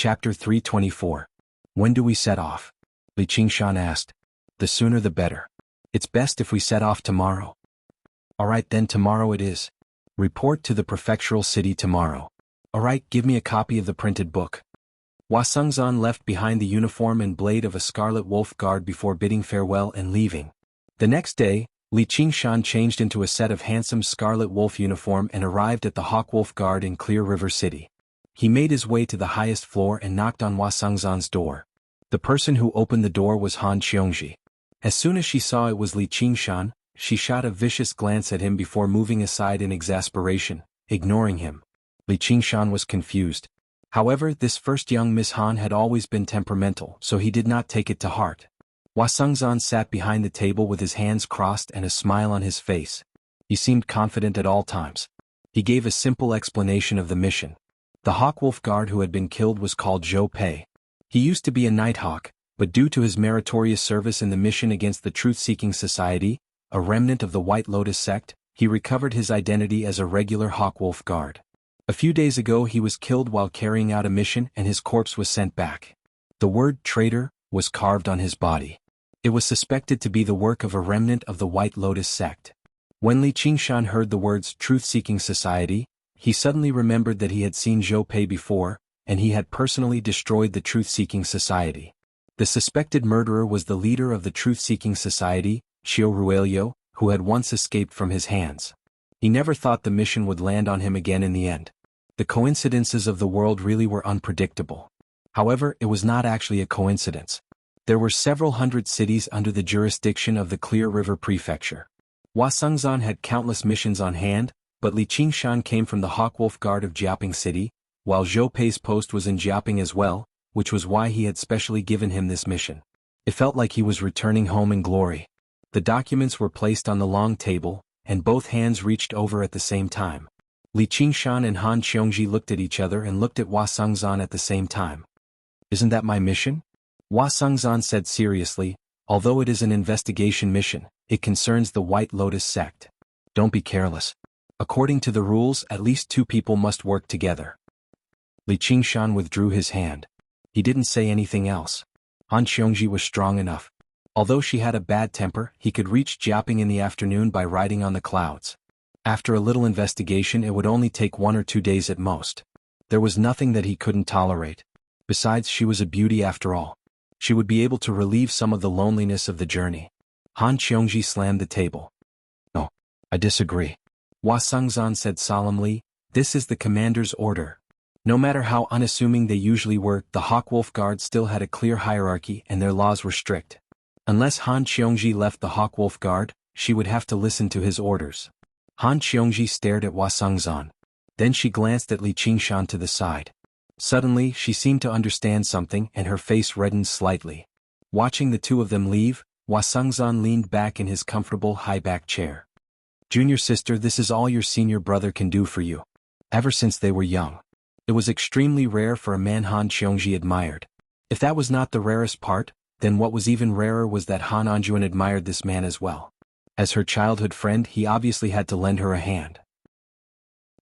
Chapter 324. When do we set off? Li Qingshan asked. The sooner the better. It's best if we set off tomorrow. Alright then, tomorrow it is. Report to the prefectural city tomorrow. Alright, give me a copy of the printed book. Hua Sengzan left behind the uniform and blade of a Scarlet Wolf guard before bidding farewell and leaving. The next day, Li Qingshan changed into a set of handsome Scarlet Wolf uniform and arrived at the Hawk Wolf Guard in Clear River City. He made his way to the highest floor and knocked on Hua Sengzan's door. The person who opened the door was Han Qiongji. As soon as she saw it was Li Qingshan, she shot a vicious glance at him before moving aside in exasperation, ignoring him. Li Qingshan was confused. However, this first young Miss Han had always been temperamental, so he did not take it to heart. Hua Sengzan sat behind the table with his hands crossed and a smile on his face. He seemed confident at all times. He gave a simple explanation of the mission. The Hawkwolf guard who had been killed was called Zhou Pei. He used to be a Nighthawk, but due to his meritorious service in the mission against the Truth-Seeking Society, a remnant of the White Lotus sect, he recovered his identity as a regular Hawkwolf guard. A few days ago he was killed while carrying out a mission and his corpse was sent back. The word traitor was carved on his body. It was suspected to be the work of a remnant of the White Lotus sect. When Li Qingshan heard the words Truth-Seeking Society, he suddenly remembered that he had seen Zhou Pei before, and he had personally destroyed the Truth-Seeking Society. The suspected murderer was the leader of the Truth-Seeking Society, Xiao Ruelio, who had once escaped from his hands. He never thought the mission would land on him again in the end. The coincidences of the world really were unpredictable. However, it was not actually a coincidence. There were several hundred cities under the jurisdiction of the Clear River Prefecture. Hua Sengzan had countless missions on hand, but Li Qingshan came from the Hawkwolf Guard of Jiaping City, while Zhou Pei's post was in Jiaping as well, which was why he had specially given him this mission. It felt like he was returning home in glory. The documents were placed on the long table, and both hands reached over at the same time. Li Qingshan and Han Qiongji looked at each other and looked at Hua Sengzan at the same time. Isn't that my mission? Hua Sengzan said seriously, although it is an investigation mission, it concerns the White Lotus sect. Don't be careless. According to the rules, at least two people must work together. Li Qingshan withdrew his hand. He didn't say anything else. Han Qiongji was strong enough. Although she had a bad temper, he could reach Jiaping in the afternoon by riding on the clouds. After a little investigation, it would only take 1 or 2 days at most. There was nothing that he couldn't tolerate. Besides, she was a beauty after all. She would be able to relieve some of the loneliness of the journey. Han Qiongji slammed the table. No, I disagree. Hua Sengzan said solemnly, this is the commander's order. No matter how unassuming they usually were, the Hawkwolf Guard still had a clear hierarchy and their laws were strict. Unless Han Qiongji left the Hawkwolf Guard, she would have to listen to his orders. Han Qiongji stared at Hua Sengzan. Then she glanced at Li Qingshan to the side. Suddenly, she seemed to understand something and her face reddened slightly. Watching the two of them leave, Hua Sengzan leaned back in his comfortable high-back chair. Junior sister, this is all your senior brother can do for you. Ever since they were young. It was extremely rare for a man Han Qiongji admired. If that was not the rarest part, then what was even rarer was that Han Anjuan admired this man as well. As her childhood friend, he obviously had to lend her a hand.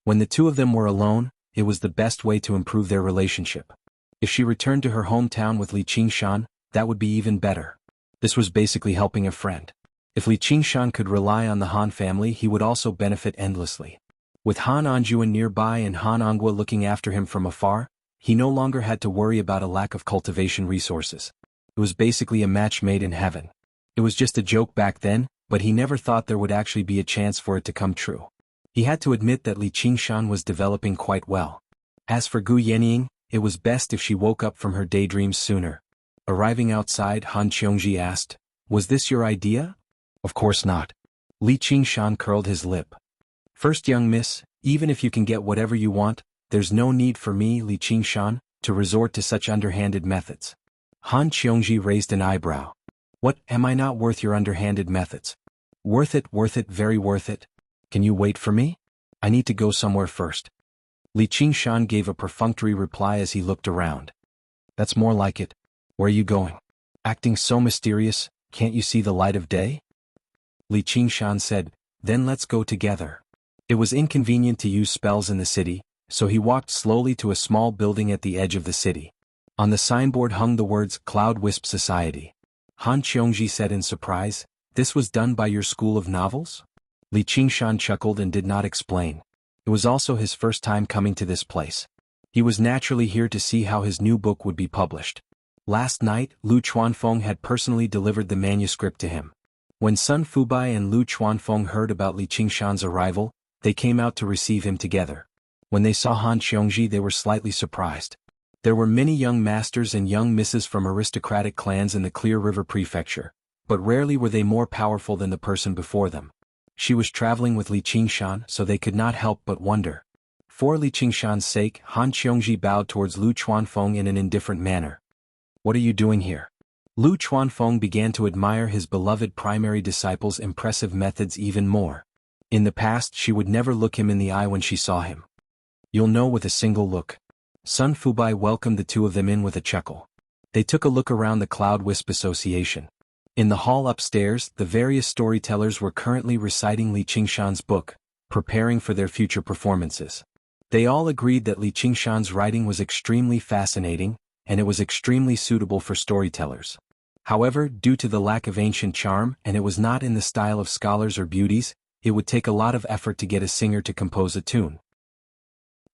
When the two of them were alone, it was the best way to improve their relationship. If she returned to her hometown with Li Qingshan, that would be even better. This was basically helping a friend. If Li Qingshan could rely on the Han family, he would also benefit endlessly. With Han Anjuan nearby and Han Anghua looking after him from afar, he no longer had to worry about a lack of cultivation resources. It was basically a match made in heaven. It was just a joke back then, but he never thought there would actually be a chance for it to come true. He had to admit that Li Qingshan was developing quite well. As for Gu Yenying, it was best if she woke up from her daydreams sooner. Arriving outside, Han Qiongji asked, "Was this your idea?" "Of course not." Li Qingshan curled his lip. "First, young miss, even if you can get whatever you want, there's no need for me, Li Qingshan, to resort to such underhanded methods." Han Qiongji raised an eyebrow. "What, am I not worth your underhanded methods?" Worth it, very worth it. Can you wait for me? I need to go somewhere first." Li Qingshan gave a perfunctory reply as he looked around. "That's more like it. Where are you going? Acting so mysterious, can't you see the light of day?" Li Qingshan said, "Then let's go together." It was inconvenient to use spells in the city, so he walked slowly to a small building at the edge of the city. On the signboard hung the words Cloud Wisp Society. Han Qiongji said in surprise, "This was done by your school of novels?" Li Qingshan chuckled and did not explain. It was also his first time coming to this place. He was naturally here to see how his new book would be published. Last night, Lu Chuanfeng had personally delivered the manuscript to him. When Sun Fubai and Lu Chuanfeng heard about Li Qingshan's arrival, they came out to receive him together. When they saw Han Qiongji, they were slightly surprised. There were many young masters and young misses from aristocratic clans in the Clear River Prefecture, but rarely were they more powerful than the person before them. She was traveling with Li Qingshan, so they could not help but wonder. For Li Qingshan's sake, Han Qiongji bowed towards Lu Chuanfeng in an indifferent manner. "What are you doing here?" Lu Chuanfeng began to admire his beloved primary disciple's impressive methods even more. In the past, she would never look him in the eye when she saw him. "You'll know with a single look." Sun Fubai welcomed the two of them in with a chuckle. They took a look around the Cloud Wisp Association. In the hall upstairs, the various storytellers were currently reciting Li Qingshan's book, preparing for their future performances. They all agreed that Li Qingshan's writing was extremely fascinating, and it was extremely suitable for storytellers. However, due to the lack of ancient charm and it was not in the style of scholars or beauties, it would take a lot of effort to get a singer to compose a tune.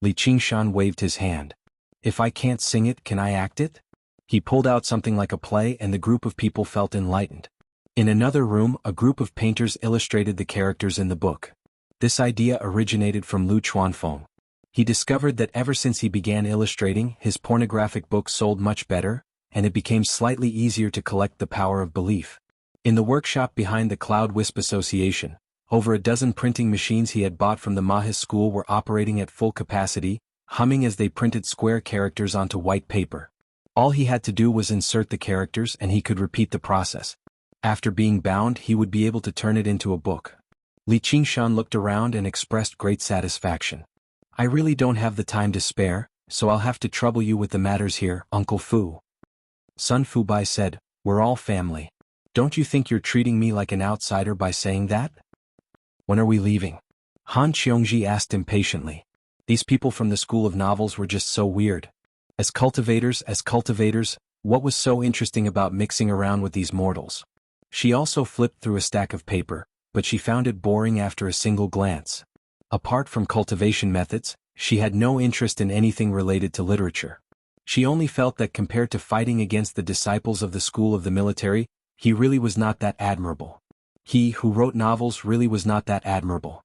Li Qingshan waved his hand. "If I can't sing it, can I act it?" He pulled out something like a play and the group of people felt enlightened. In another room, a group of painters illustrated the characters in the book. This idea originated from Lu Chuanfeng. He discovered that ever since he began illustrating, his pornographic books sold much better, and it became slightly easier to collect the power of belief. In the workshop behind the Cloud Wisp Association, over a dozen printing machines he had bought from the Mahis school were operating at full capacity, humming as they printed square characters onto white paper. All he had to do was insert the characters and he could repeat the process. After being bound, he would be able to turn it into a book. Li Qingshan looked around and expressed great satisfaction. "I really don't have the time to spare, so I'll have to trouble you with the matters here, Uncle Fu." Sun Fubai said, "We're all family. Don't you think you're treating me like an outsider by saying that?" "When are we leaving?" Han Qiongji asked impatiently. These people from the School of Novels were just so weird. As cultivators, what was so interesting about mixing around with these mortals? She also flipped through a stack of paper, but she found it boring after a single glance. Apart from cultivation methods, she had no interest in anything related to literature. She only felt that compared to fighting against the disciples of the school of the military, he really was not that admirable. He who wrote novels really was not that admirable.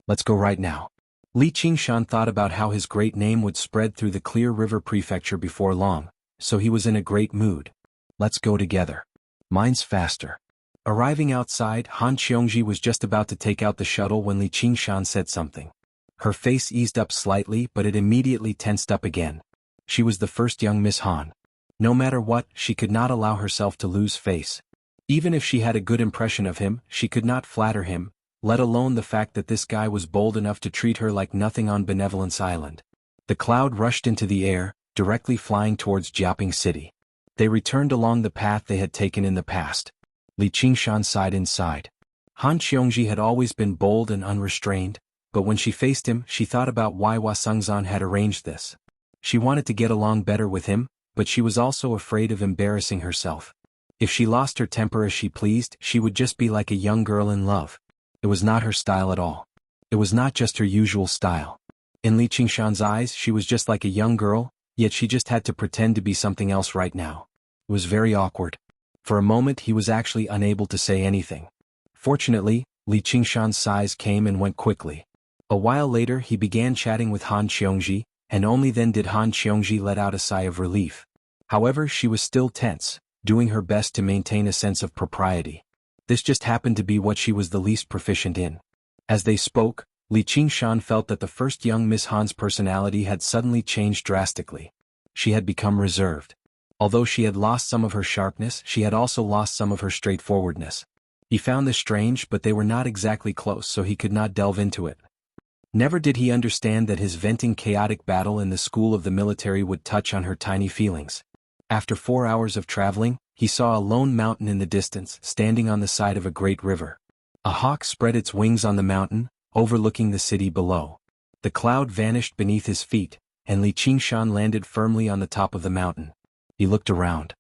"Let's go right now." Li Qingshan thought about how his great name would spread through the Clear River Prefecture before long, so he was in a great mood. "Let's go together. Mine's faster." Arriving outside, Han Qiongji was just about to take out the shuttle when Li Qingshan said something. Her face eased up slightly, but it immediately tensed up again. She was the first young Miss Han. No matter what, she could not allow herself to lose face. Even if she had a good impression of him, she could not flatter him, let alone the fact that this guy was bold enough to treat her like nothing on Benevolence Island. The cloud rushed into the air, directly flying towards Jiaping City. They returned along the path they had taken in the past. Li Qingshan sighed inside. Han Qiongji had always been bold and unrestrained, but when she faced him, she thought about why Hua Sengzan had arranged this. She wanted to get along better with him, but she was also afraid of embarrassing herself. If she lost her temper as she pleased, she would just be like a young girl in love. It was not her style at all. It was not just her usual style. In Li Qingshan's eyes, she was just like a young girl, yet she just had to pretend to be something else right now. It was very awkward. For a moment he was actually unable to say anything. Fortunately, Li Qingshan's sighs came and went quickly. A while later he began chatting with Han Qiongji, and only then did Han Qiongji let out a sigh of relief. However, she was still tense, doing her best to maintain a sense of propriety. This just happened to be what she was the least proficient in. As they spoke, Li Qingshan felt that the first young Miss Han's personality had suddenly changed drastically. She had become reserved. Although she had lost some of her sharpness, she had also lost some of her straightforwardness. He found this strange, but they were not exactly close, so he could not delve into it. Never did he understand that his venting chaotic battle in the school of the military would touch on her tiny feelings. After 4 hours of traveling, he saw a lone mountain in the distance, standing on the side of a great river. A hawk spread its wings on the mountain, overlooking the city below. The cloud vanished beneath his feet, and Li Qingshan landed firmly on the top of the mountain. He looked around.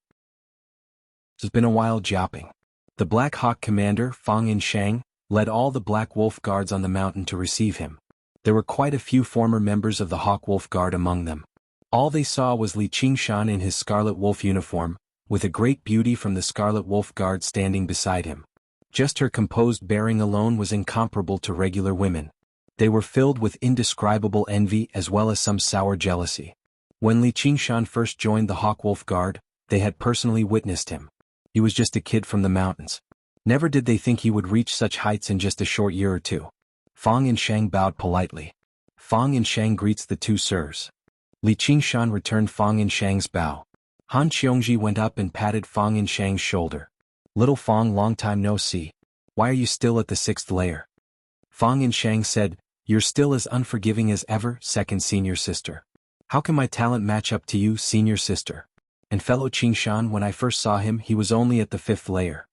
It's been a while jopping. The Black Hawk commander, Fang Yinshang, led all the Black Wolf guards on the mountain to receive him. There were quite a few former members of the Hawk Wolf Guard among them. All they saw was Li Qingshan in his Scarlet Wolf uniform, with a great beauty from the Scarlet Wolf Guard standing beside him. Just her composed bearing alone was incomparable to regular women. They were filled with indescribable envy as well as some sour jealousy. When Li Qingshan first joined the Hawk Wolf Guard, they had personally witnessed him. He was just a kid from the mountains. Never did they think he would reach such heights in just a short year or two. Fang Yinshang bowed politely. Fang Yinshang greets the two sirs. Li Qingshan returned Fang Yinshang's bow. Han Qiongji went up and patted Fang Yinshang's shoulder. Little Fang, long time no see. Why are you still at the 6th layer? Fang Yinshang said, you're still as unforgiving as ever, second senior sister. How can my talent match up to you, senior sister? And fellow Qingshan, when I first saw him, he was only at the 5th layer.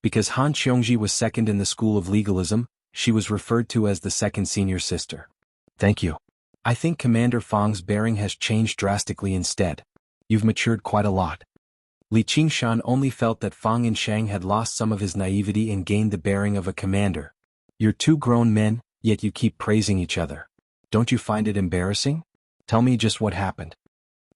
Because Han Qiongji was second in the school of legalism, she was referred to as the second senior sister. Thank you. I think Commander Fang's bearing has changed drastically instead. You've matured quite a lot. Li Qingshan only felt that Fang Yinshang had lost some of his naivety and gained the bearing of a commander. You're two grown men, yet you keep praising each other. Don't you find it embarrassing? Tell me just what happened.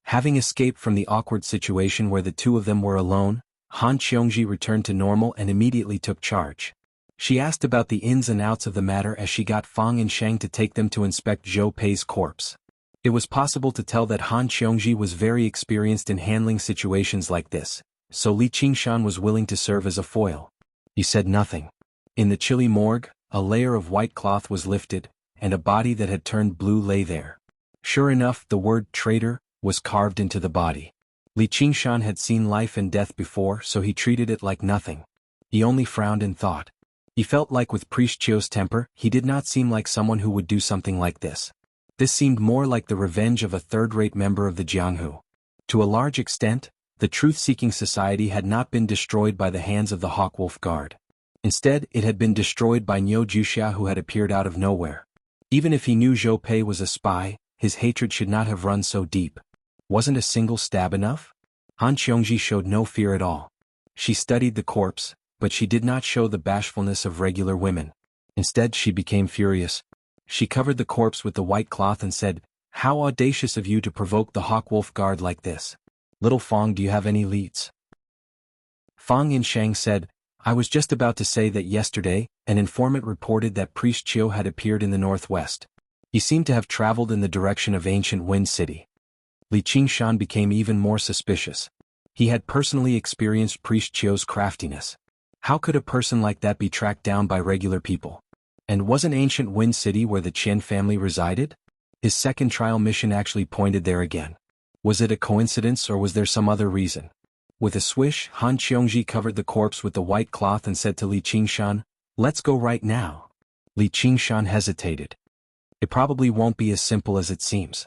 Having escaped from the awkward situation where the two of them were alone, Han Qiongji returned to normal and immediately took charge. She asked about the ins and outs of the matter as she got Fang Yinshang to take them to inspect Zhou Pei's corpse. It was possible to tell that Han Qiongji was very experienced in handling situations like this, so Li Qingshan was willing to serve as a foil. He said nothing. In the chilly morgue, a layer of white cloth was lifted, and a body that had turned blue lay there. Sure enough, the word traitor was carved into the body. Li Qingshan had seen life and death before, so he treated it like nothing. He only frowned and thought. He felt like with Priest Chio's temper, he did not seem like someone who would do something like this. This seemed more like the revenge of a third-rate member of the Jianghu. To a large extent, the truth-seeking society had not been destroyed by the hands of the Hawk Wolf Guard. Instead, it had been destroyed by Niu Juxia, who had appeared out of nowhere. Even if he knew Zhou Pei was a spy, his hatred should not have run so deep. Wasn't a single stab enough? Han Qiongji showed no fear at all. She studied the corpse, but she did not show the bashfulness of regular women. Instead, she became furious. She covered the corpse with the white cloth and said, "How audacious of you to provoke the Hawk Wolf Guard like this. Little Fang, do you have any leads?" Fang Yinshang said, "I was just about to say that yesterday, an informant reported that Priest Chio had appeared in the northwest. He seemed to have traveled in the direction of ancient Wind City." Li Qingshan became even more suspicious. He had personally experienced Priest Chio's craftiness. How could a person like that be tracked down by regular people? And wasn't ancient Wind City where the Qian family resided? His second trial mission actually pointed there again. Was it a coincidence or was there some other reason? With a swish, Han Qiongji covered the corpse with the white cloth and said to Li Qingshan, "Let's go right now." Li Qingshan hesitated. It probably won't be as simple as it seems.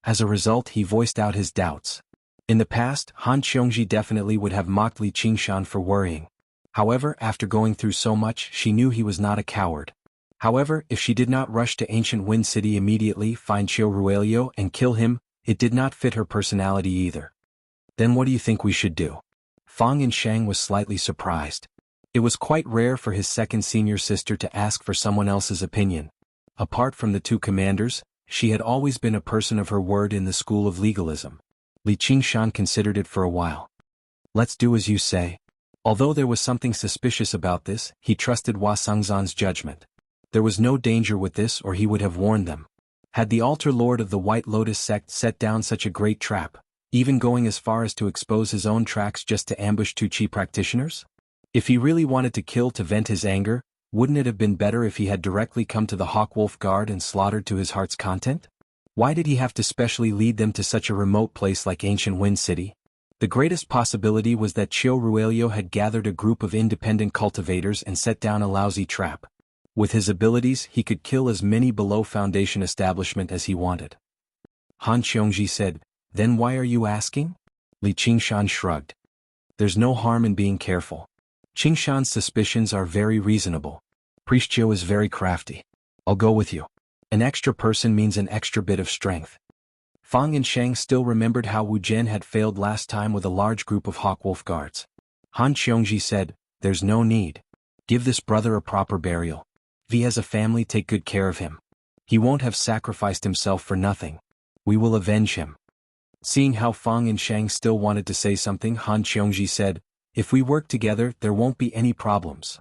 As a result, he voiced out his doubts. In the past, Han Qiongji definitely would have mocked Li Qingshan for worrying. However, after going through so much, she knew he was not a coward. However, if she did not rush to ancient Wind City immediately, find Qiu Ruelio and kill him, it did not fit her personality either. "Then what do you think we should do?" Fang Yinshang was slightly surprised. It was quite rare for his second senior sister to ask for someone else's opinion. Apart from the two commanders, she had always been a person of her word in the school of legalism. Li Qingshan considered it for a while. "Let's do as you say." Although there was something suspicious about this, he trusted Hua Sengzan's judgment. There was no danger with this, or he would have warned them. Had the altar lord of the White Lotus sect set down such a great trap, even going as far as to expose his own tracks just to ambush two Qi practitioners? If he really wanted to kill to vent his anger, wouldn't it have been better if he had directly come to the Hawk Wolf Guard and slaughtered to his heart's content? Why did he have to specially lead them to such a remote place like ancient Wind City? The greatest possibility was that Qiu Ruelio had gathered a group of independent cultivators and set down a lousy trap. With his abilities, he could kill as many below Foundation establishment as he wanted. Han Qiongji said, "Then why are you asking?" Li Qingshan shrugged. "There's no harm in being careful. Qingshan's suspicions are very reasonable. Priest Qiu is very crafty. I'll go with you. An extra person means an extra bit of strength." Fang and Shang still remembered how Wu Jian had failed last time with a large group of Hawkwolf guards. Han Qiongji said, "There's no need. Give this brother a proper burial. If he has a family, take good care of him. He won't have sacrificed himself for nothing. We will avenge him." Seeing how Fang and Shang still wanted to say something, Han Qiongji said, "If we work together, there won't be any problems."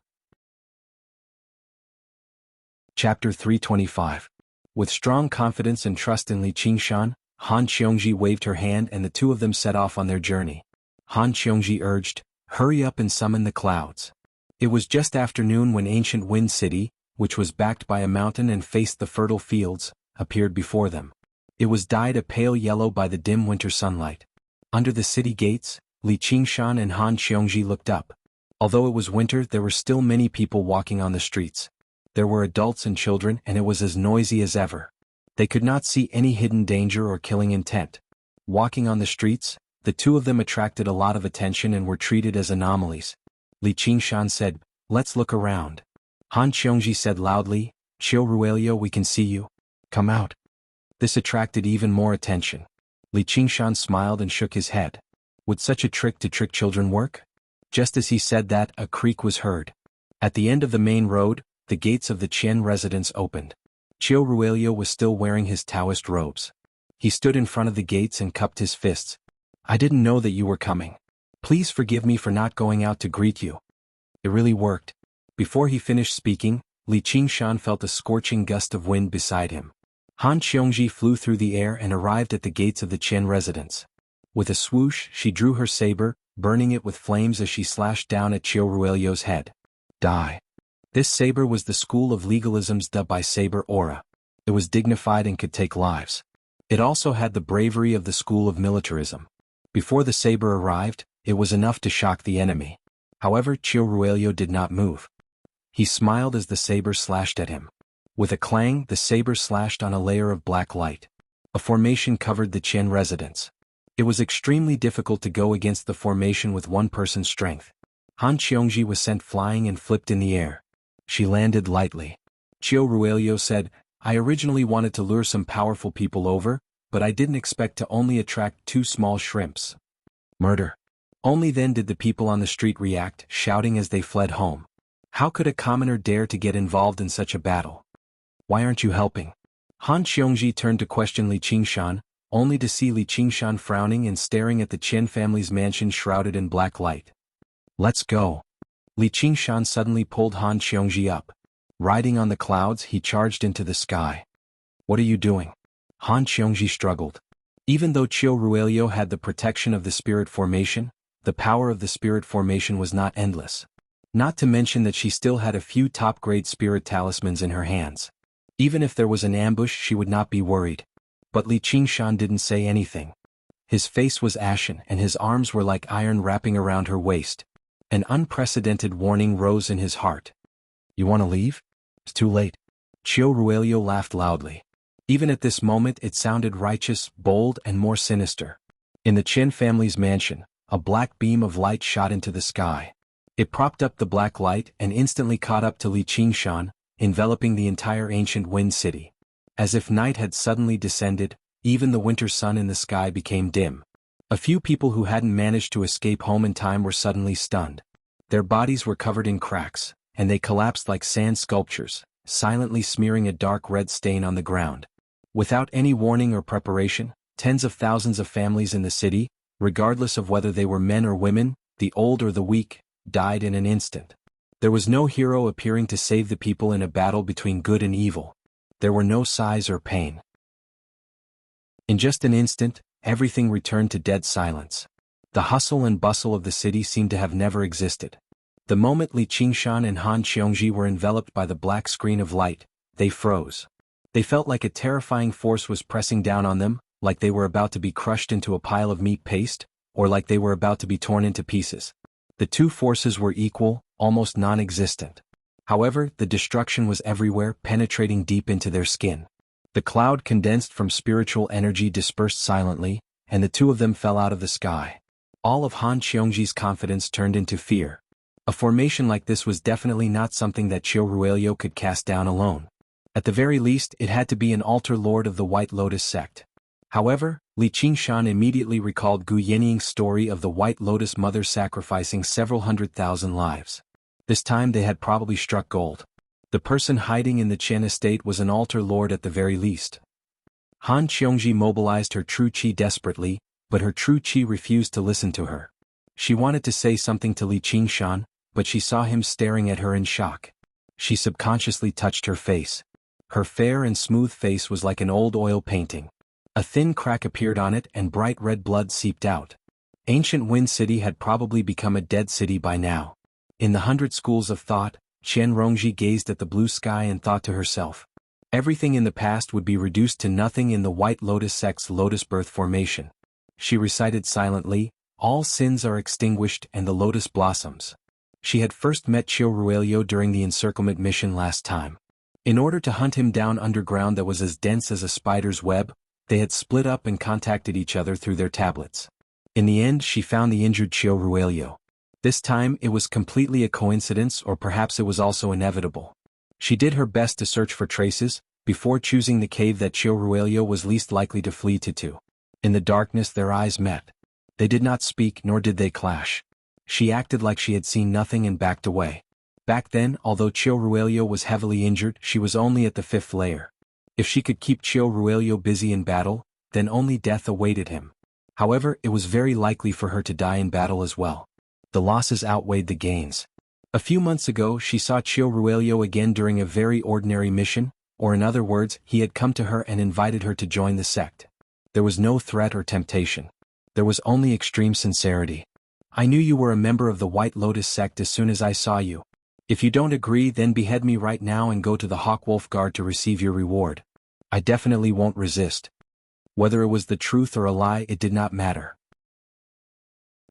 Chapter 325. With strong confidence and trust in Li Qingshan, Han Qiongji waved her hand and the two of them set off on their journey. Han Qiongji urged, "Hurry up and summon the clouds." It was just afternoon when ancient Wind City, which was backed by a mountain and faced the fertile fields, appeared before them. It was dyed a pale yellow by the dim winter sunlight. Under the city gates, Li Qingshan and Han Qiongji looked up. Although it was winter, there were still many people walking on the streets. There were adults and children, and it was as noisy as ever. They could not see any hidden danger or killing intent. Walking on the streets, the two of them attracted a lot of attention and were treated as anomalies. Li Qingshan said, "Let's look around." Han Qiongji said loudly, "Qiu Ruelio, we can see you. Come out." This attracted even more attention. Li Qingshan smiled and shook his head. Would such a trick to trick children work? Just as he said that, a creak was heard. At the end of the main road, the gates of the Qian residence opened. Qiu Ruelio was still wearing his Taoist robes. He stood in front of the gates and cupped his fists. "I didn't know that you were coming. Please forgive me for not going out to greet you." It really worked. Before he finished speaking, Li Qingshan felt a scorching gust of wind beside him. Han Qiongji flew through the air and arrived at the gates of the Qian residence. With a swoosh, she drew her saber, burning it with flames as she slashed down at Qiu Ruelio's head. Die. This saber was the school of legalism's dubbed by saber aura. It was dignified and could take lives. It also had the bravery of the school of militarism. Before the saber arrived, it was enough to shock the enemy. However, Qiu Ruelio did not move. He smiled as the saber slashed at him. With a clang, the saber slashed on a layer of black light. A formation covered the Qian residence. It was extremely difficult to go against the formation with one person's strength. Han Qiongji was sent flying and flipped in the air. She landed lightly. Qiu Ruelio said, "I originally wanted to lure some powerful people over, but I didn't expect to only attract 2 small shrimps." Murder. Only then did the people on the street react, shouting as they fled home. How could a commoner dare to get involved in such a battle? "Why aren't you helping?" Han Qiongji turned to question Li Qingshan, only to see Li Qingshan frowning and staring at the Qian family's mansion shrouded in black light. "Let's go." Li Qingshan suddenly pulled Han Qiongji up. Riding on the clouds, he charged into the sky. "What are you doing?" Han Qiongji struggled. Even though Qiu Ruelio had the protection of the spirit formation, the power of the spirit formation was not endless. Not to mention that she still had a few top-grade spirit talismans in her hands. Even if there was an ambush, she would not be worried. But Li Qingshan didn't say anything. His face was ashen and his arms were like iron wrapping around her waist. An unprecedented warning rose in his heart. "You want to leave? It's too late." Qiu Ruelio laughed loudly. Even at this moment it sounded righteous, bold, and more sinister. In the Qian family's mansion, a black beam of light shot into the sky. It propped up the black light and instantly caught up to Li Qingshan, enveloping the entire ancient Wind City. As if night had suddenly descended, even the winter sun in the sky became dim. A few people who hadn't managed to escape home in time were suddenly stunned. Their bodies were covered in cracks, and they collapsed like sand sculptures, silently smearing a dark red stain on the ground. Without any warning or preparation, tens of thousands of families in the city, regardless of whether they were men or women, the old or the weak, died in an instant. There was no hero appearing to save the people in a battle between good and evil. There were no sighs or pain. In just an instant, everything returned to dead silence. The hustle and bustle of the city seemed to have never existed. The moment Li Qingshan and Han Qiongji were enveloped by the black screen of light, they froze. They felt like a terrifying force was pressing down on them, like they were about to be crushed into a pile of meat paste, or like they were about to be torn into pieces. The two forces were equal, almost non-existent. However, the destruction was everywhere, penetrating deep into their skin. The cloud condensed from spiritual energy dispersed silently, and the two of them fell out of the sky. All of Han Qiongji's confidence turned into fear. A formation like this was definitely not something that Qiu Ruelio could cast down alone. At the very least, it had to be an altar lord of the White Lotus sect. However, Li Qingshan immediately recalled Gu Yannying's story of the White Lotus Mother sacrificing several 100,000 lives. This time they had probably struck gold. The person hiding in the Qian estate was an altar lord at the very least. Han Qiongji mobilized her true qi desperately, but her true qi refused to listen to her. She wanted to say something to Li Qingshan, but she saw him staring at her in shock. She subconsciously touched her face. Her fair and smooth face was like an old oil painting. A thin crack appeared on it and bright red blood seeped out. Ancient Wind City had probably become a dead city by now. In the 100 schools of thought, Qian Rongji gazed at the blue sky and thought to herself. Everything in the past would be reduced to nothing in the White Lotus sect's Lotus Birth formation. She recited silently, all sins are extinguished and the lotus blossoms. She had first met Qiu Ruelio during the encirclement mission last time. In order to hunt him down underground that was as dense as a spider's web, they had split up and contacted each other through their tablets. In the end she found the injured Qiu Ruelio. This time it was completely a coincidence, or perhaps it was also inevitable. She did her best to search for traces, before choosing the cave that Qiu Ruelio was least likely to flee to. In the darkness their eyes met. They did not speak nor did they clash. She acted like she had seen nothing and backed away. Back then, although Qiu Ruelio was heavily injured, she was only at the 5th layer. If she could keep Qiu Ruelio busy in battle, then only death awaited him. However, it was very likely for her to die in battle as well. The losses outweighed the gains. A few months ago she saw Qiu Ruelio again during a very ordinary mission, or in other words, he had come to her and invited her to join the sect. There was no threat or temptation. There was only extreme sincerity. I knew you were a member of the White Lotus sect as soon as I saw you. If you don't agree, then behead me right now and go to the Hawkwolf Guard to receive your reward. I definitely won't resist. Whether it was the truth or a lie, it did not matter.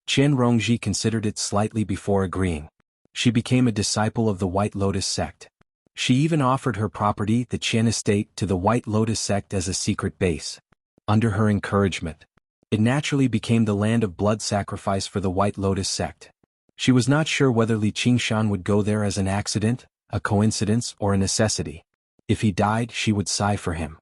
Qian Rongji considered it slightly before agreeing. She became a disciple of the White Lotus sect. She even offered her property, the Qian estate, to the White Lotus sect as a secret base. Under her encouragement, it naturally became the land of blood sacrifice for the White Lotus sect. She was not sure whether Li Qingshan would go there as an accident, a coincidence, or a necessity. If he died, she would sigh for him.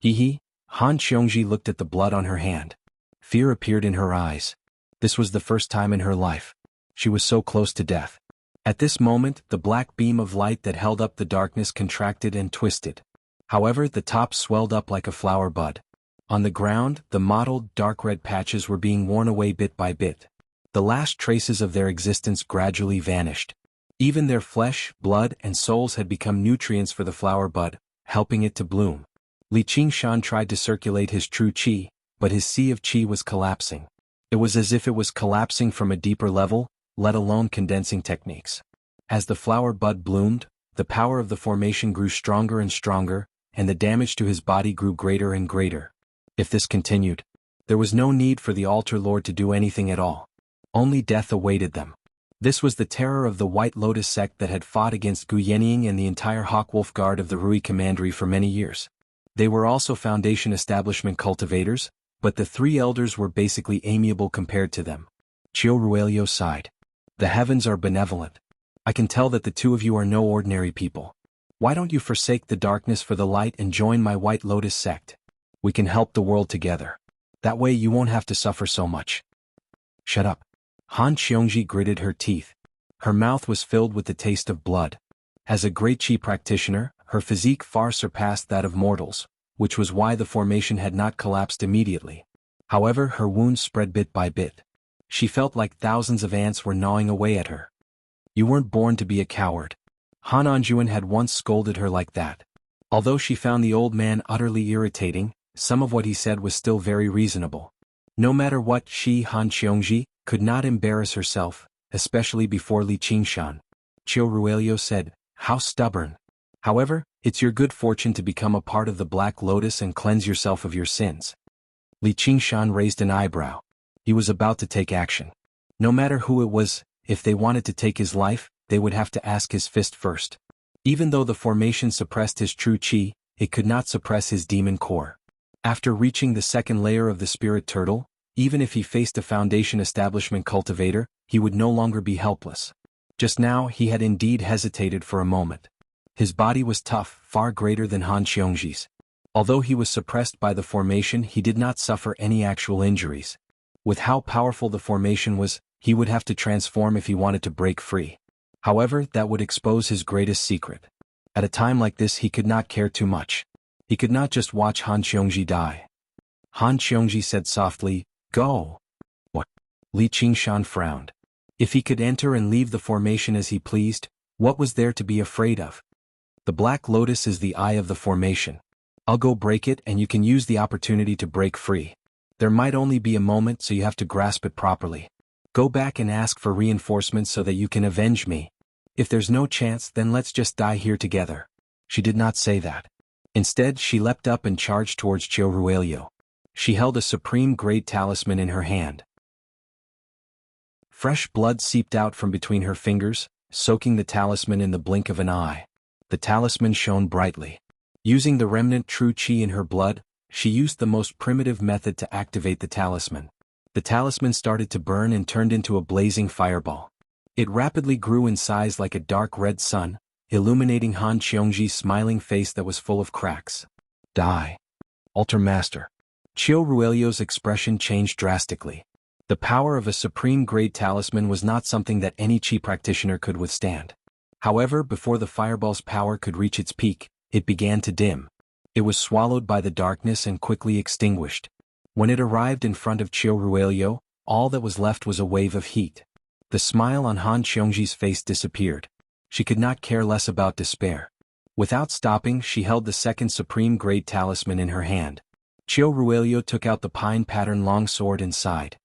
Han Qiongji looked at the blood on her hand. Fear appeared in her eyes. This was the first time in her life. She was so close to death. At this moment, the black beam of light that held up the darkness contracted and twisted. However, the top swelled up like a flower bud. On the ground, the mottled, dark red patches were being worn away bit by bit. The last traces of their existence gradually vanished. Even their flesh, blood, and souls had become nutrients for the flower bud, helping it to bloom. Li Qingshan tried to circulate his true qi, but his sea of qi was collapsing. It was as if it was collapsing from a deeper level, let alone condensing techniques. As the flower bud bloomed, the power of the formation grew stronger and stronger, and the damage to his body grew greater and greater. If this continued, there was no need for the altar lord to do anything at all. Only death awaited them. This was the terror of the White Lotus sect that had fought against Gu Yannying and the entire Hawkwolf Guard of the Rui Commandery for many years. They were also Foundation establishment cultivators, but the 3 elders were basically amiable compared to them. Qiu Ruelio sighed. The heavens are benevolent. I can tell that the 2 of you are no ordinary people. Why don't you forsake the darkness for the light and join my White Lotus sect? We can help the world together. That way you won't have to suffer so much. Shut up. Han Qiongji gritted her teeth. Her mouth was filled with the taste of blood. As a great qi practitioner, her physique far surpassed that of mortals, which was why the formation had not collapsed immediately. However, her wounds spread bit by bit. She felt like thousands of ants were gnawing away at her. You weren't born to be a coward. Han Anjuan had once scolded her like that. Although she found the old man utterly irritating, some of what he said was still very reasonable. No matter what, Han Qiongji could not embarrass herself, especially before Li Qingshan. Qiu Ruelio said, "How stubborn. However, it's your good fortune to become a part of the Black Lotus and cleanse yourself of your sins." Li Qingshan raised an eyebrow. He was about to take action. No matter who it was, if they wanted to take his life, they would have to ask his fist first. Even though the formation suppressed his true qi, it could not suppress his demon core. After reaching the 2nd layer of the spirit turtle, even if he faced a Foundation establishment cultivator, he would no longer be helpless. Just now he had indeed hesitated for a moment. His body was tough, far greater than Han Qiongji's. Although he was suppressed by the formation, he did not suffer any actual injuries. With how powerful the formation was, he would have to transform if he wanted to break free. However, that would expose his greatest secret. At a time like this he could not care too much. He could not just watch Han Qiongji die. Han Qiongji said softly, "Go." What? Li Qingshan frowned. If he could enter and leave the formation as he pleased, what was there to be afraid of? The Black Lotus is the eye of the formation. I'll go break it and you can use the opportunity to break free. There might only be a moment, so you have to grasp it properly. Go back and ask for reinforcements so that you can avenge me. If there's no chance, then let's just die here together. She did not say that. Instead, she leapt up and charged towards Qiu Ruelio. She held a supreme-grade talisman in her hand. Fresh blood seeped out from between her fingers, soaking the talisman in the blink of an eye. The talisman shone brightly. Using the remnant true qi in her blood, she used the most primitive method to activate the talisman. The talisman started to burn and turned into a blazing fireball. It rapidly grew in size like a dark red sun, illuminating Han Qiongji's smiling face that was full of cracks. Die. Altar Master. Qiu Ruelio's expression changed drastically. The power of a supreme-grade talisman was not something that any qi practitioner could withstand. However, before the fireball's power could reach its peak, it began to dim. It was swallowed by the darkness and quickly extinguished. When it arrived in front of Qiu Ruelio, all that was left was a wave of heat. The smile on Han Qiongji's face disappeared. She could not care less about despair. Without stopping, she held the second supreme-grade talisman in her hand. Qiu Ruelio took out the pine-pattern longsword and sighed.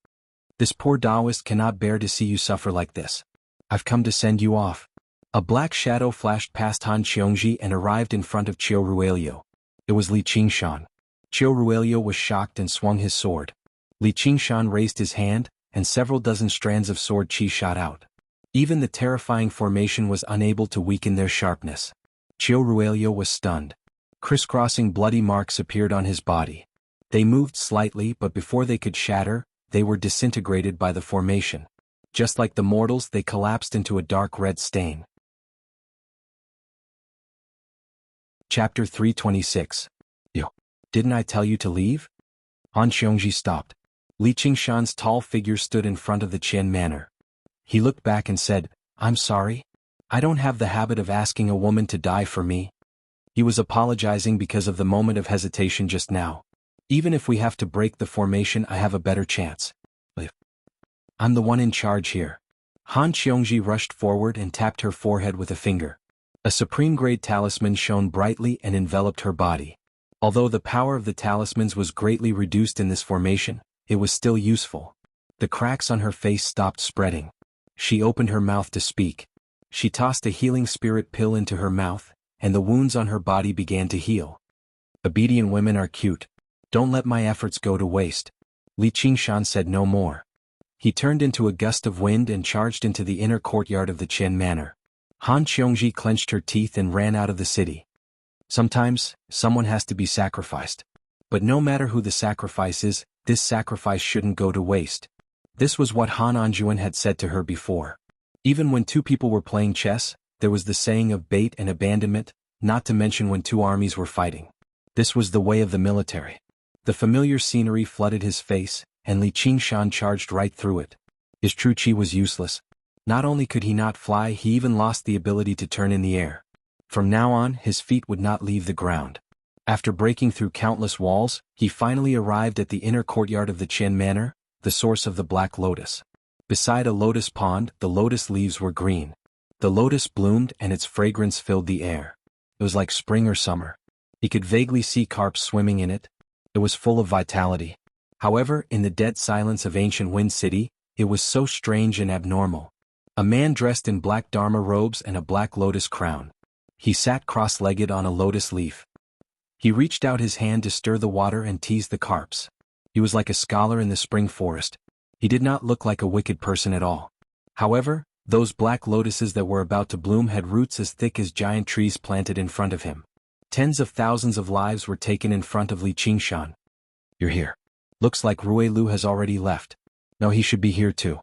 This poor Taoist cannot bear to see you suffer like this. I've come to send you off. A black shadow flashed past Han Qiongji and arrived in front of Qiu Ruelio. It was Li Qingshan. Qiu Ruelio was shocked and swung his sword. Li Qingshan raised his hand, and several dozen strands of sword qi shot out. Even the terrifying formation was unable to weaken their sharpness. Qiu Ruelio was stunned. Crisscrossing bloody marks appeared on his body. They moved slightly, but before they could shatter, they were disintegrated by the formation. Just like the mortals, they collapsed into a dark red stain. Chapter 326. Yo, didn't I tell you to leave? Han Qiongji stopped. Li Qingshan's tall figure stood in front of the Qian manor. He looked back and said, "I'm sorry. I don't have the habit of asking a woman to die for me." He was apologizing because of the moment of hesitation just now. Even if we have to break the formation, I have a better chance. I'm the one in charge here. Han Qiongji rushed forward and tapped her forehead with a finger. A supreme-grade talisman shone brightly and enveloped her body. Although the power of the talismans was greatly reduced in this formation, it was still useful. The cracks on her face stopped spreading. She opened her mouth to speak. She tossed a healing spirit pill into her mouth, and the wounds on her body began to heal. Obedient women are cute. Don't let my efforts go to waste. Li Qingshan said no more. He turned into a gust of wind and charged into the inner courtyard of the Qian manor. Han Qiongji clenched her teeth and ran out of the city. Sometimes, someone has to be sacrificed. But no matter who the sacrifice is, this sacrifice shouldn't go to waste. This was what Han Anjuan had said to her before. Even when two people were playing chess, there was the saying of bait and abandonment, not to mention when two armies were fighting. This was the way of the military. The familiar scenery flooded his face, and Li Qingshan charged right through it. His true qi was useless. Not only could he not fly, he even lost the ability to turn in the air. From now on, his feet would not leave the ground. After breaking through countless walls, he finally arrived at the inner courtyard of the Qian manor, the source of the Black Lotus. Beside a lotus pond, the lotus leaves were green. The lotus bloomed and its fragrance filled the air. It was like spring or summer. He could vaguely see carps swimming in it. It was full of vitality. However, in the dead silence of ancient Wind City, it was so strange and abnormal. A man dressed in black dharma robes and a black lotus crown. He sat cross-legged on a lotus leaf. He reached out his hand to stir the water and tease the carps. He was like a scholar in the spring forest. He did not look like a wicked person at all. However, those black lotuses that were about to bloom had roots as thick as giant trees planted in front of him. Tens of thousands of lives were taken in front of Li Qingshan. You're here. Looks like Ruelu has already left. No, he should be here too.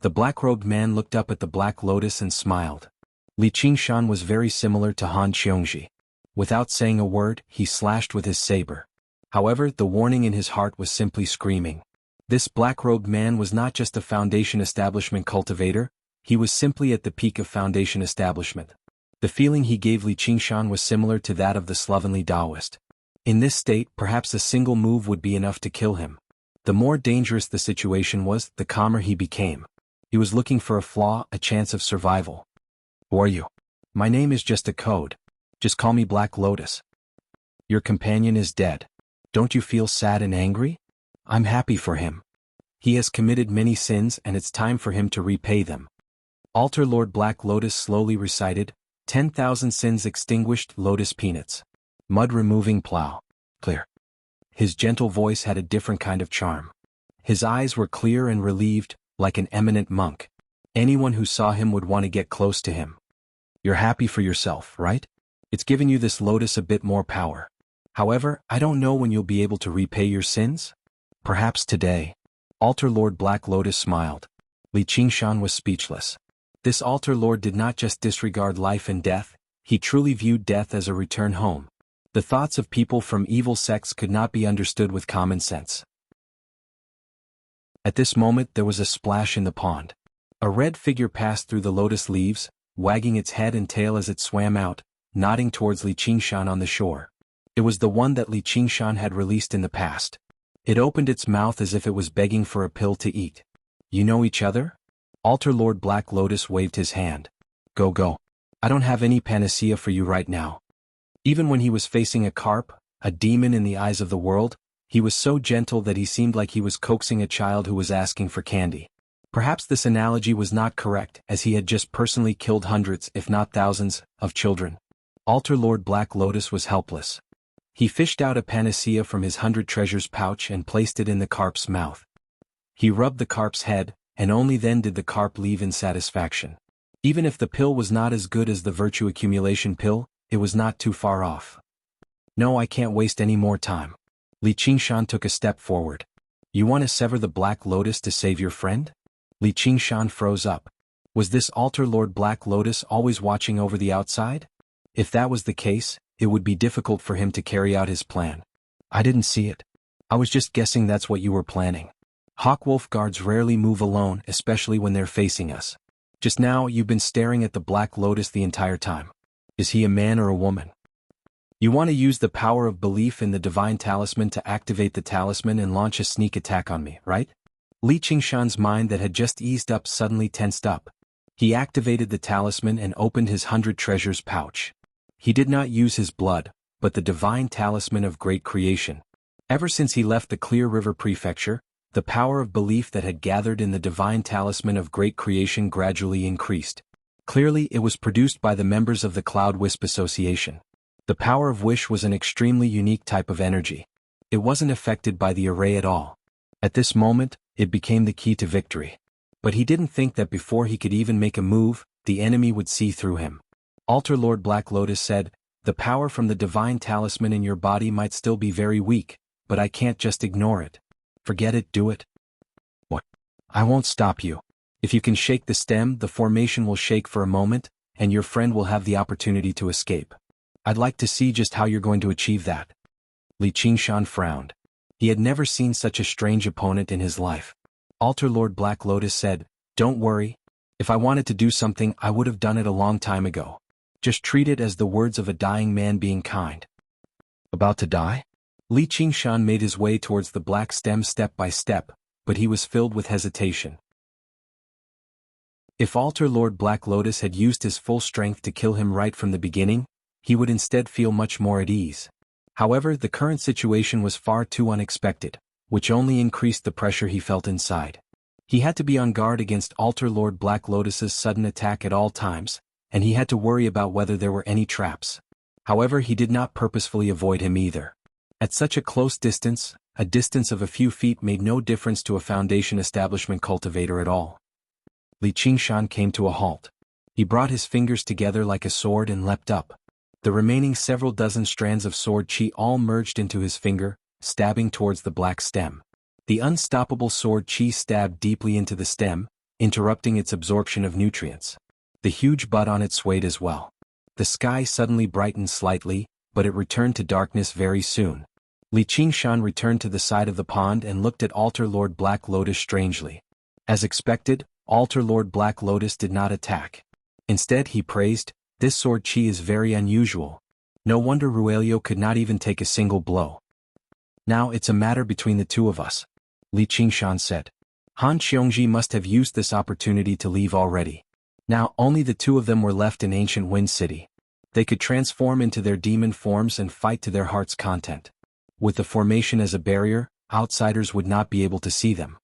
The black-robed man looked up at the black lotus and smiled. Li Qingshan was very similar to Han Qiongji. Without saying a word, he slashed with his saber. However, the warning in his heart was simply screaming. This black-robed man was not just a Foundation establishment cultivator, he was simply at the peak of Foundation establishment. The feeling he gave Li Qingshan was similar to that of the slovenly Taoist. In this state, perhaps a single move would be enough to kill him. The more dangerous the situation was, the calmer he became. He was looking for a flaw, a chance of survival. Who are you? My name is just a code. Just call me Black Lotus. Your companion is dead. Don't you feel sad and angry? I'm happy for him. He has committed many sins and it's time for him to repay them. Altar Lord Black Lotus slowly recited, 10,000 sins extinguished, lotus peanuts. Mud removing plow. Clear. His gentle voice had a different kind of charm. His eyes were clear and relieved, like an eminent monk. Anyone who saw him would want to get close to him. You're happy for yourself, right? It's given you this lotus a bit more power. However, I don't know when you'll be able to repay your sins. Perhaps today. Altar Lord Black Lotus smiled. Li Qingshan was speechless. This Altar Lord did not just disregard life and death, he truly viewed death as a return home. The thoughts of people from evil sects could not be understood with common sense. At this moment there was a splash in the pond. A red figure passed through the lotus leaves, wagging its head and tail as it swam out, nodding towards Li Qingshan on the shore. It was the one that Li Qingshan had released in the past. It opened its mouth as if it was begging for a pill to eat. You know each other? Altar Lord Black Lotus waved his hand. Go. I don't have any panacea for you right now. Even when he was facing a carp, a demon in the eyes of the world, he was so gentle that he seemed like he was coaxing a child who was asking for candy. Perhaps this analogy was not correct, as he had just personally killed hundreds, if not thousands, of children. Altar Lord Black Lotus was helpless. He fished out a panacea from his 100 treasures pouch and placed it in the carp's mouth. He rubbed the carp's head, and only then did the carp leave in satisfaction. Even if the pill was not as good as the virtue accumulation pill, it was not too far off. No, I can't waste any more time. Li Qingshan took a step forward. You want to sever the Black Lotus to save your friend? Li Qingshan froze up. Was this Altar Lord Black Lotus always watching over the outside? If that was the case, it would be difficult for him to carry out his plan. I didn't see it. I was just guessing that's what you were planning. Hawkwolf guards rarely move alone, especially when they're facing us. Just now, you've been staring at the Black Lotus the entire time. Is he a man or a woman? You want to use the power of belief in the divine talisman to activate the talisman and launch a sneak attack on me, right? Li Qingshan's mind that had just eased up suddenly tensed up. He activated the talisman and opened his 100 treasures pouch. He did not use his blood, but the divine talisman of great creation. Ever since he left the Clear River Prefecture, the power of belief that had gathered in the divine talisman of great creation gradually increased. Clearly, it was produced by the members of the Cloud Wisp Association. The power of wish was an extremely unique type of energy. It wasn't affected by the array at all. At this moment, it became the key to victory. But he didn't think that before he could even make a move, the enemy would see through him. Altar Lord Black Lotus said, the power from the divine talisman in your body might still be very weak, but I can't just ignore it. Forget it, do it. What? I won't stop you. If you can shake the stem, the formation will shake for a moment, and your friend will have the opportunity to escape. I'd like to see just how you're going to achieve that. Li Qingshan frowned. He had never seen such a strange opponent in his life. Altar Lord Black Lotus said, don't worry. If I wanted to do something, I would have done it a long time ago. Just treat it as the words of a dying man being kind. About to die? Li Qingshan made his way towards the black stem step by step, but he was filled with hesitation. If Altar Lord Black Lotus had used his full strength to kill him right from the beginning, he would instead feel much more at ease. However, the current situation was far too unexpected, which only increased the pressure he felt inside. He had to be on guard against Altar Lord Black Lotus's sudden attack at all times, and he had to worry about whether there were any traps. However, he did not purposefully avoid him either. At such a close distance, a distance of a few feet made no difference to a Foundation establishment cultivator at all. Li Qingshan came to a halt. He brought his fingers together like a sword and leapt up. The remaining several dozen strands of sword chi all merged into his finger, stabbing towards the black stem. The unstoppable sword chi stabbed deeply into the stem, interrupting its absorption of nutrients. The huge butt on it swayed as well. The sky suddenly brightened slightly, but it returned to darkness very soon. Li Qingshan returned to the side of the pond and looked at Altar Lord Black Lotus strangely. As expected, Altar Lord Black Lotus did not attack. Instead he praised, "This sword chi is very unusual. No wonder Ruelio could not even take a single blow. Now it's a matter between the two of us," Li Qingshan said. Han Xiongji must have used this opportunity to leave already. Now only the two of them were left in ancient Wind City. They could transform into their demon forms and fight to their heart's content. With the formation as a barrier, outsiders would not be able to see them.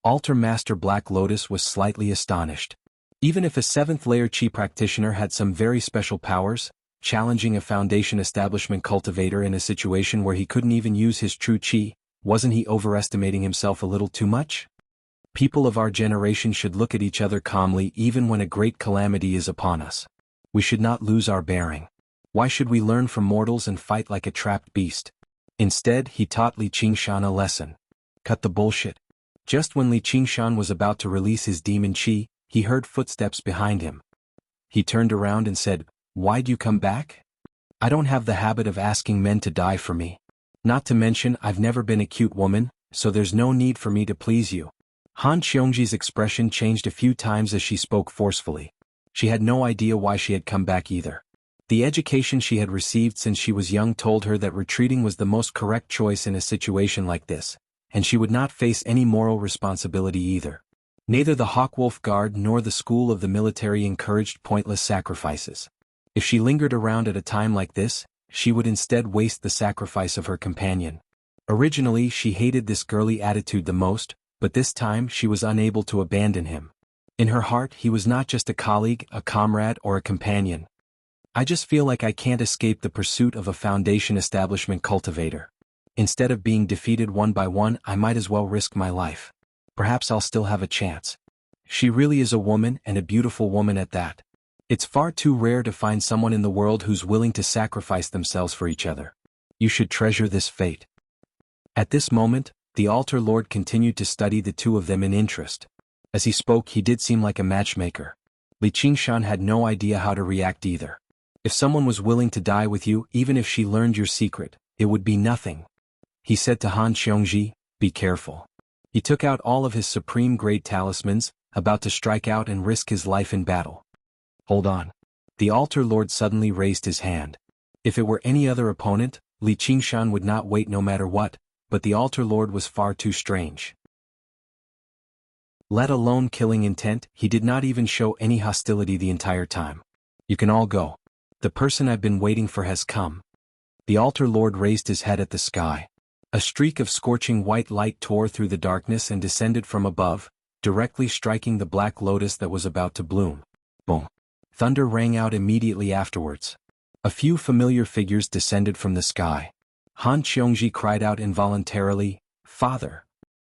Altar Master Black Lotus was slightly astonished. Even if a 7th layer Qi practitioner had some very special powers, challenging a Foundation establishment cultivator in a situation where he couldn't even use his true Qi, wasn't he overestimating himself a little too much? People of our generation should look at each other calmly even when a great calamity is upon us. We should not lose our bearing. Why should we learn from mortals and fight like a trapped beast? Instead, he taught Li Qingshan a lesson. Cut the bullshit. Just when Li Qingshan was about to release his demon Qi, he heard footsteps behind him. He turned around and said, "Why'd you come back? I don't have the habit of asking men to die for me. Not to mention I've never been a cute woman, so there's no need for me to please you." Han Xiongji's expression changed a few times as she spoke forcefully. She had no idea why she had come back either. The education she had received since she was young told her that retreating was the most correct choice in a situation like this, and she would not face any moral responsibility either. Neither the Hawkwolf Guard nor the school of the military encouraged pointless sacrifices. If she lingered around at a time like this, she would instead waste the sacrifice of her companion. Originally she hated this girly attitude the most, but this time she was unable to abandon him. In her heart he was not just a colleague, a comrade, or a companion. "I just feel like I can't escape the pursuit of a Foundation establishment cultivator. Instead of being defeated one by one, I might as well risk my life. Perhaps I'll still have a chance." She really is a woman, and a beautiful woman at that. It's far too rare to find someone in the world who's willing to sacrifice themselves for each other. You should treasure this fate. At this moment, the Altar Lord continued to study the two of them in interest. As he spoke, he did seem like a matchmaker. Li Qingshan had no idea how to react either. If someone was willing to die with you, even if she learned your secret, it would be nothing. He said to Han Xiongji, "Be careful." He took out all of his supreme-grade talismans, about to strike out and risk his life in battle. "Hold on." The Altar Lord suddenly raised his hand. If it were any other opponent, Li Qingshan would not wait no matter what, but the Altar Lord was far too strange. Let alone killing intent, he did not even show any hostility the entire time. "You can all go. The person I've been waiting for has come." The Altar Lord raised his head at the sky. A streak of scorching white light tore through the darkness and descended from above, directly striking the black lotus that was about to bloom. Boom. Thunder rang out immediately afterwards. A few familiar figures descended from the sky. Han Xiongji cried out involuntarily, "Father!"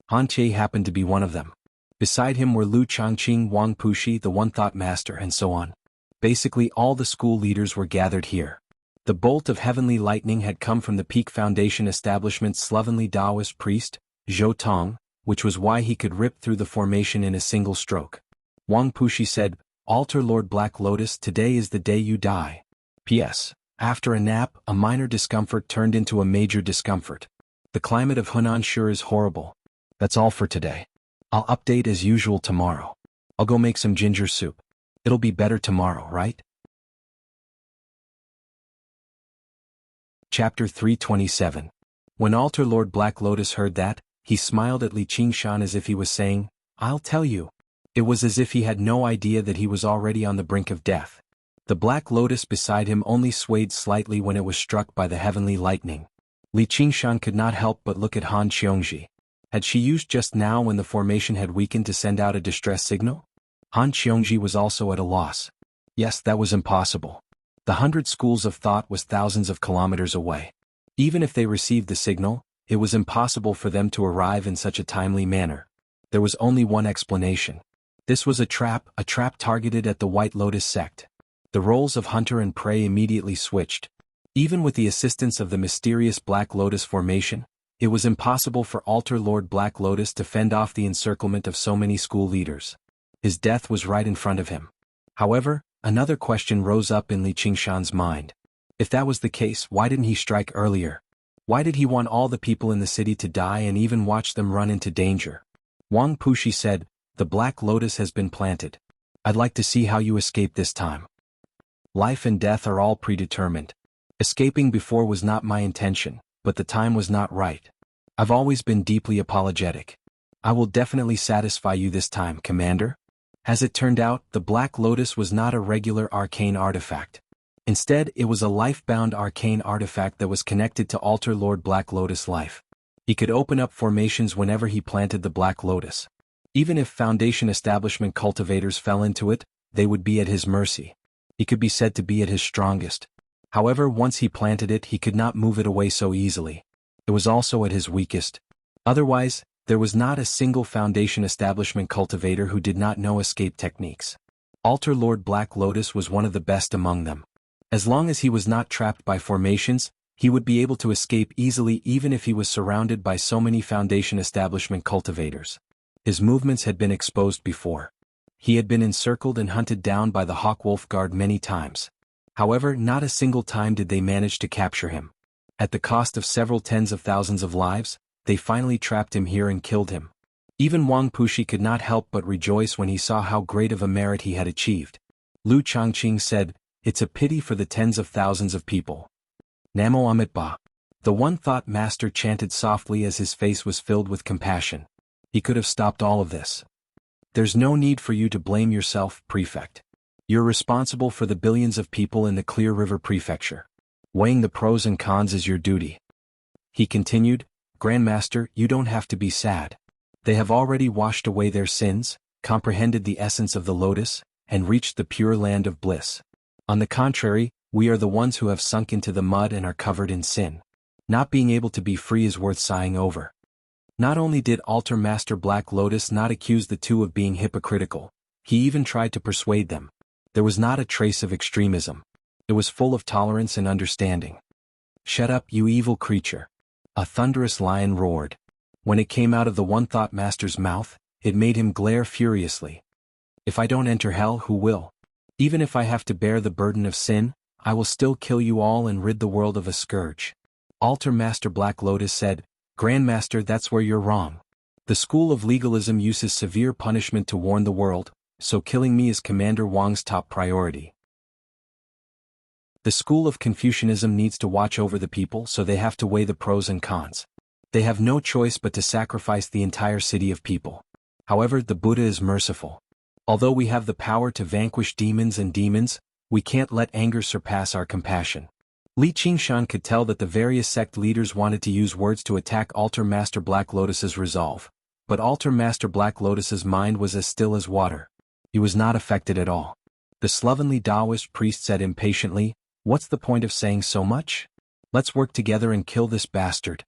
Han Qie happened to be one of them. Beside him were Lu Changqing, Wang Puxi, the One Thought Master, and so on. Basically all the school leaders were gathered here. The bolt of heavenly lightning had come from the Peak Foundation establishment's slovenly Taoist priest, Zhou Tong, which was why he could rip through the formation in a single stroke. Wang Puxi said, "Altar Lord Black Lotus, today is the day you die." P.S. After a nap, a minor discomfort turned into a major discomfort. The climate of Hunan sure is horrible. That's all for today. I'll update as usual tomorrow. I'll go make some ginger soup. It'll be better tomorrow, right? Chapter 327. When Altar Lord Black Lotus heard that, he smiled at Li Qingshan as if he was saying, "I'll tell you." It was as if he had no idea that he was already on the brink of death. The Black Lotus beside him only swayed slightly when it was struck by the heavenly lightning. Li Qingshan could not help but look at Han Xiongji. Had she used just now when the formation had weakened to send out a distress signal? Han Xiongji was also at a loss. Yes, that was impossible. The 100 schools of thought was thousands of kilometers away. Even if they received the signal, it was impossible for them to arrive in such a timely manner. There was only one explanation. This was a trap targeted at the White Lotus sect. The roles of hunter and prey immediately switched. Even with the assistance of the mysterious Black Lotus formation, it was impossible for Altar Lord Black Lotus to fend off the encirclement of so many school leaders. His death was right in front of him. However, another question rose up in Li Qingshan's mind. If that was the case, why didn't he strike earlier? Why did he want all the people in the city to die and even watch them run into danger? Wang Pushi said, "The Black Lotus has been planted. I'd like to see how you escape this time. Life and death are all predetermined. Escaping before was not my intention, but the time was not right. I've always been deeply apologetic. I will definitely satisfy you this time, Commander." As it turned out, the Black Lotus was not a regular arcane artifact. Instead, it was a life-bound arcane artifact that was connected to Altar Lord Black Lotus life. He could open up formations whenever he planted the Black Lotus. Even if Foundation establishment cultivators fell into it, they would be at his mercy. He could be said to be at his strongest. However, once he planted it, he could not move it away so easily. It was also at his weakest. Otherwise, there was not a single Foundation establishment cultivator who did not know escape techniques. Altar Lord Black Lotus was one of the best among them. As long as he was not trapped by formations, he would be able to escape easily even if he was surrounded by so many Foundation establishment cultivators. His movements had been exposed before. He had been encircled and hunted down by the Hawkwolf Guard many times. However, not a single time did they manage to capture him. At the cost of several tens of thousands of lives, they finally trapped him here and killed him. Even Wang Pushi could not help but rejoice when he saw how great of a merit he had achieved. Lu Changqing said, "It's a pity for the tens of thousands of people." Namo Amitabha. The one-thought master chanted softly as his face was filled with compassion. He could have stopped all of this. "There's no need for you to blame yourself, Prefect. You're responsible for the billions of people in the Clear River Prefecture. Weighing the pros and cons is your duty." He continued, "Grandmaster, you don't have to be sad. They have already washed away their sins, comprehended the essence of the lotus, and reached the pure land of bliss. On the contrary, we are the ones who have sunk into the mud and are covered in sin. Not being able to be free is worth sighing over." Not only did Altar Master Black Lotus not accuse the two of being hypocritical, he even tried to persuade them. There was not a trace of extremism. It was full of tolerance and understanding. "Shut up, you evil creature." A thunderous lion roared. When it came out of the One-Thought Master's mouth, it made him glare furiously. "If I don't enter hell, who will? Even if I have to bear the burden of sin, I will still kill you all and rid the world of a scourge." Altar Master Black Lotus said, "Grandmaster, that's where you're wrong. The school of legalism uses severe punishment to warn the world, so killing me is Commander Wang's top priority. The school of Confucianism needs to watch over the people, so they have to weigh the pros and cons. They have no choice but to sacrifice the entire city of people. However, the Buddha is merciful. Although we have the power to vanquish demons, we can't let anger surpass our compassion." Li Qingshan could tell that the various sect leaders wanted to use words to attack Altar Master Black Lotus's resolve, but Altar Master Black Lotus's mind was as still as water. He was not affected at all. The slovenly Taoist priest said impatiently, "What's the point of saying so much? Let's work together and kill this bastard."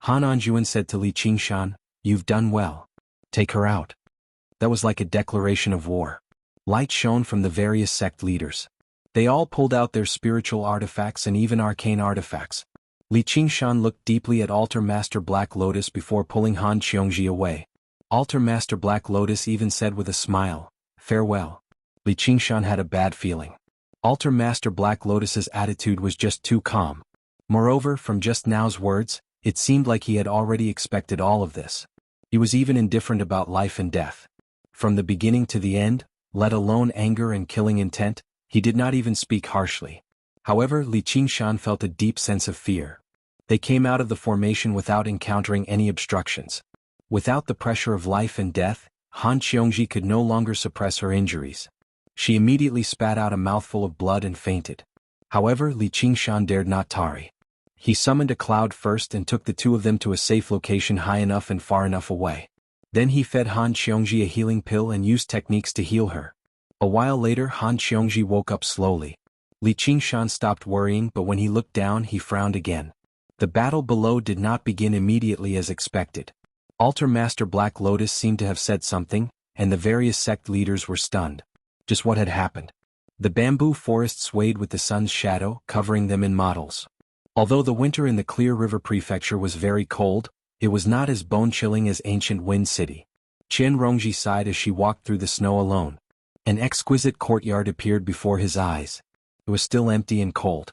Han Anjuan said to Li Qingshan, "You've done well. Take her out." That was like a declaration of war. Light shone from the various sect leaders. They all pulled out their spiritual artifacts and even arcane artifacts. Li Qingshan looked deeply at Altar Master Black Lotus before pulling Han Qiongji away. Altar Master Black Lotus even said with a smile, "Farewell." Li Qingshan had a bad feeling. Altar Master Black Lotus's attitude was just too calm. Moreover, from just now's words, it seemed like he had already expected all of this. He was even indifferent about life and death. From the beginning to the end, let alone anger and killing intent, he did not even speak harshly. However, Li Qingshan felt a deep sense of fear. They came out of the formation without encountering any obstructions. Without the pressure of life and death, Han Qiongji could no longer suppress her injuries. She immediately spat out a mouthful of blood and fainted. However, Li Qingshan dared not tarry. He summoned a cloud first and took the two of them to a safe location high enough and far enough away. Then he fed Han Qiongji a healing pill and used techniques to heal her. A while later, Han Qiongji woke up slowly. Li Qingshan stopped worrying, but when he looked down, he frowned again. The battle below did not begin immediately as expected. Altar Master Black Lotus seemed to have said something, and the various sect leaders were stunned. Just what had happened? The bamboo forest swayed with the sun's shadow, covering them in mottles. Although the winter in the Clear River Prefecture was very cold, it was not as bone-chilling as ancient Wind City. Qian Rongji sighed as she walked through the snow alone. An exquisite courtyard appeared before his eyes. It was still empty and cold.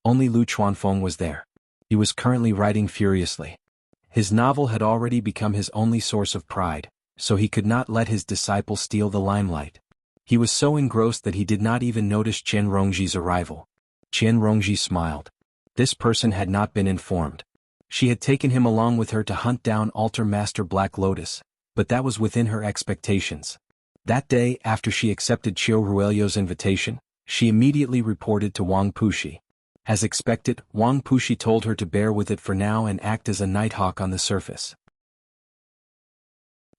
Only Lu Chuanfeng was there. He was currently writing furiously. His novel had already become his only source of pride, so he could not let his disciple steal the limelight. He was so engrossed that he did not even notice Qian Rongji's arrival. Qian Rongji smiled. This person had not been informed. She had taken him along with her to hunt down Altar Master Black Lotus, but that was within her expectations. That day, after she accepted Qiu Ruelio's invitation, she immediately reported to Wang Puxi. As expected, Wang Puxi told her to bear with it for now and act as a nighthawk on the surface.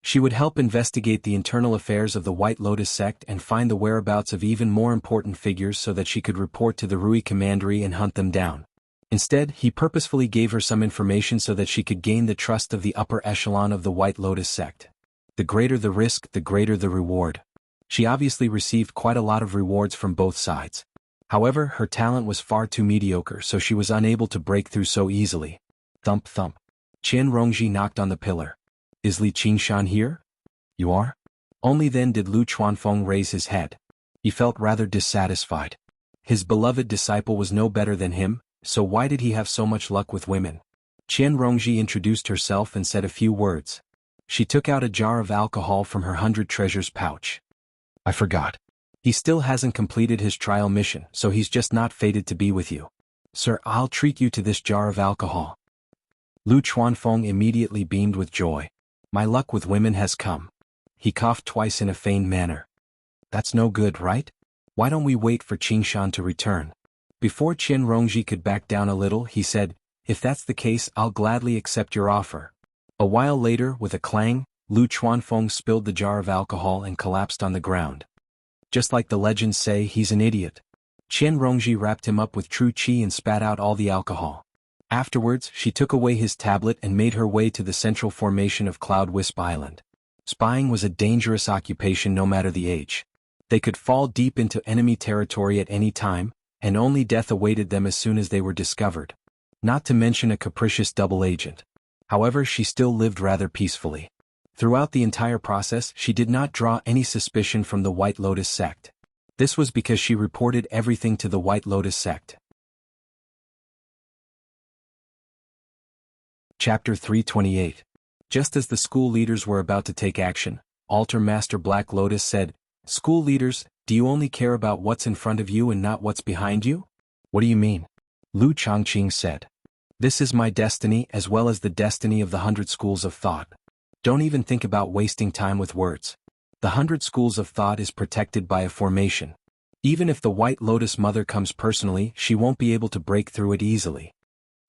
She would help investigate the internal affairs of the White Lotus sect and find the whereabouts of even more important figures so that she could report to the Rui Commandery and hunt them down. Instead, he purposefully gave her some information so that she could gain the trust of the upper echelon of the White Lotus sect. The greater the risk, the greater the reward. She obviously received quite a lot of rewards from both sides. However, her talent was far too mediocre, so she was unable to break through so easily. Thump thump. Qian Rongji knocked on the pillar. Is Li Qingshan here? You are? Only then did Lu Chuanfeng raise his head. He felt rather dissatisfied. His beloved disciple was no better than him, so why did he have so much luck with women? Qian Rongji introduced herself and said a few words. She took out a jar of alcohol from her 100 treasures pouch. I forgot. He still hasn't completed his trial mission, so he's just not fated to be with you. Sir, I'll treat you to this jar of alcohol. Lu Chuanfeng immediately beamed with joy. My luck with women has come. He coughed twice in a feigned manner. That's no good, right? Why don't we wait for Qingshan to return? Before Qian Rongji could back down a little, he said, if that's the case, I'll gladly accept your offer. A while later, with a clang, Lu Chuanfeng spilled the jar of alcohol and collapsed on the ground. Just like the legends say, he's an idiot. Qian Rongji wrapped him up with true qi and spat out all the alcohol. Afterwards, she took away his tablet and made her way to the central formation of Cloud Wisp Island. Spying was a dangerous occupation no matter the age. They could fall deep into enemy territory at any time, and only death awaited them as soon as they were discovered. Not to mention a capricious double agent. However, she still lived rather peacefully. Throughout the entire process, she did not draw any suspicion from the White Lotus sect. This was because she reported everything to the White Lotus sect. Chapter 328. Just as the school leaders were about to take action, Altar Master Black Lotus said, School leaders, do you only care about what's in front of you and not what's behind you? What do you mean? Lu Changqing said. This is my destiny as well as the destiny of the 100 schools of thought. Don't even think about wasting time with words. The 100 schools of thought is protected by a formation. Even if the White Lotus Mother comes personally, she won't be able to break through it easily.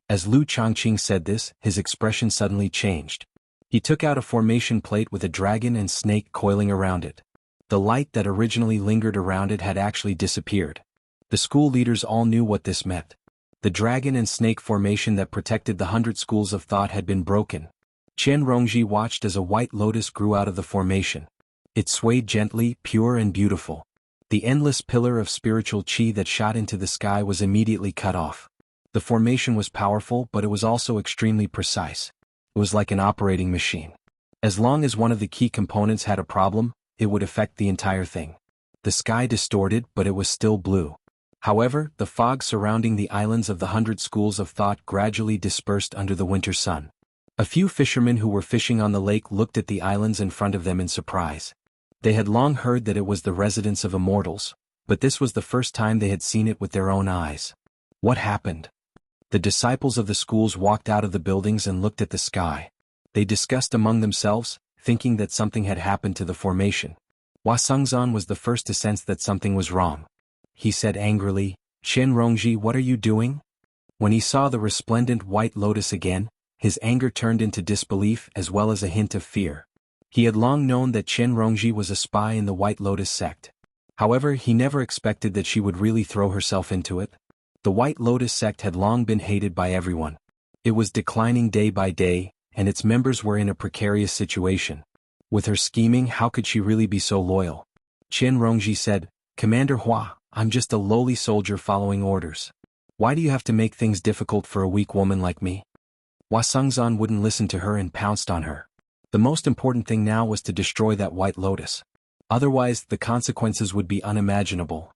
As Lu Changqing said this, his expression suddenly changed. He took out a formation plate with a dragon and snake coiling around it. The light that originally lingered around it had actually disappeared. The school leaders all knew what this meant. The dragon and snake formation that protected the 100 schools of thought had been broken. Qian Rongji watched as a white lotus grew out of the formation. It swayed gently, pure and beautiful. The endless pillar of spiritual qi that shot into the sky was immediately cut off. The formation was powerful, but it was also extremely precise. It was like an operating machine. As long as one of the key components had a problem, it would affect the entire thing. The sky distorted, but it was still blue. However, the fog surrounding the islands of the 100 schools of thought gradually dispersed under the winter sun. A few fishermen who were fishing on the lake looked at the islands in front of them in surprise. They had long heard that it was the residence of immortals, but this was the first time they had seen it with their own eyes. What happened? The disciples of the schools walked out of the buildings and looked at the sky. They discussed among themselves, thinking that something had happened to the formation. Hua Sengzan was the first to sense that something was wrong. He said angrily, Qian Rongji, what are you doing? When he saw the resplendent white lotus again, his anger turned into disbelief as well as a hint of fear. He had long known that Qian Rongji was a spy in the White Lotus sect. However, he never expected that she would really throw herself into it. The White Lotus sect had long been hated by everyone. It was declining day by day, and its members were in a precarious situation. With her scheming, how could she really be so loyal? Qian Rongji said, Commander Hua, I'm just a lowly soldier following orders. Why do you have to make things difficult for a weak woman like me? Hua Sengzan wouldn't listen to her and pounced on her. The most important thing now was to destroy that White Lotus. Otherwise, the consequences would be unimaginable.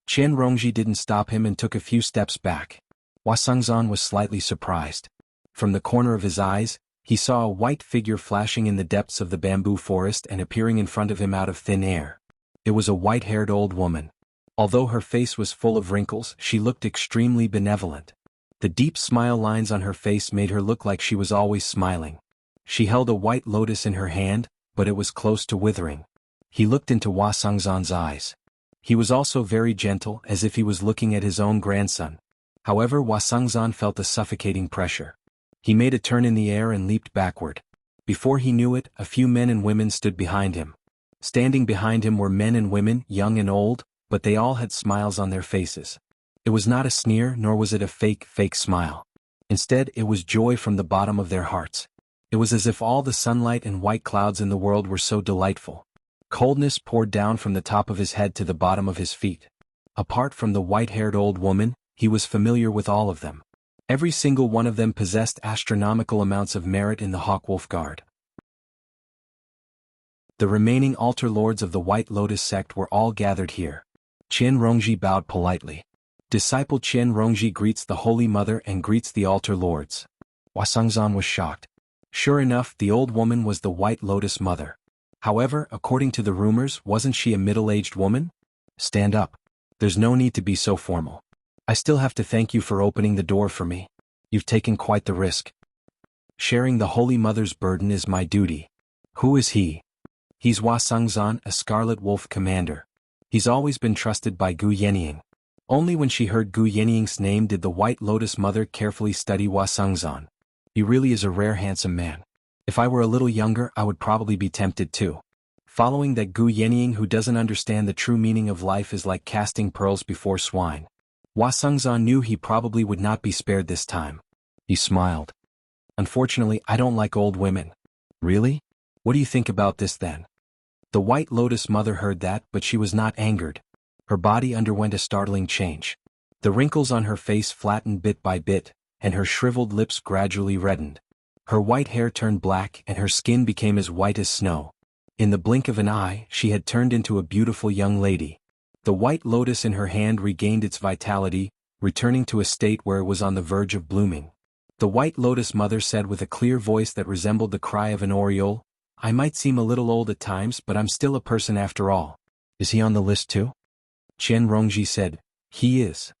Qian Rongji didn't stop him and took a few steps back. Wasangzan was slightly surprised. From the corner of his eyes, he saw a white figure flashing in the depths of the bamboo forest and appearing in front of him out of thin air. It was a white-haired old woman. Although her face was full of wrinkles, she looked extremely benevolent. The deep smile lines on her face made her look like she was always smiling. She held a white lotus in her hand, but it was close to withering. He looked into Wasangzan's eyes. He was also very gentle, as if he was looking at his own grandson. However, Wasangzan felt a suffocating pressure. He made a turn in the air and leaped backward. Before he knew it, a few men and women stood behind him. Standing behind him were men and women, young and old, but they all had smiles on their faces. It was not a sneer, nor was it a fake smile. Instead, it was joy from the bottom of their hearts. It was as if all the sunlight and white clouds in the world were so delightful. Coldness poured down from the top of his head to the bottom of his feet. Apart from the white-haired old woman, he was familiar with all of them. Every single one of them possessed astronomical amounts of merit in the Hawkwolf Guard. The remaining altar lords of the White Lotus sect were all gathered here. Qian Rongji bowed politely. Disciple Qian Rongji greets the Holy Mother and greets the altar lords. Wasangzan was shocked. Sure enough, the old woman was the White Lotus Mother. However, according to the rumors, wasn't she a middle-aged woman? Stand up. There's no need to be so formal. I still have to thank you for opening the door for me. You've taken quite the risk. Sharing the Holy Mother's burden is my duty. Who is he? He's Wasangzan, a Scarlet Wolf commander. He's always been trusted by Gu Yenying. Only when she heard Gu Yenying's name did the White Lotus Mother carefully study Wasangzan. He really is a rare handsome man. If I were a little younger, I would probably be tempted too. Following that, Gu Yenying, who doesn't understand the true meaning of life, is like casting pearls before swine. Wasangzan knew he probably would not be spared this time. He smiled. Unfortunately, I don't like old women. Really? What do you think about this then? The White Lotus Mother heard that, but she was not angered. Her body underwent a startling change. The wrinkles on her face flattened bit by bit, and her shriveled lips gradually reddened. Her white hair turned black and her skin became as white as snow. In the blink of an eye, she had turned into a beautiful young lady. The white lotus in her hand regained its vitality, returning to a state where it was on the verge of blooming. The White Lotus Mother said with a clear voice that resembled the cry of an oriole, "I might seem a little old at times, but I'm still a person after all." Is he on the list too? Qian Rongji said, "He is."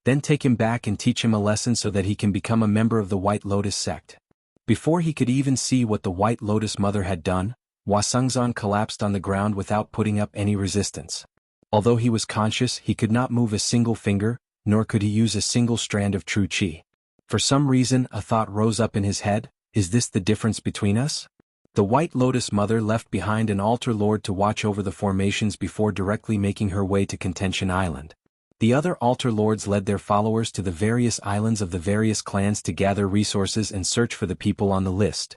Then take him back and teach him a lesson so that he can become a member of the White Lotus sect. Before he could even see what the White Lotus Mother had done, Wasangzan collapsed on the ground without putting up any resistance. Although he was conscious, he could not move a single finger, nor could he use a single strand of true qi. For some reason, a thought rose up in his head: is this the difference between us? The White Lotus Mother left behind an altar lord to watch over the formations before directly making her way to Contention Island. The other altar lords led their followers to the various islands of the various clans to gather resources and search for the people on the list.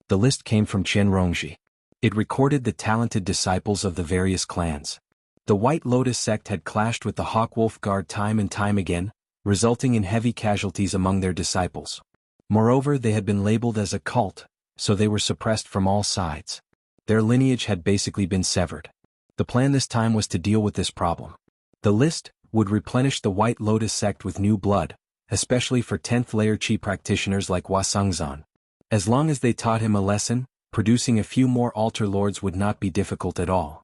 The list came from Qian Rongji. It recorded the talented disciples of the various clans. The White Lotus sect had clashed with the Hawkwolf Guard time and time again, resulting in heavy casualties among their disciples. Moreover, they had been labeled as a cult, so they were suppressed from all sides. Their lineage had basically been severed. The plan this time was to deal with this problem. The list would replenish the White Lotus sect with new blood, especially for 10th layer Qi practitioners like Wasangzan. As long as they taught him a lesson, producing a few more altar lords would not be difficult at all.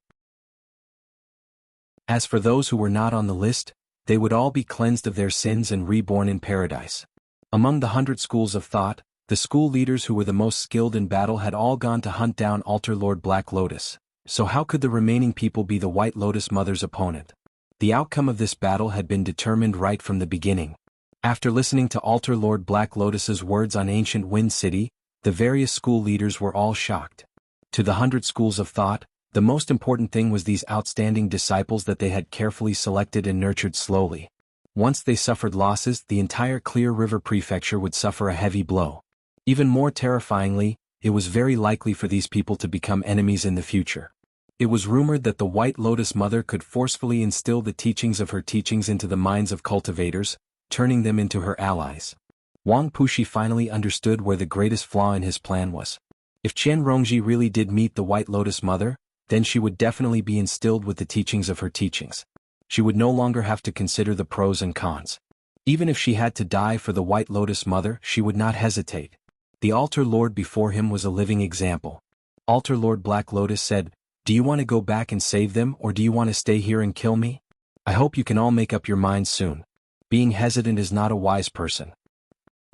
As for those who were not on the list, they would all be cleansed of their sins and reborn in paradise. Among the 100 schools of thought, the school leaders who were the most skilled in battle had all gone to hunt down Altar Lord Black Lotus, so how could the remaining people be the White Lotus Mother's opponent? The outcome of this battle had been determined right from the beginning. After listening to Altar Lord Black Lotus's words on Ancient Wind City, the various school leaders were all shocked. To the 100 schools of thought, the most important thing was these outstanding disciples that they had carefully selected and nurtured slowly. Once they suffered losses, the entire Clear River Prefecture would suffer a heavy blow. Even more terrifyingly, it was very likely for these people to become enemies in the future. It was rumored that the White Lotus Mother could forcefully instill the teachings of her teachings into the minds of cultivators, turning them into her allies. Wang Pushi finally understood where the greatest flaw in his plan was. If Qian Rongji really did meet the White Lotus Mother, then she would definitely be instilled with the teachings of her teachings. She would no longer have to consider the pros and cons. Even if she had to die for the White Lotus Mother, she would not hesitate. The Altar Lord before him was a living example. Altar Lord Black Lotus said, "Do you want to go back and save them, or do you want to stay here and kill me? I hope you can all make up your minds soon. Being hesitant is not a wise person."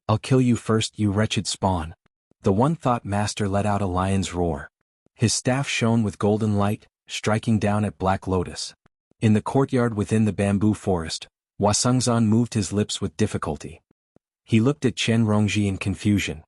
"I'll kill you first, you wretched spawn." The one-thought master let out a lion's roar. His staff shone with golden light, striking down at Black Lotus. In the courtyard within the bamboo forest, Wasungzan moved his lips with difficulty. He looked at Chen Rongji in confusion.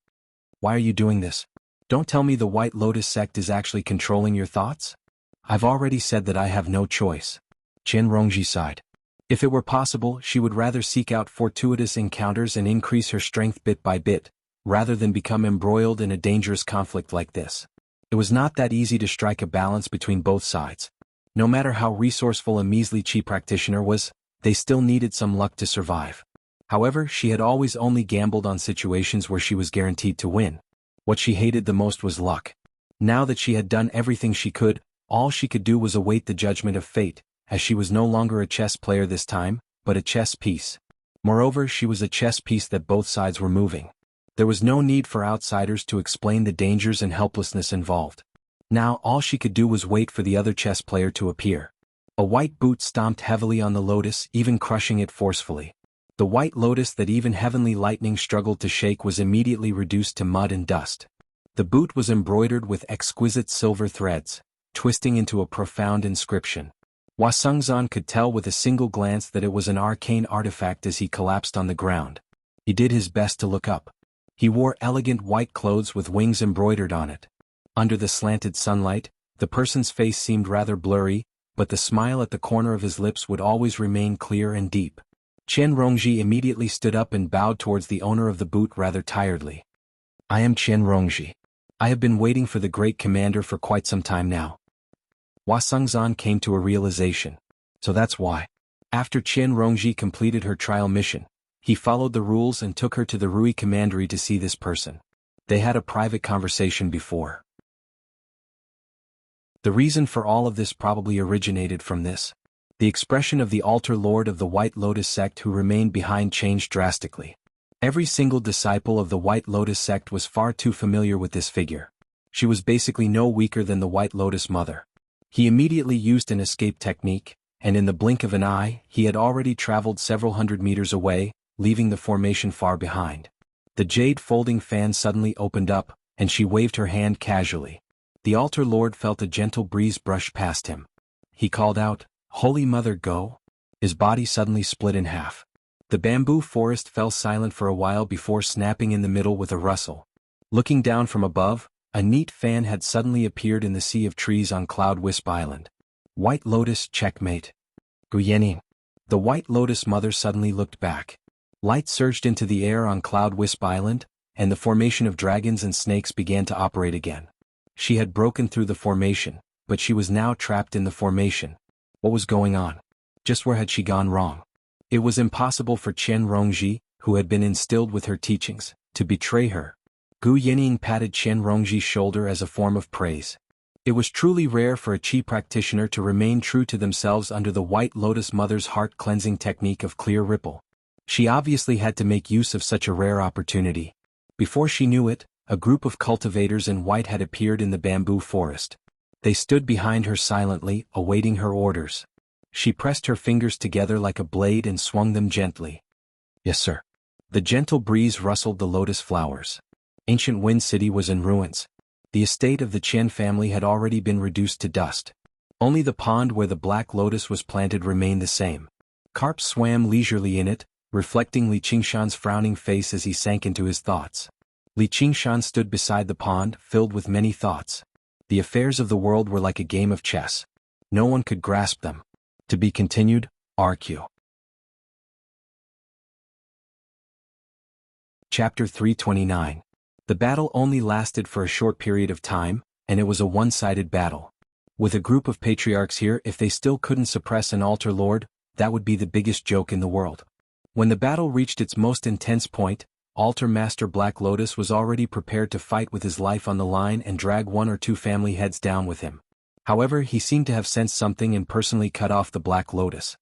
"Why are you doing this? Don't tell me the White Lotus sect is actually controlling your thoughts?" "I've already said that I have no choice." Chen Rongji sighed. If it were possible, she would rather seek out fortuitous encounters and increase her strength bit by bit, rather than become embroiled in a dangerous conflict like this. It was not that easy to strike a balance between both sides. No matter how resourceful a measly chi practitioner was, they still needed some luck to survive. However, she had always only gambled on situations where she was guaranteed to win. What she hated the most was luck. Now that she had done everything she could, all she could do was await the judgment of fate, as she was no longer a chess player this time, but a chess piece. Moreover, she was a chess piece that both sides were moving. There was no need for outsiders to explain the dangers and helplessness involved. Now all she could do was wait for the other chess player to appear. A white boot stomped heavily on the lotus, even crushing it forcefully. The white lotus that even heavenly lightning struggled to shake was immediately reduced to mud and dust. The boot was embroidered with exquisite silver threads, twisting into a profound inscription. Wasungzan could tell with a single glance that it was an arcane artifact as he collapsed on the ground. He did his best to look up. He wore elegant white clothes with wings embroidered on it. Under the slanted sunlight, the person's face seemed rather blurry, but the smile at the corner of his lips would always remain clear and deep. Chen Rongji immediately stood up and bowed towards the owner of the boot rather tiredly. "I am Chen Rongji. I have been waiting for the great commander for quite some time now." Wasungzan came to a realization. So that's why. After Chen Rongji completed her trial mission, he followed the rules and took her to the Rui Commandery to see this person. They had a private conversation before. The reason for all of this probably originated from this. The expression of the altar lord of the White Lotus sect who remained behind changed drastically. Every single disciple of the White Lotus sect was far too familiar with this figure. She was basically no weaker than the White Lotus Mother. He immediately used an escape technique, and in the blink of an eye, he had already traveled several hundred meters away, leaving the formation far behind. The jade folding fan suddenly opened up, and she waved her hand casually. The altar lord felt a gentle breeze brush past him. He called out, "Holy Mother, go!" His body suddenly split in half. The bamboo forest fell silent for a while before snapping in the middle with a rustle. Looking down from above, a neat fan had suddenly appeared in the sea of trees on Cloud Wisp Island. White Lotus, checkmate. Guyening. The White Lotus Mother suddenly looked back. Light surged into the air on Cloud Wisp Island, and the formation of dragons and snakes began to operate again. She had broken through the formation, but she was now trapped in the formation. What was going on? Just where had she gone wrong? It was impossible for Chen Rongji, who had been instilled with her teachings, to betray her. Gu Yening patted Chen Rongji's shoulder as a form of praise. It was truly rare for a qi practitioner to remain true to themselves under the White Lotus Mother's heart-cleansing technique of clear ripple. She obviously had to make use of such a rare opportunity. Before she knew it, a group of cultivators in white had appeared in the bamboo forest. They stood behind her silently, awaiting her orders. She pressed her fingers together like a blade and swung them gently. "Yes, sir." The gentle breeze rustled the lotus flowers. Ancient Wind City was in ruins. The estate of the Chen family had already been reduced to dust. Only the pond where the black lotus was planted remained the same. Carp swam leisurely in it, reflecting Li Qingshan's frowning face as he sank into his thoughts. Li Qingshan stood beside the pond, filled with many thoughts. The affairs of the world were like a game of chess. No one could grasp them. To be continued, RQ. Chapter 329. The battle only lasted for a short period of time, and it was a one-sided battle. With a group of patriarchs here, if they still couldn't suppress an altar lord, that would be the biggest joke in the world. When the battle reached its most intense point, Altar Master Black Lotus was already prepared to fight with his life on the line and drag one or two family heads down with him. However, he seemed to have sensed something and personally cut off the Black Lotus.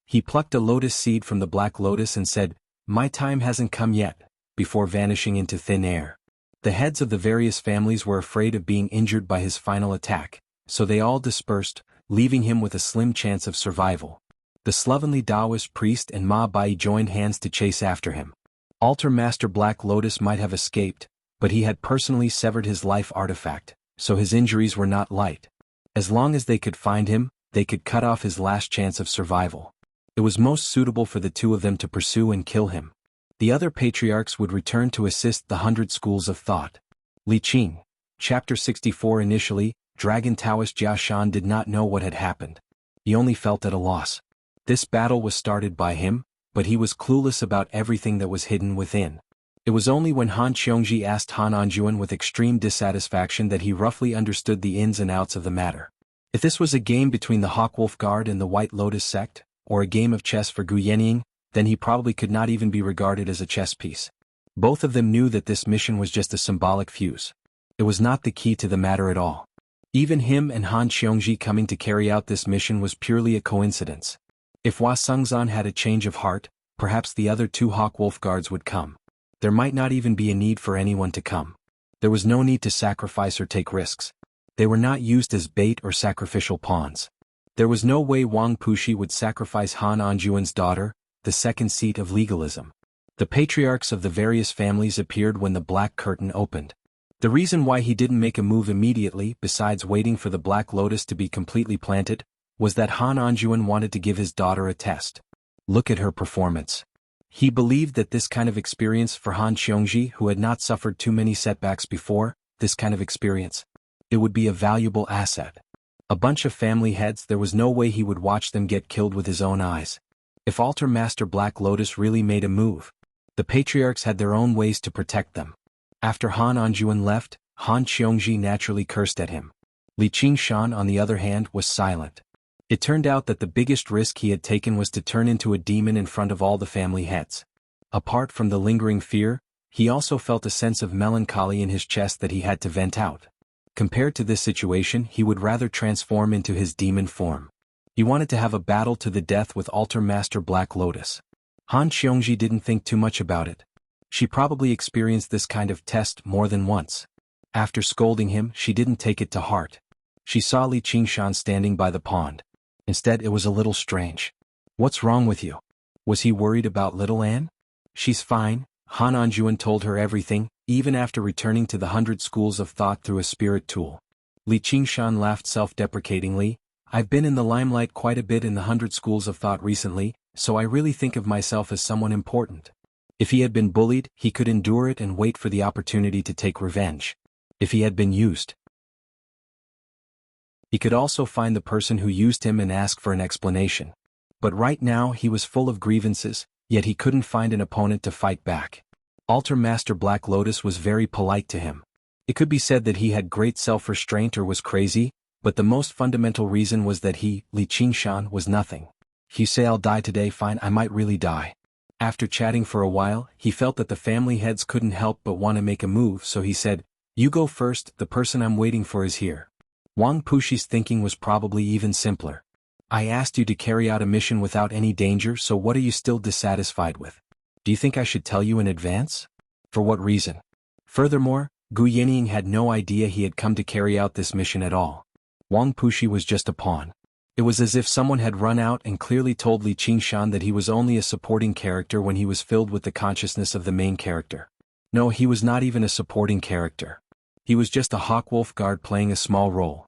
He plucked a lotus seed from the black lotus and said, "My time hasn't come yet," before vanishing into thin air. The heads of the various families were afraid of being injured by his final attack, so they all dispersed, leaving him with a slim chance of survival. The slovenly Taoist priest and Ma Bai joined hands to chase after him. Altar Master Black Lotus might have escaped, but he had personally severed his life artifact, so his injuries were not light. As long as they could find him, they could cut off his last chance of survival. It was most suitable for the two of them to pursue and kill him. The other patriarchs would return to assist the 100 schools of thought. Li Qing. Chapter 64. Initially, Dragon Taoist Jia Shan did not know what had happened. He only felt at a loss. This battle was started by him, but he was clueless about everything that was hidden within. It was only when Han Qiongji asked Han Anjuan with extreme dissatisfaction that he roughly understood the ins and outs of the matter. If this was a game between the Hawkwolf Guard and the White Lotus sect, or a game of chess for Gu Yenying, then he probably could not even be regarded as a chess piece. Both of them knew that this mission was just a symbolic fuse. It was not the key to the matter at all. Even him and Han Qiongji coming to carry out this mission was purely a coincidence. If Hua Sengzan had a change of heart, perhaps the other two Hawkwolf Guards would come. There might not even be a need for anyone to come. There was no need to sacrifice or take risks. They were not used as bait or sacrificial pawns. There was no way Wang Pushi would sacrifice Han Anjuan's daughter, the second seat of legalism. The patriarchs of the various families appeared when the black curtain opened. The reason why he didn't make a move immediately, besides waiting for the black lotus to be completely planted, was that Han Anjuan wanted to give his daughter a test. Look at her performance. He believed that this kind of experience for Han Qiongji, who had not suffered too many setbacks before, this kind of experience, it would be a valuable asset. A bunch of family heads, there was no way he would watch them get killed with his own eyes. If Altar Master Black Lotus really made a move, the patriarchs had their own ways to protect them. After Han Anjuan left, Han Qiongji naturally cursed at him. Li Qingshan, on the other hand, was silent. It turned out that the biggest risk he had taken was to turn into a demon in front of all the family heads. Apart from the lingering fear, he also felt a sense of melancholy in his chest that he had to vent out. Compared to this situation, he would rather transform into his demon form. He wanted to have a battle to the death with Altar Master Black Lotus. Han Qiongji didn't think too much about it. She probably experienced this kind of test more than once. After scolding him, she didn't take it to heart. She saw Li Qingshan standing by the pond. Instead, it was a little strange. "What's wrong with you?" Was he worried about little Anne? "She's fine." Han Anjuan told her everything, even after returning to the 100 schools of thought through a spirit tool. Li Qingshan laughed self-deprecatingly. "I've been in the limelight quite a bit in the 100 schools of thought recently, so I really think of myself as someone important. If he had been bullied, he could endure it and wait for the opportunity to take revenge. If he had been used, he could also find the person who used him and ask for an explanation. But right now he was full of grievances, yet he couldn't find an opponent to fight back. Altar Master Black Lotus was very polite to him. It could be said that he had great self-restraint or was crazy, but the most fundamental reason was that he, Li Qingshan, was nothing. "You say I'll die today, fine, I might really die." After chatting for a while, he felt that the family heads couldn't help but want to make a move, so he said, "You go first, the person I'm waiting for is here." Wang Pushi's thinking was probably even simpler. "I asked you to carry out a mission without any danger, so what are you still dissatisfied with? Do you think I should tell you in advance? For what reason?" Furthermore, Gu Yenying had no idea he had come to carry out this mission at all. Wang Pushi was just a pawn. It was as if someone had run out and clearly told Li Qingshan that he was only a supporting character when he was filled with the consciousness of the main character. No, he was not even a supporting character. He was just a Hawkwolf Guard playing a small role.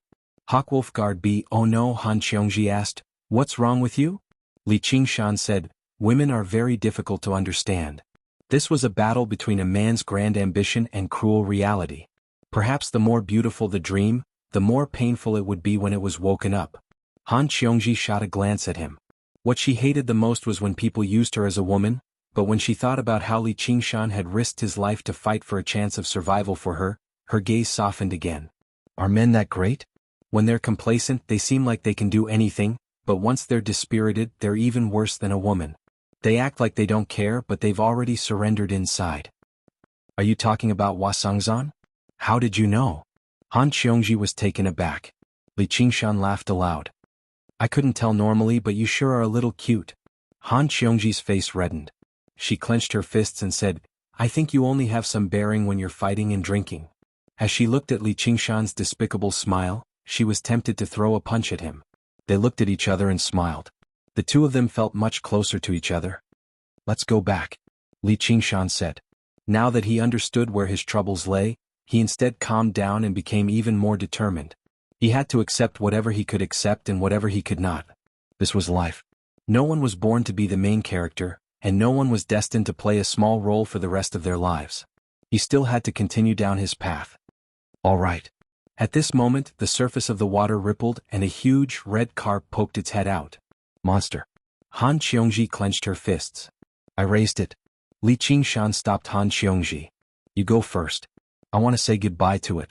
Hawkwolf Guard B. "Oh no," Han Qiongji asked, "what's wrong with you?" Li Qingshan said, "Women are very difficult to understand." This was a battle between a man's grand ambition and cruel reality. Perhaps the more beautiful the dream, the more painful it would be when it was woken up. Han Qiongji shot a glance at him. What she hated the most was when people used her as a woman, but when she thought about how Li Qingshan had risked his life to fight for a chance of survival for her, her gaze softened again. Are men that great? When they're complacent, they seem like they can do anything, but once they're dispirited, they're even worse than a woman. They act like they don't care, but they've already surrendered inside. Are you talking about Hua Sengzan? How did you know? Han Qiongji was taken aback. Li Qingshan laughed aloud. I couldn't tell normally, but you sure are a little cute. Han Xiongji's face reddened. She clenched her fists and said, I think you only have some bearing when you're fighting and drinking. As she looked at Li Qingshan's despicable smile, she was tempted to throw a punch at him. They looked at each other and smiled. The two of them felt much closer to each other. Let's go back, Li Qingshan said. Now that he understood where his troubles lay, he instead calmed down and became even more determined. He had to accept whatever he could accept and whatever he could not. This was life. No one was born to be the main character, and no one was destined to play a small role for the rest of their lives. He still had to continue down his path. All right. At this moment, the surface of the water rippled and a huge, red carp poked its head out. Monster. Han Xiongji clenched her fists. I raised it. Li Qingshan stopped Han Xiongji. You go first. I want to say goodbye to it.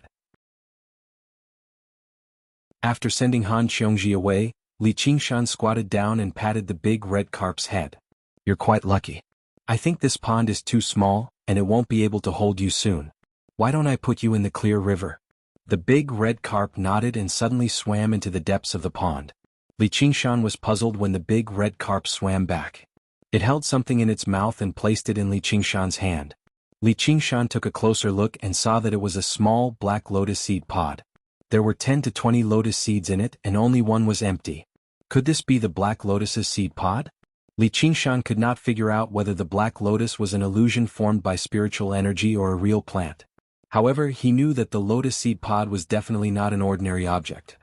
After sending Han Xiongji away, Li Qingshan squatted down and patted the big red carp's head. You're quite lucky. I think this pond is too small, and it won't be able to hold you soon. Why don't I put you in the clear river? The big red carp nodded and suddenly swam into the depths of the pond. Li Qingshan was puzzled when the big red carp swam back. It held something in its mouth and placed it in Li Qingshan's hand. Li Qingshan took a closer look and saw that it was a small black lotus seed pod. There were 10 to 20 lotus seeds in it and only one was empty. Could this be the black lotus's seed pod? Li Qingshan could not figure out whether the black lotus was an illusion formed by spiritual energy or a real plant. However, he knew that the lotus seed pod was definitely not an ordinary object.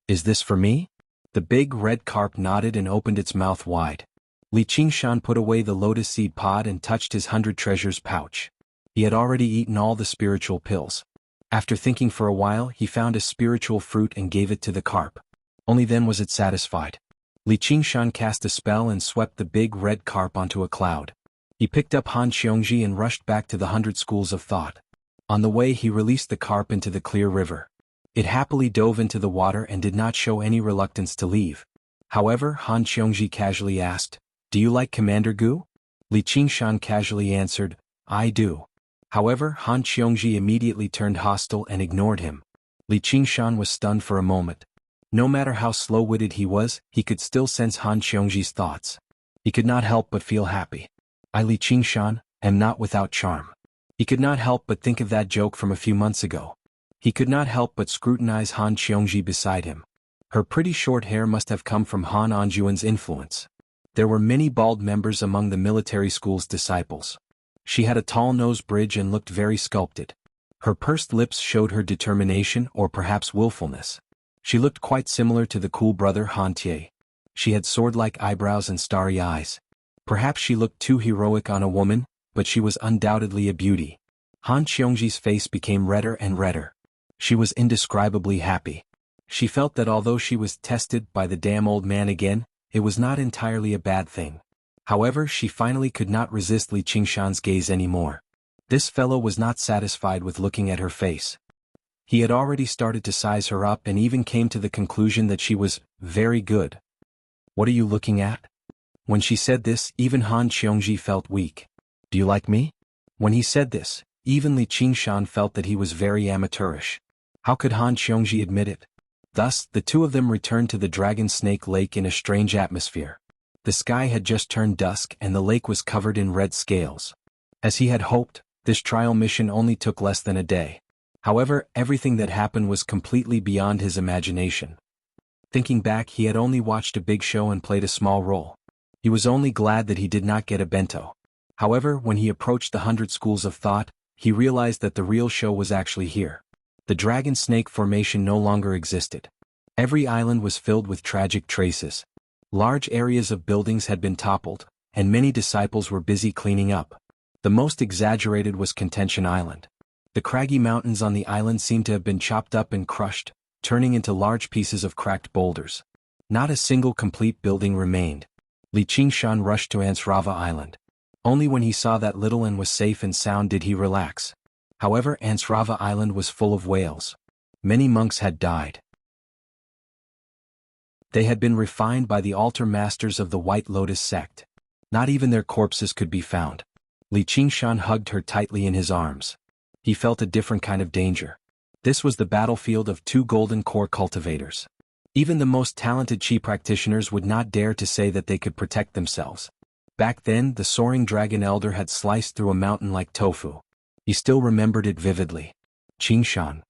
Is this for me? The big red carp nodded and opened its mouth wide. Li Qingshan put away the lotus seed pod and touched his 100 treasures pouch. He had already eaten all the spiritual pills. After thinking for a while, he found a spiritual fruit and gave it to the carp. Only then was it satisfied. Li Qingshan cast a spell and swept the big red carp onto a cloud. He picked up Han Xiongji and rushed back to the 100 schools of thought. On the way he released the carp into the clear river. It happily dove into the water and did not show any reluctance to leave. However, Han Xiongji casually asked, Do you like Commander Gu? Li Qingshan casually answered, I do. However, Han Xiongji immediately turned hostile and ignored him. Li Qingshan was stunned for a moment. No matter how slow-witted he was, he could still sense Han Xiongji's thoughts. He could not help but feel happy. I, Li Qingshan, am not without charm. He could not help but think of that joke from a few months ago. He could not help but scrutinize Han Xiongji beside him. Her pretty short hair must have come from Han Anjuan's influence. There were many bald members among the military school's disciples. She had a tall nose bridge and looked very sculpted. Her pursed lips showed her determination or perhaps willfulness. She looked quite similar to the cool brother Han Tie. She had sword-like eyebrows and starry eyes. Perhaps she looked too heroic on a woman, but she was undoubtedly a beauty. Han Xiongji's face became redder and redder. She was indescribably happy. She felt that although she was tested by the damn old man again, it was not entirely a bad thing. However, she finally could not resist Li Qingshan's gaze anymore. This fellow was not satisfied with looking at her face. He had already started to size her up and even came to the conclusion that she was very good. What are you looking at? When she said this, even Han Xiongji felt weak. Do you like me? When he said this, even Li Qingshan felt that he was very amateurish. How could Han Xiongji admit it? Thus, the two of them returned to the Dragon Snake Lake in a strange atmosphere. The sky had just turned dusk and the lake was covered in red scales. As he had hoped, this trial mission only took less than a day. However, everything that happened was completely beyond his imagination. Thinking back, he had only watched a big show and played a small role. He was only glad that he did not get a bento. However, when he approached the 100 schools of thought, he realized that the real show was actually here. The Dragon Snake Formation no longer existed. Every island was filled with tragic traces. Large areas of buildings had been toppled, and many disciples were busy cleaning up. The most exaggerated was Contention Island. The craggy mountains on the island seemed to have been chopped up and crushed, turning into large pieces of cracked boulders. Not a single complete building remained. Li Qingshan rushed to Ansrava Island. Only when he saw that little and was safe and sound did he relax. However, Ansrava Island was full of whales. Many monks had died. They had been refined by the altar masters of the White Lotus sect. Not even their corpses could be found. Li Qingshan hugged her tightly in his arms. He felt a different kind of danger. This was the battlefield of two golden core cultivators. Even the most talented Qi practitioners would not dare to say that they could protect themselves. Back then, the soaring dragon elder had sliced through a mountain like tofu. He still remembered it vividly. Qingshan.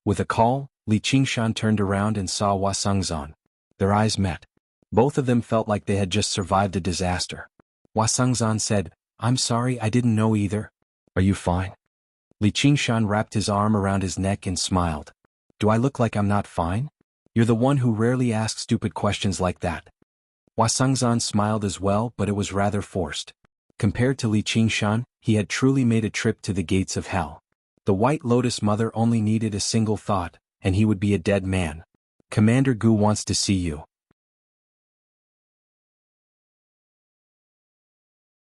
With a call, Li Qingshan turned around and saw Hua Sengzan. Their eyes met. Both of them felt like they had just survived a disaster. Hua Sengzan said, "I'm sorry, I didn't know either." "Are you fine?" Li Qingshan wrapped his arm around his neck and smiled. "Do I look like I'm not fine? You're the one who rarely asks stupid questions like that." Hua Sengzan smiled as well, but it was rather forced. Compared to Li Qingshan, he had truly made a trip to the gates of hell. The White Lotus Mother only needed a single thought, and he would be a dead man. "Commander Gu wants to see you."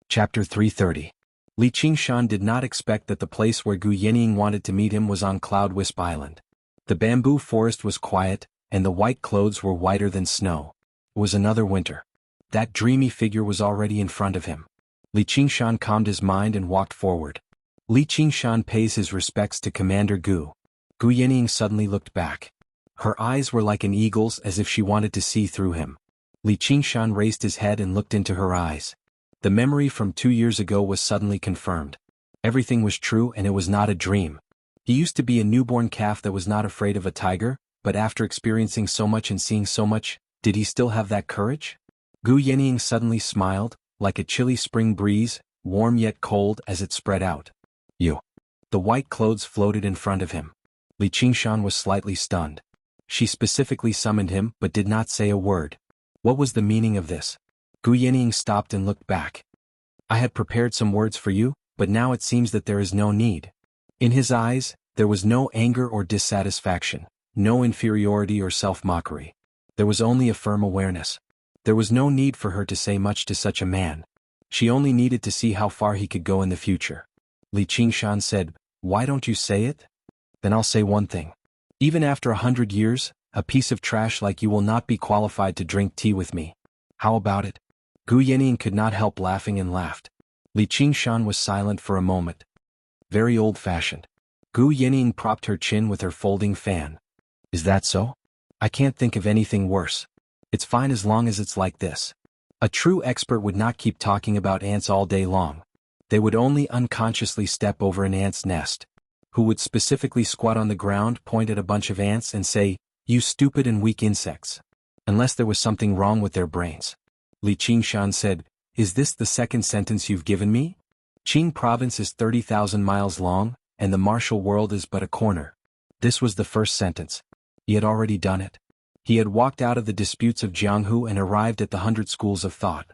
Chapter 330. Li Qingshan did not expect that the place where Gu Yenying wanted to meet him was on Cloud Wisp Island. The bamboo forest was quiet, and the white clothes were whiter than snow. It was another winter. That dreamy figure was already in front of him. Li Qingshan calmed his mind and walked forward. Li Qingshan pays his respects to Commander Gu. Gu Yenying suddenly looked back. Her eyes were like an eagle's, as if she wanted to see through him. Li Qingshan raised his head and looked into her eyes. The memory from 2 years ago was suddenly confirmed. Everything was true and it was not a dream. He used to be a newborn calf that was not afraid of a tiger, but after experiencing so much and seeing so much, did he still have that courage? Gu Yenying suddenly smiled, like a chilly spring breeze, warm yet cold as it spread out. "You." The white clothes floated in front of him. Li Qingshan was slightly stunned. She specifically summoned him but did not say a word. What was the meaning of this? Gu Yenying stopped and looked back. "I had prepared some words for you, but now it seems that there is no need." In his eyes, there was no anger or dissatisfaction, no inferiority or self-mockery. There was only a firm awareness. There was no need for her to say much to such a man. She only needed to see how far he could go in the future. Li Qingshan said, "Why don't you say it?" "Then I'll say one thing. Even after 100 years, a piece of trash like you will not be qualified to drink tea with me. How about it?" Gu Yenying could not help laughing and laughed. Li Qingshan was silent for a moment. Very old-fashioned. Gu Yenying propped her chin with her folding fan. "Is that so? I can't think of anything worse. It's fine as long as it's like this." A true expert would not keep talking about ants all day long. They would only unconsciously step over an ant's nest. Who would specifically squat on the ground, point at a bunch of ants and say, "You stupid and weak insects." Unless there was something wrong with their brains. Li Qingshan said, "Is this the second sentence you've given me? Qing province is 30,000 miles long, and the martial world is but a corner." This was the first sentence. He had already done it. He had walked out of the disputes of Jianghu and arrived at the 100 schools of thought.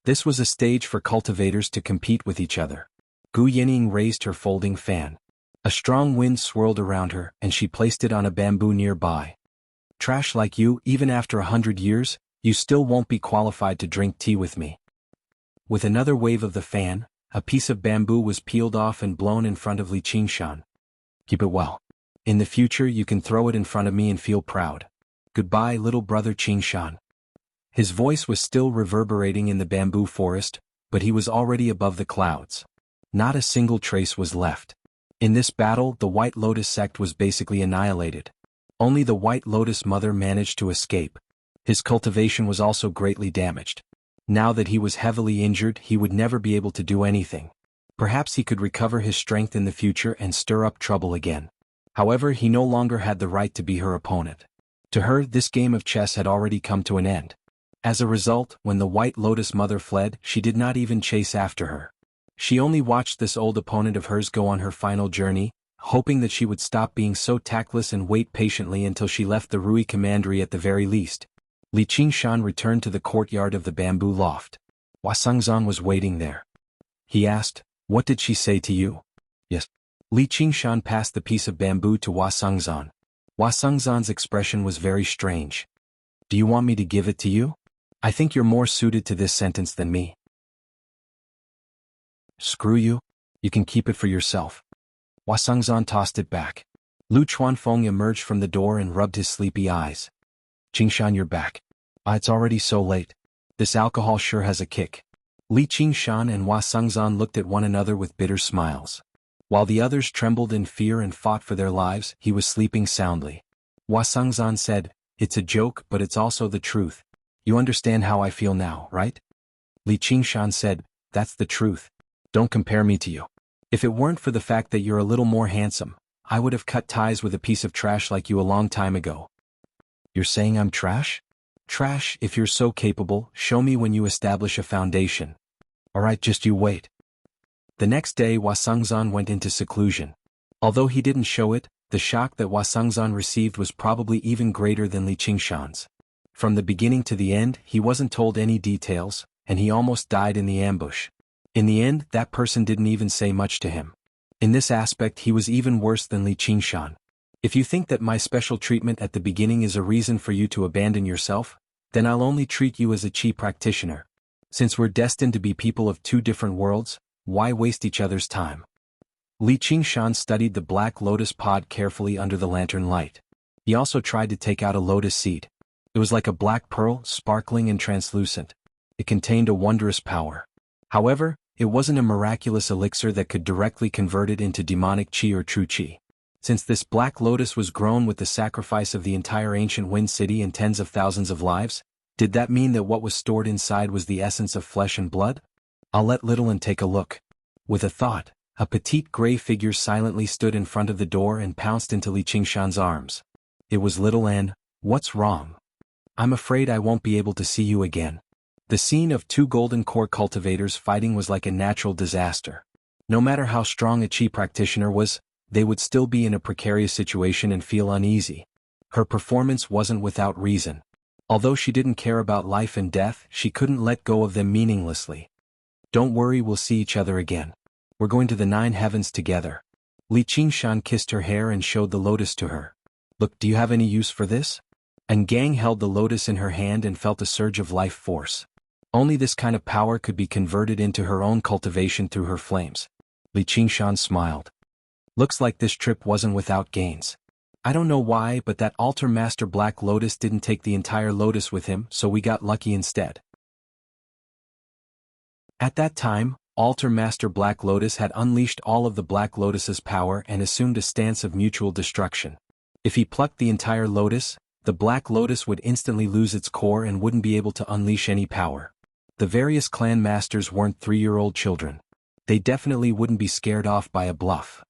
This was a stage for cultivators to compete with each other. Gu Yenying raised her folding fan. A strong wind swirled around her and she placed it on a bamboo nearby. "Trash like you, even after 100 years, you still won't be qualified to drink tea with me." With another wave of the fan, a piece of bamboo was peeled off and blown in front of Li Qingshan. "Keep it well. In the future you can throw it in front of me and feel proud. Goodbye, little brother Qingshan." His voice was still reverberating in the bamboo forest, but he was already above the clouds. Not a single trace was left. In this battle, the White Lotus sect was basically annihilated. Only the White Lotus Mother managed to escape. His cultivation was also greatly damaged. Now that he was heavily injured, he would never be able to do anything. Perhaps he could recover his strength in the future and stir up trouble again. However, he no longer had the right to be her opponent. To her, this game of chess had already come to an end. As a result, when the White Lotus Mother fled, she did not even chase after her. She only watched this old opponent of hers go on her final journey, hoping that she would stop being so tactless and wait patiently until she left the Rui commandery at the very least. Li Qingshan returned to the courtyard of the bamboo loft. Hua Sengzan was waiting there. He asked, "What did she say to you?" "Yes." Li Qingshan passed the piece of bamboo to Hua Sengzan. Hua Sengzan's expression was very strange. "Do you want me to give it to you? I think you're more suited to this sentence than me." "Screw you. You can keep it for yourself." Hua Sengzan tossed it back. Lu Chuanfeng emerged from the door and rubbed his sleepy eyes. "Qingshan, you're back. It's already so late. This alcohol sure has a kick." Li Qingshan and Hua Sengzan looked at one another with bitter smiles. While the others trembled in fear and fought for their lives, he was sleeping soundly. Hua Sengzan said, It's a joke, but it's also the truth. You understand how I feel now, right? Li Qingshan said, That's the truth. Don't compare me to you. If it weren't for the fact that you're a little more handsome, I would have cut ties with a piece of trash like you a long time ago. You're saying I'm trash? Trash, if you're so capable, show me when you establish a foundation. Alright, just you wait. The next day Wasungzan went into seclusion. Although he didn't show it, the shock that Wasungzan received was probably even greater than Li Qingshan's. From the beginning to the end, he wasn't told any details, and he almost died in the ambush. In the end, that person didn't even say much to him. In this aspect he was even worse than Li Qingshan. If you think that my special treatment at the beginning is a reason for you to abandon yourself, then I'll only treat you as a Qi practitioner. Since we're destined to be people of two different worlds, why waste each other's time? Li Qingshan studied the black lotus pod carefully under the lantern light. He also tried to take out a lotus seed. It was like a black pearl, sparkling and translucent. It contained a wondrous power. However, it wasn't a miraculous elixir that could directly convert it into demonic Qi or true Qi. Since this black lotus was grown with the sacrifice of the entire ancient Wind City and tens of thousands of lives, did that mean that what was stored inside was the essence of flesh and blood? I'll let little An take a look. With a thought, a petite gray figure silently stood in front of the door and pounced into Li Qingshan's arms. It was little An. What's wrong? I'm afraid I won't be able to see you again. The scene of two golden core cultivators fighting was like a natural disaster. No matter how strong a Qi practitioner was, they would still be in a precarious situation and feel uneasy. Her performance wasn't without reason. Although she didn't care about life and death, she couldn't let go of them meaninglessly. Don't worry, we'll see each other again. We're going to the 9 heavens together. Li Qingshan kissed her hair and showed the lotus to her. Look, do you have any use for this? And Gang held the lotus in her hand and felt a surge of life force. Only this kind of power could be converted into her own cultivation through her flames. Li Qingshan smiled. Looks like this trip wasn't without gains. I don't know why, but that altar master Black Lotus didn't take the entire lotus with him, so we got lucky instead. At that time, Altar Master Black Lotus had unleashed all of the Black Lotus's power and assumed a stance of mutual destruction. If he plucked the entire lotus, the Black Lotus would instantly lose its core and wouldn't be able to unleash any power. The various clan masters weren't 3-year-old children. They definitely wouldn't be scared off by a bluff.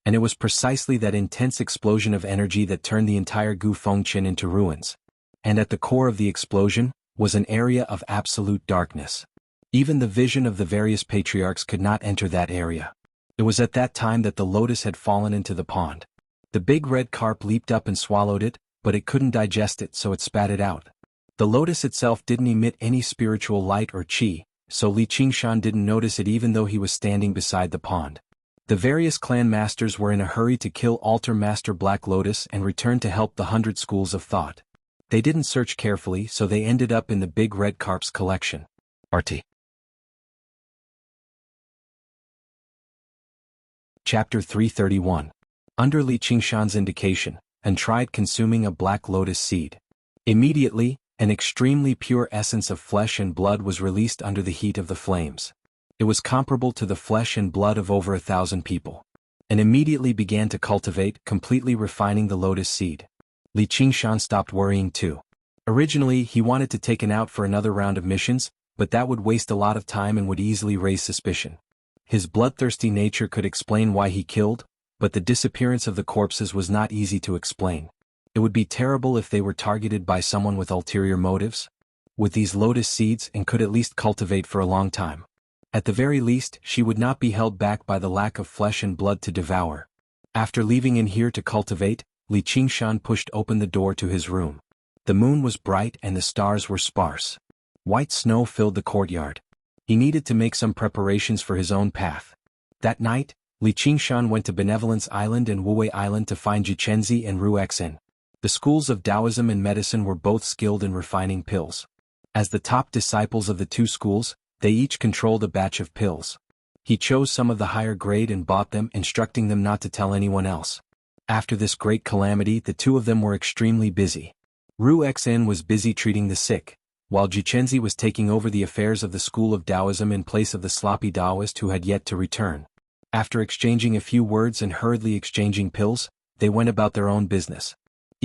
And it was precisely that intense explosion of energy that turned the entire Gu Fengqian into ruins. And at the core of the explosion was an area of absolute darkness. Even the vision of the various patriarchs could not enter that area. It was at that time that the lotus had fallen into the pond. The big red carp leaped up and swallowed it, but it couldn't digest it, so it spat it out. The lotus itself didn't emit any spiritual light or qi, so Li Qingshan didn't notice it even though he was standing beside the pond. The various clan masters were in a hurry to kill Altar Master Black Lotus and return to help the 100 schools of thought. They didn't search carefully, so they ended up in the big red carp's collection. RT. Chapter 331. Under Li Qingshan's indication, An tried consuming a black lotus seed. Immediately, an extremely pure essence of flesh and blood was released under the heat of the flames. It was comparable to the flesh and blood of over 1,000 people. And immediately began to cultivate, completely refining the lotus seed. Li Qingshan stopped worrying too. Originally, he wanted to take An out for another round of missions, but that would waste a lot of time and would easily raise suspicion. His bloodthirsty nature could explain why he killed, but the disappearance of the corpses was not easy to explain. It would be terrible if they were targeted by someone with ulterior motives. With these lotus seeds, An could at least cultivate for a long time. At the very least, she would not be held back by the lack of flesh and blood to devour. After leaving An here to cultivate, Li Qingshan pushed open the door to his room. The moon was bright and the stars were sparse. White snow filled the courtyard. He needed to make some preparations for his own path. That night, Li Qingshan went to Benevolence Island and Wuwei Island to find Jichenzi and Ruexin. The schools of Taoism and medicine were both skilled in refining pills. As the top disciples of the two schools, they each controlled a batch of pills. He chose some of the higher grade and bought them, instructing them not to tell anyone else. After this great calamity, the two of them were extremely busy. Ruexin was busy treating the sick, while Jichenzi was taking over the affairs of the school of Taoism in place of the sloppy Taoist who had yet to return. After exchanging a few words and hurriedly exchanging pills, they went about their own business.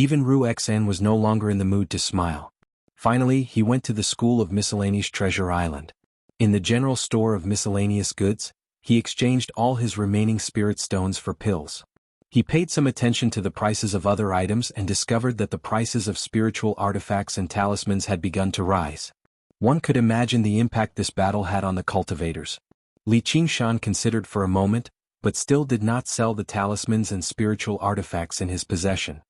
Even Ruexan was no longer in the mood to smile. Finally, he went to the School of Miscellaneous Treasure Island. In the general store of miscellaneous goods, he exchanged all his remaining spirit stones for pills. He paid some attention to the prices of other items and discovered that the prices of spiritual artifacts and talismans had begun to rise. One could imagine the impact this battle had on the cultivators. Li Qingshan considered for a moment, but still did not sell the talismans and spiritual artifacts in his possession.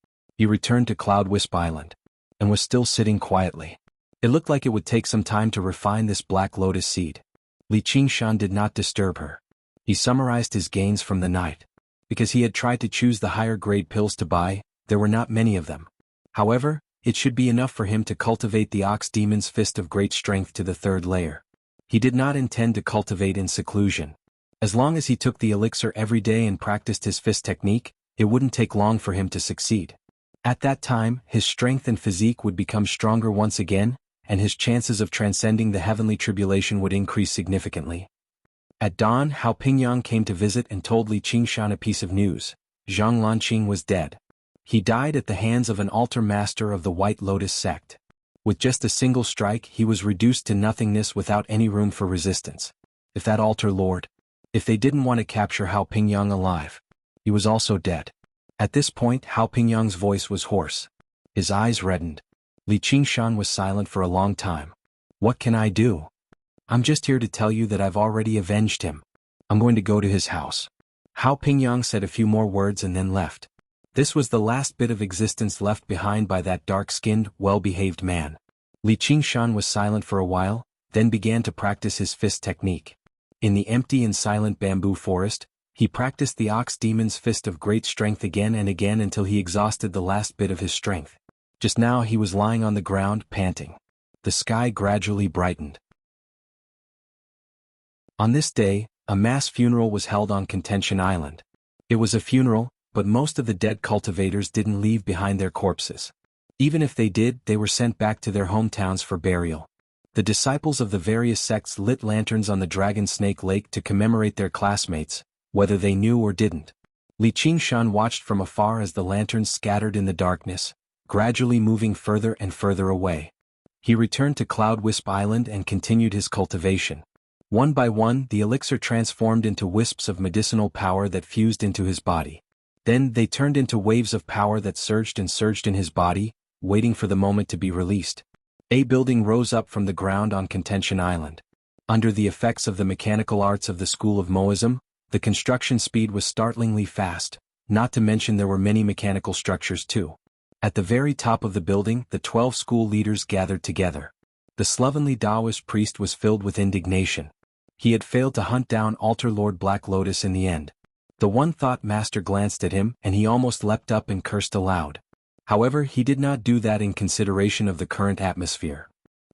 He returned to Cloud Wisp Island, and was still sitting quietly. It looked like it would take some time to refine this black lotus seed. Li Qingshan did not disturb her. He summarized his gains from the night. Because he had tried to choose the higher grade pills to buy, there were not many of them. However, it should be enough for him to cultivate the Ox Demon's Fist of Great Strength to the 3rd layer. He did not intend to cultivate in seclusion. As long as he took the elixir every day and practiced his fist technique, it wouldn't take long for him to succeed. At that time, his strength and physique would become stronger once again, and his chances of transcending the heavenly tribulation would increase significantly. At dawn, Hao Pingyang came to visit and told Li Qingshan a piece of news. Zhang Lanqing was dead. He died at the hands of an altar master of the White Lotus sect. With just a single strike, he was reduced to nothingness without any room for resistance. If that altar lord, if they didn't want to capture Hao Pingyang alive, he was also dead. At this point, Hao Pingyang's voice was hoarse. His eyes reddened. Li Qingshan was silent for a long time. What can I do? I'm just here to tell you that I've already avenged him. I'm going to go to his house. Hao Pingyang said a few more words and then left. This was the last bit of existence left behind by that dark-skinned, well-behaved man. Li Qingshan was silent for a while, then began to practice his fist technique. In the empty and silent bamboo forest, he practiced the Ox Demon's Fist of Great Strength again and again until he exhausted the last bit of his strength. Just now he was lying on the ground, panting. The sky gradually brightened. On this day, a mass funeral was held on Contention Island. It was a funeral, but most of the dead cultivators didn't leave behind their corpses. Even if they did, they were sent back to their hometowns for burial. The disciples of the various sects lit lanterns on the Dragon Snake Lake to commemorate their classmates, whether they knew or didn't. Li Qingshan watched from afar as the lanterns scattered in the darkness, gradually moving further and further away. He returned to Cloud Wisp Island and continued his cultivation. One by one, the elixir transformed into wisps of medicinal power that fused into his body. Then they turned into waves of power that surged and surged in his body, waiting for the moment to be released. A building rose up from the ground on Contention Island. Under the effects of the mechanical arts of the School of Moism, the construction speed was startlingly fast, not to mention there were many mechanical structures too. At the very top of the building, the 12 school leaders gathered together. The slovenly Taoist priest was filled with indignation. He had failed to hunt down Altar Lord Black Lotus in the end. The one-thought master glanced at him and he almost leapt up and cursed aloud. However, he did not do that in consideration of the current atmosphere.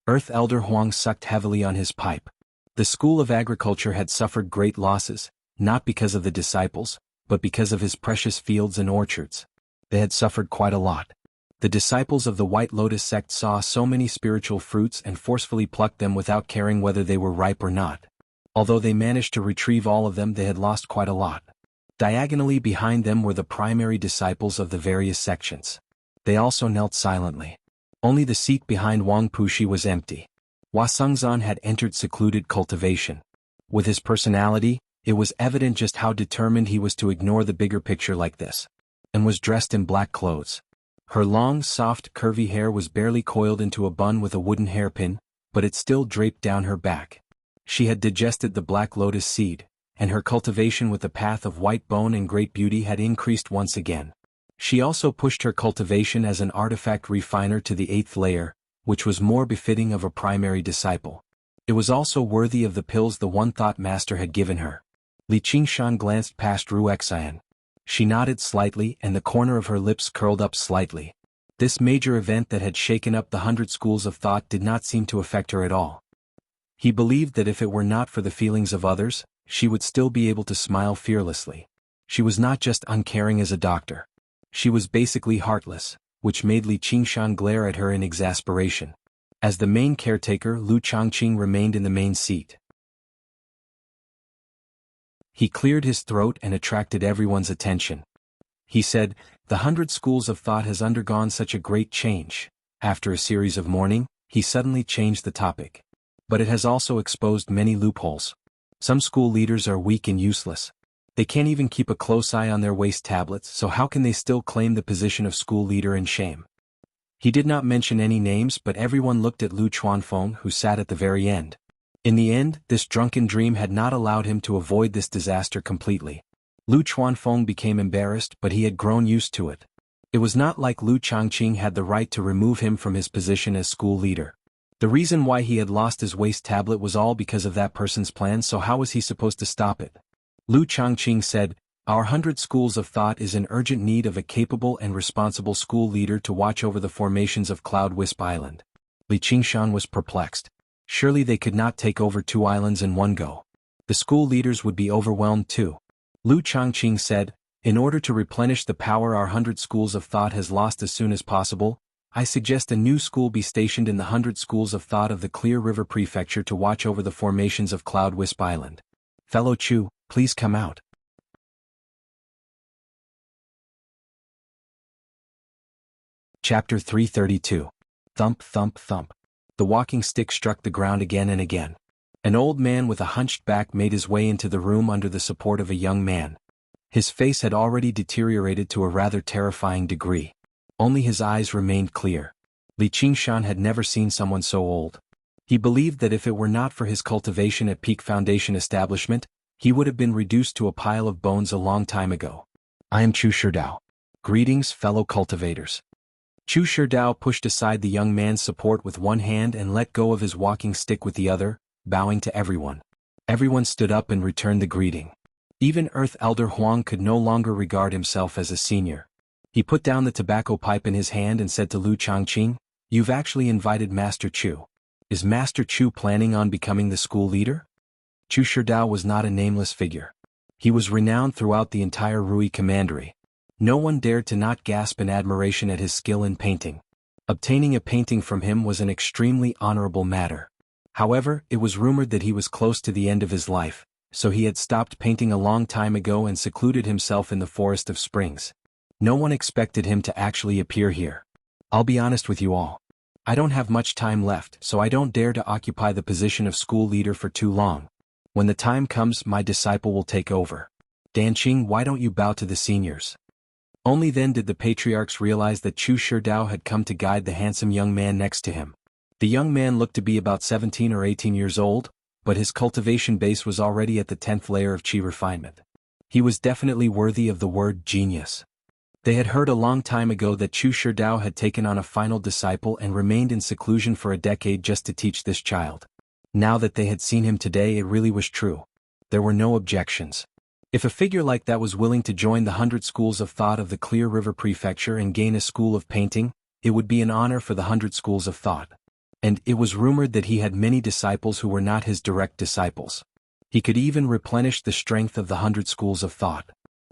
Earth Elder Huang sucked heavily on his pipe. The School of Agriculture had suffered great losses, not because of the disciples, but because of his precious fields and orchards. They had suffered quite a lot. The disciples of the White Lotus sect saw so many spiritual fruits and forcefully plucked them without caring whether they were ripe or not. Although they managed to retrieve all of them, they had lost quite a lot. Diagonally behind them were the primary disciples of the various sections. They also knelt silently. Only the seat behind Wang Pushi was empty. Hua Sengzan had entered secluded cultivation. With his personality, it was evident just how determined he was to ignore the bigger picture like this. And was dressed in black clothes. Her long, soft, curvy hair was barely coiled into a bun with a wooden hairpin, but it still draped down her back. She had digested the Black Lotus seed, and her cultivation with the path of white bone and great beauty had increased once again. She also pushed her cultivation as an artifact refiner to the 8th layer, which was more befitting of a primary disciple. It was also worthy of the pills the one-thought master had given her. Li Qingshan glanced past Ruexan. She nodded slightly and the corner of her lips curled up slightly. This major event that had shaken up the 100 schools of thought did not seem to affect her at all. He believed that if it were not for the feelings of others, she would still be able to smile fearlessly. She was not just uncaring as a doctor. She was basically heartless, which made Li Qingshan glare at her in exasperation. As the main caretaker, Lu Changqing remained in the main seat. He cleared his throat and attracted everyone's attention. He said, "The 100 schools of thought has undergone such a great change." After a series of mourning, he suddenly changed the topic. "But it has also exposed many loopholes. Some school leaders are weak and useless. They can't even keep a close eye on their waste tablets, so how can they still claim the position of school leader in shame?" He did not mention any names, but everyone looked at Lu Chuanfeng, who sat at the very end. In the end, this drunken dream had not allowed him to avoid this disaster completely. Lu Chuanfeng became embarrassed, but he had grown used to it. It was not like Lu Changqing had the right to remove him from his position as school leader. The reason why he had lost his waste tablet was all because of that person's plan, so how was he supposed to stop it? Lu Changqing said, "Our 100 schools of thought is in urgent need of a capable and responsible school leader to watch over the formations of Cloud Wisp Island." Li Qingshan was perplexed. Surely they could not take over 2 islands in one go. The school leaders would be overwhelmed too. Lu Changqing said, "In order to replenish the power our 100 schools of thought has lost as soon as possible, I suggest a new school be stationed in the 100 schools of thought of the Clear River Prefecture to watch over the formations of Cloud Wisp Island. Fellow Chu, please come out." Chapter 332. Thump, thump, thump. The walking stick struck the ground again and again. An old man with a hunched back made his way into the room under the support of a young man. His face had already deteriorated to a rather terrifying degree. Only his eyes remained clear. Li Qingshan had never seen someone so old. He believed that if it were not for his cultivation at Peak Foundation establishment, he would have been reduced to a pile of bones a long time ago. "I am Chu Sherdao. Greetings, fellow cultivators." Chu Sherdao pushed aside the young man's support with one hand and let go of his walking stick with the other, bowing to everyone. Everyone stood up and returned the greeting. Even Earth Elder Huang could no longer regard himself as a senior. He put down the tobacco pipe in his hand and said to Lu Changqing, "You've actually invited Master Chu. Is Master Chu planning on becoming the school leader?" Chu Sherdao was not a nameless figure. He was renowned throughout the entire Rui Commandery. No one dared to not gasp in admiration at his skill in painting. Obtaining a painting from him was an extremely honorable matter. However, it was rumored that he was close to the end of his life, so he had stopped painting a long time ago and secluded himself in the Forest of Springs. No one expected him to actually appear here. "I'll be honest with you all. I don't have much time left, so I don't dare to occupy the position of school leader for too long. When the time comes, my disciple will take over. Danqing, why don't you bow to the seniors?" Only then did the patriarchs realize that Chu Sherdao had come to guide the handsome young man next to him. The young man looked to be about 17 or 18 years old, but his cultivation base was already at the 10th layer of chi refinement. He was definitely worthy of the word genius. They had heard a long time ago that Chu Sherdao had taken on a final disciple and remained in seclusion for a decade just to teach this child. Now that they had seen him today, it really was true. There were no objections. If a figure like that was willing to join the 100 schools of thought of the Clear River Prefecture and gain a school of painting, it would be an honor for the 100 schools of thought. And it was rumored that he had many disciples who were not his direct disciples. He could even replenish the strength of the 100 schools of thought.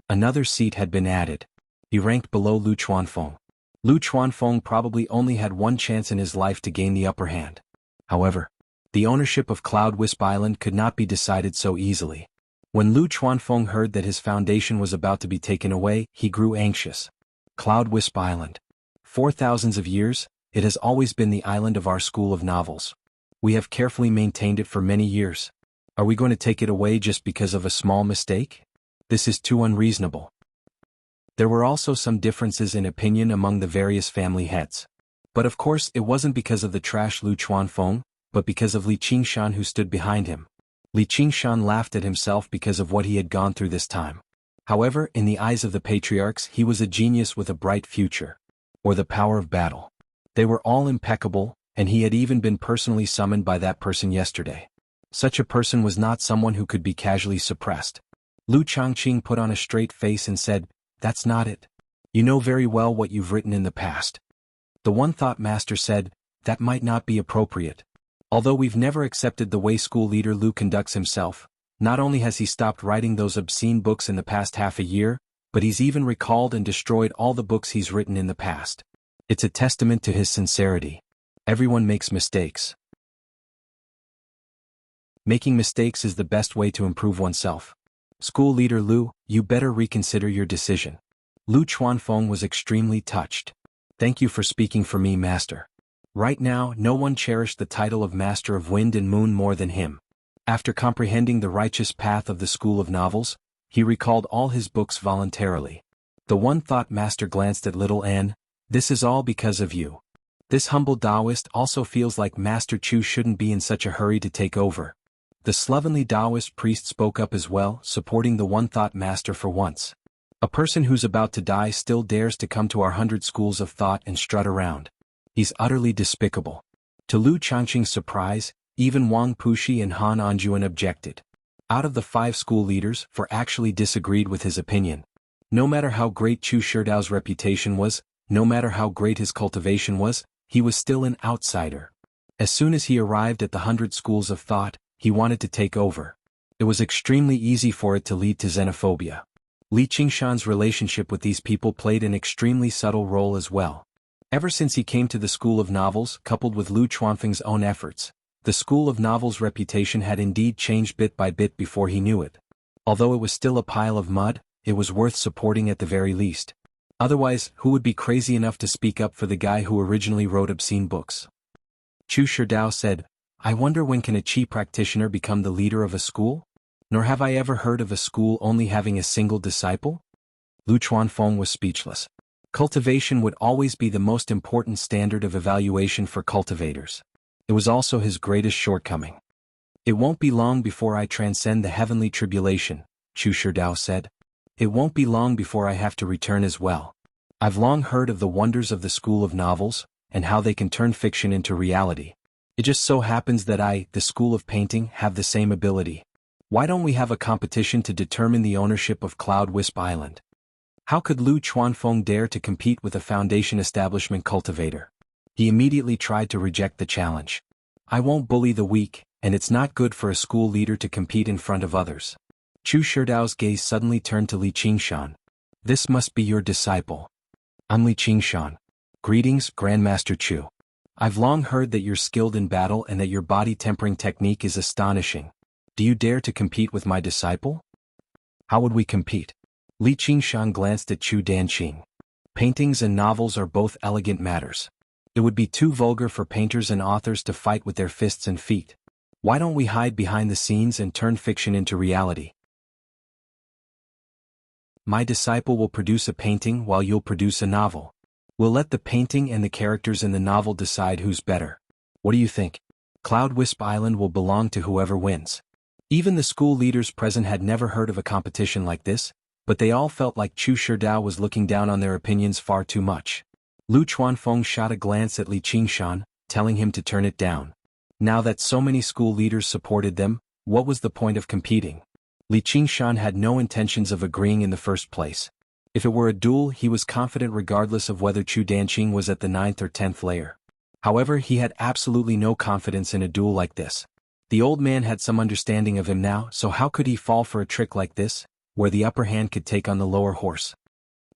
Another seat had been added. He ranked below Lu Chuanfeng. Lu Chuanfeng probably only had one chance in his life to gain the upper hand. However, the ownership of Cloud Wisp Island could not be decided so easily. When Lu Chuanfeng heard that his foundation was about to be taken away, he grew anxious. Cloud Wisp Island. For thousands of years, it has always been the island of our school of novels. We have carefully maintained it for many years. Are we going to take it away just because of a small mistake? This is too unreasonable. There were also some differences in opinion among the various family heads. But of course it wasn't because of the trash Lu Chuanfeng, but because of Li Qingshan who stood behind him. Li Qingshan laughed at himself because of what he had gone through this time. However, in the eyes of the patriarchs, he was a genius with a bright future. Or the power of battle. They were all impeccable, and he had even been personally summoned by that person yesterday. Such a person was not someone who could be casually suppressed. Lu Changqing put on a straight face and said, "That's not it. You know very well what you've written in the past." The One Thought Master said, "That might not be appropriate. Although we've never accepted the way school leader Lu conducts himself, not only has he stopped writing those obscene books in the past half a year, but he's even recalled and destroyed all the books he's written in the past. It's a testament to his sincerity. Everyone makes mistakes. Making mistakes is the best way to improve oneself. School leader Lu, you better reconsider your decision. Lu Chuanfeng was extremely touched. Thank you for speaking for me, master. Right now, no one cherished the title of Master of Wind and Moon more than him. After comprehending the righteous path of the school of novels, he recalled all his books voluntarily. The one-thought master glanced at little Anne. This is all because of you. This humble Taoist also feels like Master Chu shouldn't be in such a hurry to take over. The slovenly Taoist priest spoke up as well, supporting the one-thought master for once. A person who's about to die still dares to come to our 100 schools of thought and strut around. He's utterly despicable. To Lu Changqing's surprise, even Wang Puxi and Han Anjuan objected. Out of the 5 school leaders, 4 actually disagreed with his opinion. No matter how great Chu Shidao's reputation was, no matter how great his cultivation was, he was still an outsider. As soon as he arrived at the 100 schools of thought, he wanted to take over. It was extremely easy for it to lead to xenophobia. Li Qingshan's relationship with these people played an extremely subtle role as well. Ever since he came to the School of Novels, coupled with Lu Chuanfeng's own efforts, the School of Novels' reputation had indeed changed bit by bit before he knew it. Although it was still a pile of mud, it was worth supporting at the very least. Otherwise, who would be crazy enough to speak up for the guy who originally wrote obscene books? Chu Shidao said, I wonder when can a Qi practitioner become the leader of a school? Nor have I ever heard of a school only having a single disciple? Lu Chuanfeng was speechless. Cultivation would always be the most important standard of evaluation for cultivators. It was also his greatest shortcoming. It won't be long before I transcend the heavenly tribulation, Chu Shidao said. It won't be long before I have to return as well. I've long heard of the wonders of the School of Novels, and how they can turn fiction into reality. It just so happens that I, the School of Painting, have the same ability. Why don't we have a competition to determine the ownership of Cloud Wisp Island? How could Lu Chuanfeng dare to compete with a Foundation establishment cultivator? He immediately tried to reject the challenge. I won't bully the weak, and it's not good for a school leader to compete in front of others. Chu Shidao's gaze suddenly turned to Li Qingshan. This must be your disciple. I'm Li Qingshan. Greetings, Grandmaster Chu. I've long heard that you're skilled in battle and that your body tempering technique is astonishing. Do you dare to compete with my disciple? How would we compete? Li Qingshan glanced at Chu Danqing. Paintings and novels are both elegant matters. It would be too vulgar for painters and authors to fight with their fists and feet. Why don't we hide behind the scenes and turn fiction into reality? My disciple will produce a painting while you'll produce a novel. We'll let the painting and the characters in the novel decide who's better. What do you think? Cloud Wisp Island will belong to whoever wins. Even the school leaders present had never heard of a competition like this, but they all felt like Chu Shidao was looking down on their opinions far too much. Lu Chuanfeng shot a glance at Li Qingshan, telling him to turn it down. Now that so many school leaders supported them, what was the point of competing? Li Qingshan had no intentions of agreeing in the first place. If it were a duel, he was confident regardless of whether Chu Danqing was at the 9th or 10th layer. However, he had absolutely no confidence in a duel like this. The old man had some understanding of him now, so how could he fall for a trick like this, where the upper hand could take on the lower horse?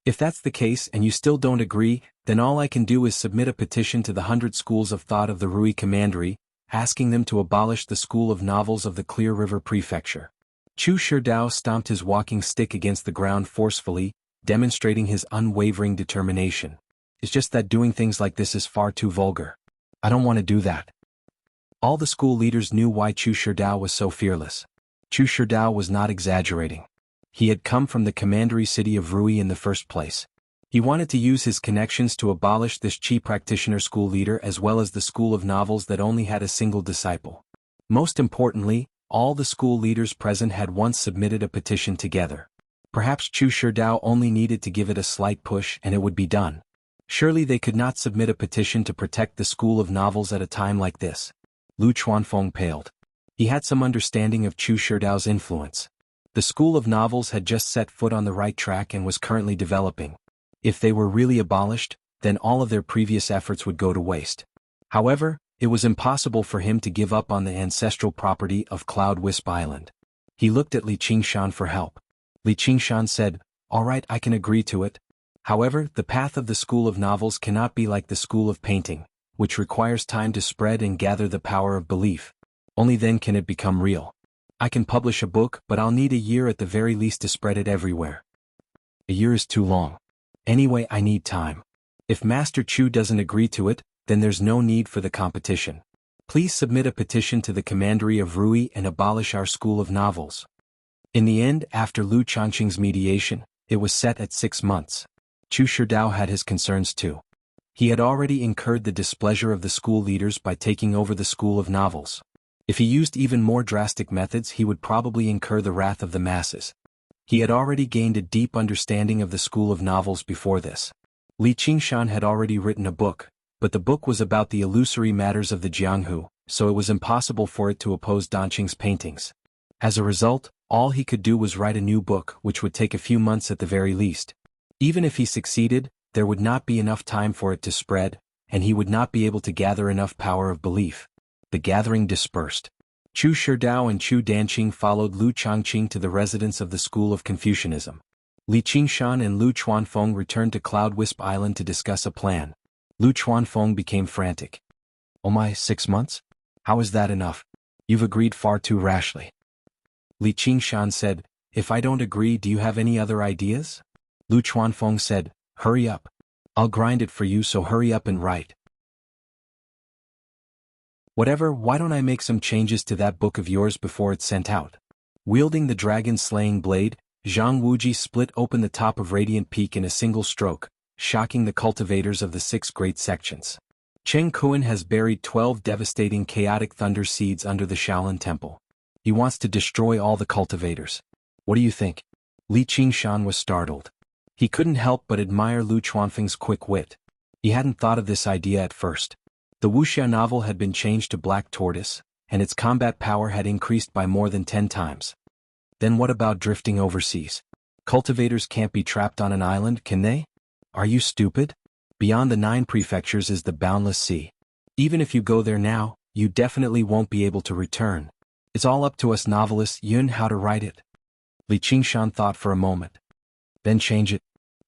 If that's the case and you still don't agree, then all I can do is submit a petition to the 100 schools of thought of the Rui Commandery, asking them to abolish the School of Novels of the Clear River Prefecture. Chu Shidao stomped his walking stick against the ground forcefully, demonstrating his unwavering determination. It's just that doing things like this is far too vulgar. I don't want to do that. All the school leaders knew why Chu Shidao was so fearless. Chu Shidao was not exaggerating. He had come from the commandery city of Rui in the first place. He wanted to use his connections to abolish this Qi practitioner school leader as well as the School of Novels that only had a single disciple. Most importantly, all the school leaders present had once submitted a petition together. Perhaps Chu Shidao only needed to give it a slight push and it would be done. Surely they could not submit a petition to protect the School of Novels at a time like this. Lu Chuanfeng paled. He had some understanding of Chu Shidao's influence. The School of Novels had just set foot on the right track and was currently developing. If they were really abolished, then all of their previous efforts would go to waste. However, it was impossible for him to give up on the ancestral property of Cloud Wisp Island. He looked at Li Qingshan for help. Li Qingshan said, "All right, I can agree to it. However, the path of the School of Novels cannot be like the School of Painting, which requires time to spread and gather the power of belief. Only then can it become real. I can publish a book, but I'll need a year at the very least to spread it everywhere. A year is too long. Anyway, I need time. If Master Chu doesn't agree to it, then there's no need for the competition. Please submit a petition to the Commandery of Rui and abolish our school of novels. In the end, after Lu Changqing's mediation, it was set at 6 months. Chu Shidao had his concerns too. He had already incurred the displeasure of the school leaders by taking over the school of novels. If he used even more drastic methods, he would probably incur the wrath of the masses. He had already gained a deep understanding of the school of novels before this. Li Qingshan had already written a book, but the book was about the illusory matters of the Jianghu, so it was impossible for it to oppose Danqing's paintings. As a result, all he could do was write a new book, which would take a few months at the very least. Even if he succeeded, there would not be enough time for it to spread, and he would not be able to gather enough power of belief. The gathering dispersed. Chu Shidao and Chu Danqing followed Lu Changqing to the residence of the School of Confucianism. Li Qingshan and Lu Chuanfeng returned to Cloud Wisp Island to discuss a plan. Lu Chuanfeng became frantic. Oh my, 6 months? How is that enough? You've agreed far too rashly. Li Qingshan said, if I don't agree, do you have any other ideas? Lu Chuanfeng said, hurry up. I'll grind it for you, so hurry up and write. Whatever, why don't I make some changes to that book of yours before it's sent out? Wielding the dragon-slaying blade, Zhang Wuji split open the top of Radiant Peak in a single stroke, shocking the cultivators of the 6 great sections. Cheng Kuan has buried 12 devastating chaotic thunder seeds under the Shaolin Temple. He wants to destroy all the cultivators. What do you think? Li Qingshan was startled. He couldn't help but admire Lu Chuanfeng's quick wit. He hadn't thought of this idea at first. The Wuxia novel had been changed to Black Tortoise, and its combat power had increased by more than 10 times. Then what about drifting overseas? Cultivators can't be trapped on an island, can they? Are you stupid? Beyond the 9 prefectures is the boundless sea. Even if you go there now, you definitely won't be able to return. It's all up to us novelists Yun how to write it. Li Qingshan thought for a moment. Then change it.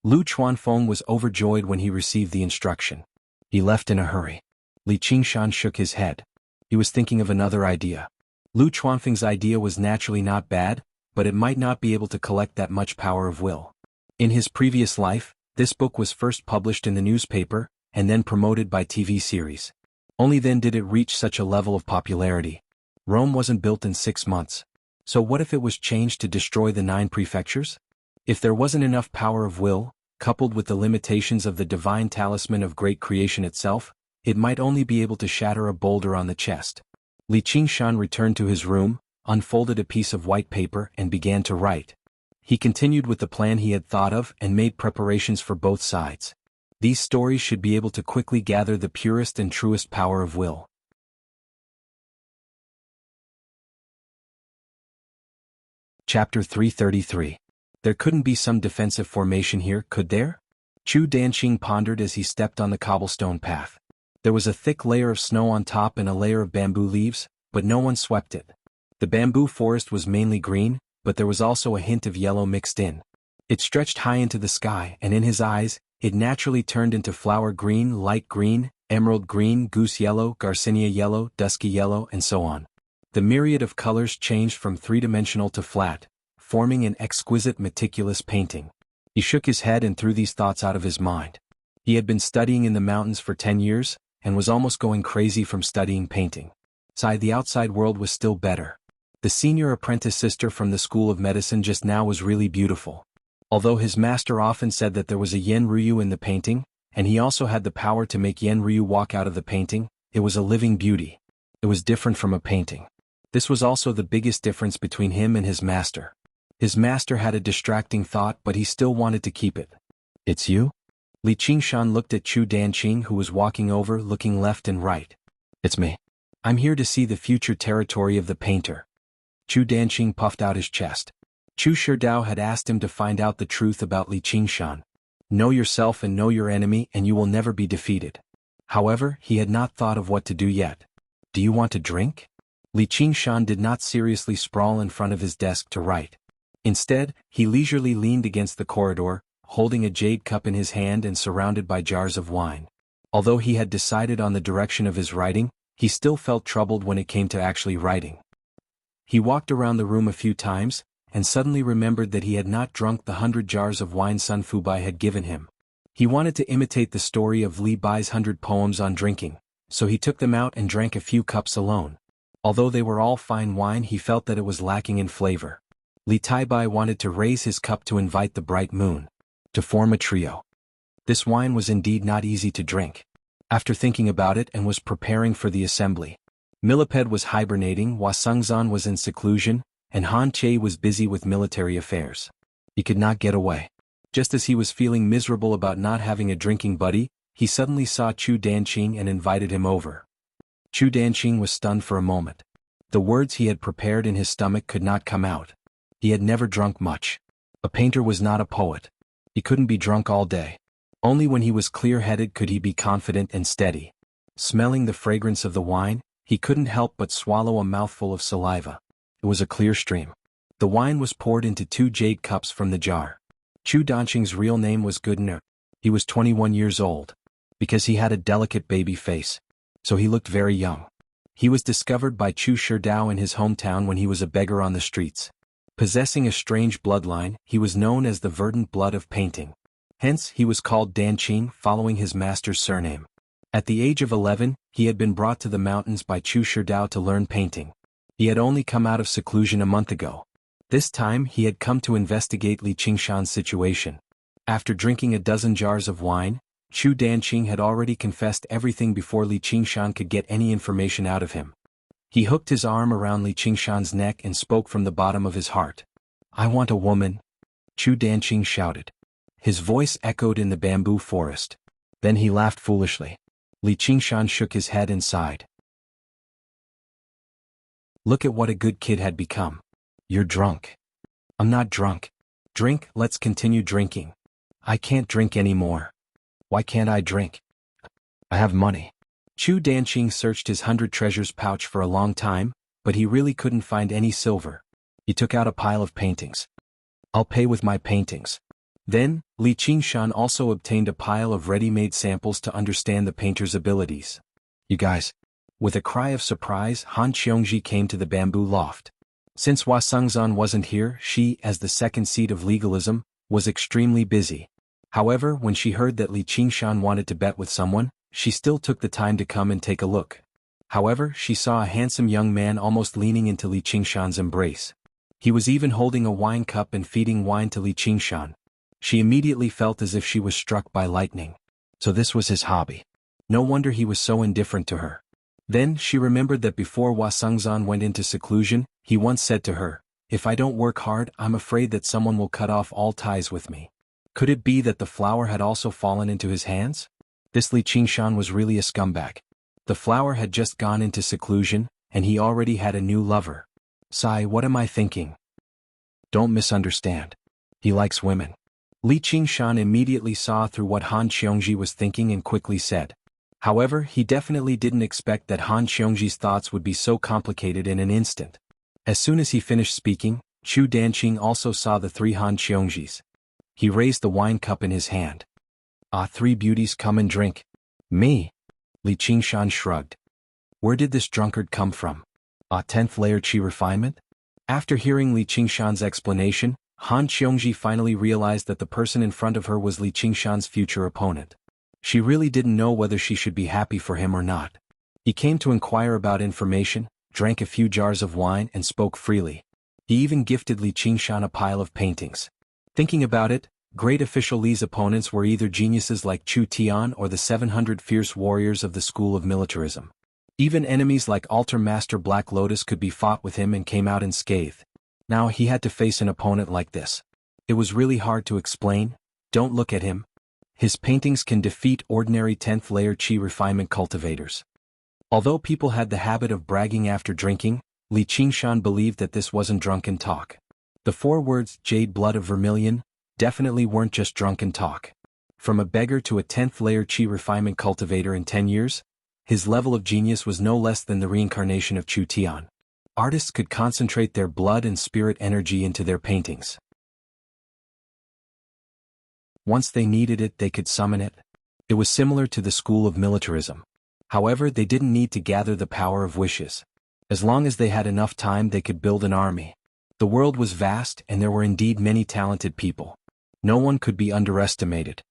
Lu Chuanfeng was overjoyed when he received the instruction. He left in a hurry. Li Qingshan shook his head. He was thinking of another idea. Lu Chuanfeng's idea was naturally not bad, but it might not be able to collect that much power of will. In his previous life, this book was first published in the newspaper, and then promoted by TV series. Only then did it reach such a level of popularity. Rome wasn't built in 6 months. So what if it was changed to destroy the 9 prefectures? If there wasn't enough power of will, coupled with the limitations of the divine talisman of great creation itself, it might only be able to shatter a boulder on the chest. Li Qingshan returned to his room, unfolded a piece of white paper and began to write. He continued with the plan he had thought of and made preparations for both sides. These stories should be able to quickly gather the purest and truest power of will. Chapter 333. There couldn't be some defensive formation here, could there? Chu Danqing pondered as he stepped on the cobblestone path. There was a thick layer of snow on top and a layer of bamboo leaves, but no one swept it. The bamboo forest was mainly green, but there was also a hint of yellow mixed in. It stretched high into the sky, and in his eyes, it naturally turned into flower green, light green, emerald green, goose yellow, garcinia yellow, dusky yellow, and so on. The myriad of colors changed from three-dimensional to flat, forming an exquisite meticulous painting. He shook his head and threw these thoughts out of his mind. He had been studying in the mountains for 10 years, and was almost going crazy from studying painting. The outside world was still better. The senior apprentice sister from the School of Medicine just now was really beautiful. Although his master often said that there was a Yen Ryu in the painting, and he also had the power to make Yen Ryu walk out of the painting, it was a living beauty. It was different from a painting. This was also the biggest difference between him and his master. His master had a distracting thought, but he still wanted to keep it. It's you? Li Qingshan looked at Chu Danqing, who was walking over, looking left and right. It's me. I'm here to see the future territory of the painter. Chu Danqing puffed out his chest. Chu Shidao had asked him to find out the truth about Li Qingshan. Know yourself and know your enemy and you will never be defeated. However, he had not thought of what to do yet. Do you want to drink? Li Qingshan did not seriously sprawl in front of his desk to write. Instead, he leisurely leaned against the corridor, holding a jade cup in his hand and surrounded by jars of wine. Although he had decided on the direction of his writing, he still felt troubled when it came to actually writing. He walked around the room a few times, and suddenly remembered that he had not drunk the 100 jars of wine Sun Fubai had given him. He wanted to imitate the story of Li Bai's 100 poems on drinking, so he took them out and drank a few cups alone. Although they were all fine wine, he felt that it was lacking in flavor. Li Taibai wanted to raise his cup to invite the bright moon, to form a trio. This wine was indeed not easy to drink. After thinking about it and was preparing for the assembly, Millipede was hibernating, Hua Sengzan was in seclusion, and Han Che was busy with military affairs. He could not get away. Just as he was feeling miserable about not having a drinking buddy, he suddenly saw Chu Danqing and invited him over. Chu Danqing was stunned for a moment. The words he had prepared in his stomach could not come out. He had never drunk much. A painter was not a poet. He couldn't be drunk all day. Only when he was clear-headed could he be confident and steady. Smelling the fragrance of the wine, he couldn't help but swallow a mouthful of saliva. It was a clear stream. The wine was poured into 2 jade cups from the jar. Chu Danqing's real name was Gudner. He was 21 years old. Because he had a delicate baby face, so he looked very young. He was discovered by Chu Sherdao in his hometown when he was a beggar on the streets. Possessing a strange bloodline, he was known as the verdant blood of painting. Hence, he was called Danqing, following his master's surname. At the age of 11, he had been brought to the mountains by Chu Sherdao to learn painting. He had only come out of seclusion a month ago. This time he had come to investigate Li Qingshan's situation. After drinking a dozen jars of wine, Chu Danqing had already confessed everything before Li Qingshan could get any information out of him. He hooked his arm around Li Qingshan's neck and spoke from the bottom of his heart. "I want a woman," Chu Danqing shouted. His voice echoed in the bamboo forest. Then he laughed foolishly. Li Qingshan shook his head and sighed. "Look at what a good kid had become. You're drunk." "I'm not drunk." "Drink, let's continue drinking." "I can't drink anymore." "Why can't I drink?" "I have money." Chu Danqing searched his 100 treasures pouch for a long time, but he really couldn't find any silver. He took out a pile of paintings. "I'll pay with my paintings." Then, Li Qingshan also obtained a pile of ready-made samples to understand the painter's abilities. "You guys." With a cry of surprise, Han Qiongji came to the bamboo loft. Since Hua Sengzan wasn't here, she, as the second seat of legalism, was extremely busy. However, when she heard that Li Qingshan wanted to bet with someone, she still took the time to come and take a look. However, she saw a handsome young man almost leaning into Li Qingshan's embrace. He was even holding a wine cup and feeding wine to Li Qingshan. She immediately felt as if she was struck by lightning. So this was his hobby. No wonder he was so indifferent to her. Then she remembered that before Hua Sengzan went into seclusion, he once said to her, "If I don't work hard, I'm afraid that someone will cut off all ties with me." Could it be that the flower had also fallen into his hands? This Li Qingshan was really a scumbag. The flower had just gone into seclusion, and he already had a new lover. Sigh, what am I thinking? Don't misunderstand. He likes women. Li Qingshan immediately saw through what Han Qiongji was thinking and quickly said. However, he definitely didn't expect that Han Qiongji's thoughts would be so complicated in an instant. As soon as he finished speaking, Chu Danqing also saw the 3 Han Qiongjis. He raised the wine cup in his hand. "Ah, 3 beauties, come and drink." "Me?" Li Qingshan shrugged. "Where did this drunkard come from?" "Ah, 10th layer chi refinement?" After hearing Li Qingshan's explanation, Han Qiongji finally realized that the person in front of her was Li Qingshan's future opponent. She really didn't know whether she should be happy for him or not. He came to inquire about information, drank a few jars of wine and spoke freely. He even gifted Li Qingshan a pile of paintings. Thinking about it, great official Li's opponents were either geniuses like Chu Tian or the 700 fierce warriors of the school of militarism. Even enemies like Altar Master Black Lotus could be fought with him and came out unscathed. Now he had to face an opponent like this. It was really hard to explain. Don't look at him. His paintings can defeat ordinary 10th layer chi refinement cultivators. Although people had the habit of bragging after drinking, Li Qingshan believed that this wasn't drunken talk. The 4 words, "jade blood of vermilion," definitely weren't just drunken talk. From a beggar to a 10th layer chi refinement cultivator in 10 years, his level of genius was no less than the reincarnation of Chu Tian. Artists could concentrate their blood and spirit energy into their paintings. Once they needed it, they could summon it. It was similar to the school of militarism. However, they didn't need to gather the power of wishes. As long as they had enough time, they could build an army. The world was vast, and there were indeed many talented people. No one could be underestimated.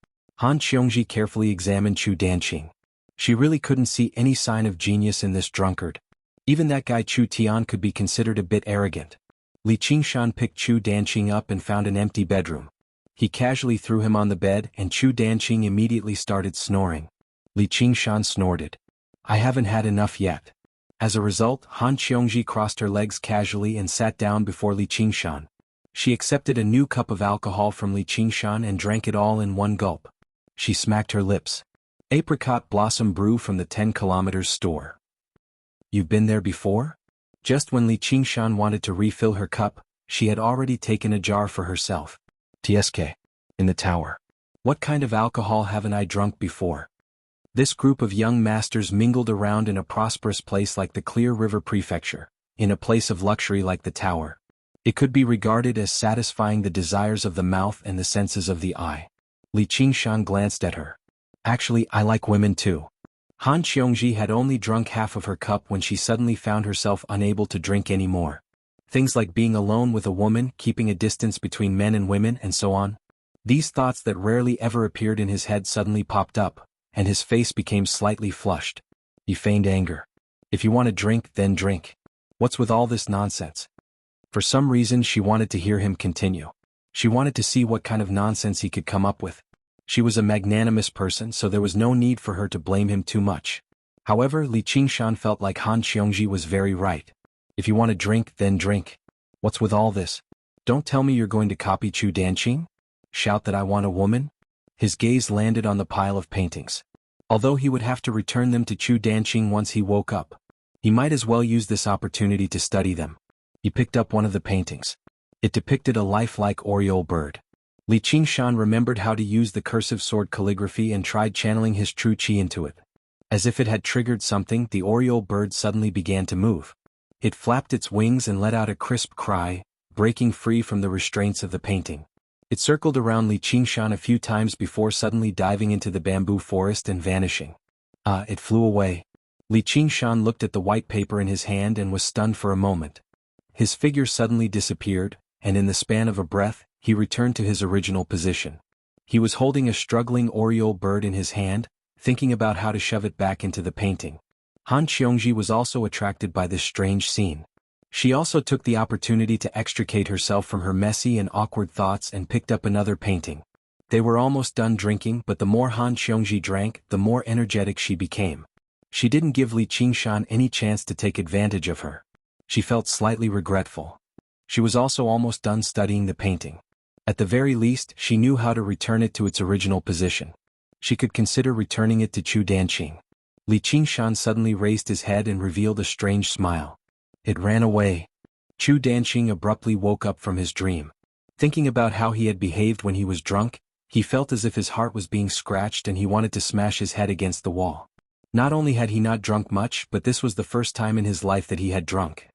Han Qiongji carefully examined Chu Danqing. She really couldn't see any sign of genius in this drunkard. Even that guy Chu Tian could be considered a bit arrogant. Li Qingshan picked Chu Danqing up and found an empty bedroom. He casually threw him on the bed and Chu Danqing immediately started snoring. Li Qingshan snorted. I haven't had enough yet. As a result, Han Qiongji crossed her legs casually and sat down before Li Qingshan. She accepted a new cup of alcohol from Li Qingshan and drank it all in one gulp. She smacked her lips. Apricot blossom brew from the 10 kilometers store. You've been there before? Just when Li Qingshan wanted to refill her cup, she had already taken a jar for herself. TSK. In the tower. What kind of alcohol haven't I drunk before? This group of young masters mingled around in a prosperous place like the Clear River Prefecture, in a place of luxury like the tower. It could be regarded as satisfying the desires of the mouth and the senses of the eye. Li Qingshan glanced at her. Actually, I like women too. Han Qiongji had only drunk half of her cup when she suddenly found herself unable to drink any more. Things like being alone with a woman, keeping a distance between men and women, and so on. These thoughts that rarely ever appeared in his head suddenly popped up, and his face became slightly flushed. He feigned anger. If you want to drink, then drink. What's with all this nonsense? For some reason she wanted to hear him continue. She wanted to see what kind of nonsense he could come up with. She was a magnanimous person, so there was no need for her to blame him too much. However, Li Qingshan felt like Han Qiongji was very right. If you want to drink, then drink. What's with all this? Don't tell me you're going to copy Chu Danqing? Shout that I want a woman? His gaze landed on the pile of paintings. Although he would have to return them to Chu Danqing once he woke up, he might as well use this opportunity to study them. He picked up one of the paintings. It depicted a lifelike oriole bird. Li Qingshan remembered how to use the cursive sword calligraphy and tried channeling his true qi into it. As if it had triggered something, the oriole bird suddenly began to move. It flapped its wings and let out a crisp cry, breaking free from the restraints of the painting. It circled around Li Qingshan a few times before suddenly diving into the bamboo forest and vanishing. It flew away. Li Qingshan looked at the white paper in his hand and was stunned for a moment. His figure suddenly disappeared, and in the span of a breath, he returned to his original position. He was holding a struggling oriole bird in his hand, thinking about how to shove it back into the painting. Han Qiongji was also attracted by this strange scene. She also took the opportunity to extricate herself from her messy and awkward thoughts and picked up another painting. They were almost done drinking, but the more Han Qiongji drank, the more energetic she became. She didn't give Li Qingshan any chance to take advantage of her. She felt slightly regretful. She was also almost done studying the painting. At the very least, she knew how to return it to its original position. She could consider returning it to Chu Danqing. Li Qingshan suddenly raised his head and revealed a strange smile. It ran away. Chu Danqing abruptly woke up from his dream. Thinking about how he had behaved when he was drunk, he felt as if his heart was being scratched and he wanted to smash his head against the wall. Not only had he not drunk much, but this was the first time in his life that he had drunk.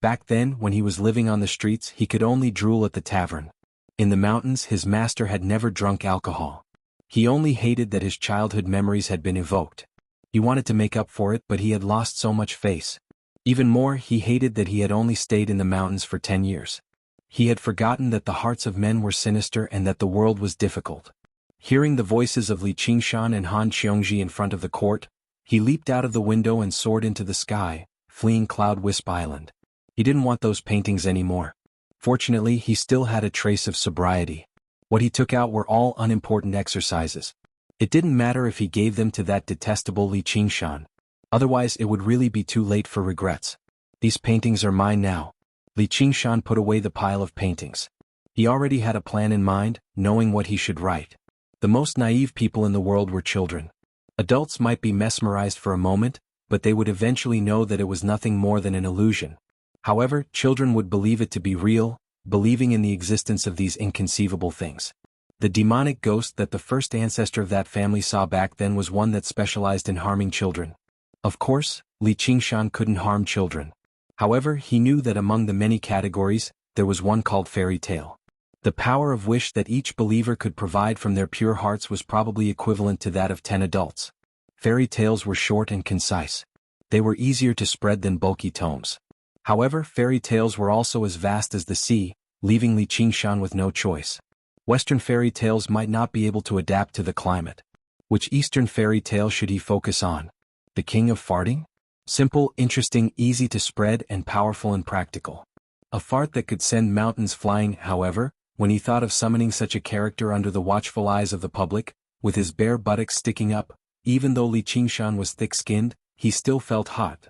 Back then, when he was living on the streets, he could only drool at the tavern. In the mountains, his master had never drunk alcohol. He only hated that his childhood memories had been evoked. He wanted to make up for it, but he had lost so much face. Even more, he hated that he had only stayed in the mountains for 10 years. He had forgotten that the hearts of men were sinister and that the world was difficult. Hearing the voices of Li Qingshan and Han Qiongji in front of the court, he leaped out of the window and soared into the sky, fleeing Cloud Wisp Island. He didn't want those paintings anymore. Fortunately, he still had a trace of sobriety. What he took out were all unimportant exercises. It didn't matter if he gave them to that detestable Li Qingshan. Otherwise it would really be too late for regrets. These paintings are mine now. Li Qingshan put away the pile of paintings. He already had a plan in mind, knowing what he should write. The most naive people in the world were children. Adults might be mesmerized for a moment, but they would eventually know that it was nothing more than an illusion. However, children would believe it to be real, believing in the existence of these inconceivable things. The demonic ghost that the first ancestor of that family saw back then was one that specialized in harming children. Of course, Li Qingshan couldn't harm children. However, he knew that among the many categories, there was one called fairy tale. The power of wish that each believer could provide from their pure hearts was probably equivalent to that of 10 adults. Fairy tales were short and concise. They were easier to spread than bulky tomes. However, fairy tales were also as vast as the sea, leaving Li Qingshan with no choice. Western fairy tales might not be able to adapt to the climate. Which Eastern fairy tale should he focus on? The King of Farting? Simple, interesting, easy to spread, and powerful and practical. A fart that could send mountains flying. However, when he thought of summoning such a character under the watchful eyes of the public, with his bare buttocks sticking up, even though Li Qingshan was thick-skinned, he still felt hot.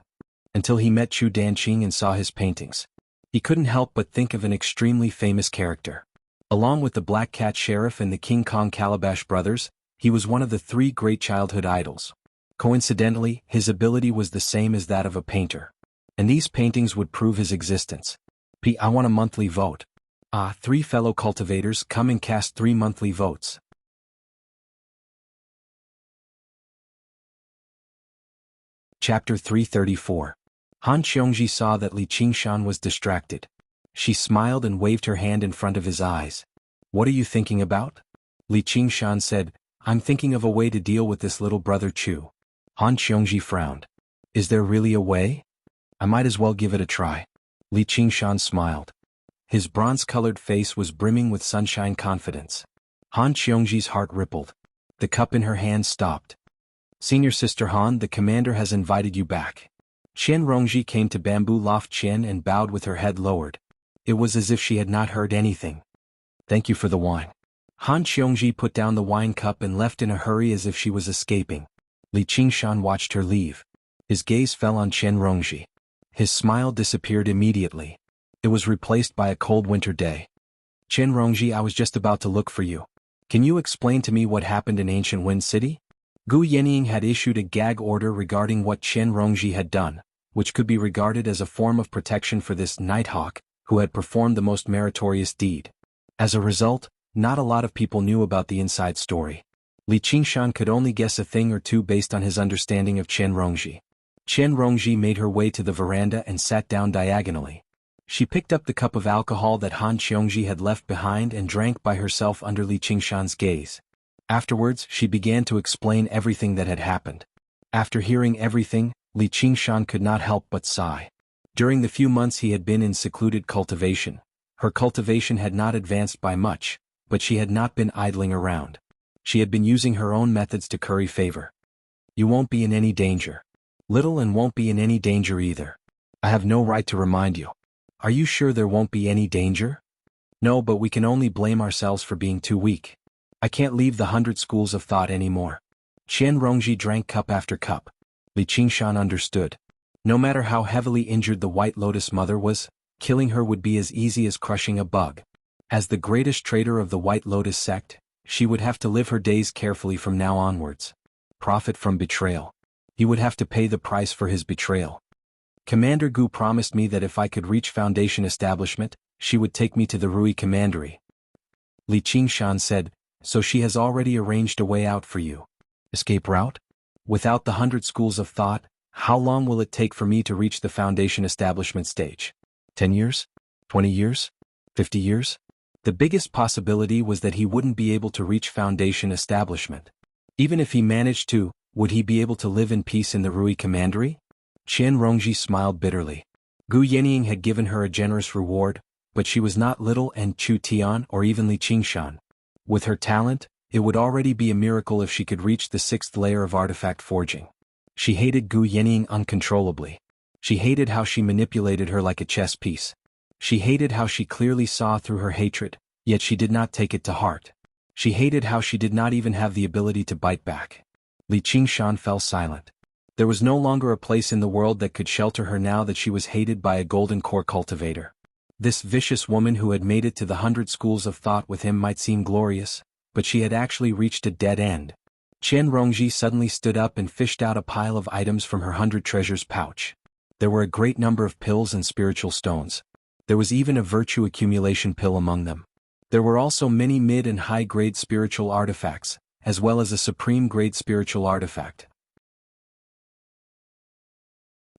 Until he met Chu Danqing and saw his paintings. He couldn't help but think of an extremely famous character. Along with the Black Cat Sheriff and the King Kong Calabash brothers, he was one of the 3 great childhood idols. Coincidentally, his ability was the same as that of a painter. And these paintings would prove his existence. I want a monthly vote. 3 fellow cultivators, come and cast 3 monthly votes. Chapter 334. Han Qiongji saw that Li Qingshan was distracted. She smiled and waved her hand in front of his eyes. What are you thinking about? Li Qingshan said, I'm thinking of a way to deal with this little brother Chu. Han Qiongji frowned. Is there really a way? I might as well give it a try. Li Qingshan smiled. His bronze-colored face was brimming with sunshine confidence. Han Qiongji's heart rippled. The cup in her hand stopped. Senior Sister Han, the commander has invited you back. Qian Rongji came to Bamboo Loft Qian and bowed with her head lowered. It was as if she had not heard anything. Thank you for the wine. Han Qiongji put down the wine cup and left in a hurry as if she was escaping. Li Qingshan watched her leave. His gaze fell on Qian Rongji. His smile disappeared immediately. It was replaced by a cold winter day. Qian Rongji, I was just about to look for you. Can you explain to me what happened in Ancient Wind City? Gu Yenying had issued a gag order regarding what Qian Rongji had done, which could be regarded as a form of protection for this Nighthawk, who had performed the most meritorious deed. As a result, not a lot of people knew about the inside story. Li Qingshan could only guess a thing or two based on his understanding of Qian Rongji. Qian Rongji made her way to the veranda and sat down diagonally. She picked up the cup of alcohol that Han Qiongji had left behind and drank by herself under Li Qingshan's gaze. Afterwards, she began to explain everything that had happened. After hearing everything, Li Qingshan could not help but sigh. During the few months he had been in secluded cultivation, her cultivation had not advanced by much, but she had not been idling around. She had been using her own methods to curry favor. You won't be in any danger. Little and won't be in any danger either. I have no right to remind you. Are you sure there won't be any danger? No, but we can only blame ourselves for being too weak. I can't leave the 100 schools of thought anymore. Qian Rongji drank cup after cup. Li Qingshan understood. No matter how heavily injured the White Lotus Mother was, killing her would be as easy as crushing a bug. As the greatest traitor of the White Lotus sect, she would have to live her days carefully from now onwards. Profit from betrayal. He would have to pay the price for his betrayal. Commander Gu promised me that if I could reach Foundation establishment, she would take me to the Rui Commandery. Li Qingshan said, so she has already arranged a way out for you. Escape route? Without the 100 schools of thought, how long will it take for me to reach the Foundation establishment stage? 10 years? 20 years? 50 years? The biggest possibility was that he wouldn't be able to reach Foundation establishment. Even if he managed to, would he be able to live in peace in the Rui Commandery? Qian Rongji smiled bitterly. Gu Yenying had given her a generous reward, but she was not little and Chu Tian or even Li Qingshan. With her talent, it would already be a miracle if she could reach the 6th layer of artifact forging. She hated Gu Yenying uncontrollably. She hated how she manipulated her like a chess piece. She hated how she clearly saw through her hatred, yet she did not take it to heart. She hated how she did not even have the ability to bite back. Li Qingshan fell silent. There was no longer a place in the world that could shelter her now that she was hated by a golden core cultivator. This vicious woman who had made it to the 100 schools of thought with him might seem glorious, but she had actually reached a dead end. Qian Rongji suddenly stood up and fished out a pile of items from her 100 treasures pouch. There were a great number of pills and spiritual stones. There was even a virtue accumulation pill among them. There were also many mid and high-grade spiritual artifacts, as well as a supreme-grade spiritual artifact.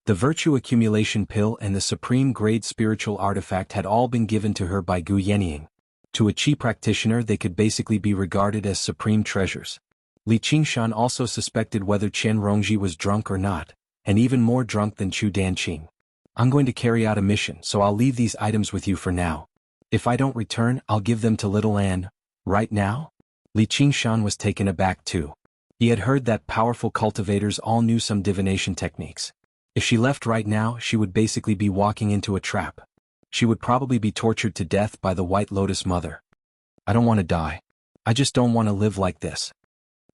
The virtue accumulation pill and the supreme-grade spiritual artifact had all been given to her by Gu Yenying. To a Qi practitioner they could basically be regarded as supreme treasures. Li Qingshan also suspected whether Qian Rongji was drunk or not, and even more drunk than Chu Danqing. I'm going to carry out a mission, so I'll leave these items with you for now. If I don't return, I'll give them to Little Anne, Right now? Li Qingshan was taken aback too. He had heard that powerful cultivators all knew some divination techniques. If she left right now, she would basically be walking into a trap. She would probably be tortured to death by the White Lotus Mother. I don't want to die. I just don't want to live like this.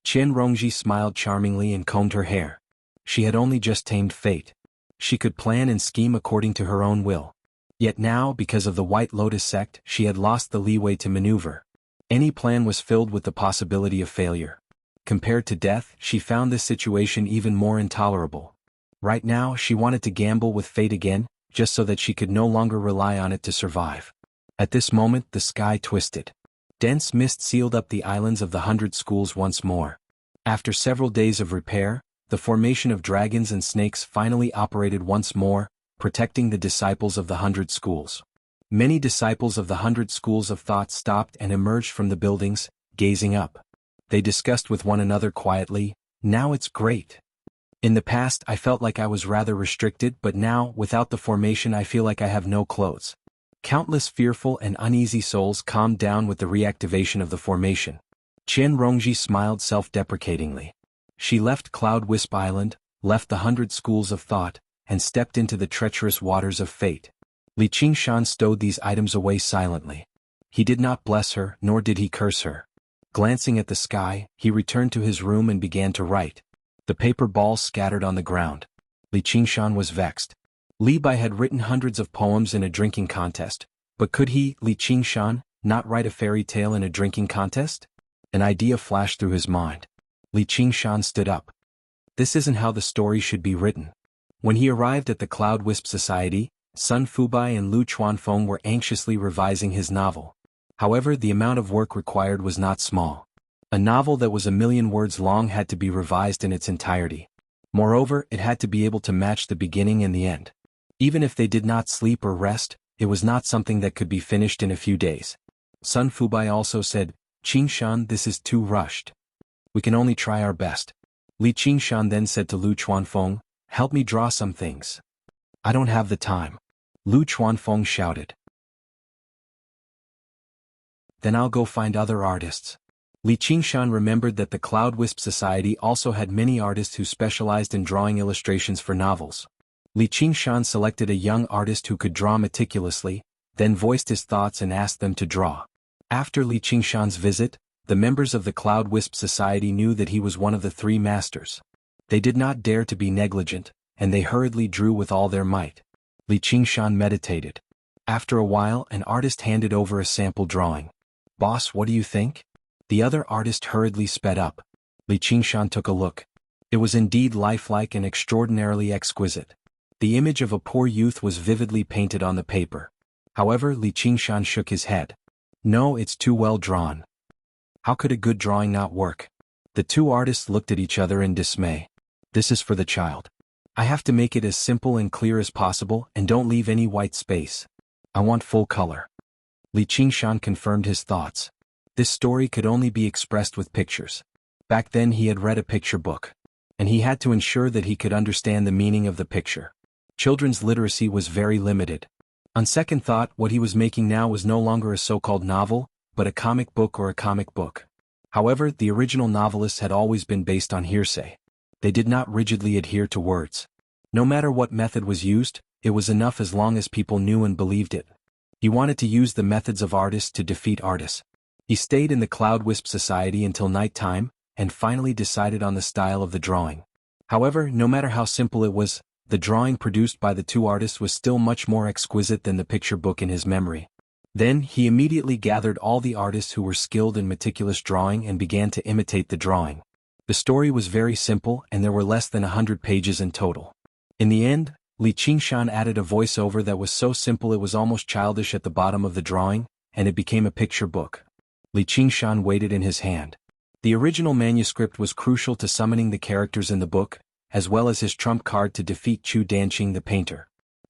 Qian Rongji smiled charmingly and combed her hair. She had only just tamed fate. She could plan and scheme according to her own will. Yet now, because of the White Lotus sect, she had lost the leeway to maneuver. Any plan was filled with the possibility of failure. Compared to death, she found this situation even more intolerable. Right now, she wanted to gamble with fate again, just so that she could no longer rely on it to survive. At this moment, the sky twisted. Dense mist sealed up the islands of the 100 Schools once more. After several days of repair, the formation of dragons and snakes finally operated once more, protecting the disciples of the 100 Schools. Many disciples of the 100 Schools of thought stopped and emerged from the buildings, gazing up. They discussed with one another quietly, "Now it's great. In the past I felt like I was rather restricted, but now, without the formation, I feel like I have no clothes." Countless fearful and uneasy souls calmed down with the reactivation of the formation. Qian Rongji smiled self-deprecatingly. She left Cloud Wisp Island, left the 100 Schools of thought, and stepped into the treacherous waters of fate. Li Qingshan stowed these items away silently. He did not bless her, nor did he curse her. Glancing at the sky, he returned to his room and began to write. The paper balls scattered on the ground. Li Qingshan was vexed. Li Bai had written hundreds of poems in a drinking contest, but could he, Li Qingshan, not write a fairy tale in a drinking contest? An idea flashed through his mind. Li Qingshan stood up. This isn't how the story should be written. When he arrived at the Cloud Wisp Society, Sun Fubai and Lu Chuanfeng were anxiously revising his novel. However, the amount of work required was not small. A novel that was 1,000,000 words long had to be revised in its entirety. Moreover, it had to be able to match the beginning and the end. Even if they did not sleep or rest, it was not something that could be finished in a few days. Sun Fubai also said, "Qingshan, this is too rushed. We can only try our best." Li Qingshan then said to Lu Chuanfeng, "Help me draw some things." "I don't have the time." Lu Chuanfeng shouted. "Then I'll go find other artists." Li Qingshan remembered that the Cloud Wisp Society also had many artists who specialized in drawing illustrations for novels. Li Qingshan selected a young artist who could draw meticulously, then voiced his thoughts and asked them to draw. After Li Qingshan's visit, the members of the Cloud Wisp Society knew that he was one of the 3 masters. They did not dare to be negligent, and they hurriedly drew with all their might. Li Qingshan meditated. After a while, an artist handed over a sample drawing. "Boss, what do you think?" The other artist hurriedly sped up. Li Qingshan took a look. It was indeed lifelike and extraordinarily exquisite. The image of a poor youth was vividly painted on the paper. However, Li Qingshan shook his head. "No, it's too well drawn. How could a good drawing not work?" The 2 artists looked at each other in dismay. "This is for the child. I have to make it as simple and clear as possible and don't leave any white space. I want full color." Li Qingshan confirmed his thoughts. This story could only be expressed with pictures. Back then he had read a picture book. And he had to ensure that he could understand the meaning of the picture. Children's literacy was very limited. On second thought, what he was making now was no longer a so-called novel, but a comic book or a comic book. However, the original novelists had always been based on hearsay. They did not rigidly adhere to words. No matter what method was used, it was enough as long as people knew and believed it. He wanted to use the methods of artists to defeat artists. He stayed in the Cloud Wisp Society until night time, and finally decided on the style of the drawing. However, no matter how simple it was, the drawing produced by the 2 artists was still much more exquisite than the picture book in his memory. Then, he immediately gathered all the artists who were skilled in meticulous drawing and began to imitate the drawing. The story was very simple and there were less than 100 pages in total. In the end, Li Qingshan added a voiceover that was so simple it was almost childish at the bottom of the drawing, and it became a picture book. Li Qingshan weighed it in his hand. The original manuscript was crucial to summoning the characters in the book, as well as his trump card to defeat Chu Danqing the painter.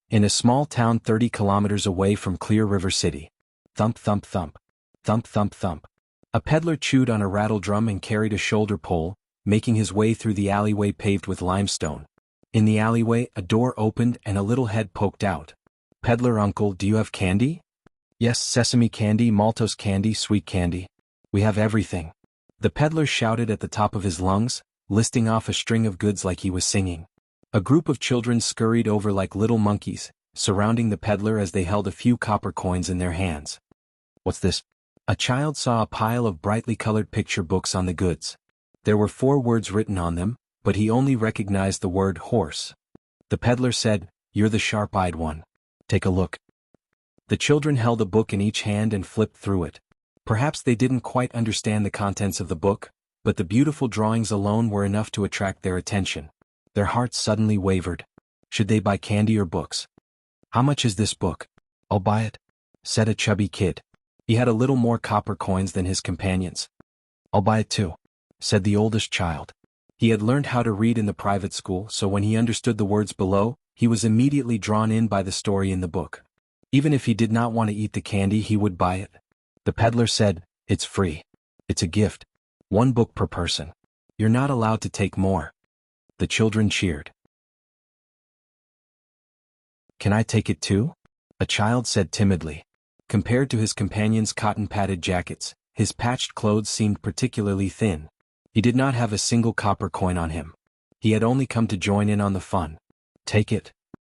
In a small town 30 kilometers away from Clear River City. Thump thump thump. Thump thump thump. A peddler chewed on a rattle drum and carried a shoulder pole, making his way through the alleyway paved with limestone. In the alleyway, a door opened and a little head poked out. "Peddler uncle, do you have candy?" "Yes, sesame candy, maltose candy, sweet candy." We have everything. The peddler shouted at the top of his lungs, listing off a string of goods like he was singing. A group of children scurried over like little monkeys, surrounding the peddler as they held a few copper coins in their hands. What's this? A child saw a pile of brightly colored picture books on the goods. There were 4 words written on them, but he only recognized the word horse. The peddler said, "You're the sharp-eyed one. Take a look." The children held a book in each hand and flipped through it. Perhaps they didn't quite understand the contents of the book, but the beautiful drawings alone were enough to attract their attention. Their hearts suddenly wavered. Should they buy candy or books? "How much is this book?" "I'll buy it," said a chubby kid. He had a little more copper coins than his companions. "I'll buy it too," said the oldest child. He had learned how to read in the private school, so when he understood the words below, he was immediately drawn in by the story in the book. Even if he did not want to eat the candy, he would buy it. The peddler said, "It's free. It's a gift. 1 book per person. You're not allowed to take more." The children cheered. "Can I take it too?" a child said timidly. Compared to his companions' cotton-padded jackets, his patched clothes seemed particularly thin. He did not have a single copper coin on him. He had only come to join in on the fun. "Take it."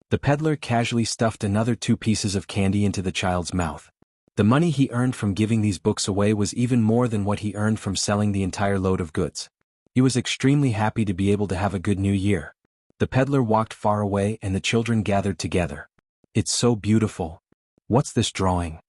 The peddler casually stuffed another 2 pieces of candy into the child's mouth. The money he earned from giving these books away was even more than what he earned from selling the entire load of goods. He was extremely happy to be able to have a good new year. The peddler walked far away and the children gathered together. "It's so beautiful. What's this drawing?"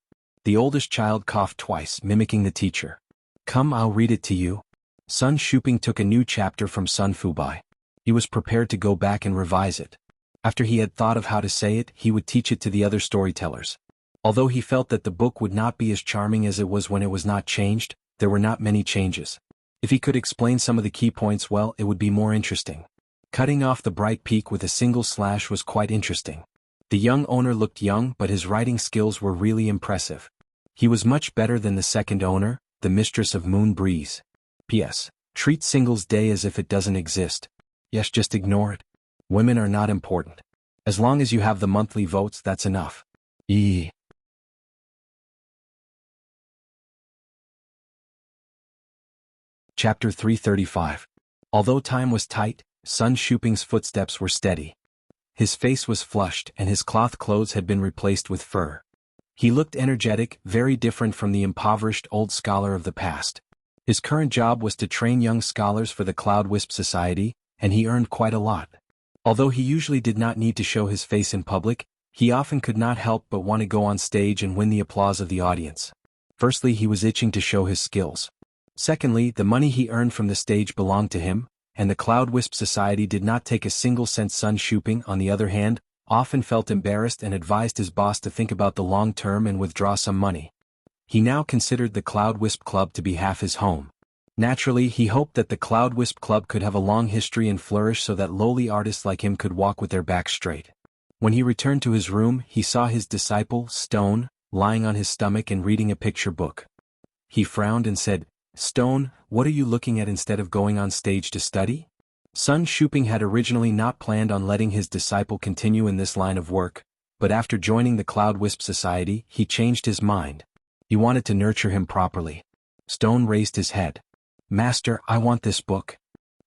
The oldest child coughed twice, mimicking the teacher. "Come, I'll read it to you." Sun Shuping took a new chapter from Sun Fubai. He was prepared to go back and revise it. After he had thought of how to say it, he would teach it to the other storytellers. Although he felt that the book would not be as charming as it was when it was not changed, there were not many changes. If he could explain some of the key points well, it would be more interesting. Cutting off the bright peak with a single slash was quite interesting. The young owner looked young, but his writing skills were really impressive. He was much better than the second owner, the mistress of Moon Breeze. P.S. Treat Singles Day as if it doesn't exist. Yes, just ignore it. Women are not important. As long as you have the monthly votes, that's enough. Chapter 335. Although time was tight, Sun Shuping's footsteps were steady. His face was flushed and his cloth clothes had been replaced with fur. He looked energetic, very different from the impoverished old scholar of the past. His current job was to train young scholars for the Cloud Wisp Society, and he earned quite a lot. Although he usually did not need to show his face in public, he often could not help but want to go on stage and win the applause of the audience. Firstly, he was itching to show his skills. Secondly, the money he earned from the stage belonged to him, and the Cloud Wisp Society did not take a single cent. Sun Shuping, on the other hand, often felt embarrassed and advised his boss to think about the long term and withdraw some money. He now considered the Cloud Wisp Club to be half his home. Naturally, he hoped that the Cloud Wisp Club could have a long history and flourish so that lowly artists like him could walk with their backs straight. When he returned to his room, he saw his disciple, Stone, lying on his stomach and reading a picture book. He frowned and said, "Stone, what are you looking at instead of going on stage to study?" Sun Shuping had originally not planned on letting his disciple continue in this line of work, but after joining the Cloud Wisp Society, he changed his mind. He wanted to nurture him properly. Stone raised his head. "Master, I want this book."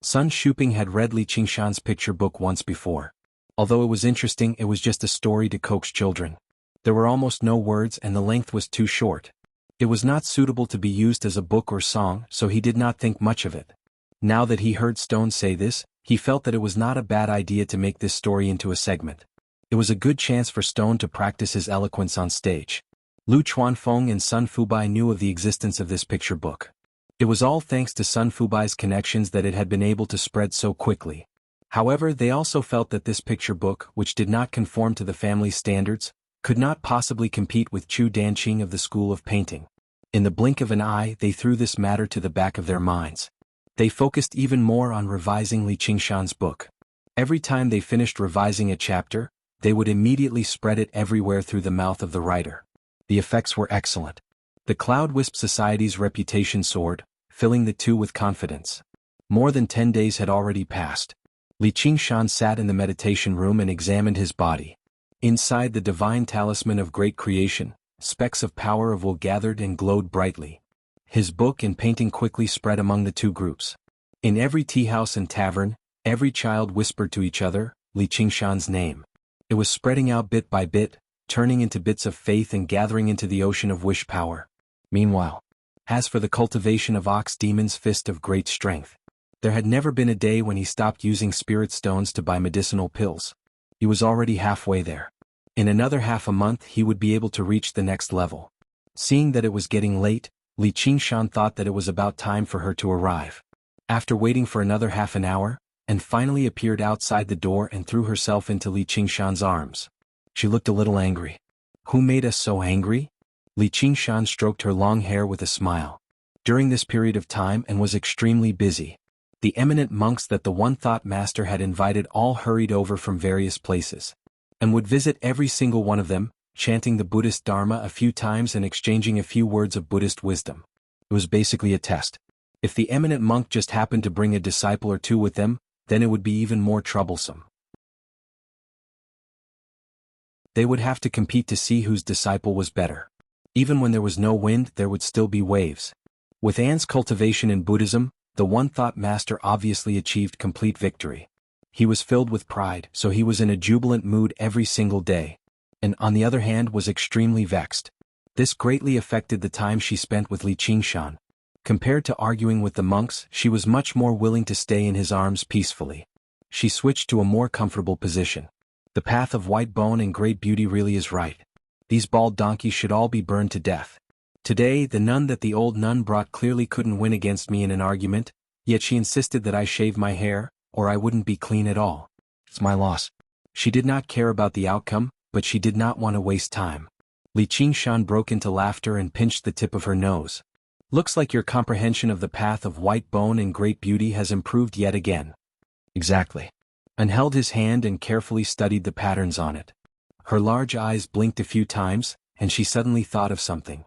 Sun Shuping had read Li Qingshan's picture book once before. Although it was interesting, it was just a story to coax children. There were almost no words and the length was too short. It was not suitable to be used as a book or song, so he did not think much of it. Now that he heard Stone say this, he felt that it was not a bad idea to make this story into a segment. It was a good chance for Stone to practice his eloquence on stage. Lu Chuanfeng and Sun Fubai knew of the existence of this picture book. It was all thanks to Sun Fubai's connections that it had been able to spread so quickly. However, they also felt that this picture book, which did not conform to the family's standards, could not possibly compete with Chu Danqing of the School of Painting. In the blink of an eye, they threw this matter to the back of their minds. They focused even more on revising Li Qingshan's book. Every time they finished revising a chapter, they would immediately spread it everywhere through the mouth of the writer. The effects were excellent. The Cloud Wisp Society's reputation soared, filling the two with confidence. More than 10 days had already passed. Li Qingshan sat in the meditation room and examined his body. Inside the divine talisman of great creation, specks of power of will gathered and glowed brightly. His book and painting quickly spread among the two groups. In every tea house and tavern, every child whispered to each other Li Qingshan's name. It was spreading out bit by bit, turning into bits of faith and gathering into the ocean of wish power. Meanwhile, as for the cultivation of Ox Demon's fist of great strength, there had never been a day when he stopped using spirit stones to buy medicinal pills. He was already halfway there. In another half a month he would be able to reach the next level. Seeing that it was getting late, Li Qingshan thought that it was about time for her to arrive. After waiting for another half an hour, and finally appeared outside the door and threw herself into Li Qingshan's arms. She looked a little angry. Who made us so angry? Li Qingshan stroked her long hair with a smile. During this period of time and was extremely busy. The eminent monks that the One Thought Master had invited all hurried over from various places, and would visit every single one of them, chanting the Buddhist Dharma a few times and exchanging a few words of Buddhist wisdom. It was basically a test. If the eminent monk just happened to bring a disciple or two with them, then it would be even more troublesome. They would have to compete to see whose disciple was better. Even when there was no wind, there would still be waves. With An's cultivation in Buddhism, the One Thought Master obviously achieved complete victory. He was filled with pride, so he was in a jubilant mood every single day, and on the other hand was extremely vexed. This greatly affected the time she spent with Li Qingshan. Compared to arguing with the monks, she was much more willing to stay in his arms peacefully. She switched to a more comfortable position. The path of white bone and great beauty really is right. These bald donkeys should all be burned to death. Today, the nun that the old nun brought clearly couldn't win against me in an argument, yet she insisted that I shave my hair, or I wouldn't be clean at all. It's my loss. She did not care about the outcome, but she did not want to waste time. Li Qingshan broke into laughter and pinched the tip of her nose. Looks like your comprehension of the path of white bone and great beauty has improved yet again. Exactly. An held his hand and carefully studied the patterns on it. Her large eyes blinked a few times, and she suddenly thought of something.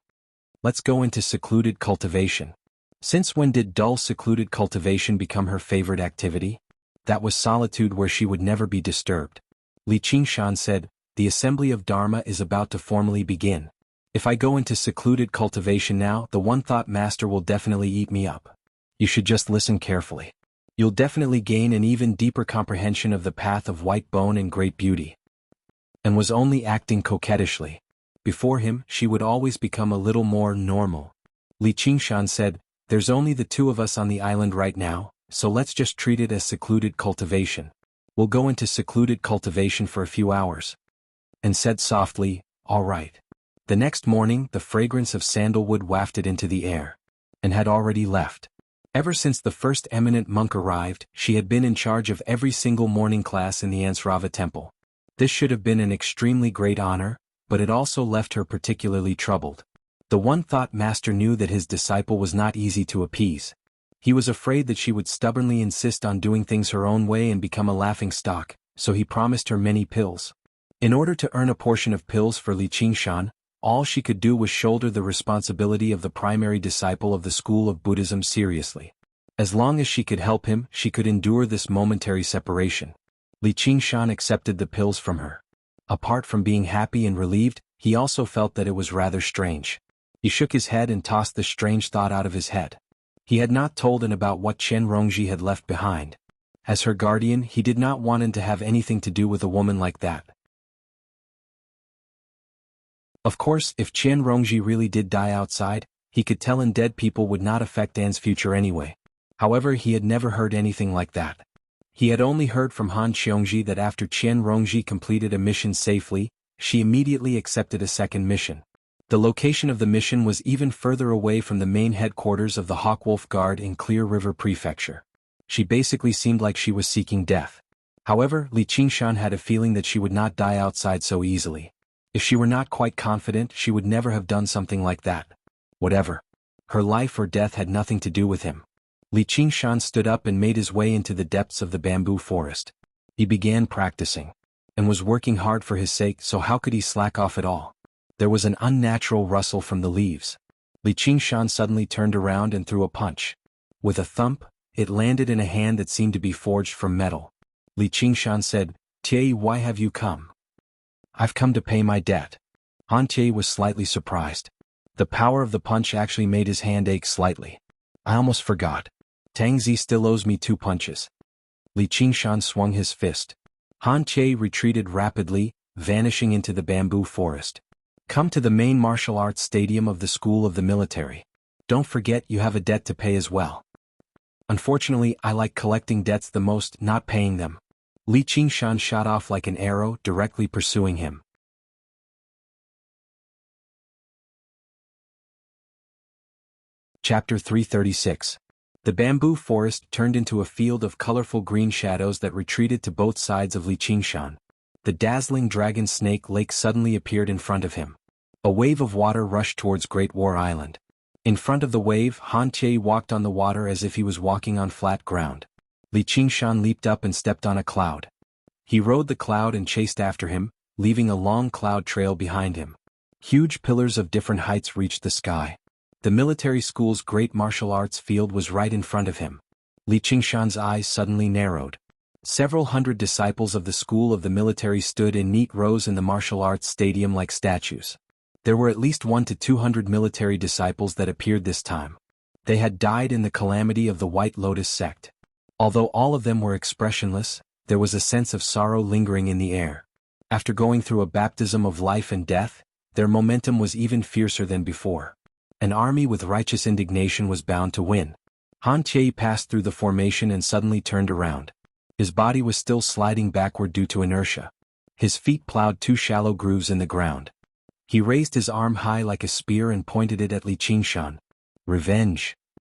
Let's go into secluded cultivation. Since when did dull secluded cultivation become her favorite activity? That was solitude where she would never be disturbed. Li Qingshan said, the assembly of Dharma is about to formally begin. If I go into secluded cultivation now, the One Thought Master will definitely eat me up. You should just listen carefully. You'll definitely gain an even deeper comprehension of the path of white bone and great beauty. And was only acting coquettishly. Before him, she would always become a little more normal. Li Qingshan said, there's only the two of us on the island right now, so let's just treat it as secluded cultivation. We'll go into secluded cultivation for a few hours. And said softly, all right. The next morning, the fragrance of sandalwood wafted into the air, and had already left. Ever since the first eminent monk arrived, she had been in charge of every single morning class in the Ansrava temple. This should have been an extremely great honor, but it also left her particularly troubled. The One Thought Master knew that his disciple was not easy to appease. He was afraid that she would stubbornly insist on doing things her own way and become a laughingstock, so he promised her many pills. In order to earn a portion of pills for Li Qingshan, all she could do was shoulder the responsibility of the primary disciple of the school of Buddhism seriously. As long as she could help him, she could endure this momentary separation. Li Qingshan accepted the pills from her. Apart from being happy and relieved, he also felt that it was rather strange. He shook his head and tossed the strange thought out of his head. He had not told An about what Chen Rongji had left behind. As her guardian, he did not want An to have anything to do with a woman like that. Of course, if Chen Rongji really did die outside, he could tell An dead people would not affect An's future anyway. However, he had never heard anything like that. He had only heard from Han Xiongji that after Chen Rongji completed a mission safely, she immediately accepted a second mission. The location of the mission was even further away from the main headquarters of the Hawkwolf Guard in Clear River Prefecture. She basically seemed like she was seeking death. However, Li Qingshan had a feeling that she would not die outside so easily. If she were not quite confident, she would never have done something like that. Whatever. Her life or death had nothing to do with him. Li Qingshan stood up and made his way into the depths of the bamboo forest. He began practicing, and was working hard for his sake, so how could he slack off at all? There was an unnatural rustle from the leaves. Li Qingshan suddenly turned around and threw a punch. With a thump, it landed in a hand that seemed to be forged from metal. Li Qingshan said, "Tie, why have you come?" "I've come to pay my debt." Han Tie was slightly surprised. The power of the punch actually made his hand ache slightly. I almost forgot. Tang Zi still owes me 2 punches. Li Qingshan swung his fist. Han Che retreated rapidly, vanishing into the bamboo forest. Come to the main martial arts stadium of the School of the Military. Don't forget you have a debt to pay as well. Unfortunately, I like collecting debts the most, not paying them. Li Qingshan shot off like an arrow, directly pursuing him. Chapter 336. The bamboo forest turned into a field of colorful green shadows that retreated to both sides of Li Qingshan. The dazzling dragon snake lake suddenly appeared in front of him. A wave of water rushed towards Great War Island. In front of the wave, Han Che walked on the water as if he was walking on flat ground. Li Qingshan leaped up and stepped on a cloud. He rode the cloud and chased after him, leaving a long cloud trail behind him. Huge pillars of different heights reached the sky. The military school's great martial arts field was right in front of him. Li Qingshan's eyes suddenly narrowed. Several hundred disciples of the School of the Military stood in neat rows in the martial arts stadium like statues. There were at least 100 to 200 military disciples that appeared this time. They had died in the calamity of the White Lotus sect. Although all of them were expressionless, there was a sense of sorrow lingering in the air. After going through a baptism of life and death, their momentum was even fiercer than before. An army with righteous indignation was bound to win. Han Che passed through the formation and suddenly turned around. His body was still sliding backward due to inertia. His feet plowed 2 shallow grooves in the ground. He raised his arm high like a spear and pointed it at Li Qingshan. Revenge!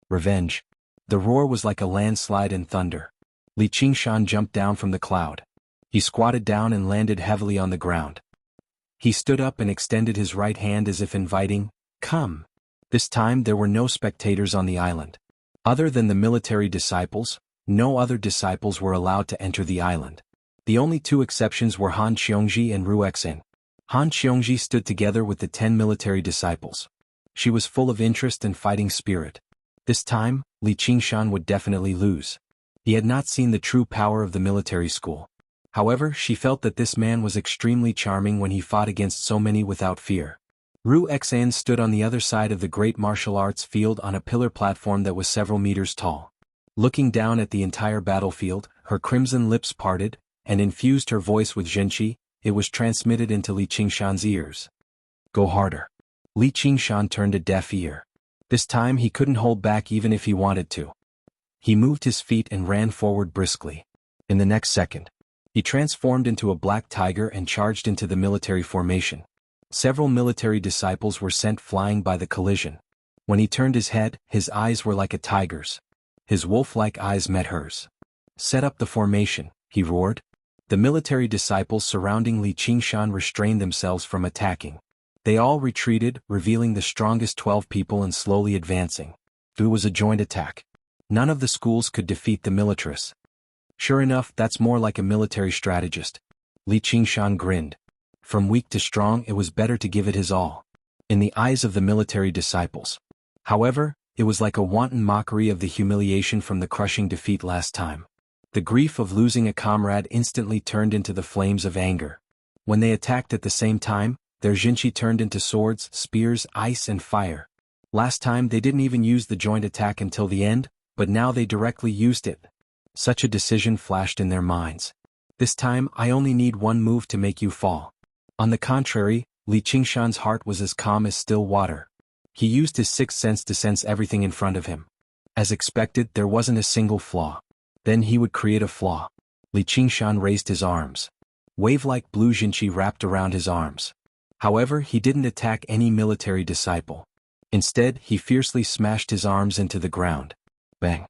Revenge! The roar was like a landslide and thunder. Li Qingshan jumped down from the cloud. He squatted down and landed heavily on the ground. He stood up and extended his right hand as if inviting, "Come." This time there were no spectators on the island. Other than the military disciples, no other disciples were allowed to enter the island. The only 2 exceptions were Han Xiongji and Ru Xen. Han Xiongji stood together with the 10 military disciples. She was full of interest and fighting spirit. This time, Li Qingshan would definitely lose. He had not seen the true power of the military school. However, she felt that this man was extremely charming when he fought against so many without fear. Ru Xan stood on the other side of the great martial arts field on a pillar platform that was several meters tall. Looking down at the entire battlefield, her crimson lips parted, and infused her voice with zhenqi. It was transmitted into Li Qingshan's ears. Go harder. Li Qingshan turned a deaf ear. This time he couldn't hold back even if he wanted to. He moved his feet and ran forward briskly. In the next second, he transformed into a black tiger and charged into the military formation. Several military disciples were sent flying by the collision. When he turned his head, his eyes were like a tiger's. His wolf-like eyes met hers. Set up the formation, he roared. The military disciples surrounding Li Qingshan restrained themselves from attacking. They all retreated, revealing the strongest 12 people and slowly advancing. It was a joint attack. None of the schools could defeat the militarists. Sure enough, that's more like a military strategist. Li Qingshan grinned. From weak to strong, it was better to give it his all. In the eyes of the military disciples. However, it was like a wanton mockery of the humiliation from the crushing defeat last time. The grief of losing a comrade instantly turned into the flames of anger. When they attacked at the same time, their zhenqi turned into swords, spears, ice and fire. Last time they didn't even use the joint attack until the end, but now they directly used it. Such a decision flashed in their minds. This time I only need 1 move to make you fall. On the contrary, Li Qingshan's heart was as calm as still water. He used his 6th sense to sense everything in front of him. As expected, there wasn't a single flaw. Then he would create a flaw. Li Qingshan raised his arms. Wave-like blue zhenqi wrapped around his arms. However, he didn't attack any military disciple. Instead, he fiercely smashed his arms into the ground. Bang!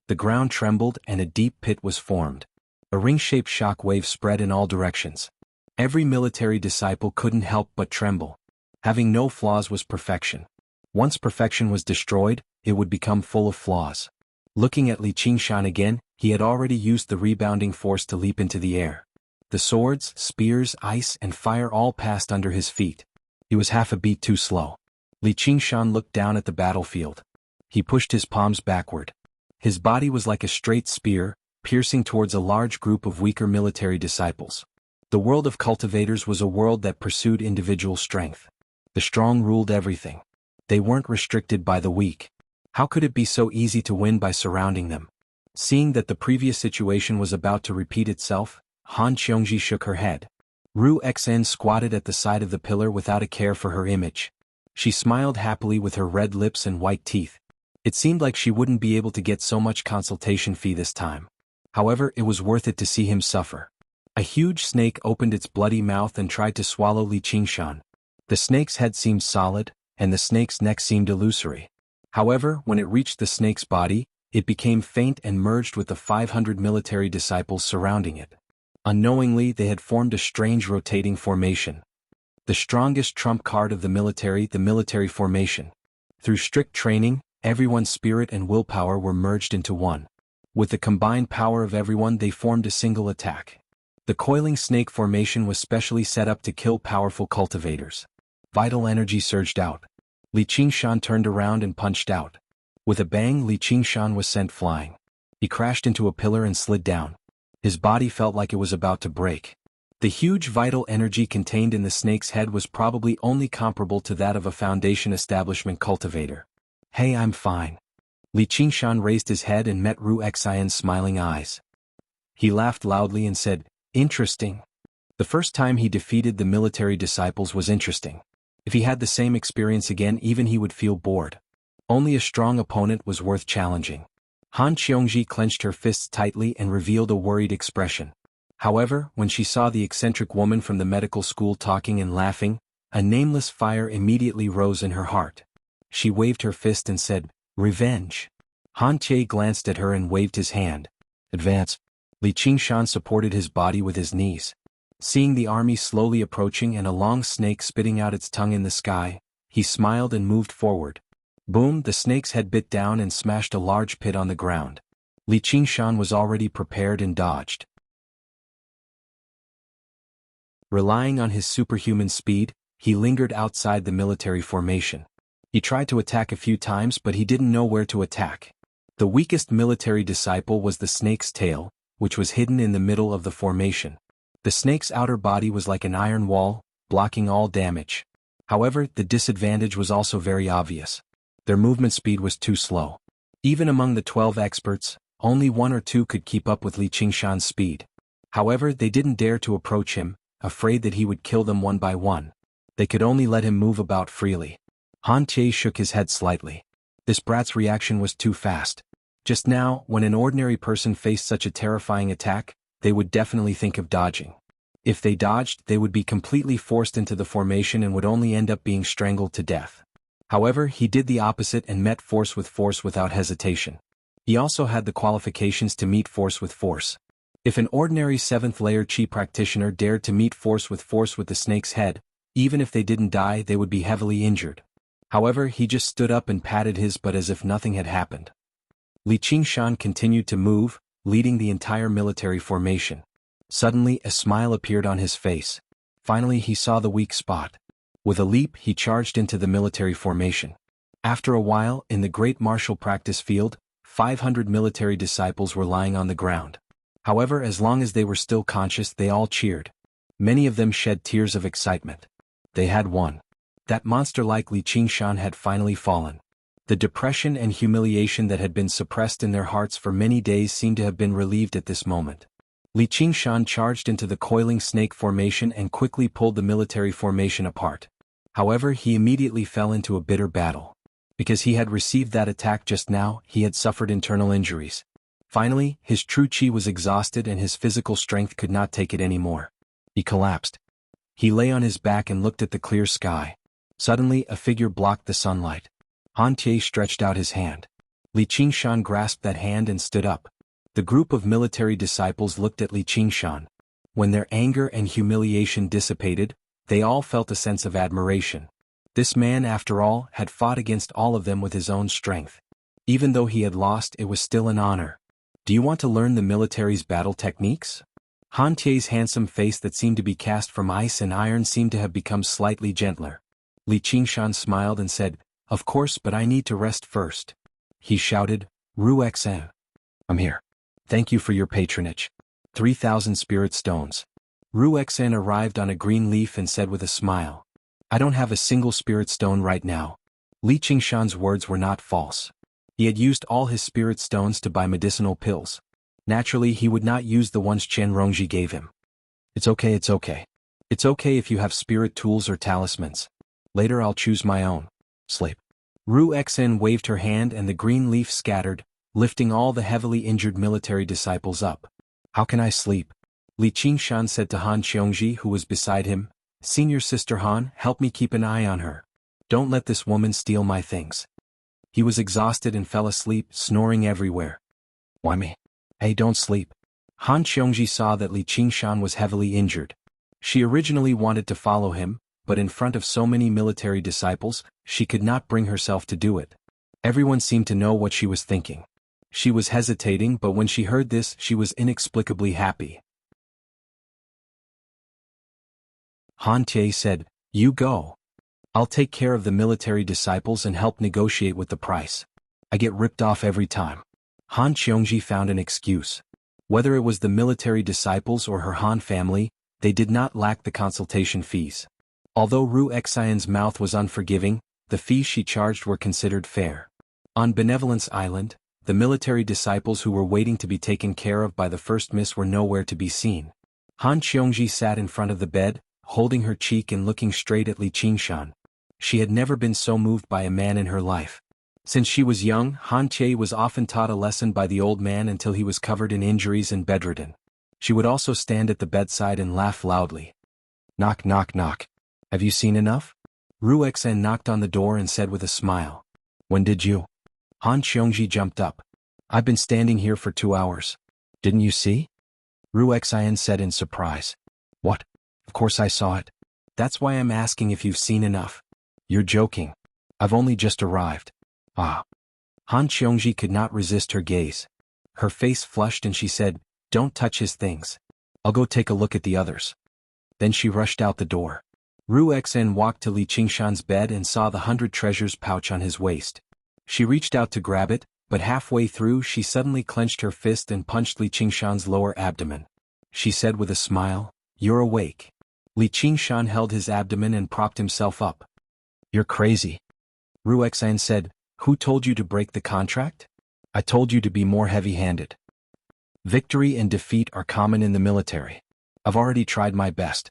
The ground trembled and a deep pit was formed. A ring-shaped shock wave spread in all directions. Every military disciple couldn't help but tremble. Having no flaws was perfection. Once perfection was destroyed, it would become full of flaws. Looking at Li Qingshan again, he had already used the rebounding force to leap into the air. The swords, spears, ice, and fire all passed under his feet. He was half a beat too slow. Li Qingshan looked down at the battlefield. He pushed his palms backward. His body was like a straight spear, piercing towards a large group of weaker military disciples. The world of cultivators was a world that pursued individual strength. The strong ruled everything. They weren't restricted by the weak. How could it be so easy to win by surrounding them? Seeing that the previous situation was about to repeat itself, Han Qiongji shook her head. Ru Xen squatted at the side of the pillar without a care for her image. She smiled happily with her red lips and white teeth. It seemed like she wouldn't be able to get so much consultation fee this time. However, it was worth it to see him suffer. A huge snake opened its bloody mouth and tried to swallow Li Qingshan. The snake's head seemed solid, and the snake's neck seemed illusory. However, when it reached the snake's body, it became faint and merged with the 500 military disciples surrounding it. Unknowingly, they had formed a strange rotating formation. The strongest trump card of the military formation. Through strict training, everyone's spirit and willpower were merged into one. With the combined power of everyone, they formed a single attack. The coiling snake formation was specially set up to kill powerful cultivators. Vital energy surged out. Li Qingshan turned around and punched out. With a bang, Li Qingshan was sent flying. He crashed into a pillar and slid down. His body felt like it was about to break. The huge vital energy contained in the snake's head was probably only comparable to that of a Foundation establishment cultivator. "Hey, I'm fine." Li Qingshan raised his head and met Ru Xian's smiling eyes. He laughed loudly and said, "Interesting." The first time he defeated the military disciples was interesting. If he had the same experience again, even he would feel bored. Only a strong opponent was worth challenging. Han Qiongji clenched her fists tightly and revealed a worried expression. However, when she saw the eccentric woman from the medical school talking and laughing, a nameless fire immediately rose in her heart. She waved her fist and said, "Revenge." Han Tie glanced at her and waved his hand. "Advance." Li Qingshan supported his body with his knees. Seeing the army slowly approaching and a long snake spitting out its tongue in the sky, he smiled and moved forward. Boom! The snake's head bit down and smashed a large pit on the ground. Li Qingshan was already prepared and dodged. Relying on his superhuman speed, he lingered outside the military formation. He tried to attack a few times, but he didn't know where to attack. The weakest military disciple was the snake's tail, which was hidden in the middle of the formation. The snake's outer body was like an iron wall, blocking all damage. However, the disadvantage was also very obvious. Their movement speed was too slow. Even among the 12 experts, only 1 or 2 could keep up with Li Qingshan's speed. However, they didn't dare to approach him, afraid that he would kill them one by one. They could only let him move about freely. Han Tie shook his head slightly. This brat's reaction was too fast. Just now, when an ordinary person faced such a terrifying attack, they would definitely think of dodging. If they dodged, they would be completely forced into the formation and would only end up being strangled to death. However, he did the opposite and met force without hesitation. He also had the qualifications to meet force with force. If an ordinary 7th layer Qi practitioner dared to meet force with the snake's head, even if they didn't die, they would be heavily injured. However, he just stood up and patted his butt as if nothing had happened. Li Qingshan continued to move, leading the entire military formation. Suddenly, a smile appeared on his face. Finally, he saw the weak spot. With a leap, he charged into the military formation. After a while, in the great martial practice field, 500 military disciples were lying on the ground. However, as long as they were still conscious, they all cheered. Many of them shed tears of excitement. They had won. That monster like Li Qingshan had finally fallen. The depression and humiliation that had been suppressed in their hearts for many days seemed to have been relieved at this moment. Li Qingshan charged into the coiling snake formation and quickly pulled the military formation apart. However, he immediately fell into a bitter battle. Because he had received that attack just now, he had suffered internal injuries. Finally, his true Qi was exhausted and his physical strength could not take it anymore. He collapsed. He lay on his back and looked at the clear sky. Suddenly, a figure blocked the sunlight. Han Tie stretched out his hand. Li Qingshan grasped that hand and stood up. The group of military disciples looked at Li Qingshan. When their anger and humiliation dissipated, they all felt a sense of admiration. This man, after all, had fought against all of them with his own strength. Even though he had lost, it was still an honor. "Do you want to learn the military's battle techniques?" Han Tie's handsome face that seemed to be cast from ice and iron seemed to have become slightly gentler. Li Qingshan smiled and said, "Of course, but I need to rest first." He shouted, "Ru Xen. I'm here. Thank you for your patronage. 3,000 spirit stones." Ruexen arrived on a green leaf and said with a smile, I don't have a single spirit stone right now. Li Qingshan's words were not false. He had used all his spirit stones to buy medicinal pills. Naturally, he would not use the ones Chen Rongji gave him. It's okay, it's okay. It's okay if you have spirit tools or talismans. Later I'll choose my own. Sleep. Ruexen waved her hand and the green leaf scattered, lifting all the heavily injured military disciples up. How can I sleep? Li Qingshan said to Han Qiongji, who was beside him. Senior Sister Han, help me keep an eye on her. Don't let this woman steal my things. He was exhausted and fell asleep, snoring everywhere. Why me? Hey, don't sleep. Han Qiongji saw that Li Qingshan was heavily injured. She originally wanted to follow him, but in front of so many military disciples, she could not bring herself to do it. Everyone seemed to know what she was thinking. She was hesitating, but when she heard this, she was inexplicably happy. Han Tie said, You go. I'll take care of the military disciples and help negotiate with the price. I get ripped off every time. Han Qiongji found an excuse. Whether it was the military disciples or her Han family, they did not lack the consultation fees. Although Ruexen's mouth was unforgiving, the fees she charged were considered fair. On Benevolence Island, the military disciples who were waiting to be taken care of by the first miss were nowhere to be seen. Han Qiongji sat in front of the bed, holding her cheek and looking straight at Li Qingshan. She had never been so moved by a man in her life. Since she was young, Han Tie was often taught a lesson by the old man until he was covered in injuries and bedridden. She would also stand at the bedside and laugh loudly. Knock, knock, knock. Have you seen enough? Ruexen knocked on the door and said with a smile. When did you? Han Qiongji jumped up. I've been standing here for 2 hours. Didn't you see? Ruexen said in surprise. What? Of course I saw it. That's why I'm asking if you've seen enough. You're joking. I've only just arrived. Ah. Han Qiongji could not resist her gaze. Her face flushed and she said, Don't touch his things. I'll go take a look at the others. Then she rushed out the door. Ruexen walked to Li Qingshan's bed and saw the 100 treasures pouch on his waist. She reached out to grab it, but halfway through she suddenly clenched her fist and punched Li Qingshan's lower abdomen. She said with a smile, You're awake. Li Qingshan held his abdomen and propped himself up. You're crazy. Ruexen said, Who told you to break the contract? I told you to be more heavy-handed. Victory and defeat are common in the military. I've already tried my best.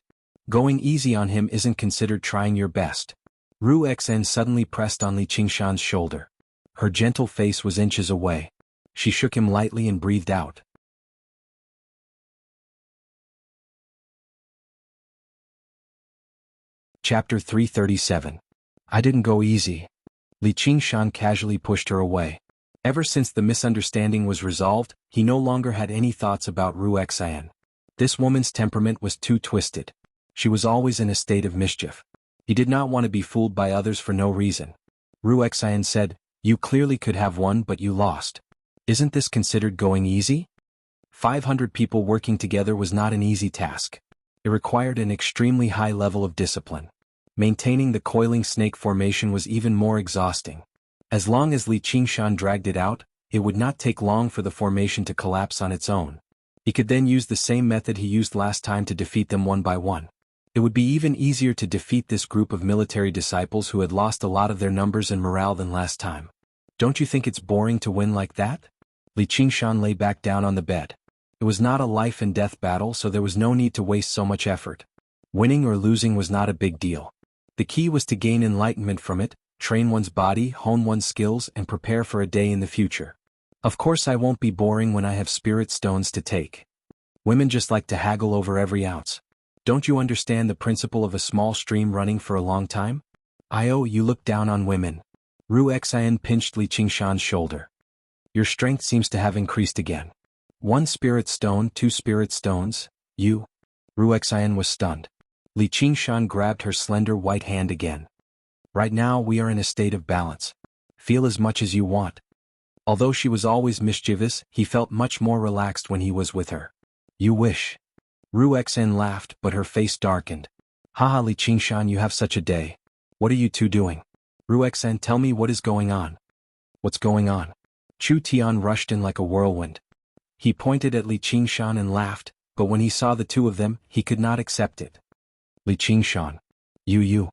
Going easy on him isn't considered trying your best. Ruexen suddenly pressed on Li Qingshan's shoulder. Her gentle face was inches away. She shook him lightly and breathed out. Chapter 337. I didn't go easy. Li Qingshan casually pushed her away. Ever since the misunderstanding was resolved, he no longer had any thoughts about Ruexen. This woman's temperament was too twisted. She was always in a state of mischief. He did not want to be fooled by others for no reason. Ruexen said, You clearly could have won but you lost. Isn't this considered going easy? 500 people working together was not an easy task. It required an extremely high level of discipline. Maintaining the coiling snake formation was even more exhausting. As long as Li Qingshan dragged it out, it would not take long for the formation to collapse on its own. He could then use the same method he used last time to defeat them one by one. It would be even easier to defeat this group of military disciples who had lost a lot of their numbers and morale than last time. Don't you think it's boring to win like that? Li Qingshan lay back down on the bed. It was not a life and death battle, so there was no need to waste so much effort. Winning or losing was not a big deal. The key was to gain enlightenment from it, train one's body, hone one's skills, and prepare for a day in the future. Of course I won't be boring when I have spirit stones to take. Women just like to haggle over every ounce. Don't you understand the principle of a small stream running for a long time? You look down on women. Ruexen pinched Li Qingshan's shoulder. Your strength seems to have increased again. 1 spirit stone, 2 spirit stones, you? Ruexen was stunned. Li Qingshan grabbed her slender white hand again. Right now we are in a state of balance. Feel as much as you want. Although she was always mischievous, he felt much more relaxed when he was with her. You wish. Ruexen laughed, but her face darkened. Haha, Li Qingshan, you have such a day. What are you two doing? Ruexen, tell me what is going on. What's going on? Chu Tian rushed in like a whirlwind. He pointed at Li Qingshan and laughed. but when he saw the two of them, he could not accept it. Li Qingshan. You.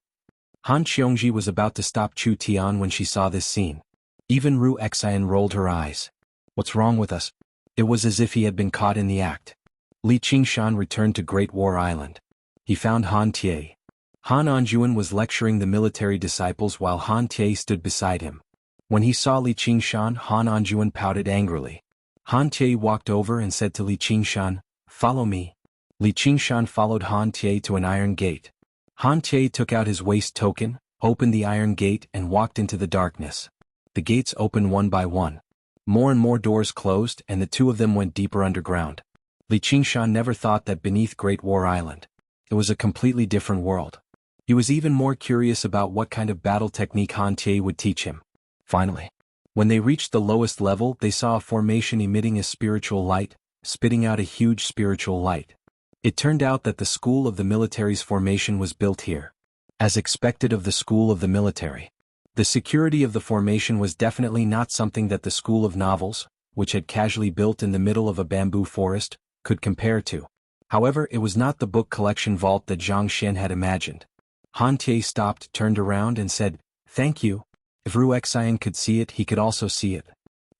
Han Qiongji was about to stop Chu Tian when she saw this scene. Even Ru Xian rolled her eyes. What's wrong with us? It was as if he had been caught in the act. Li Qingshan returned to Great War Island. He found Han Tie. Han Anjuan was lecturing the military disciples while Han Tie stood beside him. When he saw Li Qingshan, Han Anjuan pouted angrily. Han Tie walked over and said to Li Qingshan, "Follow me." Li Qingshan followed Han Tie to an iron gate. Han Tie took out his waist token, opened the iron gate and walked into the darkness. The gates opened one by one. More and more doors closed and the two of them went deeper underground. Li Qingshan never thought that beneath Great War Island, it was a completely different world. He was even more curious about what kind of battle technique Han Tie would teach him. Finally, when they reached the lowest level, they saw a formation emitting a spiritual light, spitting out a huge spiritual light. It turned out that the school of the military's formation was built here. As expected of the school of the military, the security of the formation was definitely not something that the school of novels, which had casually built in the middle of a bamboo forest, could compare to. However, it was not the book collection vault that Zhang Xian had imagined. Han Tie stopped, turned around and said, "Thank you." If Ru Xian could see it, he could also see it.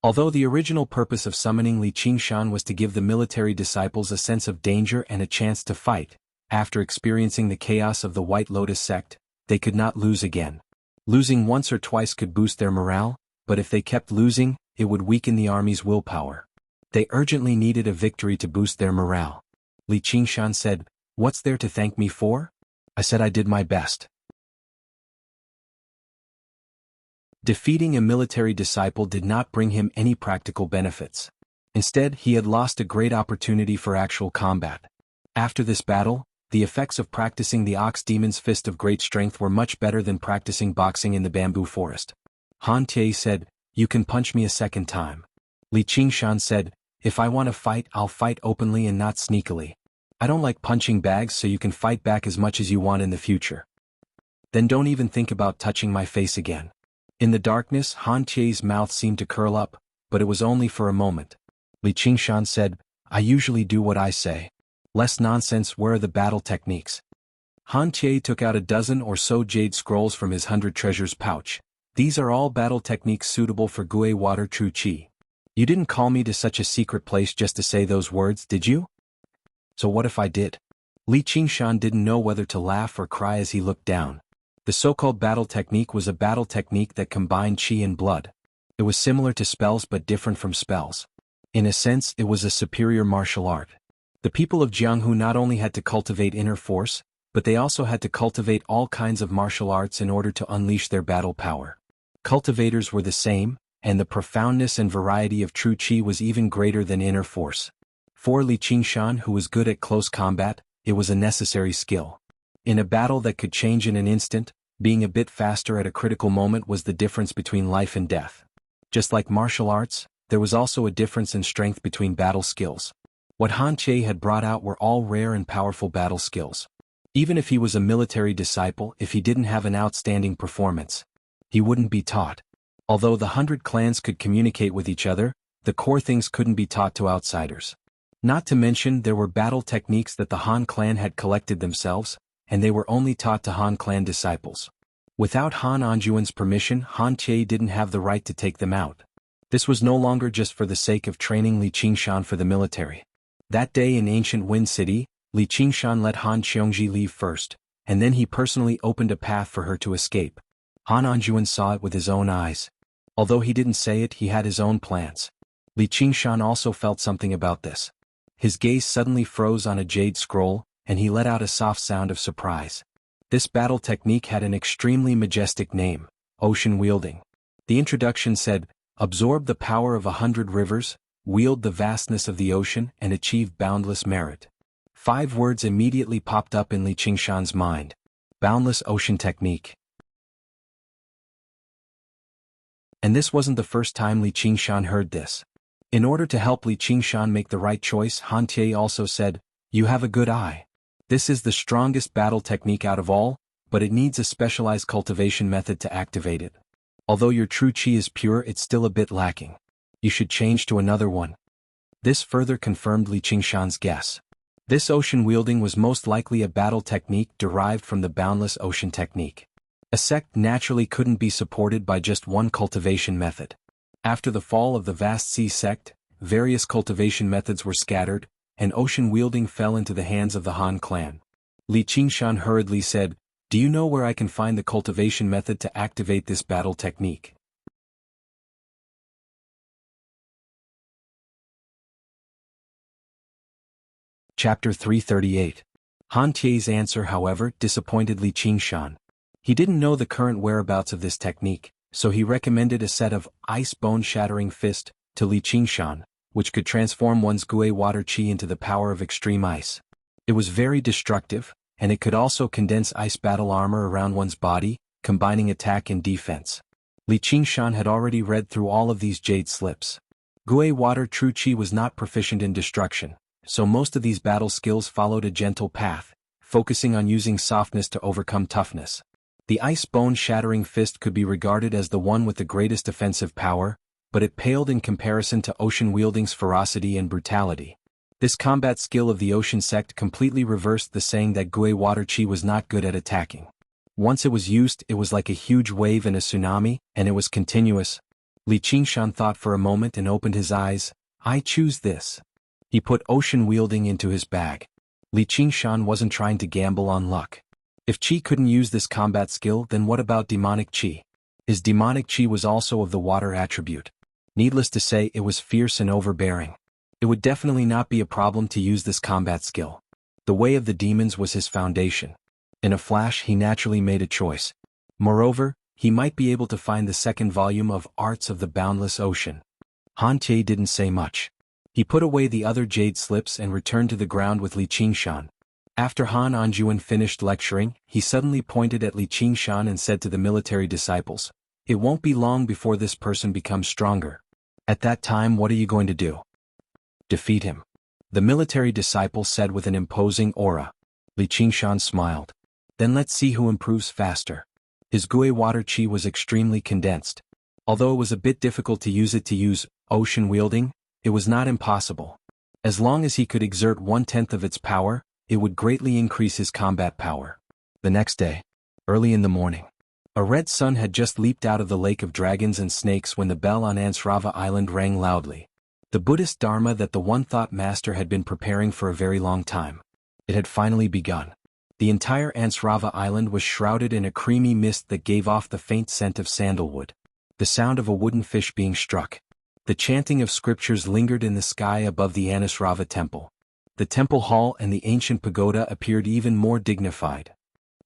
Although the original purpose of summoning Li Qingshan was to give the military disciples a sense of danger and a chance to fight, after experiencing the chaos of the White Lotus sect, they could not lose again. Losing once or twice could boost their morale, but if they kept losing, it would weaken the army's willpower. They urgently needed a victory to boost their morale. Li Qingshan said, "What's there to thank me for? I said I did my best." Defeating a military disciple did not bring him any practical benefits. Instead, he had lost a great opportunity for actual combat. After this battle, the effects of practicing the Ox Demon's Fist of Great Strength were much better than practicing boxing in the bamboo forest. Han Tie said, "You can punch me a second time." Li Qingshan said, "If I want to fight, I'll fight openly and not sneakily. I don't like punching bags, so you can fight back as much as you want in the future. Then don't even think about touching my face again." In the darkness, Han Tie's mouth seemed to curl up, but it was only for a moment. Li Qingshan said, "I usually do what I say. Less nonsense, where are the battle techniques?" Han Tie took out a dozen or so jade scrolls from his 100 treasures pouch. "These are all battle techniques suitable for Gue Water True Qi. You didn't call me to such a secret place just to say those words, did you? So what if I did?" Li Qingshan didn't know whether to laugh or cry as he looked down. The so-called battle technique was a battle technique that combined qi and blood. It was similar to spells but different from spells. In a sense, it was a superior martial art. The people of Jianghu not only had to cultivate inner force, but they also had to cultivate all kinds of martial arts in order to unleash their battle power. Cultivators were the same, and the profoundness and variety of true qi was even greater than inner force. For Li Qingshan, who was good at close combat, it was a necessary skill. In a battle that could change in an instant, being a bit faster at a critical moment was the difference between life and death. Just like martial arts, there was also a difference in strength between battle skills. What Han Tie had brought out were all rare and powerful battle skills. Even if he was a military disciple, if he didn't have an outstanding performance, he wouldn't be taught. Although the 100 clans could communicate with each other, the core things couldn't be taught to outsiders. Not to mention there were battle techniques that the Han clan had collected themselves, and they were only taught to Han clan disciples. Without Han Anjuan's permission, Han Tie didn't have the right to take them out. This was no longer just for the sake of training Li Qingshan for the military. That day in ancient Wind City, Li Qingshan let Han Qiongji leave first, and then he personally opened a path for her to escape. Han Anjuan saw it with his own eyes. Although he didn't say it, he had his own plans. Li Qingshan also felt something about this. His gaze suddenly froze on a jade scroll, and he let out a soft sound of surprise. This battle technique had an extremely majestic name, Ocean Wielding. The introduction said, "Absorb the power of 100 rivers, wield the vastness of the ocean and achieve boundless merit." 5 words immediately popped up in Li Qingshan's mind. Boundless Ocean Technique. And this wasn't the first time Li Qingshan heard this. In order to help Li Qingshan make the right choice, Han Tie also said, "You have a good eye. This is the strongest battle technique out of all, but it needs a specialized cultivation method to activate it. Although your true qi is pure, it's still a bit lacking. You should change to another one." This further confirmed Li Qingshan's guess. This ocean wielding was most likely a battle technique derived from the boundless ocean technique. A sect naturally couldn't be supported by just one cultivation method. After the fall of the vast sea sect, various cultivation methods were scattered, and ocean wielding fell into the hands of the Han clan. Li Qingshan hurriedly said, "Do you know where I can find the cultivation method to activate this battle technique?" Chapter 338. Han Tie's answer, however, disappointed Li Qingshan. He didn't know the current whereabouts of this technique, so he recommended a set of ice bone-shattering fist to Li Qingshan, which could transform one's Gui water chi into the power of extreme ice. It was very destructive, and it could also condense ice battle armor around one's body, combining attack and defense. Li Qingshan had already read through all of these jade slips. Gui water true chi was not proficient in destruction, so most of these battle skills followed a gentle path, focusing on using softness to overcome toughness. The ice bone-shattering fist could be regarded as the one with the greatest offensive power, but it paled in comparison to ocean wielding's ferocity and brutality. This combat skill of the ocean sect completely reversed the saying that Gui water chi was not good at attacking. Once it was used, it was like a huge wave and a tsunami, and it was continuous. Li Qingshan thought for a moment and opened his eyes. "I choose this." He put ocean wielding into his bag. Li Qingshan wasn't trying to gamble on luck. If Qi couldn't use this combat skill, then what about demonic Qi? His demonic Qi was also of the water attribute. Needless to say, it was fierce and overbearing. It would definitely not be a problem to use this combat skill. The way of the demons was his foundation. In a flash, he naturally made a choice. Moreover, he might be able to find the second volume of Arts of the Boundless Ocean. Han Tie didn't say much. He put away the other jade slips and returned to the ground with Li Qingshan. After Han Anjuan finished lecturing, he suddenly pointed at Li Qingshan and said to the military disciples, "It won't be long before this person becomes stronger. At that time, what are you going to do?" "Defeat him," the military disciple said with an imposing aura. Li Qingshan smiled. "Then let's see who improves faster." His Gui water chi was extremely condensed. Although it was a bit difficult to use ocean wielding, it was not impossible. As long as he could exert 1/10 of its power, it would greatly increase his combat power. The next day, early in the morning, a red sun had just leaped out of the lake of dragons and snakes when the bell on Ansrava Island rang loudly. The Buddhist Dharma that the One-Thought Master had been preparing for a very long time. It had finally begun. The entire Ansrava Island was shrouded in a creamy mist that gave off the faint scent of sandalwood. The sound of a wooden fish being struck. The chanting of scriptures lingered in the sky above the Anusrava temple. The temple hall and the ancient pagoda appeared even more dignified.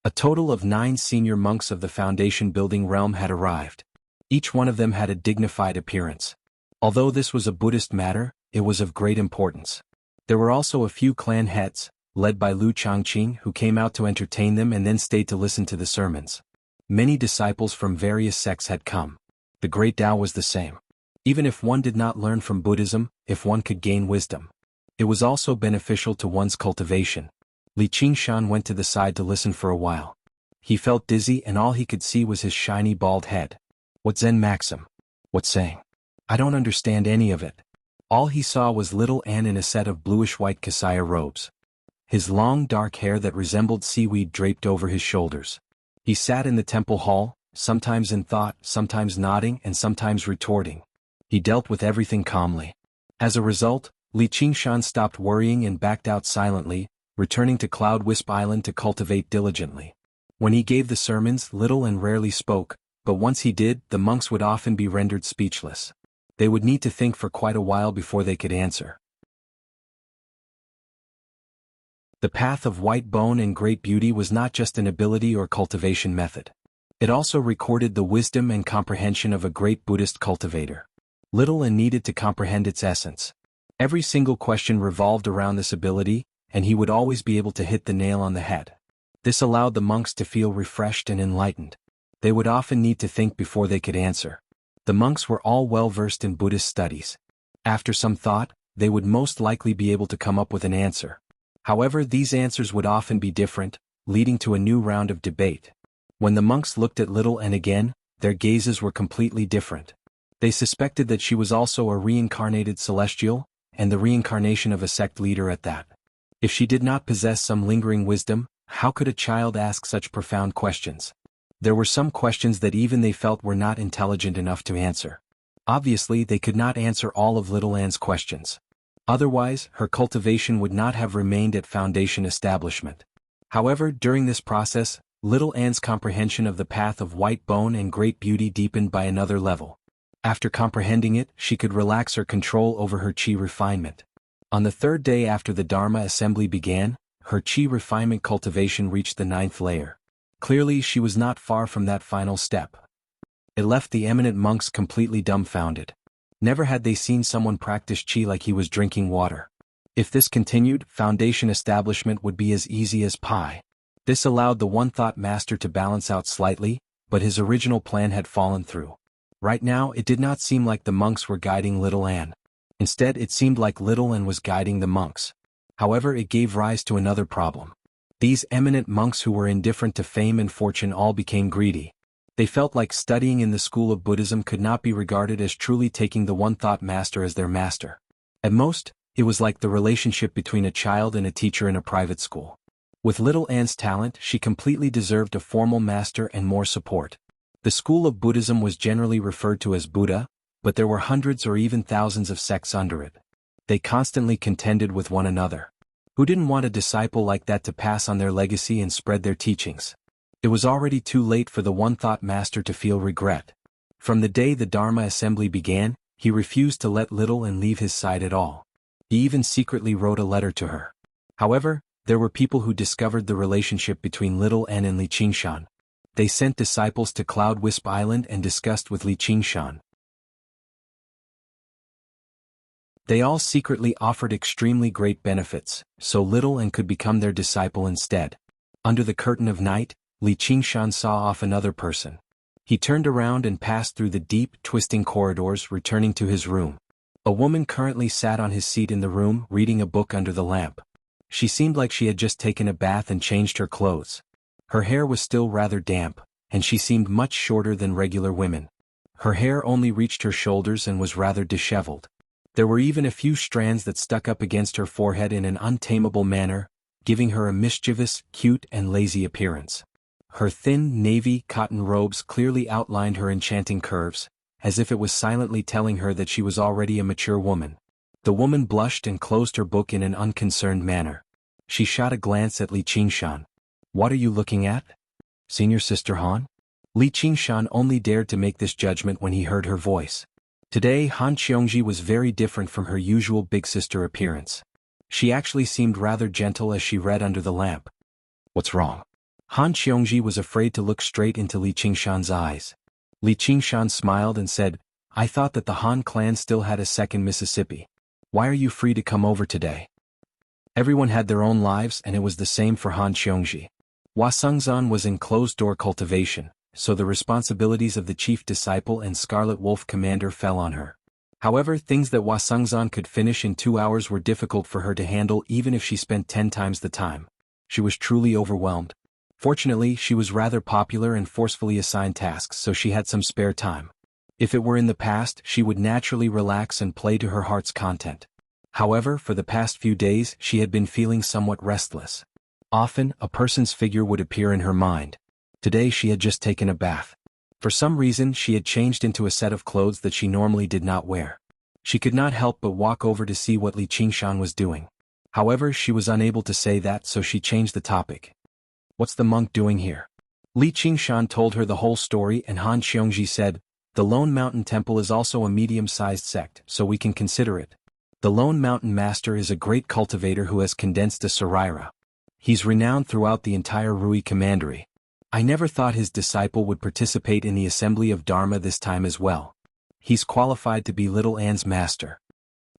A total of 9 senior monks of the foundation building realm had arrived. Each one of them had a dignified appearance. Although this was a Buddhist matter, it was of great importance. There were also a few clan heads, led by Lu Changqing, who came out to entertain them and then stayed to listen to the sermons. Many disciples from various sects had come. The Great Tao was the same. Even if one did not learn from Buddhism, if one could gain wisdom, it was also beneficial to one's cultivation. Li Qingshan went to the side to listen for a while. He felt dizzy and all he could see was his shiny bald head. What Zen maxim? What saying? I don't understand any of it. All he saw was little Anne in a set of bluish-white kasaya robes. His long dark hair that resembled seaweed draped over his shoulders. He sat in the temple hall, sometimes in thought, sometimes nodding and sometimes retorting. He dealt with everything calmly. As a result, Li Qingshan stopped worrying and backed out silently, returning to Cloud Wisp Island to cultivate diligently. When he gave the sermons, little and rarely spoke, but once he did, the monks would often be rendered speechless. They would need to think for quite a while before they could answer. The path of white bone and great beauty was not just an ability or cultivation method. It also recorded the wisdom and comprehension of a great Buddhist cultivator. Little and needed to comprehend its essence. Every single question revolved around this ability, and he would always be able to hit the nail on the head. This allowed the monks to feel refreshed and enlightened. They would often need to think before they could answer. The monks were all well versed in Buddhist studies. After some thought, they would most likely be able to come up with an answer. However, these answers would often be different, leading to a new round of debate. When the monks looked at Little Anne again, their gazes were completely different. They suspected that she was also a reincarnated celestial, and the reincarnation of a sect leader at that. If she did not possess some lingering wisdom, how could a child ask such profound questions? There were some questions that even they felt were not intelligent enough to answer. Obviously, they could not answer all of little Anne's questions. Otherwise, her cultivation would not have remained at foundation establishment. However, during this process, little Anne's comprehension of the path of white bone and great beauty deepened by another level. After comprehending it, she could relax her control over her chi refinement. On the third day after the Dharma assembly began, her chi refinement cultivation reached the 9th layer. Clearly, she was not far from that final step. It left the eminent monks completely dumbfounded. Never had they seen someone practice chi like he was drinking water. If this continued, foundation establishment would be as easy as pie. This allowed the one-thought master to balance out slightly, but his original plan had fallen through. Right now, it did not seem like the monks were guiding little Anne. Instead, it seemed like little Anne was guiding the monks. However, it gave rise to another problem. These eminent monks who were indifferent to fame and fortune all became greedy. They felt like studying in the school of Buddhism could not be regarded as truly taking the one-thought master as their master. At most, it was like the relationship between a child and a teacher in a private school. With little Anne's talent, she completely deserved a formal master and more support. The school of Buddhism was generally referred to as Buddha, but there were hundreds or even thousands of sects under it. They constantly contended with one another. Who didn't want a disciple like that to pass on their legacy and spread their teachings? It was already too late for the one-thought master to feel regret. From the day the Dharma assembly began, he refused to let little Anne leave his side at all. He even secretly wrote a letter to her. However, there were people who discovered the relationship between little Anne and Li Qingshan. They sent disciples to Cloud Wisp Island and discussed with Li Qingshan. They all secretly offered extremely great benefits, so little Anne could become their disciple instead. Under the curtain of night, Li Qingshan saw off another person. He turned around and passed through the deep, twisting corridors, returning to his room. A woman currently sat on his seat in the room, reading a book under the lamp. She seemed like she had just taken a bath and changed her clothes. Her hair was still rather damp, and she seemed much shorter than regular women. Her hair only reached her shoulders and was rather disheveled. There were even a few strands that stuck up against her forehead in an untamable manner, giving her a mischievous, cute and lazy appearance. Her thin, navy cotton robes clearly outlined her enchanting curves, as if it was silently telling her that she was already a mature woman. The woman blushed and closed her book in an unconcerned manner. She shot a glance at Li Qingshan. "What are you looking at? Senior Sister Han?" Li Qingshan only dared to make this judgment when he heard her voice. Today Han Xiongji was very different from her usual big sister appearance. She actually seemed rather gentle as she read under the lamp. "What's wrong?" Han Xiongji was afraid to look straight into Li Qingshan's eyes. Li Qingshan smiled and said, "I thought that the Han clan still had a second Mississippi. Why are you free to come over today?" Everyone had their own lives and it was the same for Han Xiongji. Wasungzan was in closed-door cultivation, so the responsibilities of the chief disciple and Scarlet Wolf commander fell on her. However, things that Wasungzan could finish in 2 hours were difficult for her to handle even if she spent 10 times the time. She was truly overwhelmed. Fortunately, she was rather popular and forcefully assigned tasks, so she had some spare time. If it were in the past, she would naturally relax and play to her heart's content. However, for the past few days, she had been feeling somewhat restless. Often, a person's figure would appear in her mind. Today she had just taken a bath. For some reason, she had changed into a set of clothes that she normally did not wear. She could not help but walk over to see what Li Qingshan was doing. However, she was unable to say that, so she changed the topic. "What's the monk doing here?" Li Qingshan told her the whole story and Han Xiongji said, "The Lone Mountain Temple is also a medium-sized sect, so we can consider it. The Lone Mountain Master is a great cultivator who has condensed a Saraira. He's renowned throughout the entire Rui Commandery. I never thought his disciple would participate in the assembly of Dharma this time as well. He's qualified to be Little Anne's master."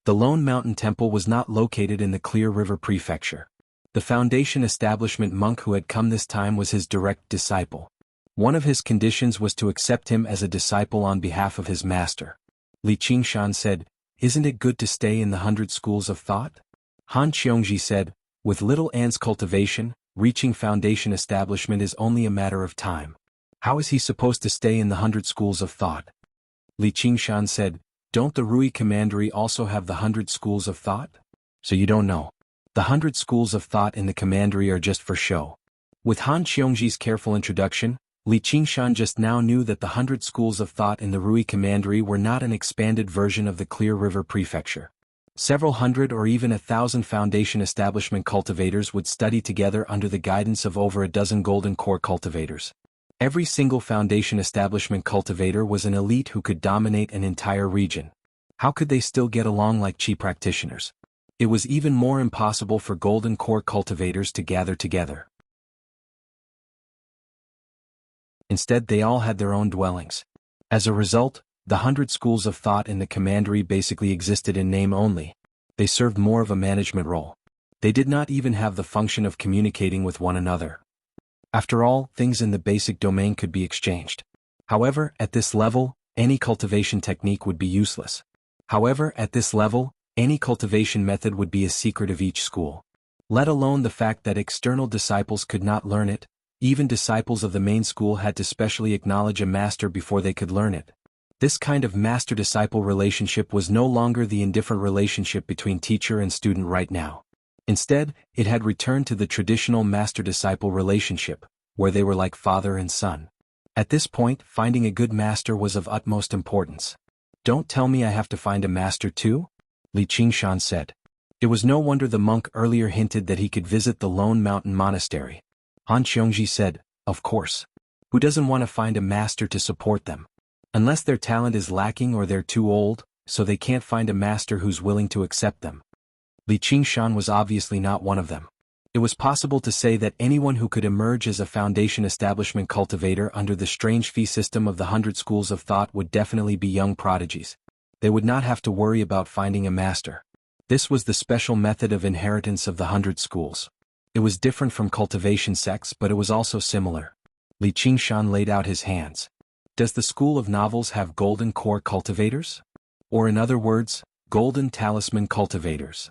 The Lone Mountain Temple was not located in the Clear River Prefecture. The foundation establishment monk who had come this time was his direct disciple. One of his conditions was to accept him as a disciple on behalf of his master. Li Qingshan said, "Isn't it good to stay in the 100 schools of thought?" Han Xiongji said, "With Little Anne's cultivation, reaching foundation establishment is only a matter of time. How is he supposed to stay in the 100 schools of thought?" Li Qingshan said, "Don't the Rui Commandery also have the 100 schools of thought? So you don't know." The 100 schools of thought in the commandery are just for show. With Han Qiongji's careful introduction, Li Qingshan just now knew that the 100 schools of thought in the Rui Commandery were not an expanded version of the Clear River Prefecture. Several hundred or even 1,000 foundation establishment cultivators would study together under the guidance of over a dozen golden core cultivators. Every single foundation establishment cultivator was an elite who could dominate an entire region. How could they still get along like Qi practitioners? It was even more impossible for golden core cultivators to gather together. Instead, they all had their own dwellings. As a result, the 100 schools of thought in the commandery basically existed in name only. They served more of a management role. They did not even have the function of communicating with one another. After all, things in the basic domain could be exchanged. However, at this level, any cultivation technique would be useless. However, at this level, any cultivation method would be a secret of each school. Let alone the fact that external disciples could not learn it. Even disciples of the main school had to specially acknowledge a master before they could learn it. This kind of master-disciple relationship was no longer the indifferent relationship between teacher and student right now. Instead, it had returned to the traditional master-disciple relationship, where they were like father and son. At this point, finding a good master was of utmost importance. "Don't tell me I have to find a master too?" Li Qingshan said. It was no wonder the monk earlier hinted that he could visit the Lone Mountain Monastery. Han Qiongji said, "Of course. Who doesn't want to find a master to support them? Unless their talent is lacking or they're too old, so they can't find a master who's willing to accept them." Li Qingshan was obviously not one of them. It was possible to say that anyone who could emerge as a foundation establishment cultivator under the strange fee system of the 100 schools of thought would definitely be young prodigies. They would not have to worry about finding a master. This was the special method of inheritance of the 100 schools. It was different from cultivation sects, but it was also similar. Li Qingshan laid out his hands. Does the school of novels have golden core cultivators? Or in other words, golden talisman cultivators?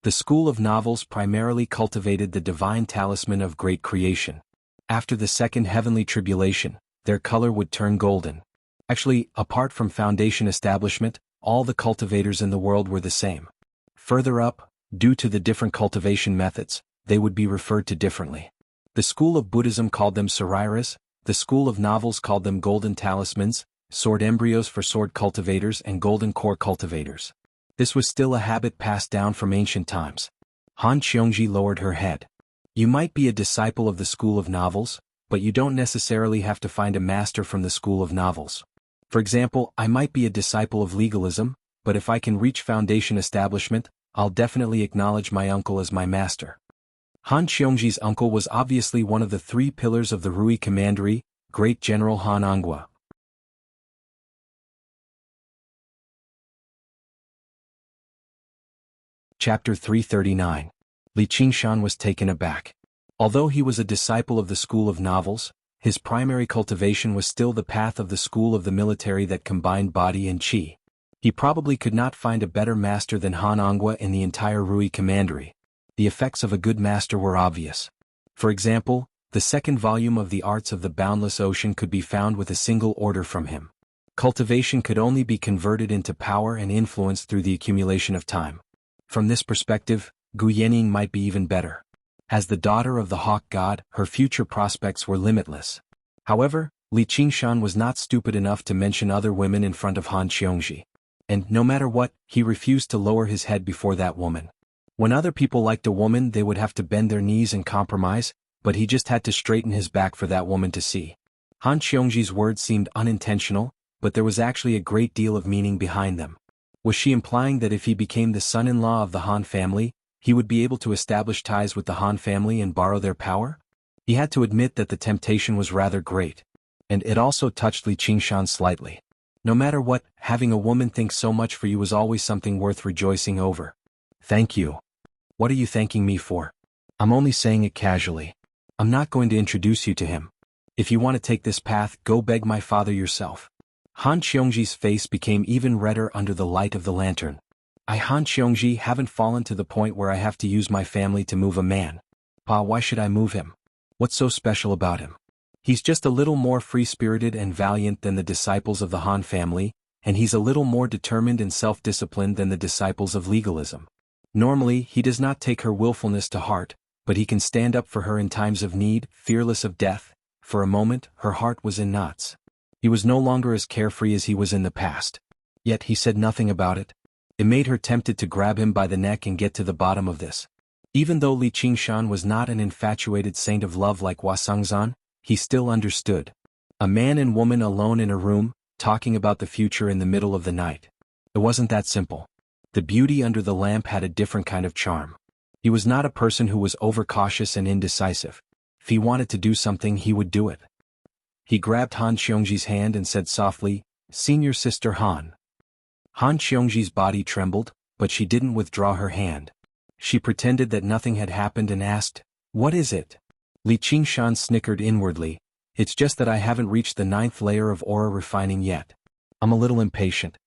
The school of novels primarily cultivated the divine talisman of great creation. After the second heavenly tribulation, their color would turn golden. Actually, apart from foundation establishment, all the cultivators in the world were the same. Further up, due to the different cultivation methods, they would be referred to differently. The school of Buddhism called them sariras, the school of novels called them golden talismans, sword embryos for sword cultivators and golden core cultivators. This was still a habit passed down from ancient times. Han Qiongji lowered her head. You might be a disciple of the school of novels, but you don't necessarily have to find a master from the school of novels. For example, I might be a disciple of legalism, but if I can reach foundation establishment, I'll definitely acknowledge my uncle as my master. Han Qiongji's uncle was obviously one of the 3 pillars of the Rui Commandery, Great General Han Anghua. Chapter 339. Li Qingshan was taken aback. Although he was a disciple of the school of novels, his primary cultivation was still the path of the school of the military that combined body and qi. He probably could not find a better master than Han Anghua in the entire Rui Commandery. The effects of a good master were obvious. For example, the second volume of the Arts of the Boundless Ocean could be found with a single order from him. Cultivation could only be converted into power and influence through the accumulation of time. From this perspective, Gu Yening might be even better. As the daughter of the Hawk God, her future prospects were limitless. However, Li Qingshan was not stupid enough to mention other women in front of Han Qiongji. And no matter what, he refused to lower his head before that woman. When other people liked a woman, they would have to bend their knees and compromise, but he just had to straighten his back for that woman to see. Han Qiongji's words seemed unintentional, but there was actually a great deal of meaning behind them. Was she implying that if he became the son-in-law of the Han family, he would be able to establish ties with the Han family and borrow their power? He had to admit that the temptation was rather great. And it also touched Li Qingshan slightly. No matter what, having a woman think so much for you was always something worth rejoicing over. Thank you. What are you thanking me for? I'm only saying it casually. I'm not going to introduce you to him. If you want to take this path, go beg my father yourself. Han Qiongji's face became even redder under the light of the lantern. I, Han Qiongji, haven't fallen to the point where I have to use my family to move a man. Pa, why should I move him? What's so special about him? He's just a little more free-spirited and valiant than the disciples of the Han family, and he's a little more determined and self-disciplined than the disciples of legalism. Normally, he does not take her willfulness to heart, but he can stand up for her in times of need, fearless of death. For a moment, her heart was in knots. He was no longer as carefree as he was in the past. Yet he said nothing about it. It made her tempted to grab him by the neck and get to the bottom of this. Even though Li Qingshan was not an infatuated saint of love like Wasangzan, he still understood. A man and woman alone in a room, talking about the future in the middle of the night. It wasn't that simple. The beauty under the lamp had a different kind of charm. He was not a person who was overcautious and indecisive. If he wanted to do something, he would do it. He grabbed Han Xiongji's hand and said softly, "Senior Sister Han." Han Xiongji's body trembled, but she didn't withdraw her hand. She pretended that nothing had happened and asked, "What is it?" Li Qingshan snickered inwardly. "It's just that I haven't reached the 9th layer of aura refining yet. I'm a little impatient."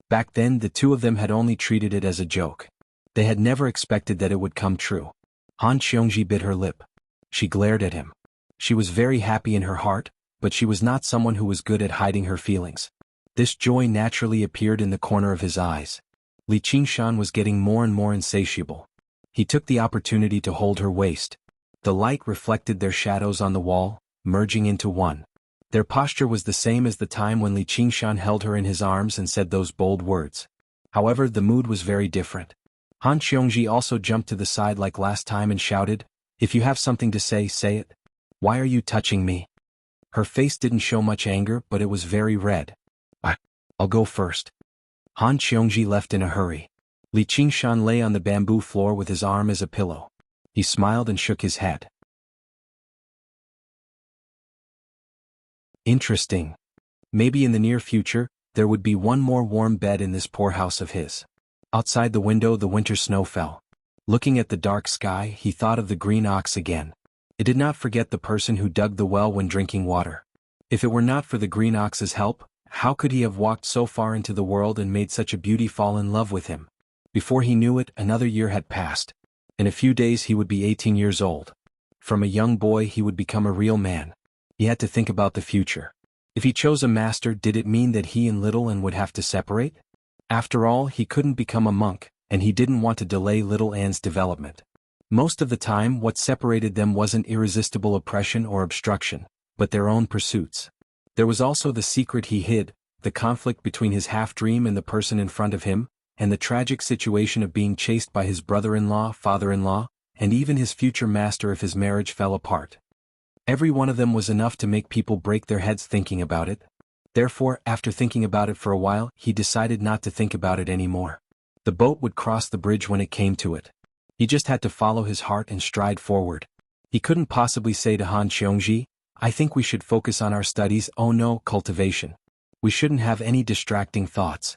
Back then the two of them had only treated it as a joke. They had never expected that it would come true. Han Xiongji bit her lip. She glared at him. She was very happy in her heart, but she was not someone who was good at hiding her feelings. This joy naturally appeared in the corner of his eyes. Li Qingshan was getting more and more insatiable. He took the opportunity to hold her waist. The light reflected their shadows on the wall, merging into one. Their posture was the same as the time when Li Qingshan held her in his arms and said those bold words. However, the mood was very different. Han Xiongji also jumped to the side like last time and shouted, "If you have something to say, say it. Why are you touching me?" Her face didn't show much anger, but it was very red. I'll go first." Han Xiongji left in a hurry. Li Qingshan lay on the bamboo floor with his arm as a pillow. He smiled and shook his head. Interesting. Maybe in the near future, there would be one more warm bed in this poorhouse of his. Outside the window the winter snow fell. Looking at the dark sky, he thought of the green ox again. It did not forget the person who dug the well when drinking water. If it were not for the green ox's help, how could he have walked so far into the world and made such a beauty fall in love with him? Before he knew it, another year had passed. In a few days he would be 18 years old. From a young boy he would become a real man. He had to think about the future. If he chose a master, did it mean that he and Little Anne would have to separate? After all, he couldn't become a monk, and he didn't want to delay Little Anne's development. Most of the time, what separated them wasn't irresistible oppression or obstruction, but their own pursuits. There was also the secret he hid, the conflict between his half-dream and the person in front of him, and the tragic situation of being chased by his brother-in-law, father-in-law, and even his future master if his marriage fell apart. Every one of them was enough to make people break their heads thinking about it. Therefore, after thinking about it for a while, he decided not to think about it anymore. The boat would cross the bridge when it came to it. He just had to follow his heart and stride forward. He couldn't possibly say to Han Xiongji, "I think we should focus on our studies." Oh no, cultivation. We shouldn't have any distracting thoughts.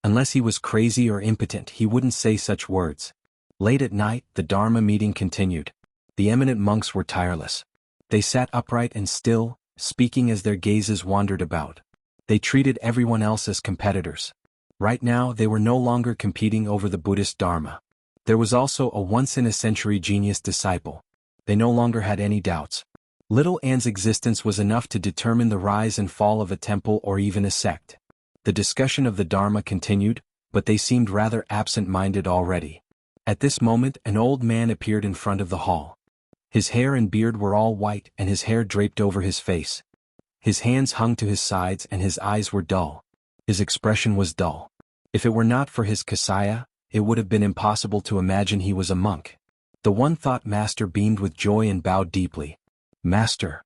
Unless he was crazy or impotent, he wouldn't say such words. Late at night, the Dharma meeting continued. The eminent monks were tireless. They sat upright and still, speaking as their gazes wandered about. They treated everyone else as competitors. Right now, they were no longer competing over the Buddhist Dharma. There was also a once-in-a-century genius disciple. They no longer had any doubts. Little Anne's existence was enough to determine the rise and fall of a temple or even a sect. The discussion of the Dharma continued, but they seemed rather absent-minded already. At this moment, an old man appeared in front of the hall. His hair and beard were all white and his hair draped over his face. His hands hung to his sides and his eyes were dull. His expression was dull. If it were not for his kasaya, it would have been impossible to imagine he was a monk. The one-thought master beamed with joy and bowed deeply. Master.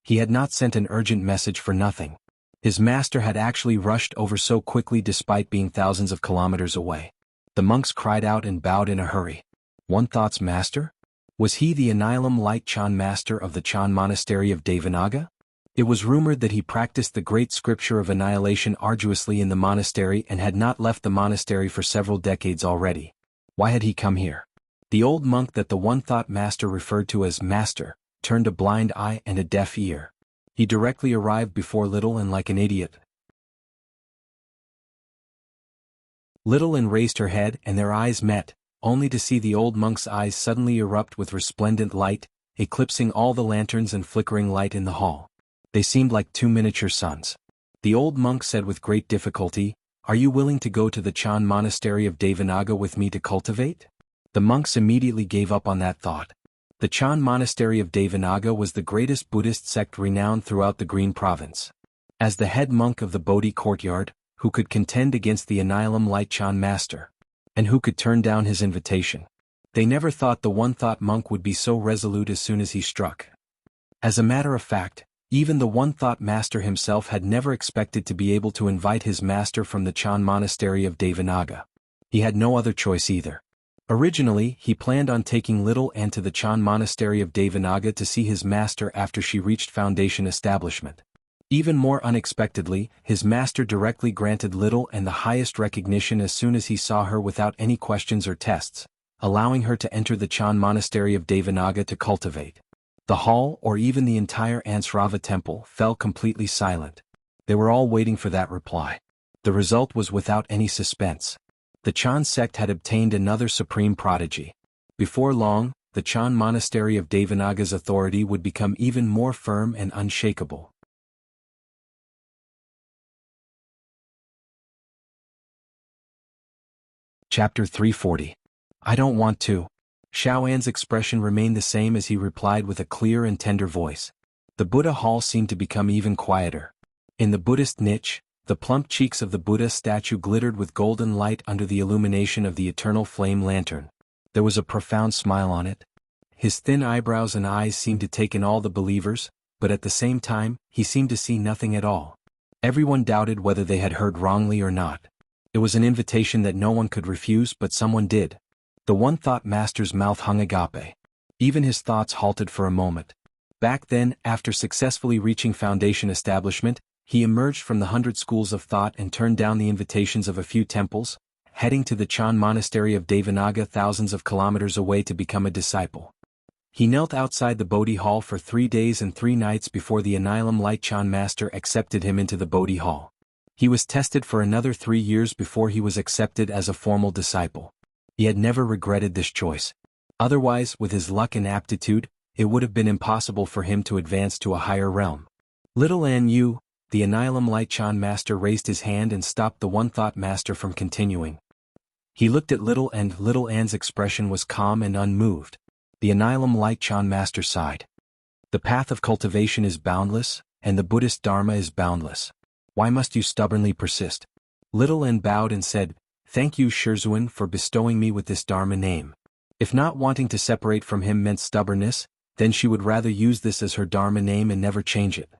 He had not sent an urgent message for nothing. His master had actually rushed over so quickly despite being thousands of kilometers away. The monks cried out and bowed in a hurry. One-thought's master? Was he the Annihilum Light Chan master of the Chan monastery of Devanaga? It was rumored that he practiced the great scripture of annihilation arduously in the monastery and had not left the monastery for several decades already. Why had he come here? The old monk that the one-thought master referred to as master turned a blind eye and a deaf ear. He directly arrived before Little Anne like an idiot. Little Anne raised her head and their eyes met, only to see the old monk's eyes suddenly erupt with resplendent light, eclipsing all the lanterns and flickering light in the hall. They seemed like two miniature suns. The old monk said with great difficulty, "Are you willing to go to the Chan monastery of Devanaga with me to cultivate?" The monks immediately gave up on that thought. The Chan monastery of Devanaga was the greatest Buddhist sect renowned throughout the Green Province. As the head monk of the Bodhi courtyard, who could contend against the Anilam Light Chan master, and who could turn down his invitation, they never thought the one-thought monk would be so resolute as soon as he struck. As a matter of fact, even the one-thought master himself had never expected to be able to invite his master from the Chan monastery of Devanaga. He had no other choice either. Originally, he planned on taking Little Anne to the Chan monastery of Devanaga to see his master after she reached foundation establishment. Even more unexpectedly, his master directly granted Little Anne the highest recognition as soon as he saw her without any questions or tests, allowing her to enter the Chan monastery of Devanaga to cultivate. The hall, or even the entire Ansrava temple, fell completely silent. They were all waiting for that reply. The result was without any suspense. The Chan sect had obtained another supreme prodigy. Before long, the Chan monastery of Devanaga's authority would become even more firm and unshakable. Chapter 340. I don't want to. Xiao An's expression remained the same as he replied with a clear and tender voice. The Buddha hall seemed to become even quieter. In the Buddhist niche, the plump cheeks of the Buddha statue glittered with golden light under the illumination of the eternal flame lantern. There was a profound smile on it. His thin eyebrows and eyes seemed to take in all the believers, but at the same time, he seemed to see nothing at all. Everyone doubted whether they had heard wrongly or not. It was an invitation that no one could refuse, but someone did. The one-thought master's mouth hung agape. Even his thoughts halted for a moment. Back then, after successfully reaching foundation establishment, he emerged from the 100 schools of thought and turned down the invitations of a few temples, heading to the Chan monastery of Devanaga thousands of kilometers away to become a disciple. He knelt outside the Bodhi hall for 3 days and 3 nights before the Anilam Light Chan master accepted him into the Bodhi hall. He was tested for another 3 years before he was accepted as a formal disciple. He had never regretted this choice. Otherwise, with his luck and aptitude, it would have been impossible for him to advance to a higher realm. Little Anne Yu, the Anilam Light Chan master, raised his hand and stopped the one-thought master from continuing. He looked at Little Anne. Little Anne's expression was calm and unmoved. The Anilam Light Chan master sighed. The path of cultivation is boundless, and the Buddhist Dharma is boundless. Why must you stubbornly persist? Little Anne bowed and said, "Thank you, Shirzuan, for bestowing me with this Dharma name." If not wanting to separate from him meant stubbornness, then she would rather use this as her Dharma name and never change it.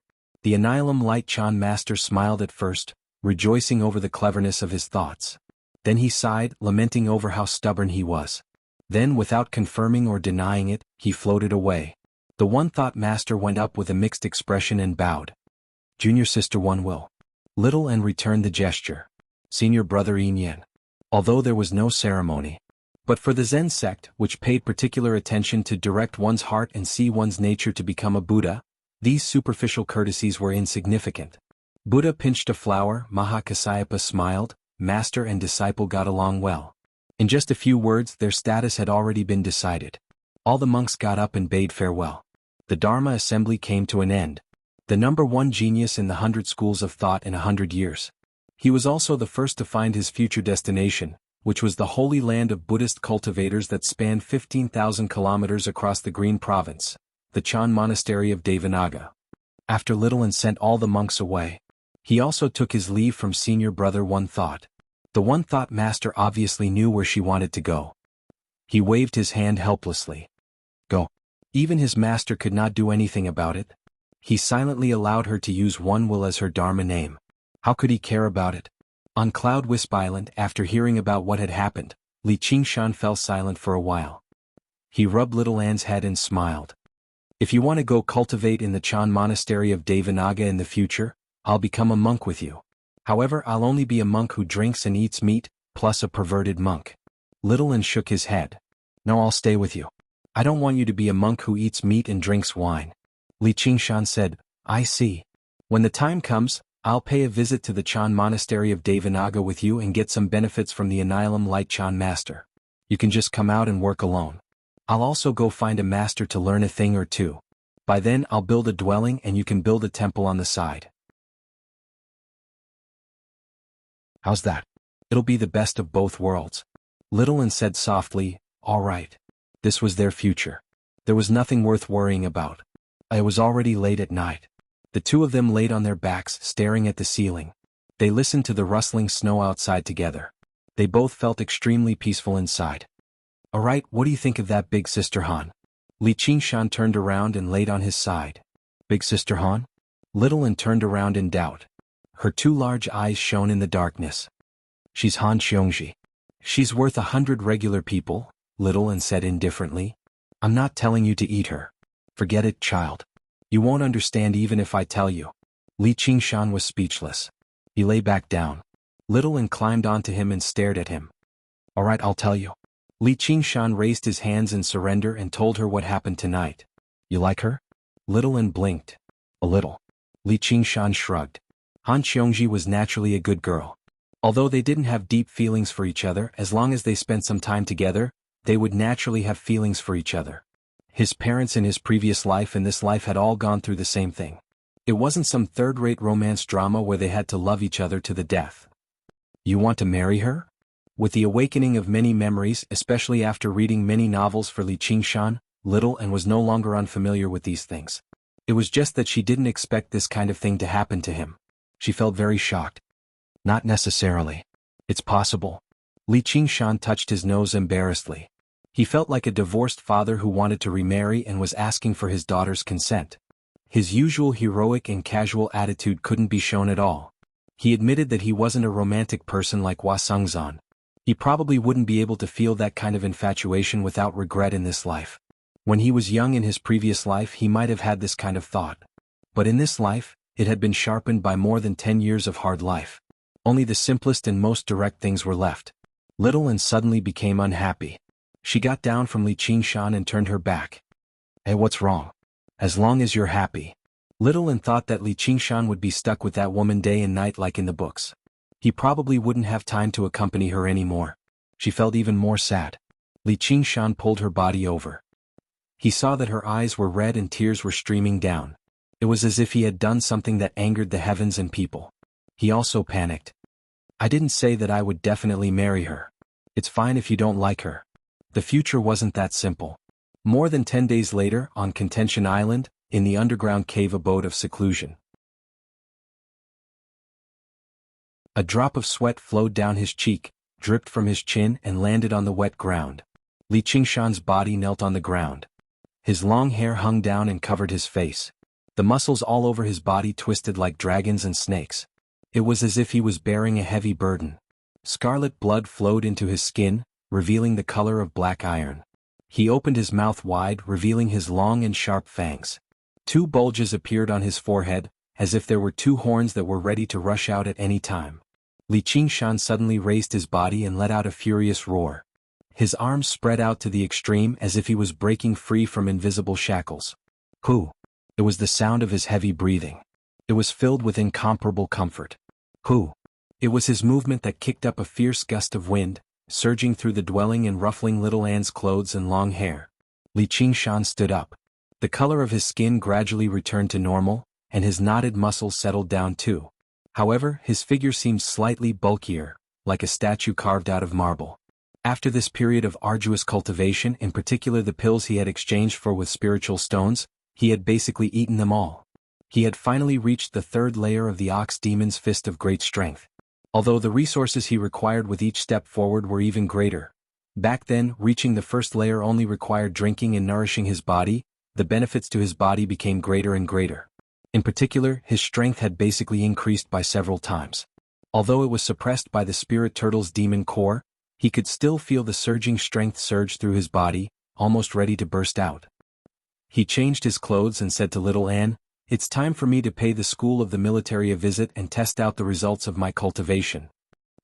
The Anilam Light Chan master smiled at first, rejoicing over the cleverness of his thoughts. Then he sighed, lamenting over how stubborn he was. Then, without confirming or denying it, he floated away. The one-thought master went up with a mixed expression and bowed. Junior sister One Will. Little Anne returned the gesture. Senior brother Yin Yan. Although there was no ceremony. But for the Zen sect, which paid particular attention to direct one's heart and see one's nature to become a Buddha, these superficial courtesies were insignificant. Buddha pinched a flower, Mahakasyapa smiled, master and disciple got along well. In just a few words, their status had already been decided. All the monks got up and bade farewell. The Dharma assembly came to an end. The number one genius in the 100 schools of thought in 100 years. He was also the first to find his future destination, which was the holy land of Buddhist cultivators that spanned 15,000 kilometers across the Green Province, the Chan monastery of Devanaga. After Little Anne sent all the monks away, he also took his leave from senior brother One Thought. The One Thought master obviously knew where she wanted to go. He waved his hand helplessly. Go. Even his master could not do anything about it. He silently allowed her to use One Will as her Dharma name. How could he care about it? On Cloud Wisp Island, after hearing about what had happened, Li Qingshan fell silent for a while. He rubbed Little Anne's head and smiled. If you want to go cultivate in the Chan monastery of Devanaga in the future, I'll become a monk with you. However, I'll only be a monk who drinks and eats meat, plus a perverted monk. Little Anne shook his head. No, I'll stay with you. I don't want you to be a monk who eats meat and drinks wine. Li Qingshan said, I see. When the time comes, I'll pay a visit to the Chan monastery of Devanaga with you and get some benefits from the Anilam Light Chan master. You can just come out and work alone. I'll also go find a master to learn a thing or two. By then I'll build a dwelling and you can build a temple on the side. How's that? It'll be the best of both worlds. Little Anne said softly, all right. This was their future. There was nothing worth worrying about. It was already late at night. The two of them laid on their backs, staring at the ceiling. They listened to the rustling snow outside together. They both felt extremely peaceful inside. All right, what do you think of that, Big Sister Han? Li Qingshan turned around and laid on his side. Big Sister Han? Little An turned around in doubt. Her two large eyes shone in the darkness. She's Han Xiongji. She's worth 100 regular people, Little An said indifferently. I'm not telling you to eat her. Forget it, child. You won't understand even if I tell you. Li Qingshan was speechless. He lay back down. Little An climbed onto him and stared at him. All right, I'll tell you. Li Qingshan raised his hands in surrender and told her what happened tonight. You like her? Little An blinked. A little. Li Qingshan shrugged. Han Xiongji was naturally a good girl. Although they didn't have deep feelings for each other, as long as they spent some time together, they would naturally have feelings for each other. His parents in his previous life and this life had all gone through the same thing. It wasn't some third-rate romance drama where they had to love each other to the death. You want to marry her? With the awakening of many memories, especially after reading many novels for Li Qingshan, Little An was no longer unfamiliar with these things. It was just that she didn't expect this kind of thing to happen to him. She felt very shocked. Not necessarily. It's possible. Li Qingshan touched his nose embarrassedly. He felt like a divorced father who wanted to remarry and was asking for his daughter's consent. His usual heroic and casual attitude couldn't be shown at all. He admitted that he wasn't a romantic person like Hua Sengzan. He probably wouldn't be able to feel that kind of infatuation without regret in this life. When he was young in his previous life, he might have had this kind of thought. But in this life, it had been sharpened by more than 10 years of hard life. Only the simplest and most direct things were left. Little An suddenly became unhappy. She got down from Li Qingshan and turned her back. Hey, what's wrong? As long as you're happy. Little An thought that Li Qingshan would be stuck with that woman day and night like in the books. He probably wouldn't have time to accompany her anymore. She felt even more sad. Li Qingshan pulled her body over. He saw that her eyes were red and tears were streaming down. It was as if he had done something that angered the heavens and people. He also panicked. I didn't say that I would definitely marry her. It's fine if you don't like her. The future wasn't that simple. More than 10 days later, on Contention Island, in the underground cave abode of seclusion. A drop of sweat flowed down his cheek, dripped from his chin and landed on the wet ground. Li Qingshan's body knelt on the ground. His long hair hung down and covered his face. The muscles all over his body twisted like dragons and snakes. It was as if he was bearing a heavy burden. Scarlet blood flowed into his skin, revealing the color of black iron. He opened his mouth wide, revealing his long and sharp fangs. Two bulges appeared on his forehead, as if there were two horns that were ready to rush out at any time. Li Qingshan suddenly raised his body and let out a furious roar. His arms spread out to the extreme as if he was breaking free from invisible shackles. Hoo! It was the sound of his heavy breathing. It was filled with incomparable comfort. Hoo! It was his movement that kicked up a fierce gust of wind, surging through the dwelling and ruffling Little An's clothes and long hair. Li Qingshan stood up. The color of his skin gradually returned to normal, and his knotted muscles settled down too. However, his figure seemed slightly bulkier, like a statue carved out of marble. After this period of arduous cultivation, in particular the pills he had exchanged for with spiritual stones, he had basically eaten them all. He had finally reached the third layer of the Ox Demon's Fist of great strength. Although the resources he required with each step forward were even greater. Back then, reaching the first layer only required drinking and nourishing his body. The benefits to his body became greater and greater. In particular, his strength had basically increased by several times. Although it was suppressed by the Spirit Turtle's demon core, he could still feel the surging strength surge through his body, almost ready to burst out. He changed his clothes and said to Little An, "It's time for me to pay the school of the military a visit and test out the results of my cultivation.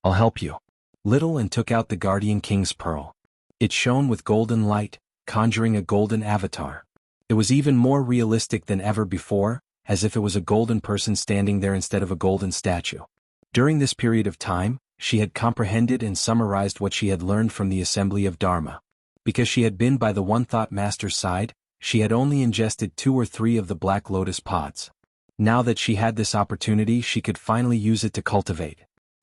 I'll help you." Little An took out the Guardian King's Pearl. It shone with golden light, conjuring a golden avatar. It was even more realistic than ever before, as if it was a golden person standing there instead of a golden statue. During this period of time, she had comprehended and summarized what she had learned from the Assembly of Dharma. Because she had been by the One Thought Master's side, she had only ingested 2 or 3 of the Black Lotus pods. Now that she had this opportunity, she could finally use it to cultivate.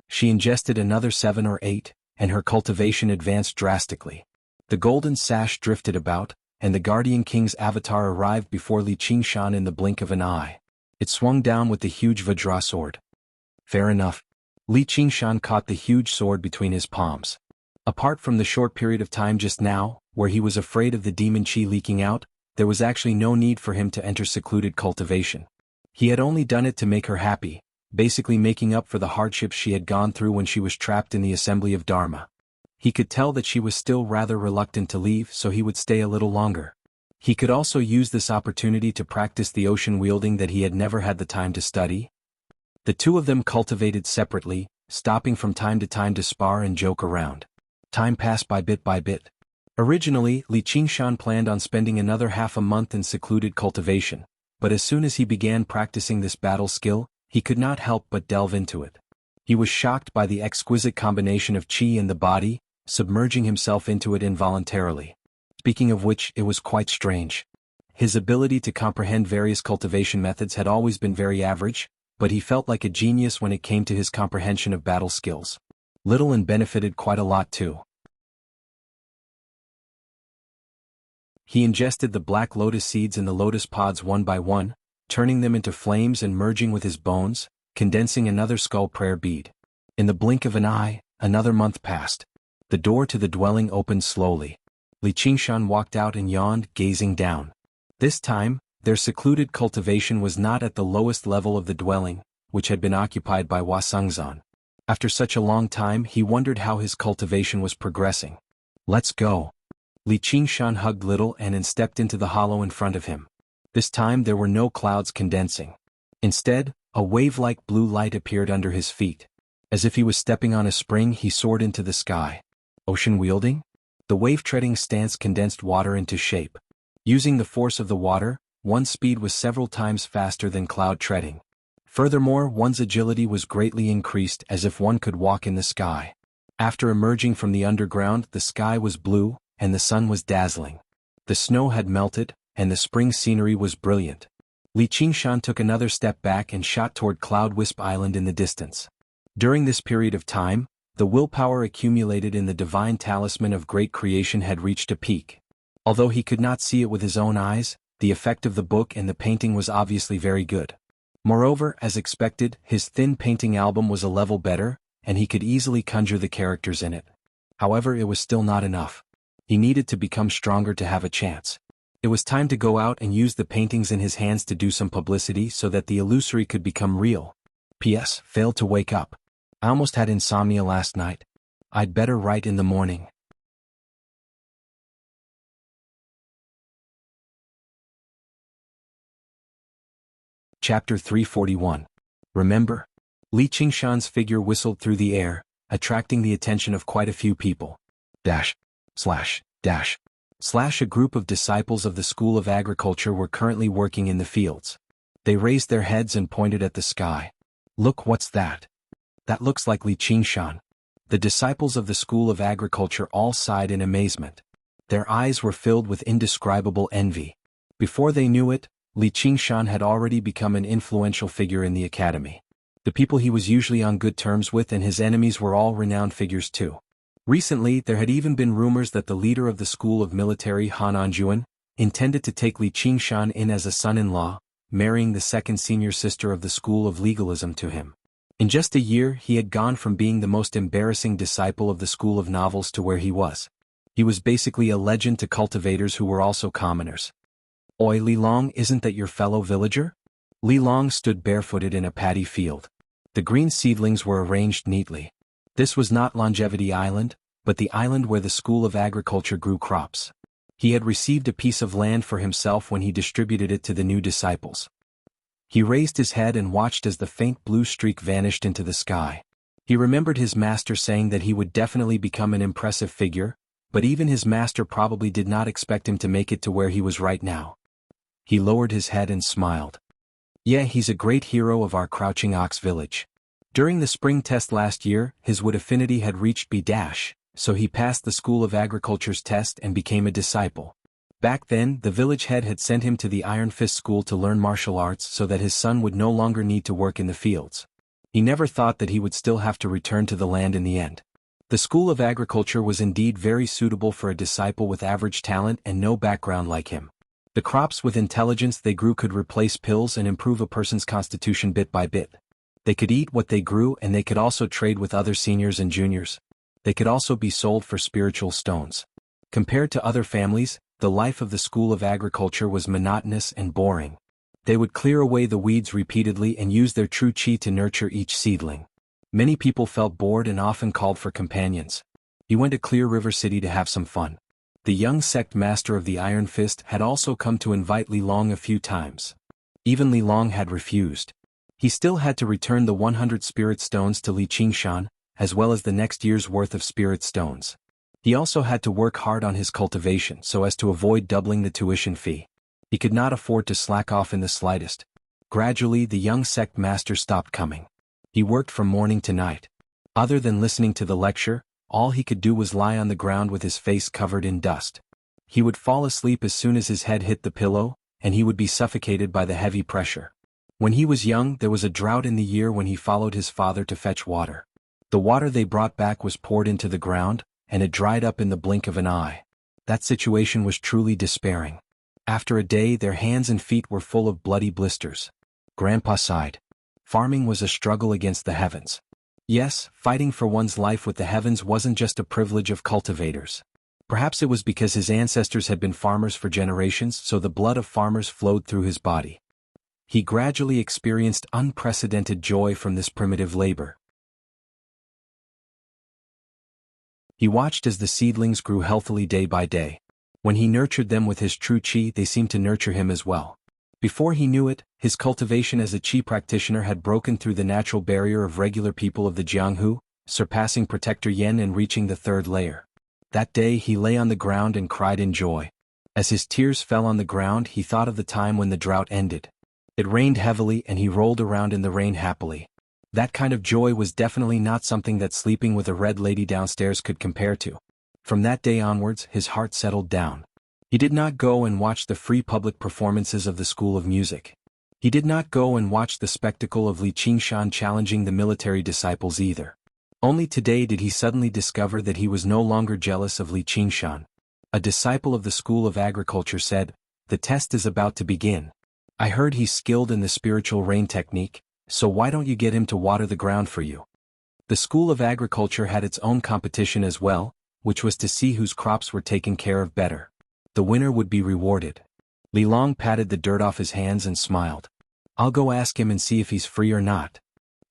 She ingested another 7 or 8, and her cultivation advanced drastically. The golden sash drifted about, and the Guardian King's avatar arrived before Li Qingshan in the blink of an eye. It swung down with the huge Vajra sword. Fair enough. Li Qingshan caught the huge sword between his palms. Apart from the short period of time just now, where he was afraid of the demon chi leaking out, there was actually no need for him to enter secluded cultivation. He had only done it to make her happy, basically making up for the hardships she had gone through when she was trapped in the assembly of Dharma. He could tell that she was still rather reluctant to leave, so he would stay a little longer. He could also use this opportunity to practice the ocean wielding that he had never had the time to study. The two of them cultivated separately, stopping from time to time to spar and joke around. Time passed by bit by bit. Originally, Li Qingshan planned on spending another half a month in secluded cultivation, but as soon as he began practicing this battle skill, he could not help but delve into it. He was shocked by the exquisite combination of qi in the body, submerging himself into it involuntarily. Speaking of which, it was quite strange. His ability to comprehend various cultivation methods had always been very average, but he felt like a genius when it came to his comprehension of battle skills. Little and benefited quite a lot too. He ingested the black lotus seeds in the lotus pods one by one, turning them into flames and merging with his bones, condensing another skull prayer bead. In the blink of an eye, another month passed. The door to the dwelling opened slowly. Li Qingshan walked out and yawned, gazing down. This time, their secluded cultivation was not at the lowest level of the dwelling, which had been occupied by Hua Sengzan. After such a long time, he wondered how his cultivation was progressing. Let's go. Li Qingshan hugged Little and stepped into the hollow in front of him. This time there were no clouds condensing. Instead, a wave-like blue light appeared under his feet. As if he was stepping on a spring, he soared into the sky. Ocean wielding? The wave-treading stance condensed water into shape. Using the force of the water, one's speed was several times faster than cloud treading. Furthermore, one's agility was greatly increased, as if one could walk in the sky. After emerging from the underground, the sky was blue, and the sun was dazzling. The snow had melted, and the spring scenery was brilliant. Li Qingshan took another step back and shot toward Cloud Wisp Island in the distance. During this period of time, the willpower accumulated in the divine talisman of great creation had reached a peak. Although he could not see it with his own eyes, the effect of the book and the painting was obviously very good. Moreover, as expected, his thin painting album was a level better, and he could easily conjure the characters in it. However, it was still not enough. He needed to become stronger to have a chance. It was time to go out and use the paintings in his hands to do some publicity so that the illusory could become real. P.S. Failed to wake up. I almost had insomnia last night. I'd better write in the morning. Chapter 341. Remember? Li Qingshan's figure whistled through the air, attracting the attention of quite a few people. A group of disciples of the School of Agriculture were currently working in the fields. They raised their heads and pointed at the sky. Look, what's that? That looks like Li Qingshan. The disciples of the School of Agriculture all sighed in amazement. Their eyes were filled with indescribable envy. Before they knew it, Li Qingshan had already become an influential figure in the academy. The people he was usually on good terms with and his enemies were all renowned figures too. Recently, there had even been rumors that the leader of the School of Military, Han Anjuan, intended to take Li Qingshan in as a son-in-law, marrying the second senior sister of the School of Legalism to him. In just a year, he had gone from being the most embarrassing disciple of the School of Novels to where he was. He was basically a legend to cultivators who were also commoners. Oi, Li Long, isn't that your fellow villager? Li Long stood barefooted in a paddy field. The green seedlings were arranged neatly. This was not Longevity Island, but the island where the School of Agriculture grew crops. He had received a piece of land for himself when he distributed it to the new disciples. He raised his head and watched as the faint blue streak vanished into the sky. He remembered his master saying that he would definitely become an impressive figure, but even his master probably did not expect him to make it to where he was right now. He lowered his head and smiled. Yeah, he's a great hero of our Crouching Ox village. During the spring test last year, his wood affinity had reached B-, so he passed the School of Agriculture's test and became a disciple. Back then, the village head had sent him to the Iron Fist School to learn martial arts so that his son would no longer need to work in the fields. He never thought that he would still have to return to the land in the end. The School of Agriculture was indeed very suitable for a disciple with average talent and no background like him. The crops with intelligence they grew could replace pills and improve a person's constitution bit by bit. They could eat what they grew, and they could also trade with other seniors and juniors. They could also be sold for spiritual stones. Compared to other families, the life of the School of Agriculture was monotonous and boring. They would clear away the weeds repeatedly and use their true qi to nurture each seedling. Many people felt bored and often called for companions. He went to Clear River City to have some fun. The young sect master of the Iron Fist had also come to invite Li Long a few times. Even Li Long had refused. He still had to return the 100 spirit stones to Li Qingshan, as well as the next year's worth of spirit stones. He also had to work hard on his cultivation so as to avoid doubling the tuition fee. He could not afford to slack off in the slightest. Gradually, the young sect master stopped coming. He worked from morning to night. Other than listening to the lecture, all he could do was lie on the ground with his face covered in dust. He would fall asleep as soon as his head hit the pillow, and he would be suffocated by the heavy pressure. When he was young, there was a drought in the year when he followed his father to fetch water. The water they brought back was poured into the ground, and it dried up in the blink of an eye. That situation was truly despairing. After a day, their hands and feet were full of bloody blisters. Grandpa sighed. Farming was a struggle against the heavens. Yes, fighting for one's life with the heavens wasn't just a privilege of cultivators. Perhaps it was because his ancestors had been farmers for generations, so the blood of farmers flowed through his body. He gradually experienced unprecedented joy from this primitive labor. He watched as the seedlings grew healthily day by day. When he nurtured them with his true qi, they seemed to nurture him as well. Before he knew it, his cultivation as a qi practitioner had broken through the natural barrier of regular people of the Jianghu, surpassing Protector Yen and reaching the third layer. That day he lay on the ground and cried in joy. As his tears fell on the ground, he thought of the time when the drought ended. It rained heavily and he rolled around in the rain happily. That kind of joy was definitely not something that sleeping with a red lady downstairs could compare to. From that day onwards, his heart settled down. He did not go and watch the free public performances of the School of Music. He did not go and watch the spectacle of Li Qingshan challenging the military disciples either. Only today did he suddenly discover that he was no longer jealous of Li Qingshan. A disciple of the School of Agriculture said, "The test is about to begin. I heard he's skilled in the spiritual rain technique, so why don't you get him to water the ground for you?" The School of Agriculture had its own competition as well, which was to see whose crops were taken care of better. The winner would be rewarded. Li Long patted the dirt off his hands and smiled. "I'll go ask him and see if he's free or not."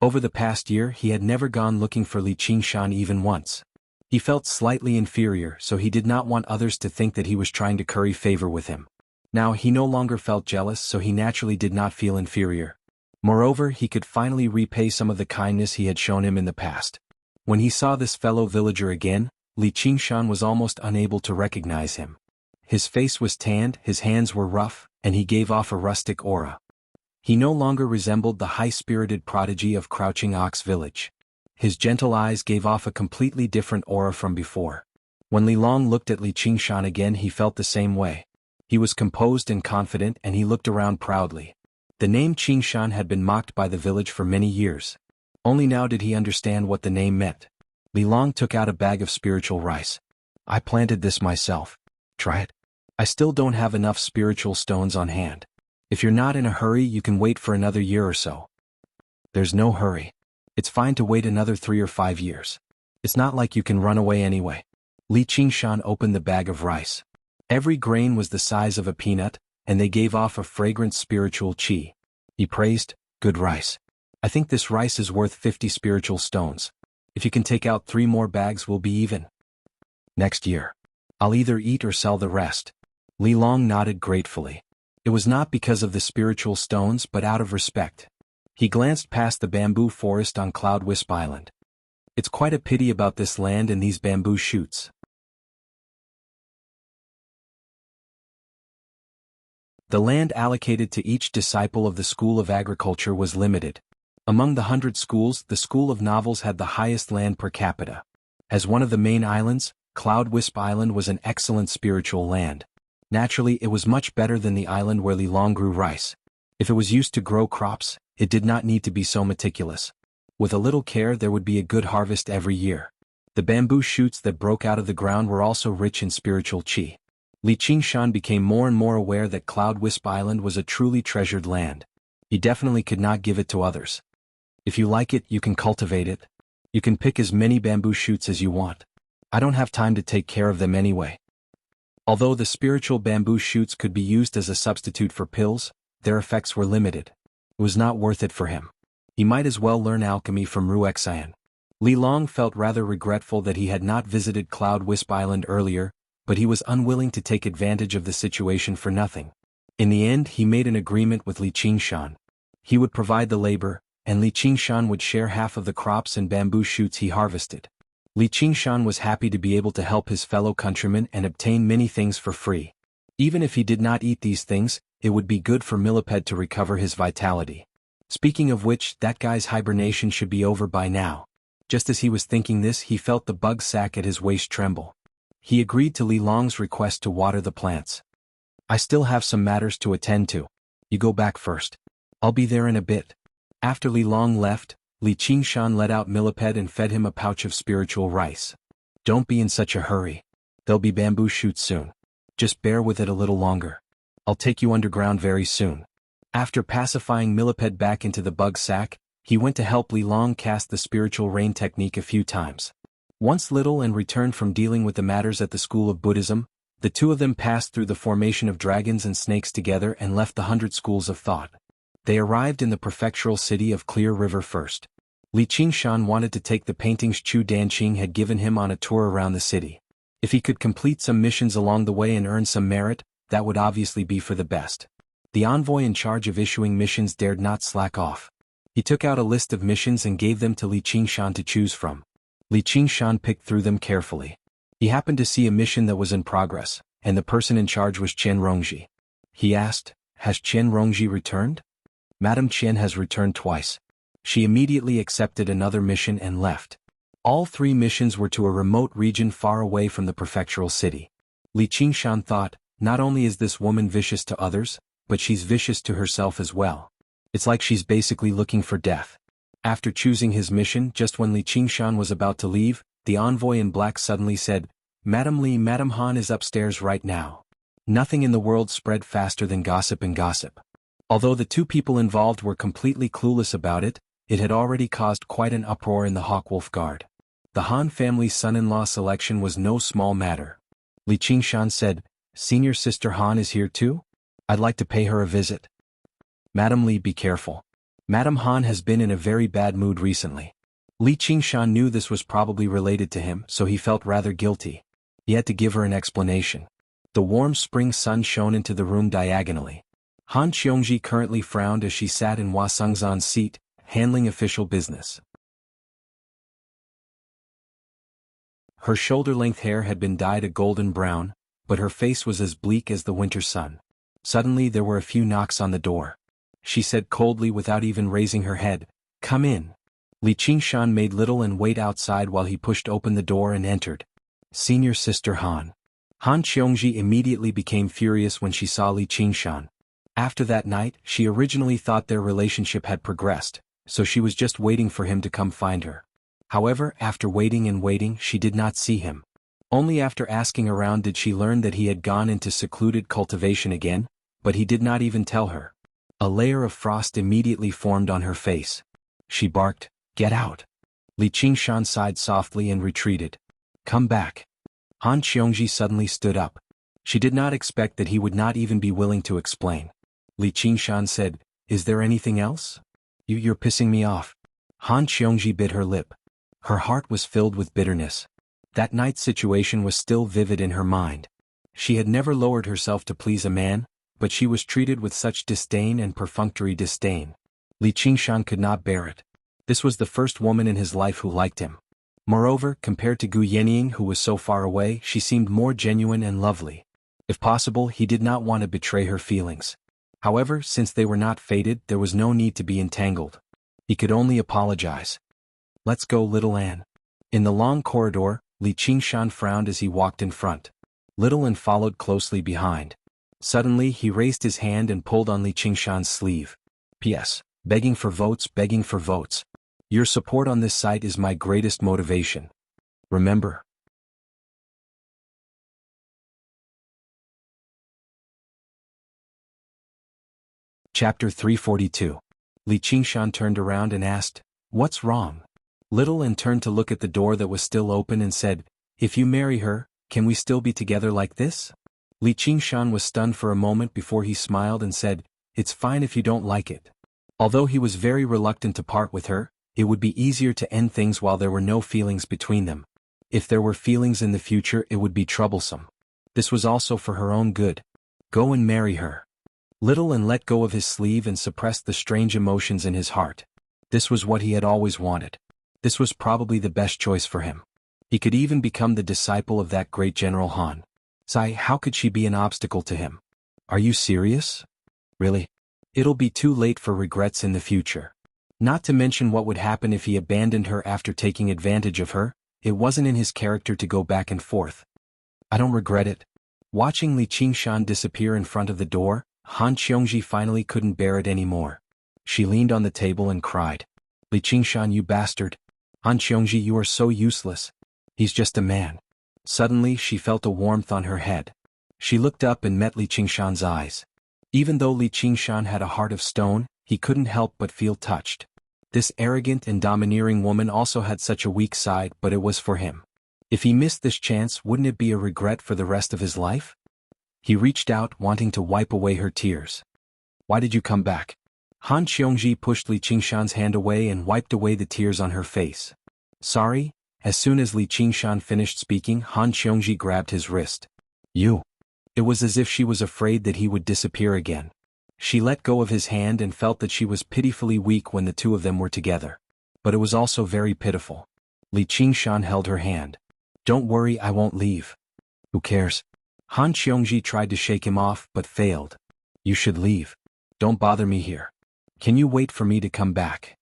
Over the past year he had never gone looking for Li Qingshan even once. He felt slightly inferior, so he did not want others to think that he was trying to curry favor with him. Now he no longer felt jealous, so he naturally did not feel inferior. Moreover, he could finally repay some of the kindness he had shown him in the past. When he saw this fellow villager again, Li Qingshan was almost unable to recognize him. His face was tanned, his hands were rough, and he gave off a rustic aura. He no longer resembled the high-spirited prodigy of Crouching Ox Village. His gentle eyes gave off a completely different aura from before. When Li Long looked at Li Qingshan again, he felt the same way. He was composed and confident, and he looked around proudly. The name Qingshan had been mocked by the village for many years. Only now did he understand what the name meant. Li Long took out a bag of spiritual rice. "I planted this myself. Try it. I still don't have enough spiritual stones on hand. If you're not in a hurry, you can wait for another year or so." "There's no hurry. It's fine to wait another 3 or 5 years. It's not like you can run away anyway." Li Qingshan opened the bag of rice. Every grain was the size of a peanut, and they gave off a fragrant spiritual qi. He praised, "Good rice. I think this rice is worth 50 spiritual stones. If you can take out 3 more bags, we'll be even. Next year. I'll either eat or sell the rest." Li Long nodded gratefully. It was not because of the spiritual stones but out of respect. He glanced past the bamboo forest on Cloud Wisp Island. It's quite a pity about this land and these bamboo shoots. The land allocated to each disciple of the School of Agriculture was limited. Among the 100 schools, the School of Novels had the highest land per capita. As one of the main islands, Cloud Wisp Island was an excellent spiritual land. Naturally, it was much better than the island where Li Long grew rice. If it was used to grow crops, it did not need to be so meticulous. With a little care, there would be a good harvest every year. The bamboo shoots that broke out of the ground were also rich in spiritual qi. Li Qingshan became more and more aware that Cloud Wisp Island was a truly treasured land. He definitely could not give it to others. If you like it, you can cultivate it. You can pick as many bamboo shoots as you want. I don't have time to take care of them anyway. Although the spiritual bamboo shoots could be used as a substitute for pills, their effects were limited. It was not worth it for him. He might as well learn alchemy from Ruexian. Li Long felt rather regretful that he had not visited Cloud Wisp Island earlier, but he was unwilling to take advantage of the situation for nothing. In the end, he made an agreement with Li Qingshan. He would provide the labor, and Li Qingshan would share half of the crops and bamboo shoots he harvested. Li Qingshan was happy to be able to help his fellow countrymen and obtain many things for free. Even if he did not eat these things, it would be good for Millipede to recover his vitality. Speaking of which, that guy's hibernation should be over by now. Just as he was thinking this, he felt the bug sac at his waist tremble. He agreed to Li Long's request to water the plants. I still have some matters to attend to. You go back first. I'll be there in a bit. After Li Long left, Li Qingshan let out Millipede and fed him a pouch of spiritual rice. Don't be in such a hurry. There'll be bamboo shoots soon. Just bear with it a little longer. I'll take you underground very soon. After pacifying Millipede back into the bug sack, he went to help Li Long cast the spiritual rain technique a few times. Once Little and returned from dealing with the matters at the School of Buddhism, the two of them passed through the formation of dragons and snakes together and left the 100 schools of thought. They arrived in the prefectural city of Clear River first. Li Qingshan wanted to take the paintings Chu Danqing had given him on a tour around the city. If he could complete some missions along the way and earn some merit, that would obviously be for the best. The envoy in charge of issuing missions dared not slack off. He took out a list of missions and gave them to Li Qingshan to choose from. Li Qingshan picked through them carefully. He happened to see a mission that was in progress, and the person in charge was Qian Rongji. He asked, "Has Qian Rongji returned?" "Madam Qian has returned twice." She immediately accepted another mission and left. All 3 missions were to a remote region far away from the prefectural city. Li Qingshan thought, not only is this woman vicious to others, but she's vicious to herself as well. It's like she's basically looking for death. After choosing his mission, just when Li Qingshan was about to leave, the envoy in black suddenly said, "Madam Li, Madam Han is upstairs right now." Nothing in the world spread faster than gossip and gossip. Although the 2 people involved were completely clueless about it, it had already caused quite an uproar in the Hawkwolf Guard. The Han family's son-in-law selection was no small matter. Li Qingshan said, "Senior Sister Han is here too? I'd like to pay her a visit." "Madam Li, be careful. Madam Han has been in a very bad mood recently." Li Qingshan knew this was probably related to him, so he felt rather guilty. He had to give her an explanation. The warm spring sun shone into the room diagonally. Han Qiongji currently frowned as she sat in Hua Sengzan's seat, handling official business. Her shoulder-length hair had been dyed a golden brown, but her face was as bleak as the winter sun. Suddenly there were a few knocks on the door. She said coldly without even raising her head, "Come in." Li Qingshan made little and wait outside while he pushed open the door and entered. "Senior Sister Han." Han Qiongji immediately became furious when she saw Li Qingshan. After that night, she originally thought their relationship had progressed, so she was just waiting for him to come find her. However, after waiting and waiting, she did not see him. Only after asking around did she learn that he had gone into secluded cultivation again, but he did not even tell her. A layer of frost immediately formed on her face. She barked, "Get out." Li Qingshan sighed softly and retreated. "Come back." Han Qiongji suddenly stood up. She did not expect that he would not even be willing to explain. Li Qingshan said, "Is there anything else? You're pissing me off." Han Qiongji bit her lip. Her heart was filled with bitterness. That night's situation was still vivid in her mind. She had never lowered herself to please a man, but she was treated with such disdain and perfunctory disdain. Li Qingshan could not bear it. This was the first woman in his life who liked him. Moreover, compared to Gu Yenying, who was so far away, she seemed more genuine and lovely. If possible, he did not want to betray her feelings. However, since they were not fated, there was no need to be entangled. He could only apologize. "Let's go, little Anne." In the long corridor, Li Qingshan frowned as he walked in front. Little Anne followed closely behind. Suddenly, he raised his hand and pulled on Li Qingshan's sleeve. "P.S. Begging for votes, begging for votes. Your support on this site is my greatest motivation." Remember? Chapter 342. Li Qingshan turned around and asked, "What's wrong?" Little An turned to look at the door that was still open and said, "If you marry her, can we still be together like this?" Li Qingshan was stunned for a moment before he smiled and said, "It's fine if you don't like it." Although he was very reluctant to part with her, it would be easier to end things while there were no feelings between them. If there were feelings in the future, it would be troublesome. This was also for her own good. Go and marry her. Little An let go of his sleeve and suppressed the strange emotions in his heart. This was what he had always wanted. This was probably the best choice for him. He could even become the disciple of that great General Han. Sigh, how could she be an obstacle to him? Are you serious? Really? It'll be too late for regrets in the future. Not to mention what would happen if he abandoned her after taking advantage of her. It wasn't in his character to go back and forth. I don't regret it. Watching Li Qingshan disappear in front of the door, Han Qiongji finally couldn't bear it anymore. She leaned on the table and cried, "Li Qingshan, you bastard! Han Qiongji, you are so useless. He's just a man." Suddenly she felt a warmth on her head. She looked up and met Li Qingshan's eyes. Even though Li Qingshan had a heart of stone, he couldn't help but feel touched. This arrogant and domineering woman also had such a weak side, but it was for him. If he missed this chance, wouldn't it be a regret for the rest of his life? He reached out, wanting to wipe away her tears. "Why did you come back?" Han Qiongji pushed Li Qingshan's hand away and wiped away the tears on her face. "Sorry." As soon as Li Qingshan finished speaking, Han Qiongji grabbed his wrist. "You." It was as if she was afraid that he would disappear again. She let go of his hand and felt that she was pitifully weak when the two of them were together. But it was also very pitiful. Li Qingshan held her hand. "Don't worry, I won't leave." "Who cares?" Han Qiongji tried to shake him off but failed. "You should leave. Don't bother me here. Can you wait for me to come back?"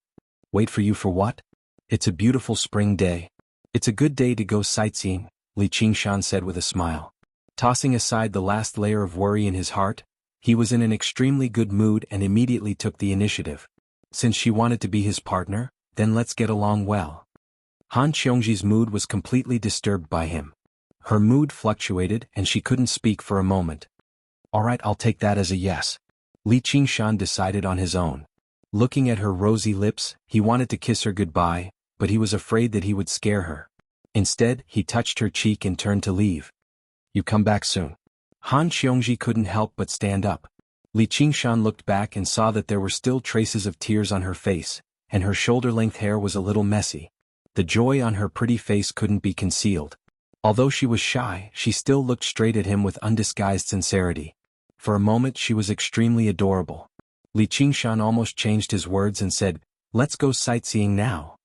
"Wait for you for what?" "It's a beautiful spring day. It's a good day to go sightseeing," Li Qingshan said with a smile. Tossing aside the last layer of worry in his heart, he was in an extremely good mood and immediately took the initiative. Since she wanted to be his partner, then let's get along well. Han Qiongji's mood was completely disturbed by him. Her mood fluctuated and she couldn't speak for a moment. "All right, I'll take that as a yes," Li Qingshan decided on his own. Looking at her rosy lips, he wanted to kiss her goodbye, but he was afraid that he would scare her. Instead, he touched her cheek and turned to leave. "You come back soon." Han Qiongji couldn't help but stand up. Li Qingshan looked back and saw that there were still traces of tears on her face, and her shoulder-length hair was a little messy. The joy on her pretty face couldn't be concealed. Although she was shy, she still looked straight at him with undisguised sincerity. For a moment she was extremely adorable. Li Qingshan almost changed his words and said, "Let's go sightseeing now."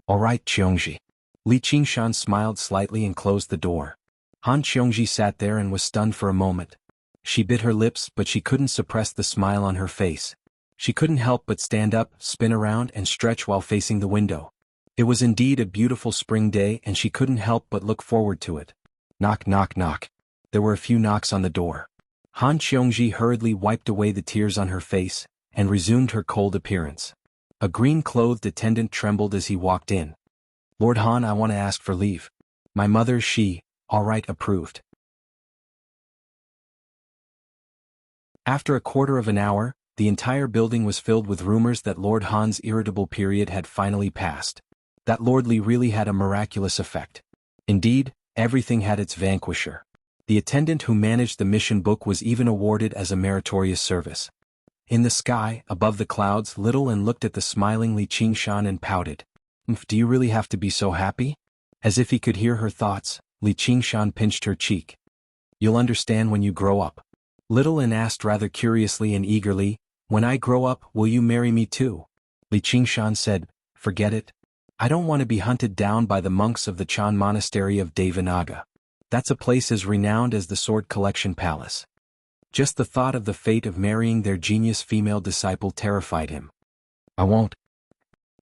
"All right, Qiongji." Li Qingshan smiled slightly and closed the door. Han Qiongji sat there and was stunned for a moment. She bit her lips, but she couldn't suppress the smile on her face. She couldn't help but stand up, spin around, and stretch while facing the window. It was indeed a beautiful spring day and she couldn't help but look forward to it. Knock, knock, knock. There were a few knocks on the door. Han Qiongji hurriedly wiped away the tears on her face and resumed her cold appearance. A green-clothed attendant trembled as he walked in. "Lord Han, I want to ask for leave. My mother, all right, approved." After a quarter of an hour, the entire building was filled with rumors that Lord Han's irritable period had finally passed. That Lord Li really had a miraculous effect. Indeed, everything had its vanquisher. The attendant who managed the mission book was even awarded as a meritorious service. In the sky, above the clouds, Little An looked at the smiling Li Qingshan and pouted. Do you really have to be so happy?" As if he could hear her thoughts, Li Qingshan pinched her cheek. "You'll understand when you grow up." Little An asked rather curiously and eagerly, "When I grow up, will you marry me too?" Li Qingshan said, "Forget it. I don't want to be hunted down by the monks of the Chan Monastery of Devanaga. That's a place as renowned as the Sword Collection Palace." Just the thought of the fate of marrying their genius female disciple terrified him. "I won't."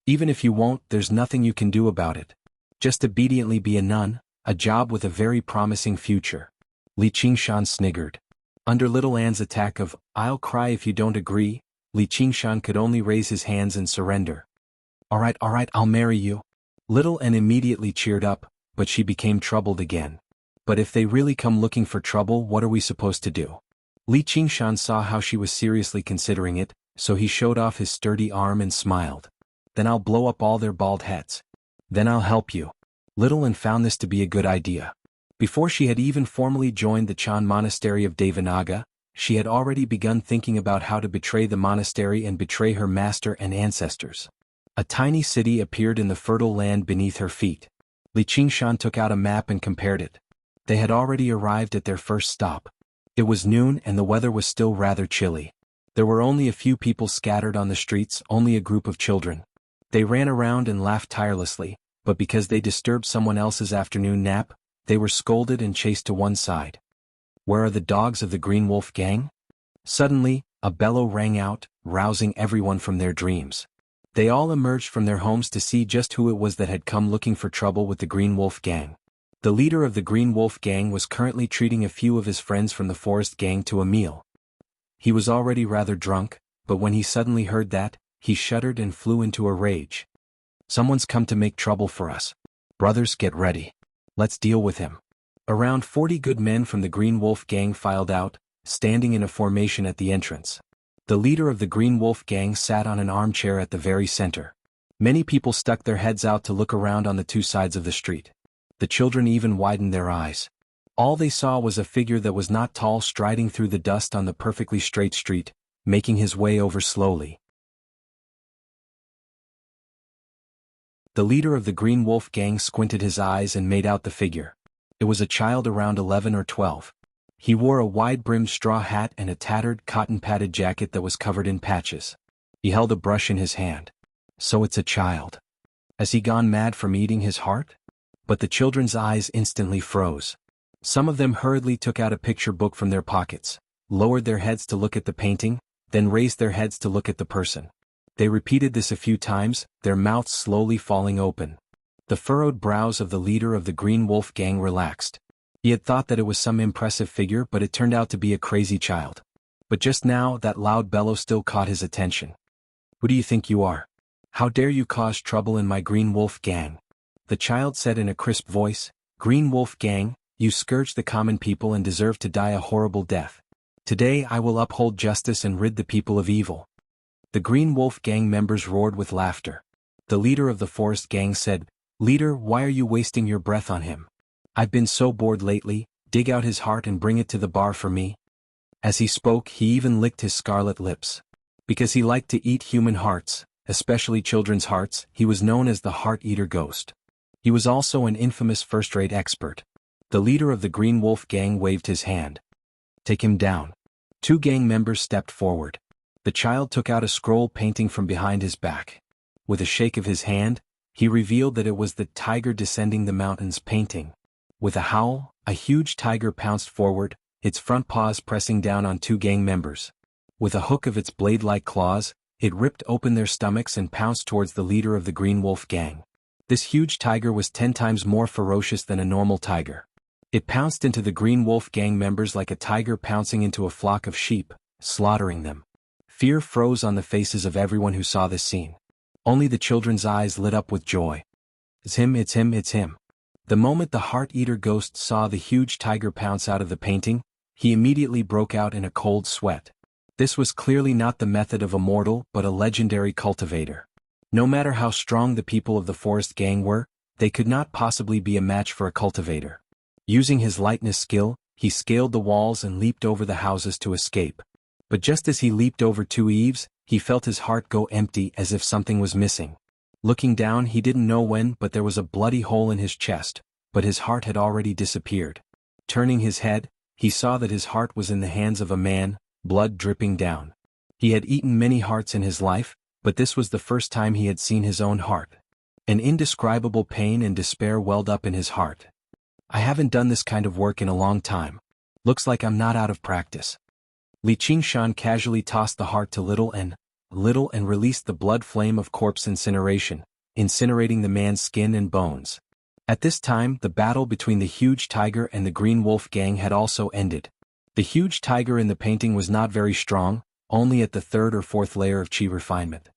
"Even if you won't, there's nothing you can do about it. Just obediently be a nun, a job with a very promising future." Li Qingshan sniggered. Under Little An's attack of, "I'll cry if you don't agree," Li Qingshan could only raise his hands and surrender. All right, I'll marry you." Little An immediately cheered up, but she became troubled again. But if they really come looking for trouble, what are we supposed to do? Li Qingshan saw how she was seriously considering it, so he showed off his sturdy arm and smiled. Then I'll blow up all their bald heads. Then I'll help you. Little An found this to be a good idea. Before she had even formally joined the Chan monastery of Devanaga, she had already begun thinking about how to betray the monastery and betray her master and ancestors. A tiny city appeared in the fertile land beneath her feet. Li Qingshan took out a map and compared it. They had already arrived at their first stop. It was noon and the weather was still rather chilly. There were only a few people scattered on the streets, only a group of children. They ran around and laughed tirelessly, but because they disturbed someone else's afternoon nap, they were scolded and chased to one side. Where are the dogs of the Green Wolf gang? Suddenly, a bellow rang out, rousing everyone from their dreams. They all emerged from their homes to see just who it was that had come looking for trouble with the Green Wolf gang. The leader of the Green Wolf gang was currently treating a few of his friends from the Forest gang to a meal. He was already rather drunk, but when he suddenly heard that, he shuddered and flew into a rage. Someone's come to make trouble for us. Brothers, get ready. Let's deal with him. Around 40 good men from the Green Wolf gang filed out, standing in a formation at the entrance. The leader of the Green Wolf gang sat on an armchair at the very center. Many people stuck their heads out to look around on the two sides of the street. The children even widened their eyes. All they saw was a figure that was not tall striding through the dust on the perfectly straight street, making his way over slowly. The leader of the Green Wolf gang squinted his eyes and made out the figure. It was a child around 11 or 12. He wore a wide-brimmed straw hat and a tattered cotton-padded jacket that was covered in patches. He held a brush in his hand. So it's a child. Has he gone mad from eating his heart? But the children's eyes instantly froze. Some of them hurriedly took out a picture book from their pockets, lowered their heads to look at the painting, then raised their heads to look at the person. They repeated this a few times, their mouths slowly falling open. The furrowed brows of the leader of the Green Wolf gang relaxed. He had thought that it was some impressive figure, but it turned out to be a crazy child. But just now, that loud bellow still caught his attention. Who do you think you are? How dare you cause trouble in my Green Wolf gang? The child said in a crisp voice, Green Wolf gang, you scourge the common people and deserve to die a horrible death. Today I will uphold justice and rid the people of evil. The Green Wolf gang members roared with laughter. The leader of the Forest gang said, Leader, why are you wasting your breath on him? I've been so bored lately, dig out his heart and bring it to the bar for me. As he spoke, he even licked his scarlet lips. Because he liked to eat human hearts, especially children's hearts, he was known as the Heart-Eater Ghost. He was also an infamous first-rate expert. The leader of the Green Wolf gang waved his hand. Take him down. 2 gang members stepped forward. The child took out a scroll painting from behind his back. With a shake of his hand, he revealed that it was the Tiger Descending the Mountains painting. With a howl, a huge tiger pounced forward, its front paws pressing down on 2 gang members. With a hook of its blade-like claws, it ripped open their stomachs and pounced towards the leader of the Green Wolf gang. This huge tiger was 10 times more ferocious than a normal tiger. It pounced into the Green Wolf gang members like a tiger pouncing into a flock of sheep, slaughtering them. Fear froze on the faces of everyone who saw this scene. Only the children's eyes lit up with joy. It's him, it's him, it's him. The moment the Heart-Eater Ghost saw the huge tiger pounce out of the painting, he immediately broke out in a cold sweat. This was clearly not the method of a mortal but a legendary cultivator. No matter how strong the people of the Forest gang were, they could not possibly be a match for a cultivator. Using his lightness skill, he scaled the walls and leaped over the houses to escape. But just as he leaped over 2 eaves, he felt his heart go empty as if something was missing. Looking down, he didn't know when, but there was a bloody hole in his chest, but his heart had already disappeared. Turning his head, he saw that his heart was in the hands of a man, blood dripping down. He had eaten many hearts in his life, but this was the first time he had seen his own heart. An indescribable pain and despair welled up in his heart. I haven't done this kind of work in a long time. Looks like I'm not out of practice. Li Qingshan casually tossed the heart to Little and released the blood flame of corpse incineration, incinerating the man's skin and bones. At this time, the battle between the huge tiger and the Green Wolf gang had also ended. The huge tiger in the painting was not very strong, only at the 3rd or 4th layer of chi refinement.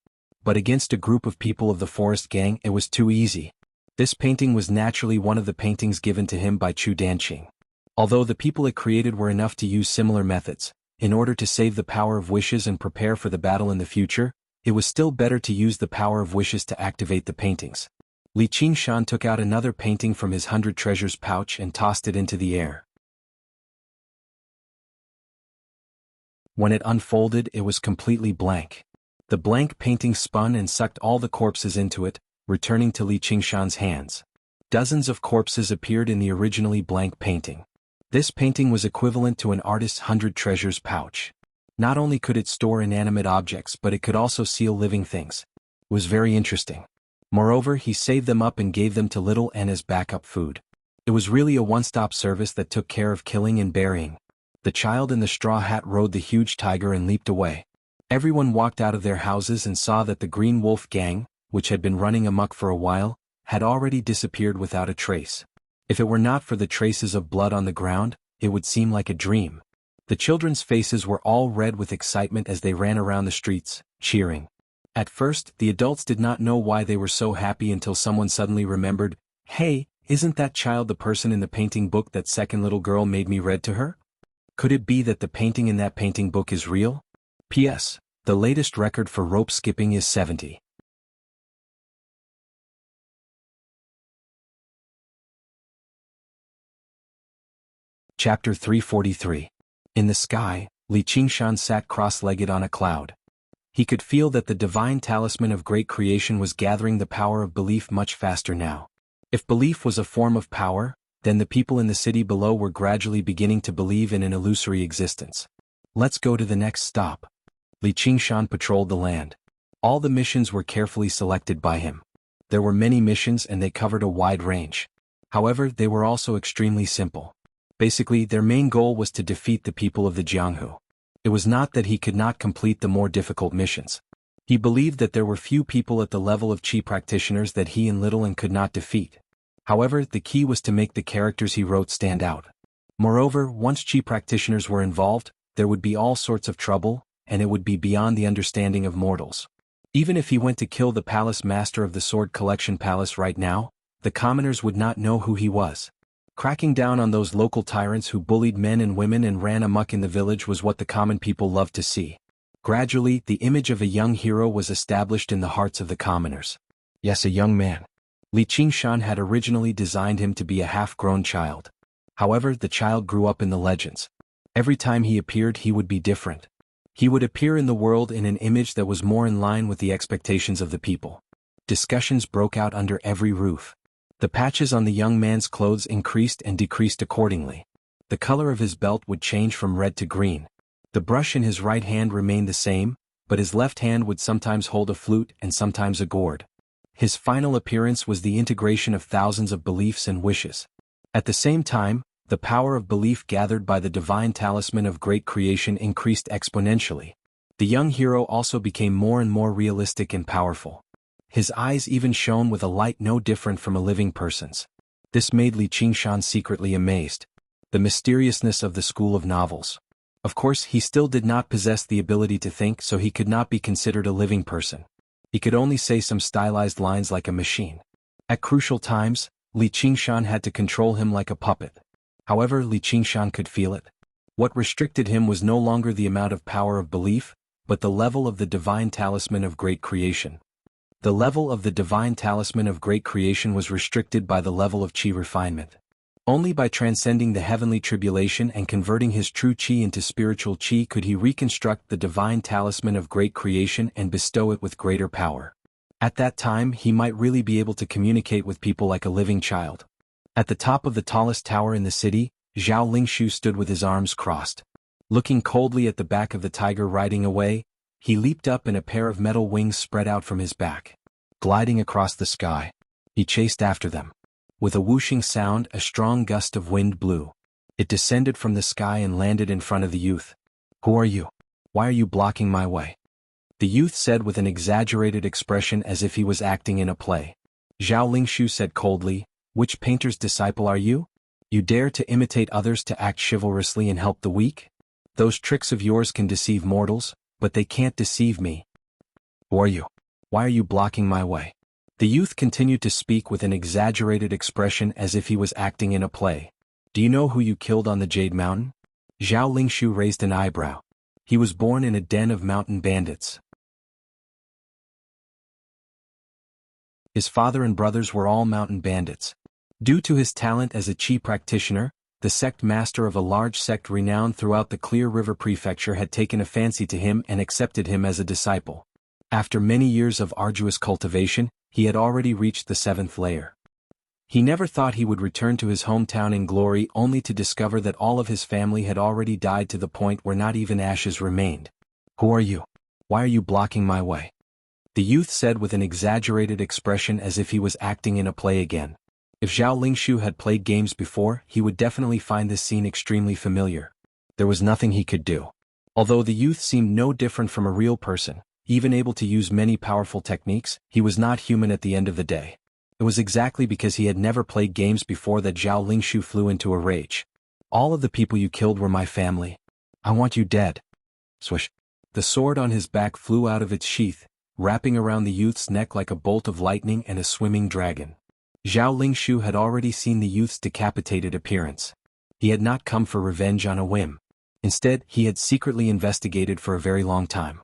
But against a group of people of the Forest gang it was too easy. This painting was naturally one of the paintings given to him by Chu Danqing. Although the people it created were enough to use similar methods, in order to save the power of wishes and prepare for the battle in the future, it was still better to use the power of wishes to activate the paintings. Li Qingshan took out another painting from his 100 treasures pouch and tossed it into the air. When it unfolded, it was completely blank. The blank painting spun and sucked all the corpses into it, returning to Li Qingshan's hands. Dozens of corpses appeared in the originally blank painting. This painting was equivalent to an artist's 100 treasures pouch. Not only could it store inanimate objects, but it could also seal living things. It was very interesting. Moreover, he saved them up and gave them to little N as backup food. It was really a one-stop service that took care of killing and burying. The child in the straw hat rode the huge tiger and leaped away. Everyone walked out of their houses and saw that the Green Wolf gang, which had been running amok for a while, had already disappeared without a trace. If it were not for the traces of blood on the ground, it would seem like a dream. The children's faces were all red with excitement as they ran around the streets, cheering. At first, the adults did not know why they were so happy until someone suddenly remembered, "Hey, isn't that child the person in the painting book that second little girl made me read to her? Could it be that the painting in that painting book is real?" P.S. The latest record for rope skipping is 70. Chapter 343. In the sky, Li Qingshan sat cross-legged on a cloud. He could feel that the divine talisman of great creation was gathering the power of belief much faster now. If belief was a form of power, then the people in the city below were gradually beginning to believe in an illusory existence. Let's go to the next stop. Li Qingshan patrolled the land. All the missions were carefully selected by him. There were many missions and they covered a wide range. However, they were also extremely simple. Basically, their main goal was to defeat the people of the Jianghu. It was not that he could not complete the more difficult missions. He believed that there were few people at the level of Qi practitioners that he and Little N could not defeat. However, the key was to make the characters he wrote stand out. Moreover, once Qi practitioners were involved, there would be all sorts of trouble, and it would be beyond the understanding of mortals. Even if he went to kill the palace master of the Sword Collection Palace right now, the commoners would not know who he was. Cracking down on those local tyrants who bullied men and women and ran amok in the village was what the common people loved to see. Gradually, the image of a young hero was established in the hearts of the commoners. Yes, a young man. Li Qingshan had originally designed him to be a half-grown child. However, the child grew up in the legends. Every time he appeared, he would be different. He would appear in the world in an image that was more in line with the expectations of the people. Discussions broke out under every roof. The patches on the young man's clothes increased and decreased accordingly. The color of his belt would change from red to green. The brush in his right hand remained the same, but his left hand would sometimes hold a flute and sometimes a gourd. His final appearance was the integration of thousands of beliefs and wishes. At the same time, the power of belief gathered by the divine talisman of great creation increased exponentially. The young hero also became more and more realistic and powerful. His eyes even shone with a light no different from a living person's. This made Li Qingshan secretly amazed. The mysteriousness of the school of novels. Of course, he still did not possess the ability to think, so he could not be considered a living person. He could only say some stylized lines like a machine. At crucial times, Li Qingshan had to control him like a puppet. However, Li Qingshan could feel it. What restricted him was no longer the amount of power of belief, but the level of the divine talisman of great creation. The level of the divine talisman of great creation was restricted by the level of Qi refinement. Only by transcending the heavenly tribulation and converting his true Qi into spiritual Qi could he reconstruct the divine talisman of great creation and bestow it with greater power. At that time, he might really be able to communicate with people like a living child. At the top of the tallest tower in the city, Zhao Lingshu stood with his arms crossed. Looking coldly at the back of the tiger riding away, he leaped up and a pair of metal wings spread out from his back. Gliding across the sky, he chased after them. With a whooshing sound, a strong gust of wind blew. It descended from the sky and landed in front of the youth. "Who are you? Why are you blocking my way?" The youth said with an exaggerated expression as if he was acting in a play. Zhao Lingshu said coldly, "Which painter's disciple are you? You dare to imitate others to act chivalrously and help the weak? Those tricks of yours can deceive mortals, but they can't deceive me. Who are you? Why are you blocking my way?" The youth continued to speak with an exaggerated expression as if he was acting in a play. Do you know who you killed on the Jade Mountain? Zhao Lingshu raised an eyebrow. He was born in a den of mountain bandits. His father and brothers were all mountain bandits. Due to his talent as a qi practitioner, the sect master of a large sect renowned throughout the Clear River Prefecture had taken a fancy to him and accepted him as a disciple. After many years of arduous cultivation, he had already reached the 7th layer. He never thought he would return to his hometown in glory only to discover that all of his family had already died to the point where not even ashes remained. Who are you? Why are you blocking my way? The youth said with an exaggerated expression as if he was acting in a play again. If Zhao Lingshu had played games before, he would definitely find this scene extremely familiar. There was nothing he could do. Although the youth seemed no different from a real person, even able to use many powerful techniques, he was not human at the end of the day. It was exactly because he had never played games before that Zhao Lingshu flew into a rage. All of the people you killed were my family. I want you dead. Swish. The sword on his back flew out of its sheath, wrapping around the youth's neck like a bolt of lightning and a swimming dragon. Zhao Lingshu had already seen the youth's decapitated appearance. He had not come for revenge on a whim. Instead, he had secretly investigated for a very long time.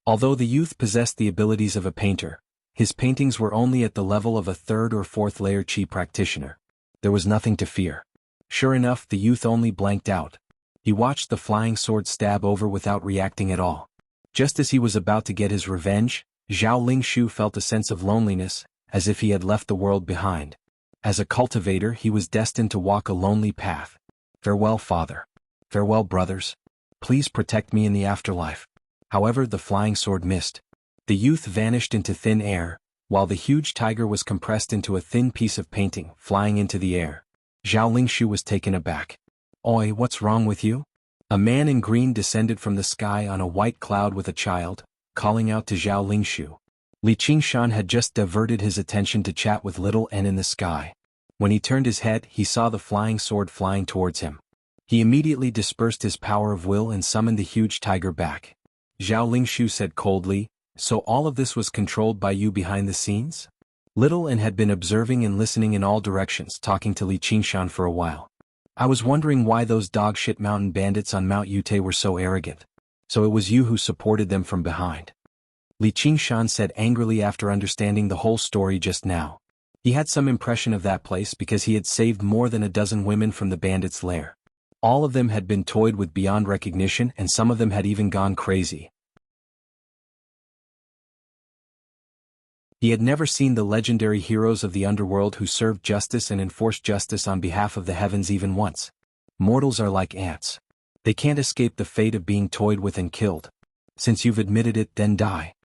Although the youth possessed the abilities of a painter, his paintings were only at the level of a 3rd or 4th layer qi practitioner. There was nothing to fear. Sure enough, the youth only blanked out. He watched the flying sword stab over without reacting at all. Just as he was about to get his revenge, Zhao Lingshu felt a sense of loneliness, as if he had left the world behind. As a cultivator, he was destined to walk a lonely path. Farewell, father. Farewell, brothers. Please protect me in the afterlife. However, the flying sword missed. The youth vanished into thin air, while the huge tiger was compressed into a thin piece of painting, flying into the air. Zhao Lingshu was taken aback. Oi, what's wrong with you? A man in green descended from the sky on a white cloud with a child, calling out to Zhao Lingshu. Li Qingshan had just diverted his attention to chat with little N in the sky. When he turned his head, he saw the flying sword flying towards him. He immediately dispersed his power of will and summoned the huge tiger back. Zhao Lingshu said coldly, so all of this was controlled by you behind the scenes? Little N had been observing and listening in all directions, talking to Li Qingshan for a while. I was wondering why those dogshit mountain bandits on Mount Yute were so arrogant. So it was you who supported them from behind. Li Qingshan said angrily after understanding the whole story just now. He had some impression of that place because he had saved more than a dozen women from the bandits' lair. All of them had been toyed with beyond recognition and some of them had even gone crazy. He had never seen the legendary heroes of the underworld who served justice and enforced justice on behalf of the heavens even once. Mortals are like ants. They can't escape the fate of being toyed with and killed. Since you've admitted it, then die.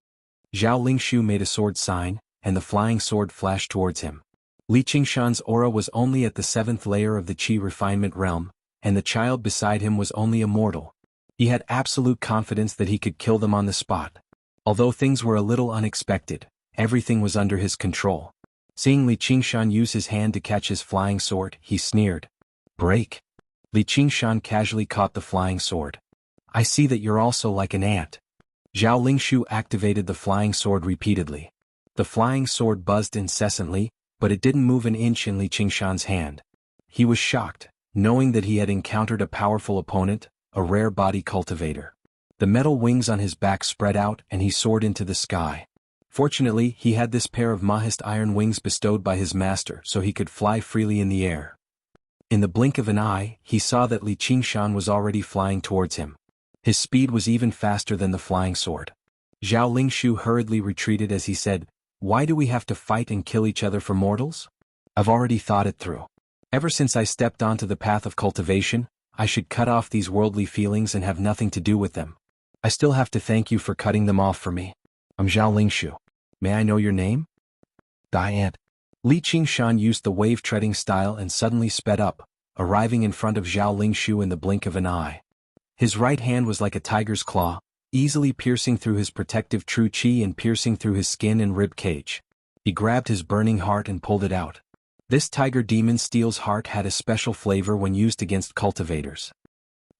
Zhao Lingshu made a sword sign, and the flying sword flashed towards him. Li Qingshan's aura was only at the 7th layer of the qi refinement realm, and the child beside him was only a mortal. He had absolute confidence that he could kill them on the spot. Although things were a little unexpected, everything was under his control. Seeing Li Qingshan use his hand to catch his flying sword, he sneered. Break. Li Qingshan casually caught the flying sword. I see that you're also like an ant. Zhao Lingshu activated the flying sword repeatedly. The flying sword buzzed incessantly, but it didn't move an inch in Li Qingshan's hand. He was shocked, knowing that he had encountered a powerful opponent, a rare body cultivator. The metal wings on his back spread out and he soared into the sky. Fortunately, he had this pair of Mahist iron wings bestowed by his master so he could fly freely in the air. In the blink of an eye, he saw that Li Qingshan was already flying towards him. His speed was even faster than the flying sword. Zhao Lingshu hurriedly retreated as he said, Why do we have to fight and kill each other for mortals? I've already thought it through. Ever since I stepped onto the path of cultivation, I should cut off these worldly feelings and have nothing to do with them. I still have to thank you for cutting them off for me. I'm Zhao Lingshu. May I know your name? Diane. Li Qingshan used the wave-treading style and suddenly sped up, arriving in front of Zhao Lingshu in the blink of an eye. His right hand was like a tiger's claw, easily piercing through his protective true qi and piercing through his skin and rib cage. He grabbed his burning heart and pulled it out. This tiger demon steel's heart had a special flavor when used against cultivators.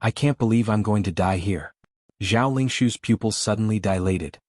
I can't believe I'm going to die here. Zhao Lingshu's pupils suddenly dilated.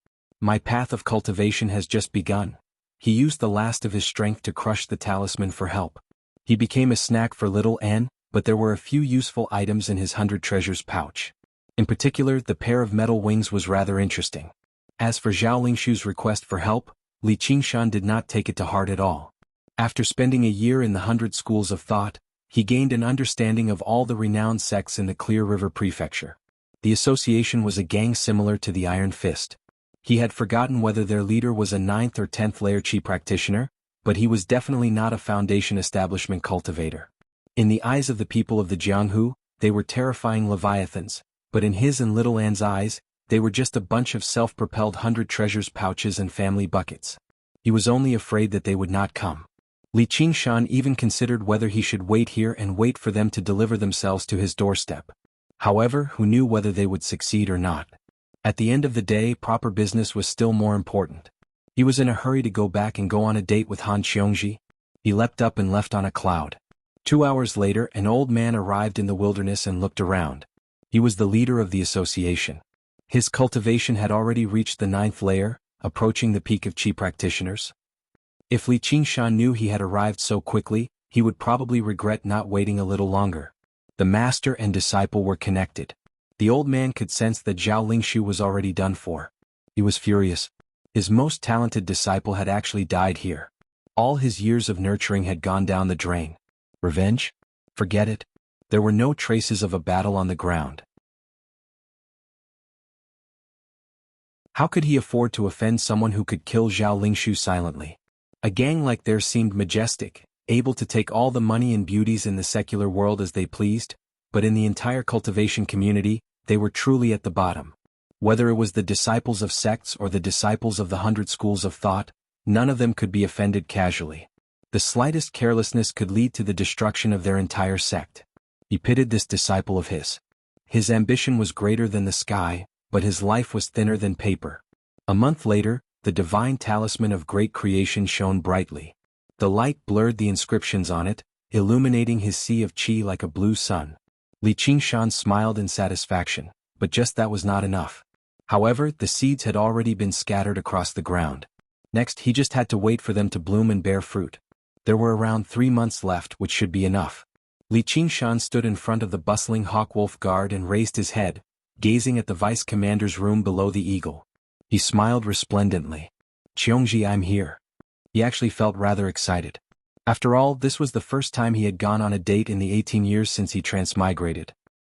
My path of cultivation has just begun. He used the last of his strength to crush the talisman for help. He became a snack for little Anne, but there were a few useful items in his 100 treasures pouch. In particular, the pair of metal wings was rather interesting. As for Zhao Lingshu's request for help, Li Qingshan did not take it to heart at all. After spending a year in the 100 schools of thought, he gained an understanding of all the renowned sects in the Clear River Prefecture. The association was a gang similar to the Iron Fist. He had forgotten whether their leader was a 9th or 10th layer Qi practitioner, but he was definitely not a Foundation establishment cultivator. In the eyes of the people of the Jianghu, they were terrifying leviathans, but in his and little Anne's eyes, they were just a bunch of self-propelled 100 treasures pouches and family buckets. He was only afraid that they would not come. Li Qingshan even considered whether he should wait here and wait for them to deliver themselves to his doorstep. However, who knew whether they would succeed or not? At the end of the day, proper business was still more important. He was in a hurry to go back and go on a date with Han Xiongji. He leapt up and left on a cloud. 2 hours later, an old man arrived in the wilderness and looked around. He was the leader of the association. His cultivation had already reached the 9th layer, approaching the peak of Qi practitioners. If Li Qingshan knew he had arrived so quickly, he would probably regret not waiting a little longer. The master and disciple were connected. The old man could sense that Zhao Lingshu was already done for. He was furious. His most talented disciple had actually died here. All his years of nurturing had gone down the drain. Revenge? Forget it. There were no traces of a battle on the ground. How could he afford to offend someone who could kill Zhao Lingshu silently? A gang like theirs seemed majestic, able to take all the money and beauties in the secular world as they pleased, but in the entire cultivation community, they were truly at the bottom. Whether it was the disciples of sects or the disciples of the 100 schools of thought, none of them could be offended casually. The slightest carelessness could lead to the destruction of their entire sect. He pitied this disciple of his. His ambition was greater than the sky, but his life was thinner than paper. A month later, the divine talisman of great creation shone brightly. The light blurred the inscriptions on it, illuminating his sea of qi like a blue sun. Li Qingshan smiled in satisfaction, but just that was not enough. However, the seeds had already been scattered across the ground. Next, he just had to wait for them to bloom and bear fruit. There were around 3 months left, which should be enough. Li Qingshan stood in front of the bustling Hawkwolf guard and raised his head, gazing at the vice commander's room below the eagle. He smiled resplendently. Qiongji, I'm here. He actually felt rather excited. After all, this was the first time he had gone on a date in the 18 years since he transmigrated.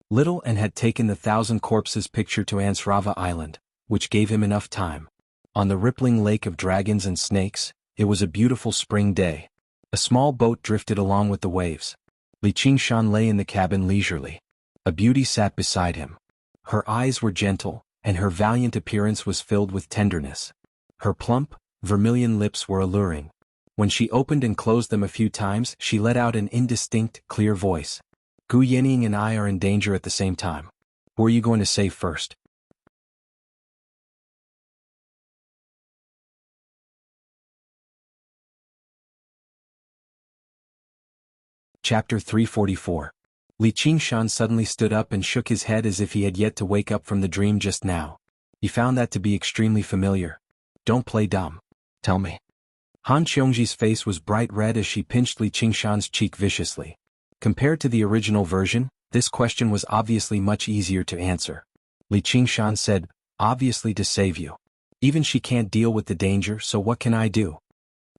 Little Anne had taken the 1,000 corpses picture to Ansrava Island, which gave him enough time. On the rippling lake of dragons and snakes, it was a beautiful spring day. A small boat drifted along with the waves. Li Qingshan lay in the cabin leisurely. A beauty sat beside him. Her eyes were gentle, and her valiant appearance was filled with tenderness. Her plump, vermilion lips were alluring. When she opened and closed them a few times, she let out an indistinct, clear voice. Gu Yening and I are in danger at the same time. Who are you going to save first? Chapter 344. Li Qingshan suddenly stood up and shook his head as if he had yet to wake up from the dream just now. He found that to be extremely familiar. Don't play dumb. Tell me. Han Qiongji's face was bright red as she pinched Li Qingshan's cheek viciously. Compared to the original version, this question was obviously much easier to answer. Li Qingshan said, obviously to save you. Even she can't deal with the danger, so what can I do?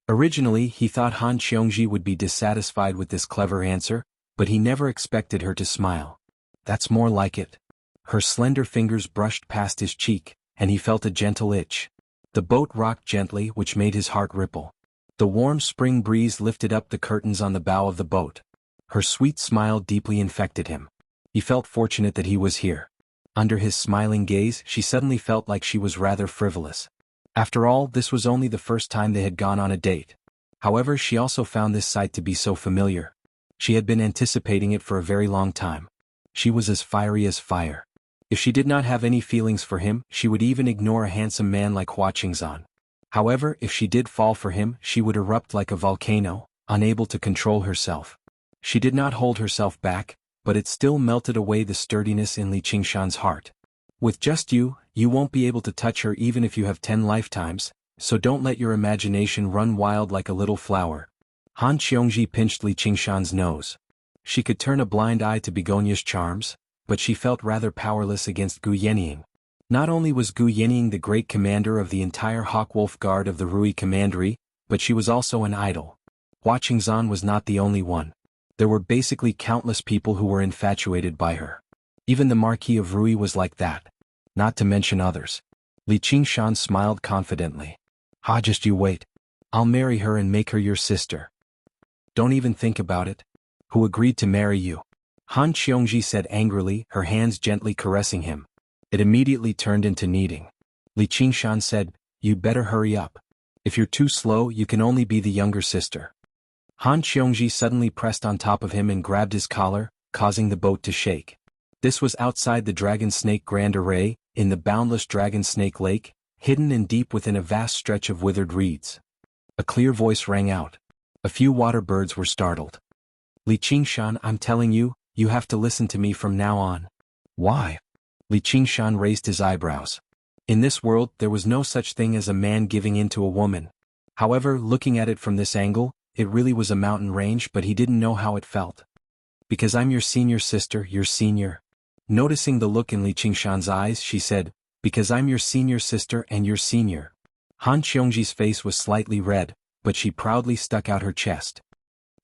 Originally, he thought Han Qiongji would be dissatisfied with this clever answer, but he never expected her to smile. That's more like it. Her slender fingers brushed past his cheek, and he felt a gentle itch. The boat rocked gently, which made his heart ripple. The warm spring breeze lifted up the curtains on the bow of the boat. Her sweet smile deeply infected him. He felt fortunate that he was here. Under his smiling gaze, she suddenly felt like she was rather frivolous. After all, this was only the first time they had gone on a date. However, she also found this sight to be so familiar. She had been anticipating it for a very long time. She was as fiery as fire. If she did not have any feelings for him, she would even ignore a handsome man like Hua Qingzan. However, if she did fall for him, she would erupt like a volcano, unable to control herself. She did not hold herself back, but it still melted away the sturdiness in Li Qingshan's heart. With just you, you won't be able to touch her even if you have 10 lifetimes, so don't let your imagination run wild like a little flower. Han Qiongji pinched Li Qingshan's nose. She could turn a blind eye to Begonia's charms, but she felt rather powerless against Gu Yenying. Not only was Gu Yenying the great commander of the entire Hawkwolf Guard of the Rui Commandery, but she was also an idol. Hua Qingzhan was not the only one. There were basically countless people who were infatuated by her. Even the Marquis of Rui was like that. Not to mention others. Li Qingshan smiled confidently. "Ha, just you wait. I'll marry her and make her your sister." "Don't even think about it." "Who agreed to marry you?" Han Qiongji said angrily, her hands gently caressing him. It immediately turned into kneading. Li Qingshan said, "You'd better hurry up. If you're too slow, you can only be the younger sister." Han Qiongji suddenly pressed on top of him and grabbed his collar, causing the boat to shake. This was outside the Dragon Snake Grand Array, in the boundless Dragon Snake Lake, hidden and deep within a vast stretch of withered reeds. A clear voice rang out. A few water birds were startled. "Li Qingshan, I'm telling you, you have to listen to me from now on." "Why?" Li Qingshan raised his eyebrows. In this world, there was no such thing as a man giving in to a woman. However, looking at it from this angle, it really was a mountain range, but he didn't know how it felt. "Because I'm your senior sister, your senior." Noticing the look in Li Qingshan's eyes, she said, "Because I'm your senior sister and your senior." Han Qiongji's face was slightly red, but she proudly stuck out her chest.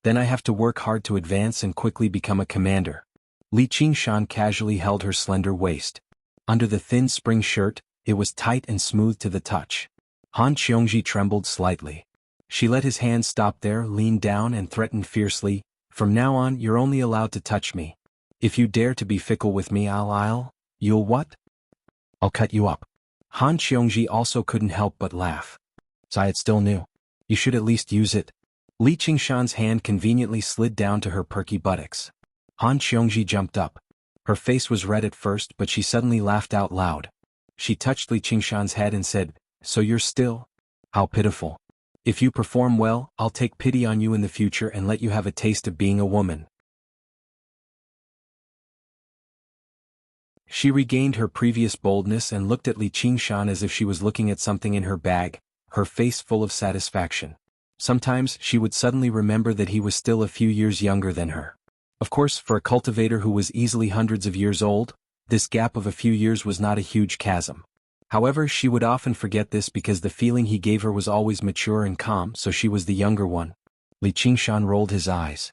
"Then I have to work hard to advance and quickly become a commander." Li Qingshan casually held her slender waist. Under the thin spring shirt, it was tight and smooth to the touch. Han Qiongji trembled slightly. She let his hand stop there, leaned down and threatened fiercely, "From now on you're only allowed to touch me. If you dare to be fickle with me you'll what? I'll cut you up." Han Qiongji also couldn't help but laugh. "So it's still new. You should at least use it." Li Qingshan's hand conveniently slid down to her perky buttocks. Han Qiongji jumped up. Her face was red at first, but she suddenly laughed out loud. She touched Li Qingshan's head and said, "So you're still? How pitiful. If you perform well, I'll take pity on you in the future and let you have a taste of being a woman." She regained her previous boldness and looked at Li Qingshan as if she was looking at something in her bag, her face full of satisfaction. Sometimes she would suddenly remember that he was still a few years younger than her. Of course, for a cultivator who was easily hundreds of years old, this gap of a few years was not a huge chasm. However, she would often forget this because the feeling he gave her was always mature and calm, so she was the younger one. Li Qingshan rolled his eyes.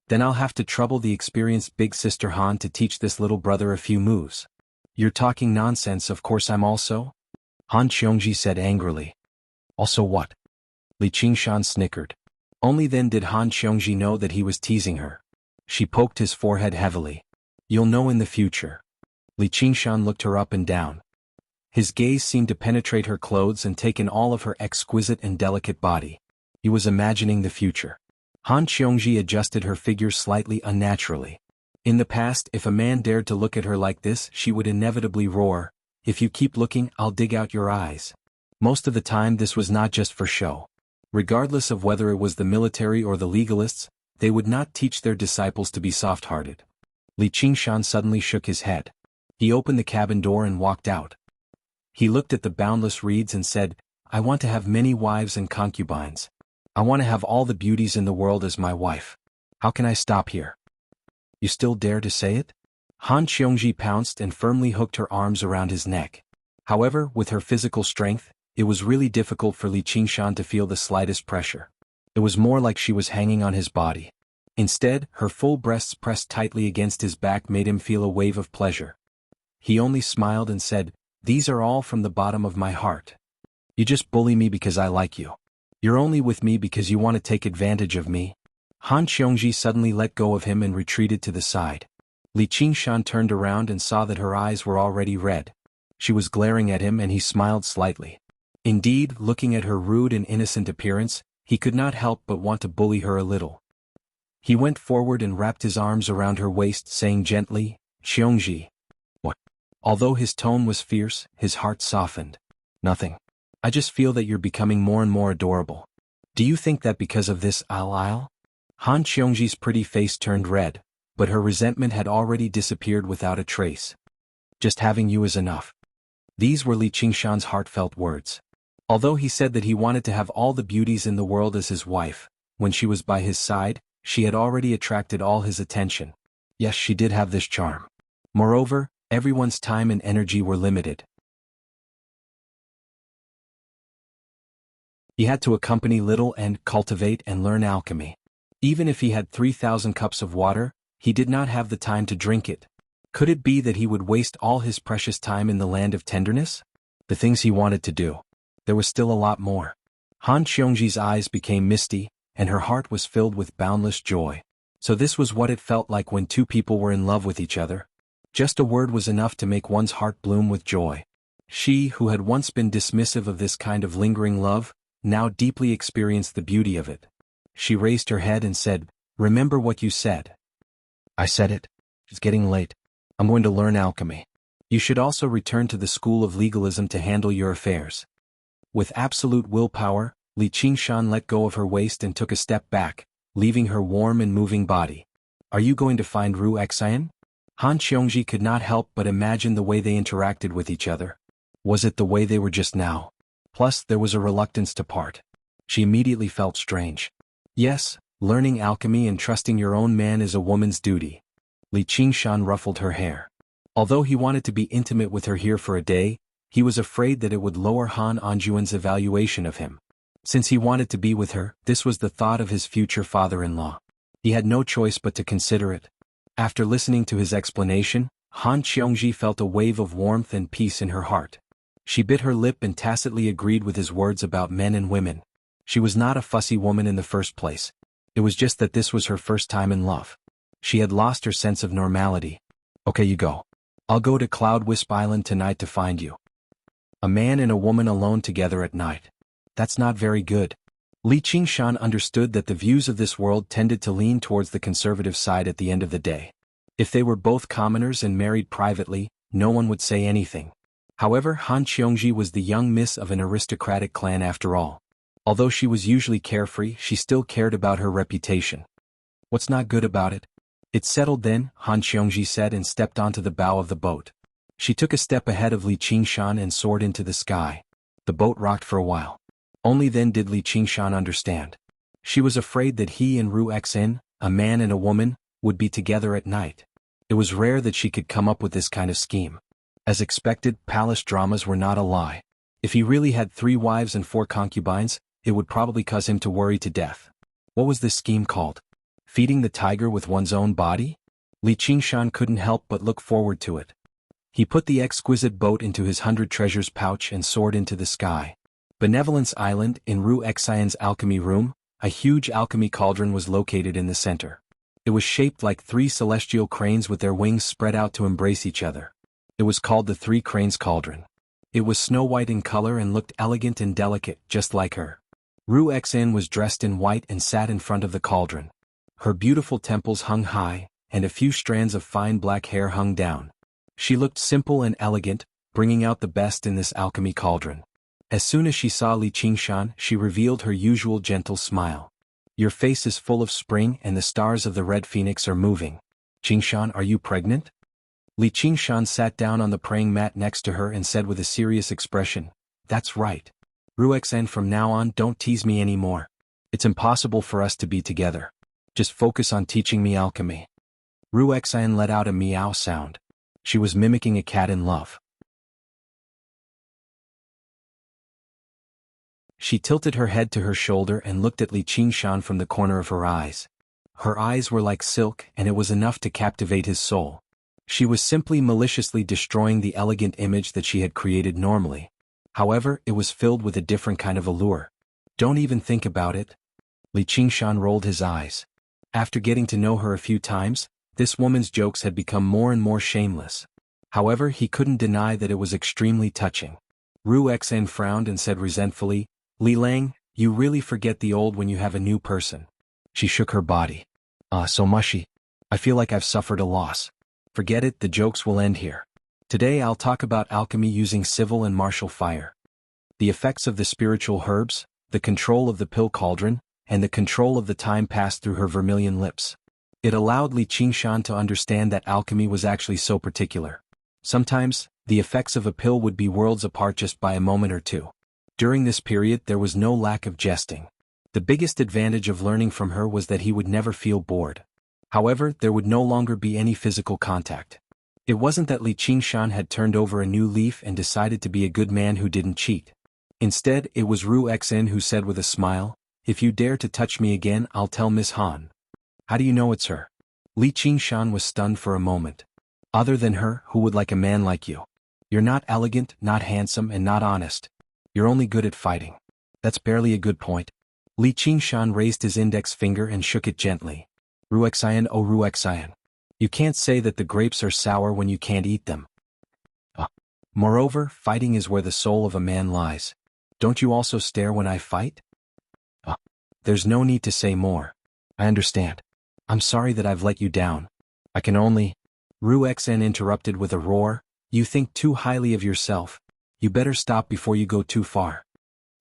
"Then I'll have to trouble the experienced big sister Han to teach this little brother a few moves." "You're talking nonsense, of course I'm also?" Han Qiongji said angrily. "Also what?" Li Qingshan snickered. Only then did Han Qiongji know that he was teasing her. She poked his forehead heavily. "You'll know in the future." Li Qingshan looked her up and down. His gaze seemed to penetrate her clothes and take in all of her exquisite and delicate body. He was imagining the future. Han Qiongji adjusted her figure slightly unnaturally. In the past, if a man dared to look at her like this, she would inevitably roar, "If you keep looking, I'll dig out your eyes." Most of the time this was not just for show. Regardless of whether it was the military or the legalists, they would not teach their disciples to be soft-hearted. Li Qingshan suddenly shook his head. He opened the cabin door and walked out. He looked at the boundless reeds and said, "I want to have many wives and concubines. I want to have all the beauties in the world as my wife. How can I stop here?" "You still dare to say it?" Han Qiongji pounced and firmly hooked her arms around his neck. However, with her physical strength, it was really difficult for Li Qingshan to feel the slightest pressure. It was more like she was hanging on his body. Instead, her full breasts pressed tightly against his back made him feel a wave of pleasure. He only smiled and said, "These are all from the bottom of my heart. You just bully me because I like you. You're only with me because you want to take advantage of me." Han Qiongji suddenly let go of him and retreated to the side. Li Qingshan turned around and saw that her eyes were already red. She was glaring at him and he smiled slightly. Indeed, looking at her rude and innocent appearance, he could not help but want to bully her a little. He went forward and wrapped his arms around her waist, saying gently, "Qiongji." "What?" Although his tone was fierce, his heart softened. "Nothing. I just feel that you're becoming more and more adorable." "Do you think that because of this I'll?" Han Qiongji's pretty face turned red, but her resentment had already disappeared without a trace. "Just having you is enough." These were Li Qingshan's heartfelt words. Although he said that he wanted to have all the beauties in the world as his wife, when she was by his side, she had already attracted all his attention. Yes, she did have this charm. Moreover, everyone's time and energy were limited. He had to accompany Little and cultivate and learn alchemy. Even if he had 3,000 cups of water, he did not have the time to drink it. Could it be that he would waste all his precious time in the land of tenderness? The things he wanted to do. There was still a lot more. Han Xiongji's eyes became misty, and her heart was filled with boundless joy. So this was what it felt like when two people were in love with each other. Just a word was enough to make one's heart bloom with joy. She, who had once been dismissive of this kind of lingering love, now deeply experienced the beauty of it. She raised her head and said, "Remember what you said." "I said it. It's getting late. I'm going to learn alchemy. You should also return to the school of legalism to handle your affairs." With absolute willpower, Li Qingshan let go of her waist and took a step back, leaving her warm and moving body. "Are you going to find Ru Xian?" Han Xiongji could not help but imagine the way they interacted with each other. Was it the way they were just now? Plus, there was a reluctance to part. She immediately felt strange. Yes, learning alchemy and trusting your own man is a woman's duty. Li Qingshan ruffled her hair. Although he wanted to be intimate with her here for a day, he was afraid that it would lower Han Anjuan's evaluation of him. Since he wanted to be with her, this was the thought of his future father-in-law. He had no choice but to consider it. After listening to his explanation, Han Xiongji felt a wave of warmth and peace in her heart. She bit her lip and tacitly agreed with his words about men and women. She was not a fussy woman in the first place. It was just that this was her first time in love. She had lost her sense of normality. "Okay, you go. I'll go to Cloud Wisp Island tonight to find you." A man and a woman alone together at night. That's not very good. Li Qingshan understood that the views of this world tended to lean towards the conservative side at the end of the day. If they were both commoners and married privately, no one would say anything. However, Han Xiongji was the young miss of an aristocratic clan after all. Although she was usually carefree, she still cared about her reputation. "What's not good about it?" "It's settled then," Han Xiongji said and stepped onto the bow of the boat. She took a step ahead of Li Qingshan and soared into the sky. The boat rocked for a while. Only then did Li Qingshan understand. She was afraid that he and Ru Xin, a man and a woman, would be together at night. It was rare that she could come up with this kind of scheme. As expected, palace dramas were not a lie. If he really had 3 wives and 4 concubines, it would probably cause him to worry to death. What was this scheme called? Feeding the tiger with one's own body? Li Qingshan couldn't help but look forward to it. He put the exquisite boat into his 100 treasures pouch and soared into the sky. Benevolence Island, in Ru Xian's alchemy room, a huge alchemy cauldron was located in the center. It was shaped like 3 celestial cranes with their wings spread out to embrace each other. It was called the 3 Cranes Cauldron. It was snow-white in color and looked elegant and delicate, just like her. Ru Xin was dressed in white and sat in front of the cauldron. Her beautiful temples hung high, and a few strands of fine black hair hung down. She looked simple and elegant, bringing out the best in this alchemy cauldron. As soon as she saw Li Qingshan, she revealed her usual gentle smile. "Your face is full of spring and the stars of the red phoenix are moving. Qingshan, are you pregnant?" Li Qingshan sat down on the praying mat next to her and said with a serious expression, "That's right. Ru Xin, from now on don't tease me anymore. It's impossible for us to be together. Just focus on teaching me alchemy." Ru Xin let out a meow sound. She was mimicking a cat in love. She tilted her head to her shoulder and looked at Li Qingshan from the corner of her eyes. Her eyes were like silk, and it was enough to captivate his soul. She was simply maliciously destroying the elegant image that she had created normally. However, it was filled with a different kind of allure. "Don't even think about it." Li Qingshan rolled his eyes. After getting to know her a few times, this woman's jokes had become more and more shameless. However, he couldn't deny that it was extremely touching. Ru Xin frowned and said resentfully, "Li Lang, you really forget the old when you have a new person." She shook her body. So mushy. I feel like I've suffered a loss." "Forget it, the jokes will end here. Today I'll talk about alchemy using civil and martial fire. The effects of the spiritual herbs, the control of the pill cauldron, and the control of the time passed through her vermilion lips." It allowed Li Qingshan to understand that alchemy was actually so particular. Sometimes, the effects of a pill would be worlds apart just by a moment or two. During this period there was no lack of jesting. The biggest advantage of learning from her was that he would never feel bored. However, there would no longer be any physical contact. It wasn't that Li Qingshan had turned over a new leaf and decided to be a good man who didn't cheat. Instead, it was Ru Xen who said with a smile, "If you dare to touch me again, I'll tell Miss Han." "How do you know it's her?" Li Qingshan was stunned for a moment. "Other than her, who would like a man like you? You're not elegant, not handsome, and not honest. You're only good at fighting." "That's barely a good point." Li Qingshan raised his index finger and shook it gently. "Ruexian, oh Ruexian. You can't say that the grapes are sour when you can't eat them. Moreover, fighting is where the soul of a man lies. Don't you also stare when I fight?" "There's no need to say more. I understand. I'm sorry that I've let you down. I can only—" Ru Xen interrupted with a roar. "You think too highly of yourself. You better stop before you go too far."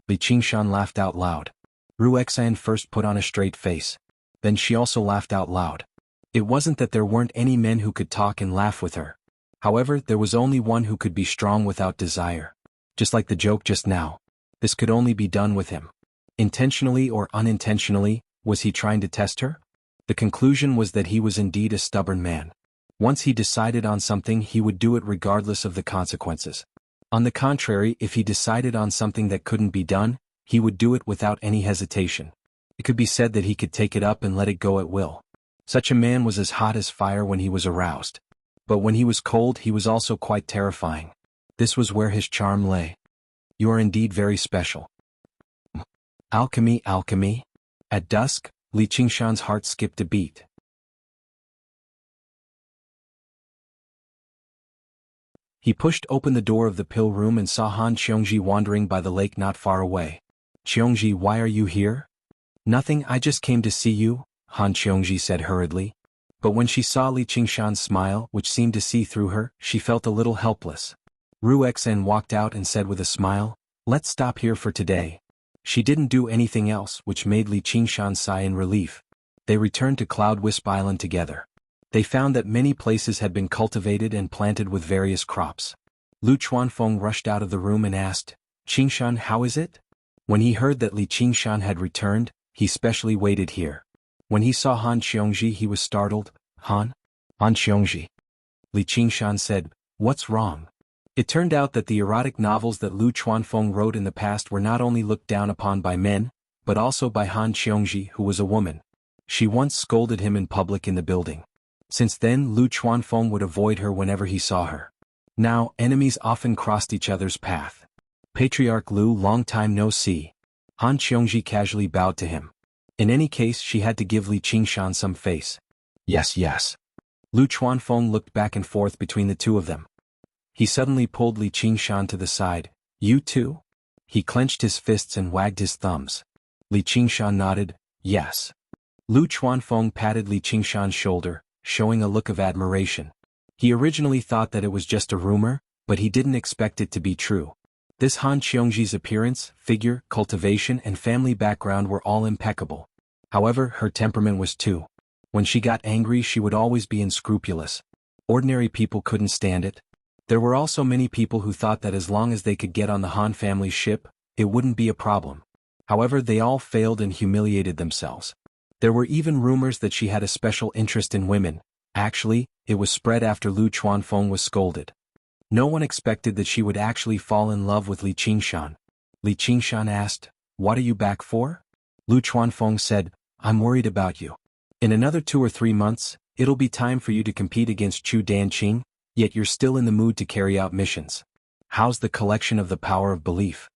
Li Qingshan laughed out loud. Ru Xen first put on a straight face. Then she also laughed out loud. It wasn't that there weren't any men who could talk and laugh with her. However, there was only one who could be strong without desire. Just like the joke just now. This could only be done with him. Intentionally or unintentionally, was he trying to test her? The conclusion was that he was indeed a stubborn man. Once he decided on something, he would do it regardless of the consequences. On the contrary, if he decided on something that couldn't be done, he would do it without any hesitation. It could be said that he could take it up and let it go at will. Such a man was as hot as fire when he was aroused. But when he was cold, he was also quite terrifying. This was where his charm lay. "You are indeed very special." Alchemy, alchemy? At dusk, Li Qingshan's heart skipped a beat. He pushed open the door of the pill room and saw Han Qiongji wandering by the lake not far away. "Qiongji, why are you here?" "Nothing, I just came to see you," Han Qiongji said hurriedly. But when she saw Li Qingshan's smile, which seemed to see through her, she felt a little helpless. Ru Xen walked out and said with a smile, "Let's stop here for today." She didn't do anything else, which made Li Qingshan sigh in relief. They returned to Cloud Wisp Island together. They found that many places had been cultivated and planted with various crops. Lu Chuanfeng rushed out of the room and asked, "Qingshan, how is it?" When he heard that Li Qingshan had returned, he specially waited here. When he saw Han Qiongji, he was startled. Han Qiongji. Li Qingshan said, "What's wrong?" It turned out that the erotic novels that Lu Chuanfeng wrote in the past were not only looked down upon by men, but also by Han Qiongji, who was a woman. She once scolded him in public in the building. Since then, Lu Chuanfeng would avoid her whenever he saw her. Now, enemies often crossed each other's path. "Patriarch Lu, long time no see." Han Qiongji casually bowed to him. In any case, she had to give Li Qingshan some face. "Yes, yes." Lu Chuanfeng looked back and forth between the two of them. He suddenly pulled Li Qingshan to the side. "You too?" He clenched his fists and wagged his thumbs. Li Qingshan nodded, "Yes." Lu Chuanfeng patted Li Qingshan's shoulder, showing a look of admiration. He originally thought that it was just a rumor, but he didn't expect it to be true. This Han Qiongji's appearance, figure, cultivation, and family background were all impeccable. However, her temperament was too. When she got angry, she would always be unscrupulous. Ordinary people couldn't stand it. There were also many people who thought that as long as they could get on the Han family's ship, it wouldn't be a problem. However, they all failed and humiliated themselves. There were even rumors that she had a special interest in women. Actually, it was spread after Lu Chuanfeng was scolded. No one expected that she would actually fall in love with Li Qingshan. Li Qingshan asked, "What are you back for?" Lu Chuanfeng said, "I'm worried about you. In another 2 or 3 months, it'll be time for you to compete against Chu Danqing, yet you're still in the mood to carry out missions. How's the collection of the power of belief?"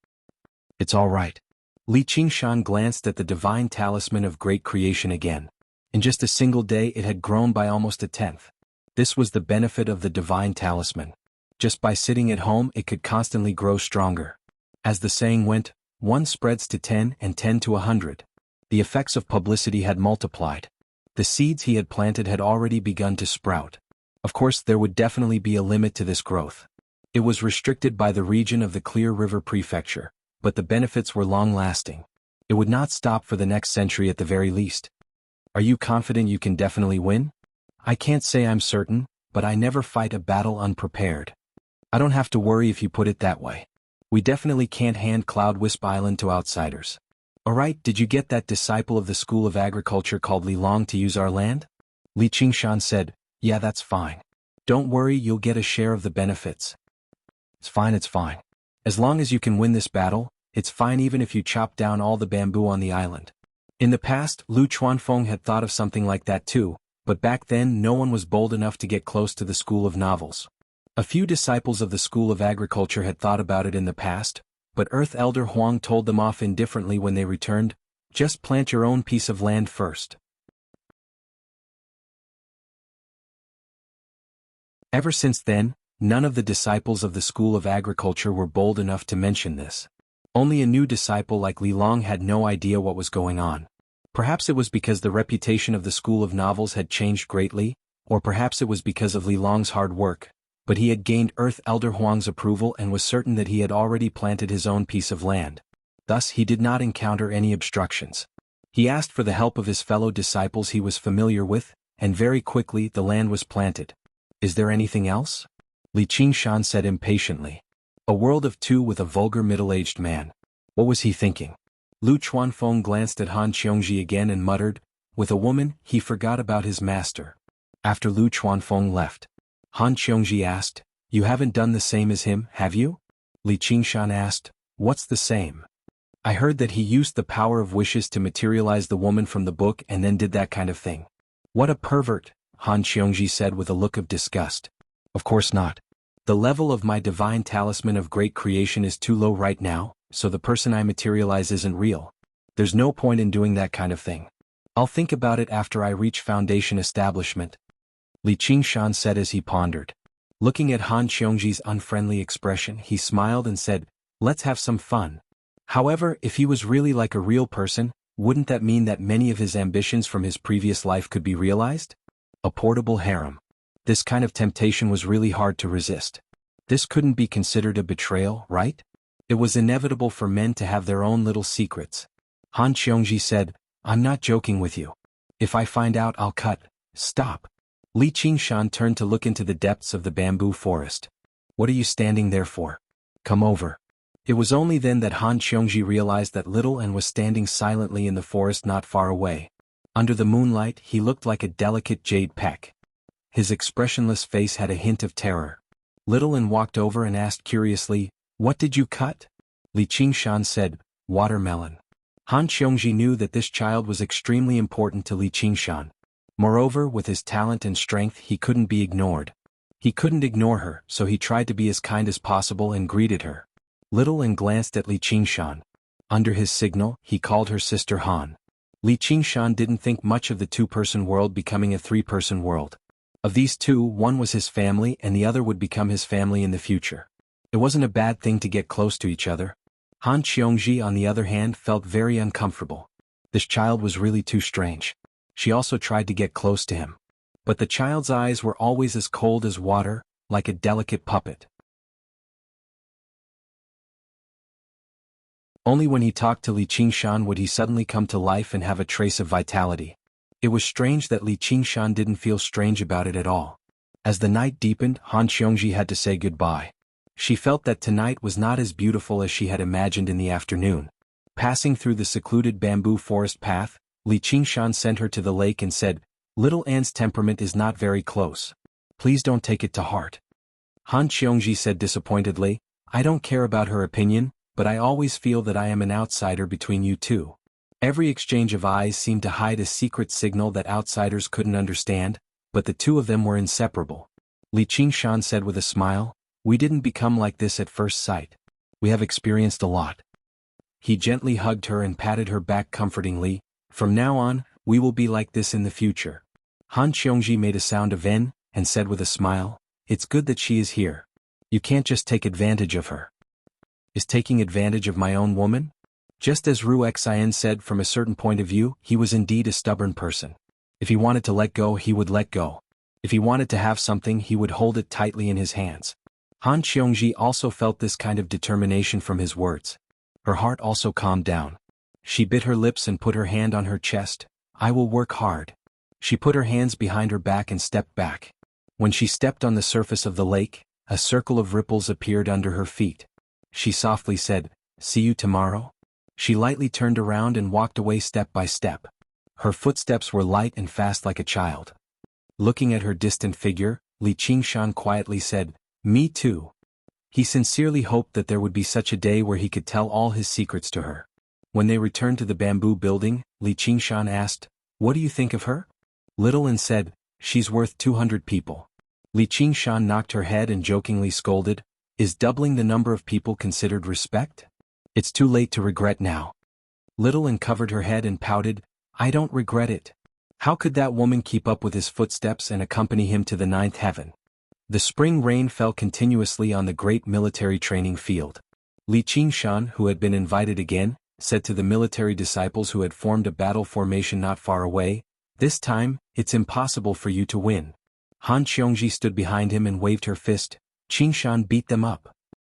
"It's all right." Li Qingshan glanced at the divine talisman of great creation again. In just a single day it had grown by almost a tenth. This was the benefit of the divine talisman. Just by sitting at home it could constantly grow stronger. As the saying went, 1 spreads to 10 and 10 to 100. The effects of publicity had multiplied. The seeds he had planted had already begun to sprout. Of course, there would definitely be a limit to this growth. It was restricted by the region of the Clear River Prefecture, but the benefits were long-lasting. It would not stop for the next century at the very least. "Are you confident you can definitely win?" "I can't say I'm certain, but I never fight a battle unprepared." "I don't have to worry if you put it that way. We definitely can't hand Cloud Wisp Island to outsiders. Alright, did you get that disciple of the School of Agriculture called Li Long to use our land? Li Qingshan said, yeah, that's fine. Don't worry, you'll get a share of the benefits. It's fine. As long as you can win this battle, it's fine even if you chop down all the bamboo on the island. In the past, Lu Chuanfeng had thought of something like that too, but back then no one was bold enough to get close to the School of Novels. A few disciples of the School of Agriculture had thought about it in the past, but Earth Elder Huang told them off indifferently when they returned, just plant your own piece of land first. Ever since then, none of the disciples of the School of Agriculture were bold enough to mention this. Only a new disciple like Li Long had no idea what was going on. Perhaps it was because the reputation of the School of Novels had changed greatly, or perhaps it was because of Li Long's hard work, but he had gained Earth Elder Huang's approval and was certain that he had already planted his own piece of land. Thus he did not encounter any obstructions. He asked for the help of his fellow disciples he was familiar with, and very quickly the land was planted. Is there anything else? Li Qingshan said impatiently. A world of two with a vulgar middle-aged man. What was he thinking? Lu Chuanfeng glanced at Han Qiongji again and muttered, with a woman, he forgot about his master. After Lu Chuanfeng left, Han Qiongji asked, you haven't done the same as him, have you? Li Qingshan asked, what's the same? I heard that he used the power of wishes to materialize the woman from the book and then did that kind of thing. What a pervert, Han Qiongji said with a look of disgust. Of course not. The level of my divine talisman of great creation is too low right now, so the person I materialize isn't real. There's no point in doing that kind of thing. I'll think about it after I reach Foundation establishment. Li Qingshan said as he pondered. Looking at Han Qiongji's unfriendly expression, he smiled and said, let's have some fun. However, if he was really like a real person, wouldn't that mean that many of his ambitions from his previous life could be realized? A portable harem. This kind of temptation was really hard to resist. This couldn't be considered a betrayal, right? It was inevitable for men to have their own little secrets. Han Qiongji said, I'm not joking with you. If I find out, I'll cut. Stop. Li Qingshan turned to look into the depths of the bamboo forest. What are you standing there for? Come over. It was only then that Han Qiongji realized that Little An was standing silently in the forest not far away. Under the moonlight, he looked like a delicate jade peck. His expressionless face had a hint of terror. Little An walked over and asked curiously, what did you cut? Li Qingshan said, watermelon. Han Qiongji knew that this child was extremely important to Li Qingshan. Moreover, with his talent and strength, he couldn't be ignored. He couldn't ignore her, so he tried to be as kind as possible and greeted her. Little An glanced at Li Qingshan. Under his signal, he called her sister Han. Li Qingshan didn't think much of the two-person world becoming a three-person world. Of these two, one was his family and the other would become his family in the future. It wasn't a bad thing to get close to each other. Han Qiongji, on the other hand, felt very uncomfortable. This child was really too strange. She also tried to get close to him. But the child's eyes were always as cold as water, like a delicate puppet. Only when he talked to Li Qingshan would he suddenly come to life and have a trace of vitality. It was strange that Li Qingshan didn't feel strange about it at all. As the night deepened, Han Qiongji had to say goodbye. She felt that tonight was not as beautiful as she had imagined in the afternoon. Passing through the secluded bamboo forest path, Li Qingshan sent her to the lake and said, Little An's temperament is not very close. Please don't take it to heart. Han Qiongji said disappointedly, I don't care about her opinion, but I always feel that I am an outsider between you two. Every exchange of eyes seemed to hide a secret signal that outsiders couldn't understand, but the two of them were inseparable. Li Qingshan said with a smile, we didn't become like this at first sight. We have experienced a lot. He gently hugged her and patted her back comfortingly. From now on, we will be like this in the future. Han Qiongji made a sound of N, and said with a smile, it's good that she is here. You can't just take advantage of her. Is taking advantage of my own woman? Just as Ru Xin said, from a certain point of view, he was indeed a stubborn person. If he wanted to let go, he would let go. If he wanted to have something, he would hold it tightly in his hands. Han Qiongji also felt this kind of determination from his words. Her heart also calmed down. She bit her lips and put her hand on her chest. I will work hard. She put her hands behind her back and stepped back. When she stepped on the surface of the lake, a circle of ripples appeared under her feet. she softly said, "See you tomorrow?" She lightly turned around and walked away step by step. Her footsteps were light and fast like a child. Looking at her distant figure, Li Qingshan quietly said, "Me too." He sincerely hoped that there would be such a day where he could tell all his secrets to her. When they returned to the bamboo building, Li Qingshan asked, "What do you think of her?" Little An said, "She's worth 200 people." Li Qingshan knocked her head and jokingly scolded, "Is doubling the number of people considered respect? It's too late to regret now." Little An covered her head and pouted, "I don't regret it. How could that woman keep up with his footsteps and accompany him to the ninth heaven?" The spring rain fell continuously on the great military training field. Li Qingshan, who had been invited again, said to the military disciples who had formed a battle formation not far away, "This time, it's impossible for you to win." Han Qiongji stood behind him and waved her fist. "Qingshan beat them up."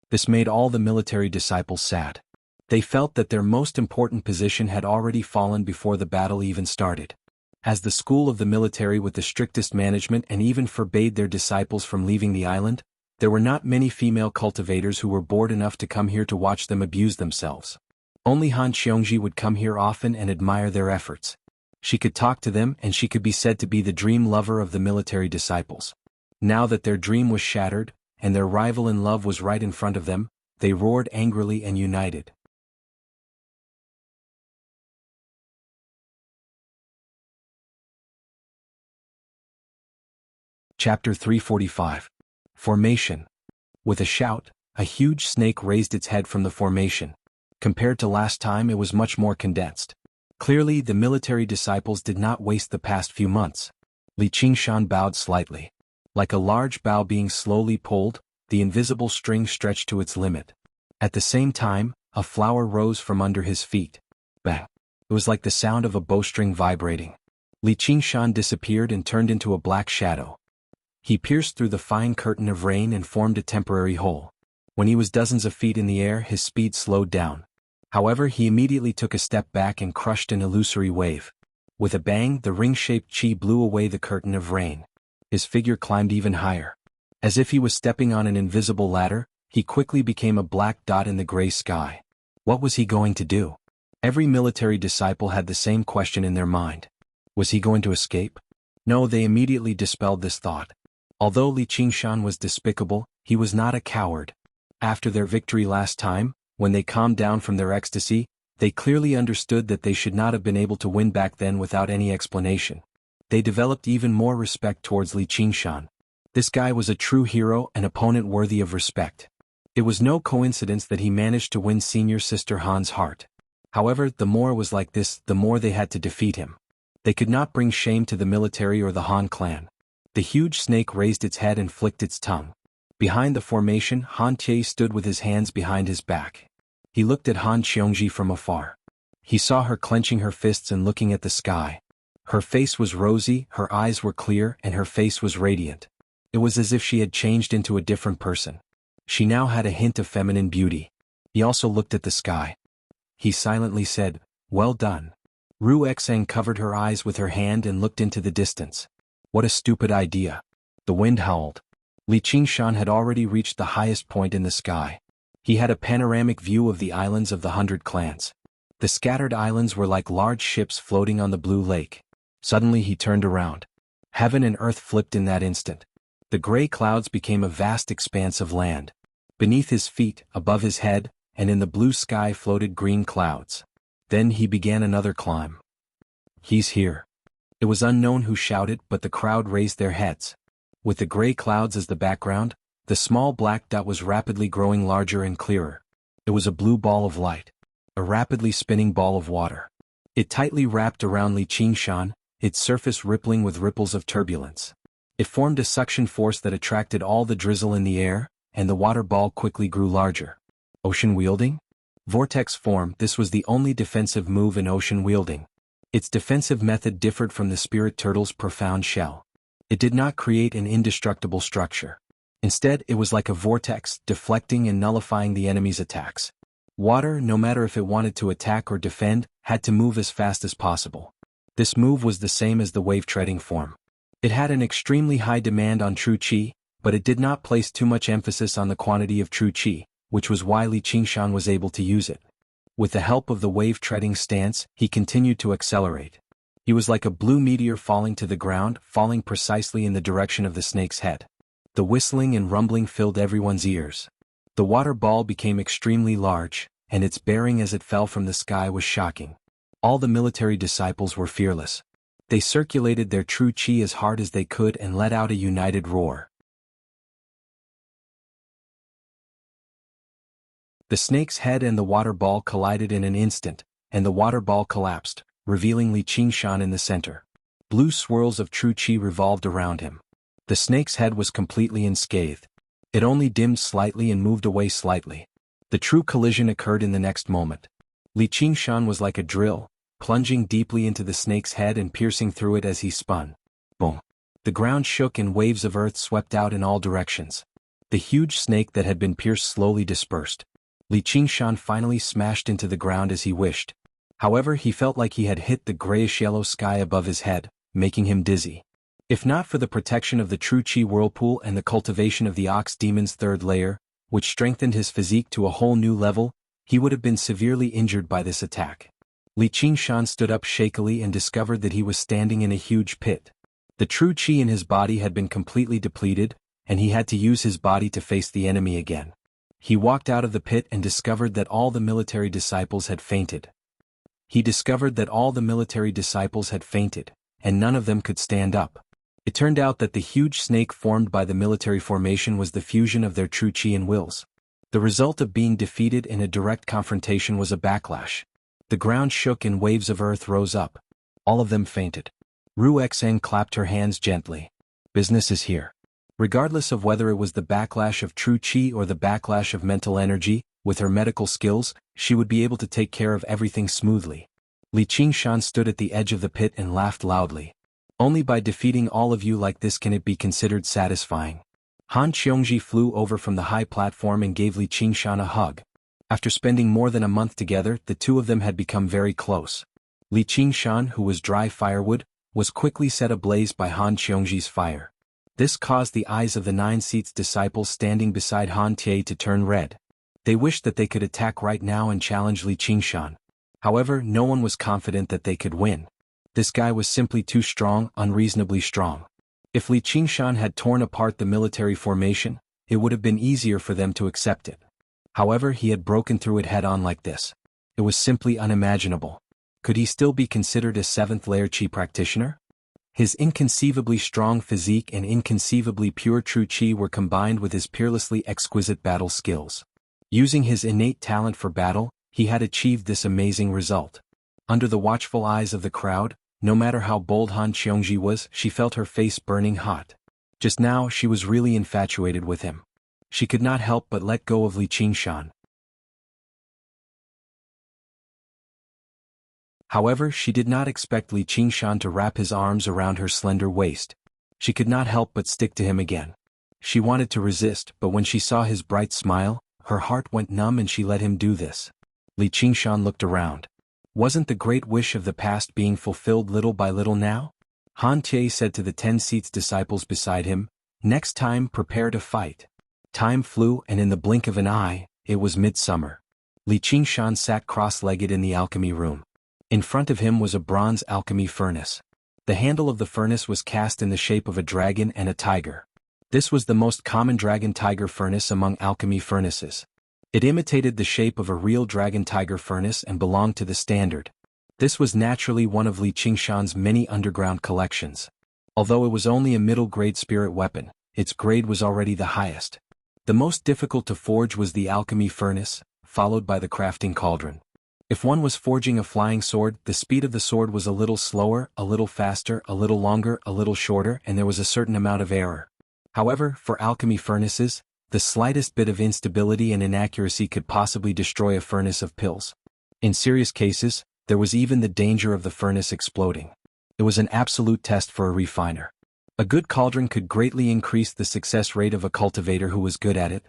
This made all the military disciples sad. They felt that their most important position had already fallen before the battle even started. As the school of the military with the strictest management and even forbade their disciples from leaving the island, there were not many female cultivators who were bored enough to come here to watch them abuse themselves. Only Han Qiongji would come here often and admire their efforts. She could talk to them and she could be said to be the dream lover of the military disciples. Now that their dream was shattered, and their rival in love was right in front of them, they roared angrily and united. Chapter 345. Formation. With a shout, a huge snake raised its head from the formation. Compared to last time, it was much more condensed. Clearly, the military disciples did not waste the past few months. Li Qingshan bowed slightly. Like a large bow being slowly pulled, the invisible string stretched to its limit. At the same time, a flower rose from under his feet. Bang! It was like the sound of a bowstring vibrating. Li Qingshan disappeared and turned into a black shadow. He pierced through the fine curtain of rain and formed a temporary hole. When he was dozens of feet in the air, his speed slowed down. However, he immediately took a step back and crushed an illusory wave. With a bang, the ring-shaped chi blew away the curtain of rain. His figure climbed even higher. As if he was stepping on an invisible ladder, he quickly became a black dot in the gray sky. What was he going to do? Every military disciple had the same question in their mind. Was he going to escape? No, they immediately dispelled this thought. Although Li Qingshan was despicable, he was not a coward. After their victory last time, when they calmed down from their ecstasy, they clearly understood that they should not have been able to win back then without any explanation. They developed even more respect towards Li Qingshan. This guy was a true hero, an opponent worthy of respect. It was no coincidence that he managed to win senior sister Han's heart. However, the more it was like this, the more they had to defeat him. They could not bring shame to the military or the Han clan. The huge snake raised its head and flicked its tongue. Behind the formation, Han Tie stood with his hands behind his back. He looked at Han Qiongji from afar. He saw her clenching her fists and looking at the sky. Her face was rosy, her eyes were clear, and her face was radiant. It was as if she had changed into a different person. She now had a hint of feminine beauty. He also looked at the sky. He silently said, "Well done." Ru Xang covered her eyes with her hand and looked into the distance. What a stupid idea. The wind howled. Li Qingshan had already reached the highest point in the sky. He had a panoramic view of the islands of the 100 clans. The scattered islands were like large ships floating on the blue lake. Suddenly he turned around. Heaven and earth flipped in that instant. The gray clouds became a vast expanse of land. Beneath his feet, above his head, and in the blue sky floated green clouds. Then he began another climb. "He's here." It was unknown who shouted, but the crowd raised their heads. With the gray clouds as the background, the small black dot was rapidly growing larger and clearer. It was a blue ball of light. A rapidly spinning ball of water. It tightly wrapped around Li Qingshan, its surface rippling with ripples of turbulence. It formed a suction force that attracted all the drizzle in the air, and the water ball quickly grew larger. Ocean wielding? Vortex form. This was the only defensive move in ocean wielding. Its defensive method differed from the spirit turtle's profound shell. It did not create an indestructible structure. Instead, it was like a vortex, deflecting and nullifying the enemy's attacks. Water, no matter if it wanted to attack or defend, had to move as fast as possible. This move was the same as the wave-treading form. It had an extremely high demand on true qi, but it did not place too much emphasis on the quantity of true qi. which was why Li Qingshan was able to use it. With the help of the wave-treading stance, he continued to accelerate. He was like a blue meteor falling to the ground, falling precisely in the direction of the snake's head. The whistling and rumbling filled everyone's ears. The water ball became extremely large, and its bearing as it fell from the sky was shocking. All the military disciples were fearless. They circulated their true qi as hard as they could and let out a united roar. The snake's head and the water ball collided in an instant, and the water ball collapsed, revealing Li Qingshan in the center. Blue swirls of true qi revolved around him. The snake's head was completely unscathed. It only dimmed slightly and moved away slightly. The true collision occurred in the next moment. Li Qingshan was like a drill, plunging deeply into the snake's head and piercing through it as he spun. Boom! The ground shook and waves of earth swept out in all directions. The huge snake that had been pierced slowly dispersed. Li Qingshan finally smashed into the ground as he wished. However, he felt like he had hit the grayish-yellow sky above his head, making him dizzy. If not for the protection of the true qi whirlpool and the cultivation of the ox demon's third layer, which strengthened his physique to a whole new level, he would have been severely injured by this attack. Li Qingshan stood up shakily and discovered that he was standing in a huge pit. The true qi in his body had been completely depleted, and he had to use his body to face the enemy again. He walked out of the pit and discovered that all the military disciples had fainted. And none of them could stand up. It turned out that the huge snake formed by the military formation was the fusion of their true qi and wills. The result of being defeated in a direct confrontation was a backlash. The ground shook and waves of earth rose up. All of them fainted. Ru Xeng clapped her hands gently. Business is here. Regardless of whether it was the backlash of true qi or the backlash of mental energy, with her medical skills, she would be able to take care of everything smoothly. Li Qingshan stood at the edge of the pit and laughed loudly. Only by defeating all of you like this can it be considered satisfying. Han Qiongji flew over from the high platform and gave Li Qingshan a hug. After spending more than a month together, the two of them had become very close. Li Qingshan, who was dry firewood, was quickly set ablaze by Han Qiongji's fire. This caused the eyes of the 9 seats disciples standing beside Han Tie to turn red. They wished that they could attack right now and challenge Li Qingshan. However, no one was confident that they could win. This guy was simply too strong, unreasonably strong. If Li Qingshan had torn apart the military formation, it would have been easier for them to accept it. However, he had broken through it head-on like this. It was simply unimaginable. Could he still be considered a 7th-layer qi practitioner? His inconceivably strong physique and inconceivably pure true qi were combined with his peerlessly exquisite battle skills. Using his innate talent for battle, he had achieved this amazing result. Under the watchful eyes of the crowd, no matter how bold Han Qiongji was, she felt her face burning hot. Just now she was really infatuated with him. She could not help but let go of Li Qingshan. However, she did not expect Li Qingshan to wrap his arms around her slender waist. She could not help but stick to him again. She wanted to resist, but when she saw his bright smile, her heart went numb and she let him do this. Li Qingshan looked around. Wasn't the great wish of the past being fulfilled little by little now? Han Tie said to the 10 seats disciples beside him, "Next time prepare to fight." Time flew and in the blink of an eye, it was midsummer. Li Qingshan sat cross-legged in the alchemy room. In front of him was a bronze alchemy furnace. The handle of the furnace was cast in the shape of a dragon and a tiger. This was the most common dragon-tiger furnace among alchemy furnaces. It imitated the shape of a real dragon-tiger furnace and belonged to the standard. This was naturally one of Li Qingshan's many underground collections. Although it was only a middle-grade spirit weapon, its grade was already the highest. The most difficult to forge was the alchemy furnace, followed by the crafting cauldron. If one was forging a flying sword, the speed of the sword was a little slower, a little faster, a little longer, a little shorter, and there was a certain amount of error. However, for alchemy furnaces, the slightest bit of instability and inaccuracy could possibly destroy a furnace of pills. In serious cases, there was even the danger of the furnace exploding. It was an absolute test for a refiner. A good cauldron could greatly increase the success rate of a cultivator who was good at it.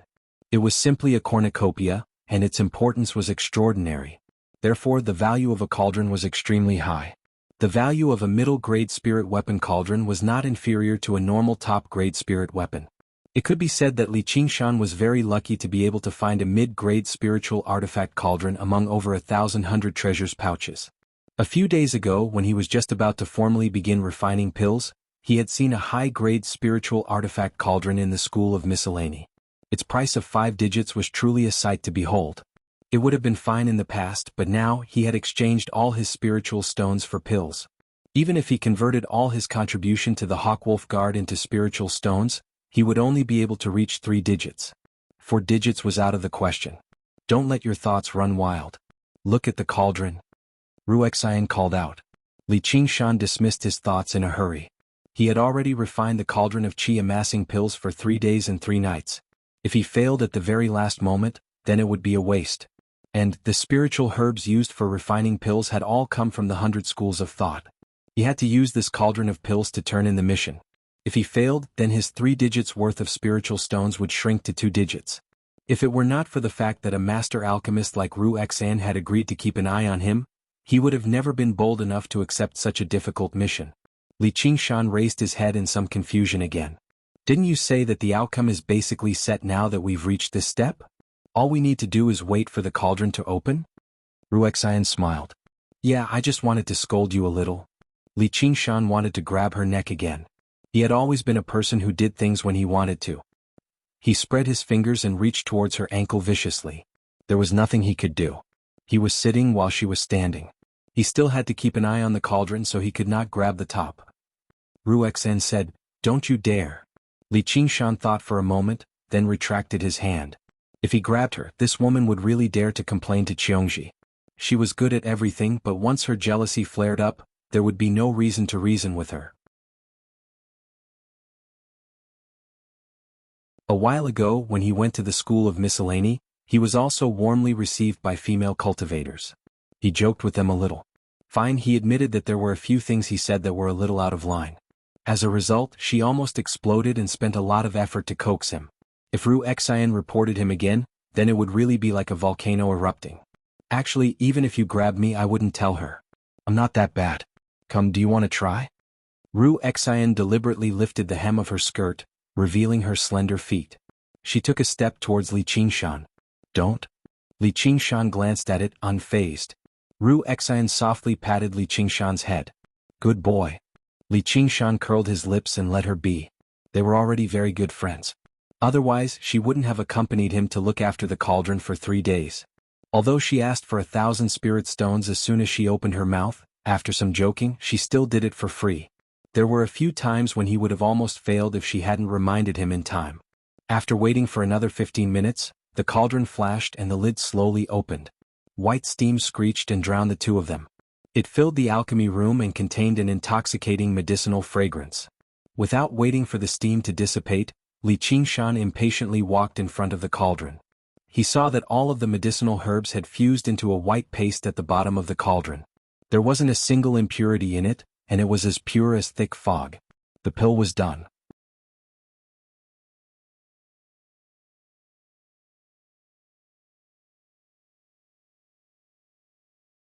It was simply a cornucopia, and its importance was extraordinary. Therefore, the value of a cauldron was extremely high. The value of a middle-grade spirit weapon cauldron was not inferior to a normal top-grade spirit weapon. It could be said that Li Qingshan was very lucky to be able to find a mid-grade spiritual artifact cauldron among over 1,100 treasures pouches. A few days ago, when he was just about to formally begin refining pills, he had seen a high-grade spiritual artifact cauldron in the School of Miscellany. Its price of 5 digits was truly a sight to behold. It would have been fine in the past, but now he had exchanged all his spiritual stones for pills. Even if he converted all his contribution to the Hawkwolf Guard into spiritual stones, he would only be able to reach 3 digits. 4 digits was out of the question. Don't let your thoughts run wild. Look at the cauldron. Ruexian called out. Li Qingshan dismissed his thoughts in a hurry. He had already refined the cauldron of qi amassing pills for 3 days and 3 nights. If he failed at the very last moment, then it would be a waste. And the spiritual herbs used for refining pills had all come from the 100 schools of thought. He had to use this cauldron of pills to turn in the mission. If he failed, then his 3 digits worth of spiritual stones would shrink to 2 digits. If it were not for the fact that a master alchemist like Ruexian had agreed to keep an eye on him, he would have never been bold enough to accept such a difficult mission. Li Qingshan raised his head in some confusion again. Didn't you say that the outcome is basically set now that we've reached this step? All we need to do is wait for the cauldron to open? Ruexian smiled. Yeah, I just wanted to scold you a little. Li Qingshan wanted to grab her neck again. He had always been a person who did things when he wanted to. He spread his fingers and reached towards her ankle viciously. There was nothing he could do. He was sitting while she was standing. He still had to keep an eye on the cauldron so he could not grab the top. Ruexian said, "Don't you dare." Li Qingshan thought for a moment, then retracted his hand. If he grabbed her, this woman would really dare to complain to Qiongji. She was good at everything, but once her jealousy flared up, there would be no reason to reason with her. A while ago, when he went to the School of Miscellany, he was also warmly received by female cultivators. He joked with them a little. Fine, he admitted that there were a few things he said that were a little out of line. As a result, she almost exploded and spent a lot of effort to coax him. If Ruexian reported him again, then it would really be like a volcano erupting. Actually, even if you grabbed me, I wouldn't tell her. I'm not that bad. Come, do you want to try? Ruexian deliberately lifted the hem of her skirt, revealing her slender feet. She took a step towards Li Qingshan. Don't. Li Qingshan glanced at it, unfazed. Ruexian softly patted Li Qingshan's head. Good boy. Li Qingshan curled his lips and let her be. They were already very good friends. Otherwise, she wouldn't have accompanied him to look after the cauldron for 3 days. Although she asked for 1,000 spirit stones as soon as she opened her mouth, after some joking, she still did it for free. There were a few times when he would have almost failed if she hadn't reminded him in time. After waiting for another 15 minutes, the cauldron flashed and the lid slowly opened. White steam screeched and drowned the two of them. It filled the alchemy room and contained an intoxicating medicinal fragrance. Without waiting for the steam to dissipate, Li Qingshan impatiently walked in front of the cauldron. He saw that all of the medicinal herbs had fused into a white paste at the bottom of the cauldron. There wasn't a single impurity in it, and it was as pure as thick fog. The pill was done.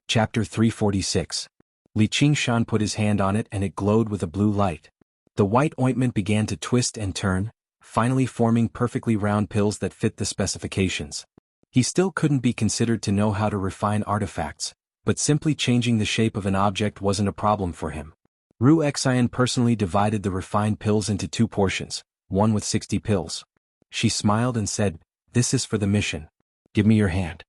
Chapter 346. Li Qingshan put his hand on it and it glowed with a blue light. The white ointment began to twist and turn, finally forming perfectly round pills that fit the specifications. He still couldn't be considered to know how to refine artifacts, but simply changing the shape of an object wasn't a problem for him. Ruexian personally divided the refined pills into 2 portions, one with 60 pills. She smiled and said, "This is for the mission. Give me your hand."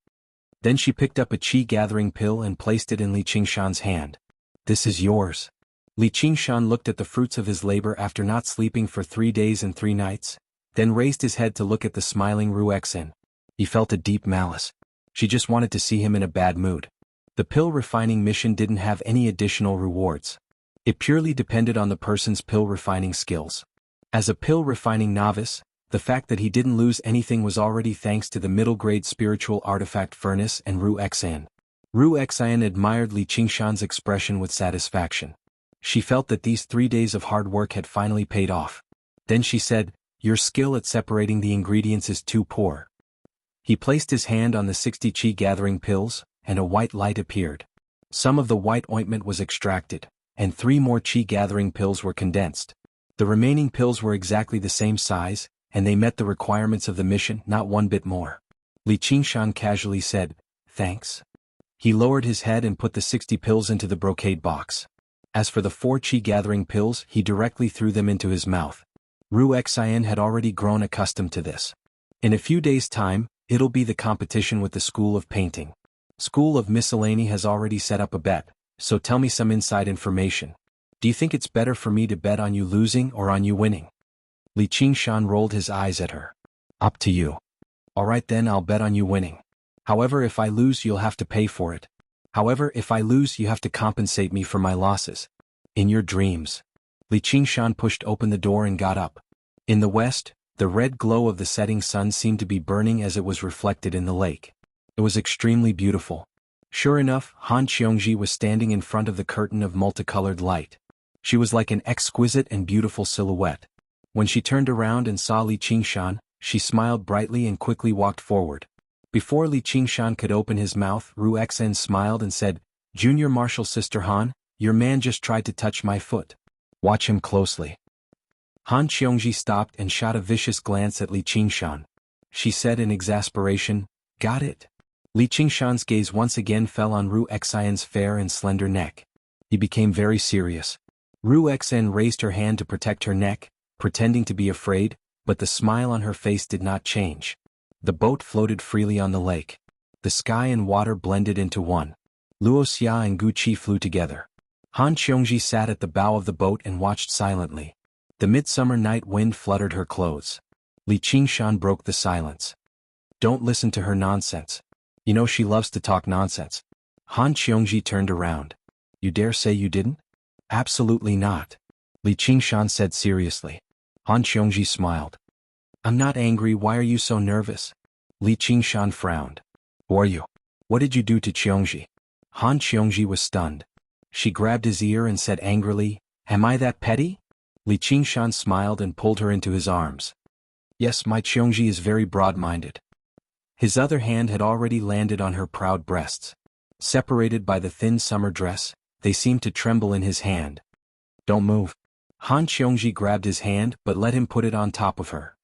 Then she picked up a qi-gathering pill and placed it in Li Qingshan's hand. "This is yours." Li Qingshan looked at the fruits of his labor after not sleeping for 3 days and 3 nights, then raised his head to look at the smiling Ruexian. He felt a deep malice. She just wanted to see him in a bad mood. The pill refining mission didn't have any additional rewards. It purely depended on the person's pill refining skills. As a pill refining novice, the fact that he didn't lose anything was already thanks to the middle-grade spiritual artifact furnace and Ruexian. Ruexian admired Li Qingshan's expression with satisfaction. She felt that these 3 days of hard work had finally paid off. Then she said, "Your skill at separating the ingredients is too poor." He placed his hand on the 60 qi-gathering pills, and a white light appeared. Some of the white ointment was extracted, and 3 more qi-gathering pills were condensed. The remaining pills were exactly the same size, and they met the requirements of the mission, not one bit more. Li Qingshan casually said, "Thanks." He lowered his head and put the 60 pills into the brocade box. As for the 4 qi-gathering pills, he directly threw them into his mouth. Ru Xian had already grown accustomed to this. In a few days' time, it'll be the competition with the School of Painting. School of Miscellany has already set up a bet, so tell me some inside information. Do you think it's better for me to bet on you losing or on you winning? Li Qingshan rolled his eyes at her. Up to you. Alright then, I'll bet on you winning. However, if I lose, you'll have to pay for it. However, if I lose, you have to compensate me for my losses. In your dreams. Li Qingshan pushed open the door and got up. In the west, the red glow of the setting sun seemed to be burning as it was reflected in the lake. It was extremely beautiful. Sure enough, Han Qiongji was standing in front of the curtain of multicolored light. She was like an exquisite and beautiful silhouette. When she turned around and saw Li Qingshan, she smiled brightly and quickly walked forward. Before Li Qingshan could open his mouth, Ru Xen smiled and said, "Junior Marshal Sister Han, your man just tried to touch my foot. Watch him closely." Han Qiongji stopped and shot a vicious glance at Li Qingshan. She said in exasperation, "Got it." Li Qingshan's gaze once again fell on Ru Xian's fair and slender neck. He became very serious. Ru Xen raised her hand to protect her neck, pretending to be afraid, but the smile on her face did not change. The boat floated freely on the lake. The sky and water blended into one. Luo Xia and Gu Qi flew together. Han Qiongji sat at the bow of the boat and watched silently. The midsummer night wind fluttered her clothes. Li Qingshan broke the silence. "Don't listen to her nonsense. You know she loves to talk nonsense." Han Qiongji turned around. "You dare say you didn't?" "Absolutely not," Li Qingshan said seriously. Han Qiongji smiled. "I'm not angry, why are you so nervous?" Li Qingshan frowned. "Who are you? What did you do to Qiongji?" Han Qiongji was stunned. She grabbed his ear and said angrily, "Am I that petty?" Li Qingshan smiled and pulled her into his arms. "Yes, my Qiongji is very broad-minded." His other hand had already landed on her proud breasts. Separated by the thin summer dress, they seemed to tremble in his hand. "Don't move." Han Qiongji grabbed his hand but let him put it on top of her.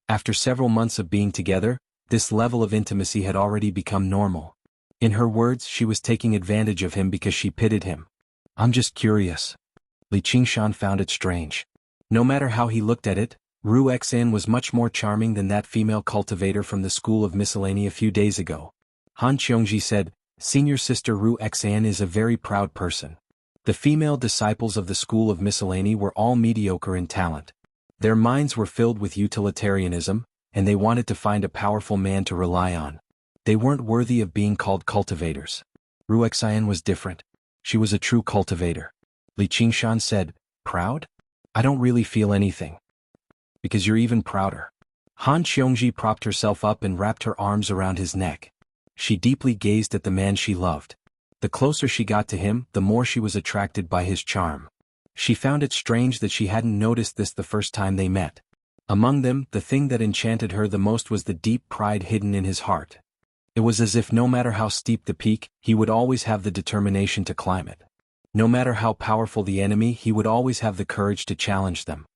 After several months of being together, this level of intimacy had already become normal. In her words, she was taking advantage of him because she pitied him. "I'm just curious." Li Qingshan found it strange. No matter how he looked at it, Ru Xen was much more charming than that female cultivator from the School of Miscellany a few days ago. Han Qiongji said, "Senior Sister Ru Xen is a very proud person." The female disciples of the School of Miscellany were all mediocre in talent. Their minds were filled with utilitarianism, and they wanted to find a powerful man to rely on. They weren't worthy of being called cultivators. Ru Xen was different. She was a true cultivator. Li Qingshan said, "Proud? I don't really feel anything." "Because you're even prouder." Han Qiongji propped herself up and wrapped her arms around his neck. She deeply gazed at the man she loved. The closer she got to him, the more she was attracted by his charm. She found it strange that she hadn't noticed this the first time they met. Among them, the thing that enchanted her the most was the deep pride hidden in his heart. It was as if no matter how steep the peak, he would always have the determination to climb it. No matter how powerful the enemy, he would always have the courage to challenge them.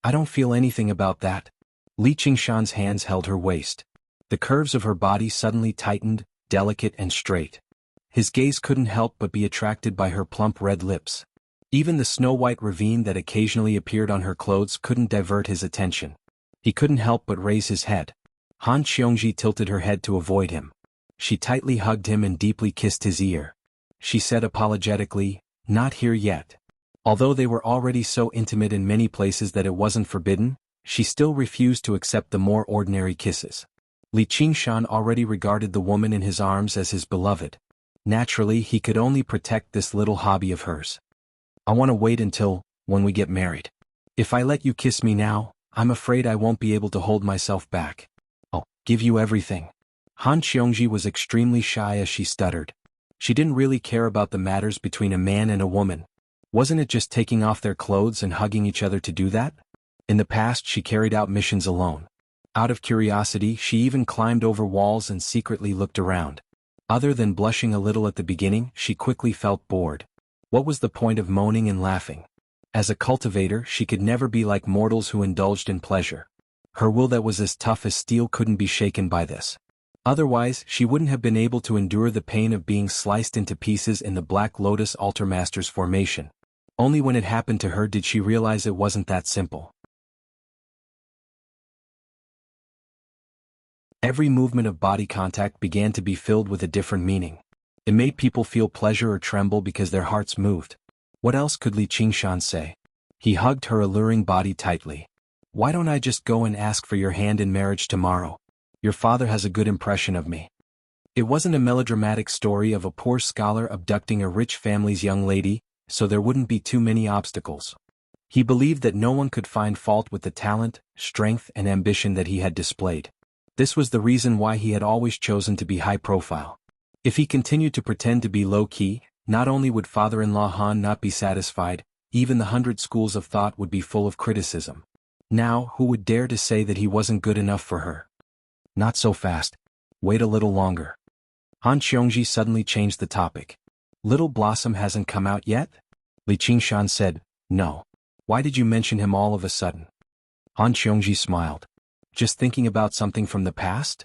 "I don't feel anything about that." Li Qingshan's hands held her waist. The curves of her body suddenly tightened, delicate and straight. His gaze couldn't help but be attracted by her plump red lips. Even the snow-white ravine that occasionally appeared on her clothes couldn't divert his attention. He couldn't help but raise his head. Han Qiongji tilted her head to avoid him. She tightly hugged him and deeply kissed his ear. She said apologetically, "Not here yet." Although they were already so intimate in many places that it wasn't forbidden, she still refused to accept the more ordinary kisses. Li Qingshan already regarded the woman in his arms as his beloved. Naturally, he could only protect this little hobby of hers. "I want to wait until, when we get married. If I let you kiss me now, I'm afraid I won't be able to hold myself back. I'll give you everything." Han Qiongji was extremely shy as she stuttered. She didn't really care about the matters between a man and a woman. Wasn't it just taking off their clothes and hugging each other to do that? In the past she carried out missions alone. Out of curiosity, she even climbed over walls and secretly looked around. Other than blushing a little at the beginning, she quickly felt bored. What was the point of moaning and laughing? As a cultivator, she could never be like mortals who indulged in pleasure. Her will that was as tough as steel couldn't be shaken by this. Otherwise, she wouldn't have been able to endure the pain of being sliced into pieces in the Black Lotus Altar Master's formation. Only when it happened to her did she realize it wasn't that simple. Every movement of body contact began to be filled with a different meaning. It made people feel pleasure or tremble because their hearts moved. What else could Li Qingshan say? He hugged her alluring body tightly. Why don't I just go and ask for your hand in marriage tomorrow? Your father has a good impression of me. It wasn't a melodramatic story of a poor scholar abducting a rich family's young lady, so there wouldn't be too many obstacles. He believed that no one could find fault with the talent, strength, and ambition that he had displayed. This was the reason why he had always chosen to be high profile. If he continued to pretend to be low-key, not only would father-in-law Han not be satisfied, even the 100 schools of thought would be full of criticism. Now, who would dare to say that he wasn't good enough for her? Not so fast. Wait a little longer. Han Qiongji suddenly changed the topic. Little Blossom hasn't come out yet? Li Qingshan said, no. Why did you mention him all of a sudden? Han Qiongji smiled. Just thinking about something from the past?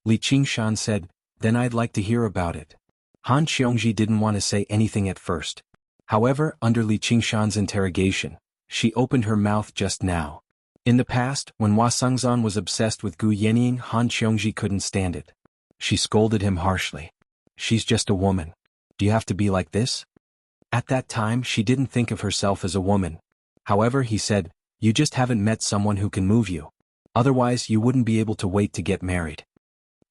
Li Qingshan said, then I'd like to hear about it. Han Qiongji didn't want to say anything at first. However, under Li Qingshan's interrogation, she opened her mouth just now. In the past, when Hua Sengzan was obsessed with Gu Yenying, Han Qiongji couldn't stand it. She scolded him harshly. She's just a woman. Do you have to be like this? At that time, she didn't think of herself as a woman. However, he said, you just haven't met someone who can move you. Otherwise, you wouldn't be able to wait to get married.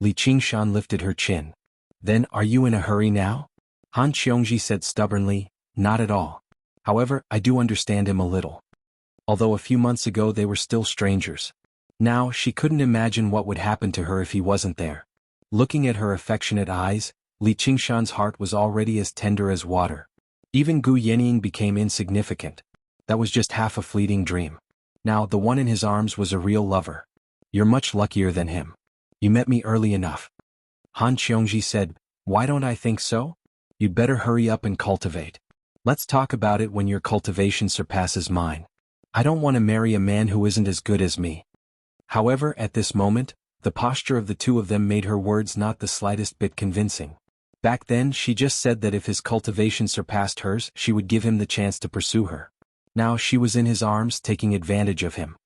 Li Qingshan lifted her chin. Then, are you in a hurry now? Han Qiongji said stubbornly, not at all. However, I do understand him a little. Although a few months ago they were still strangers. Now, she couldn't imagine what would happen to her if he wasn't there. Looking at her affectionate eyes, Li Qingshan's heart was already as tender as water. Even Gu Yenying became insignificant. That was just half a fleeting dream. Now, the one in his arms was a real lover. You're much luckier than him. You met me early enough. Han Qiongji said, why don't I think so? You'd better hurry up and cultivate. Let's talk about it when your cultivation surpasses mine. I don't want to marry a man who isn't as good as me. However, at this moment, the posture of the two of them made her words not the slightest bit convincing. Back then, she just said that if his cultivation surpassed hers, she would give him the chance to pursue her. Now she was in his arms, taking advantage of him.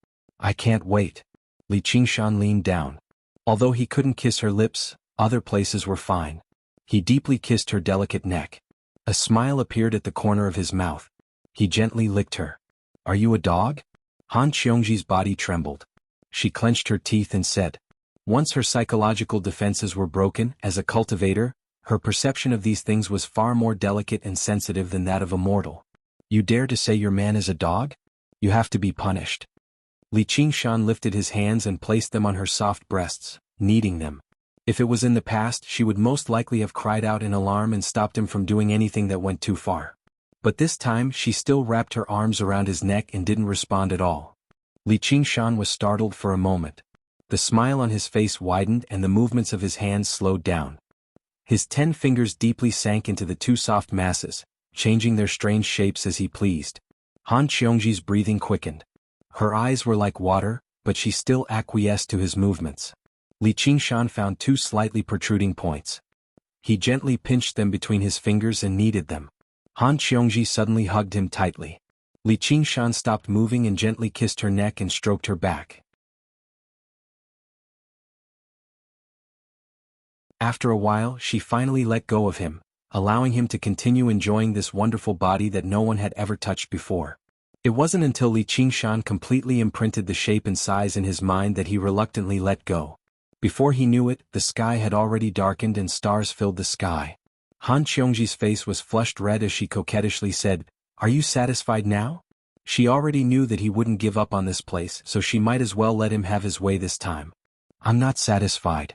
I can't wait. Li Qingshan leaned down. Although he couldn't kiss her lips, other places were fine. He deeply kissed her delicate neck. A smile appeared at the corner of his mouth. He gently licked her. Are you a dog? Han Qiongji's body trembled. She clenched her teeth and said. Once her psychological defenses were broken, as a cultivator, her perception of these things was far more delicate and sensitive than that of a mortal. You dare to say your man is a dog? You have to be punished. Li Qingshan lifted his hands and placed them on her soft breasts, kneading them. If it was in the past, she would most likely have cried out in alarm and stopped him from doing anything that went too far. But this time, she still wrapped her arms around his neck and didn't respond at all. Li Qingshan was startled for a moment. The smile on his face widened and the movements of his hands slowed down. His 10 fingers deeply sank into the two soft masses, changing their strange shapes as he pleased. Han Qiongji's breathing quickened. Her eyes were like water, but she still acquiesced to his movements. Li Qingshan found 2 slightly protruding points. He gently pinched them between his fingers and kneaded them. Han Qiongji suddenly hugged him tightly. Li Qingshan stopped moving and gently kissed her neck and stroked her back. After a while, she finally let go of him, allowing him to continue enjoying this wonderful body that no one had ever touched before. It wasn't until Li Qingshan completely imprinted the shape and size in his mind that he reluctantly let go. Before he knew it, the sky had already darkened and stars filled the sky. Han Qiongji's face was flushed red as she coquettishly said, Are you satisfied now? She already knew that he wouldn't give up on this place, so she might as well let him have his way this time. I'm not satisfied.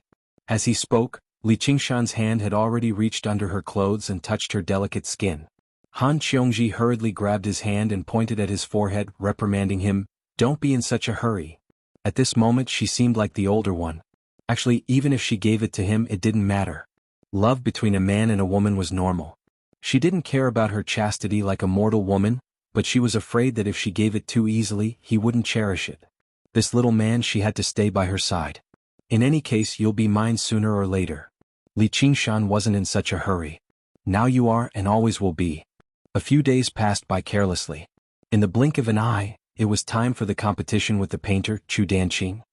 As he spoke, Li Qingshan's hand had already reached under her clothes and touched her delicate skin. Han Qiongji hurriedly grabbed his hand and pointed at his forehead, reprimanding him, Don't be in such a hurry. At this moment she seemed like the older one. Actually, even if she gave it to him, it didn't matter. Love between a man and a woman was normal. She didn't care about her chastity like a mortal woman, but she was afraid that if she gave it too easily, he wouldn't cherish it. This little man, she had to stay by her side. In any case, you'll be mine sooner or later. Li Qingshan wasn't in such a hurry. Now you are and always will be. A few days passed by carelessly. In the blink of an eye, it was time for the competition with the painter, Chu Danqing.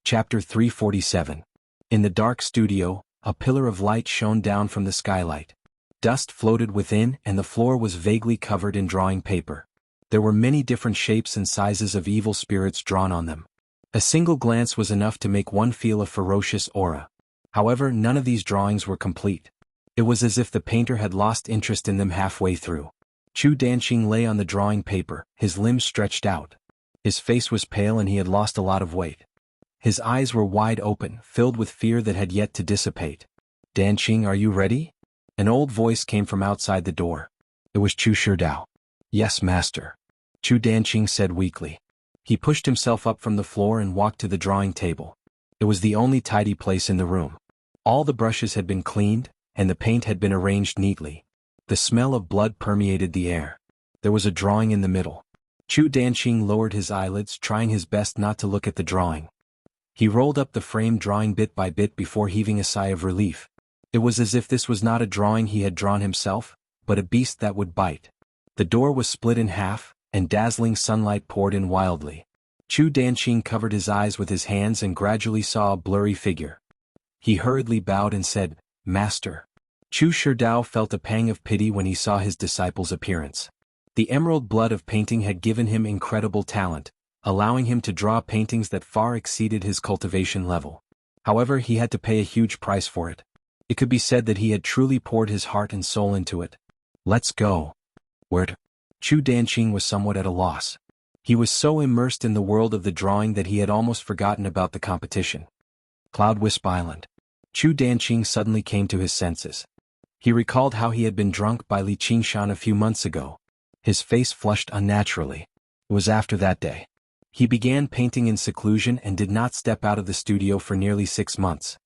Chapter 347. In the dark studio, a pillar of light shone down from the skylight. Dust floated within and the floor was vaguely covered in drawing paper. There were many different shapes and sizes of evil spirits drawn on them. A single glance was enough to make one feel a ferocious aura. However, none of these drawings were complete. It was as if the painter had lost interest in them halfway through. Chu Danqing lay on the drawing paper, his limbs stretched out. His face was pale and he had lost a lot of weight. His eyes were wide open, filled with fear that had yet to dissipate. "Danqing, are you ready?" An old voice came from outside the door. It was Chu Shidao. "Yes, master," Chu Danqing said weakly. He pushed himself up from the floor and walked to the drawing table. It was the only tidy place in the room. All the brushes had been cleaned, and the paint had been arranged neatly. The smell of blood permeated the air. There was a drawing in the middle. Chu Danqing lowered his eyelids, trying his best not to look at the drawing. He rolled up the frame drawing bit by bit before heaving a sigh of relief. It was as if this was not a drawing he had drawn himself, but a beast that would bite. The door was split in half, and dazzling sunlight poured in wildly. Chu Danqing covered his eyes with his hands and gradually saw a blurry figure. He hurriedly bowed and said, "Master." Chu Shidao felt a pang of pity when he saw his disciple's appearance. The emerald blood of painting had given him incredible talent, allowing him to draw paintings that far exceeded his cultivation level. However, he had to pay a huge price for it. It could be said that he had truly poured his heart and soul into it. "Let's go." "Where to?" Chu Danqing was somewhat at a loss. He was so immersed in the world of the drawing that he had almost forgotten about the competition. Cloud Wisp Island. Chu Danqing suddenly came to his senses. He recalled how he had been drunk by Li Qingshan a few months ago. His face flushed unnaturally. It was after that day. He began painting in seclusion and did not step out of the studio for nearly 6 months.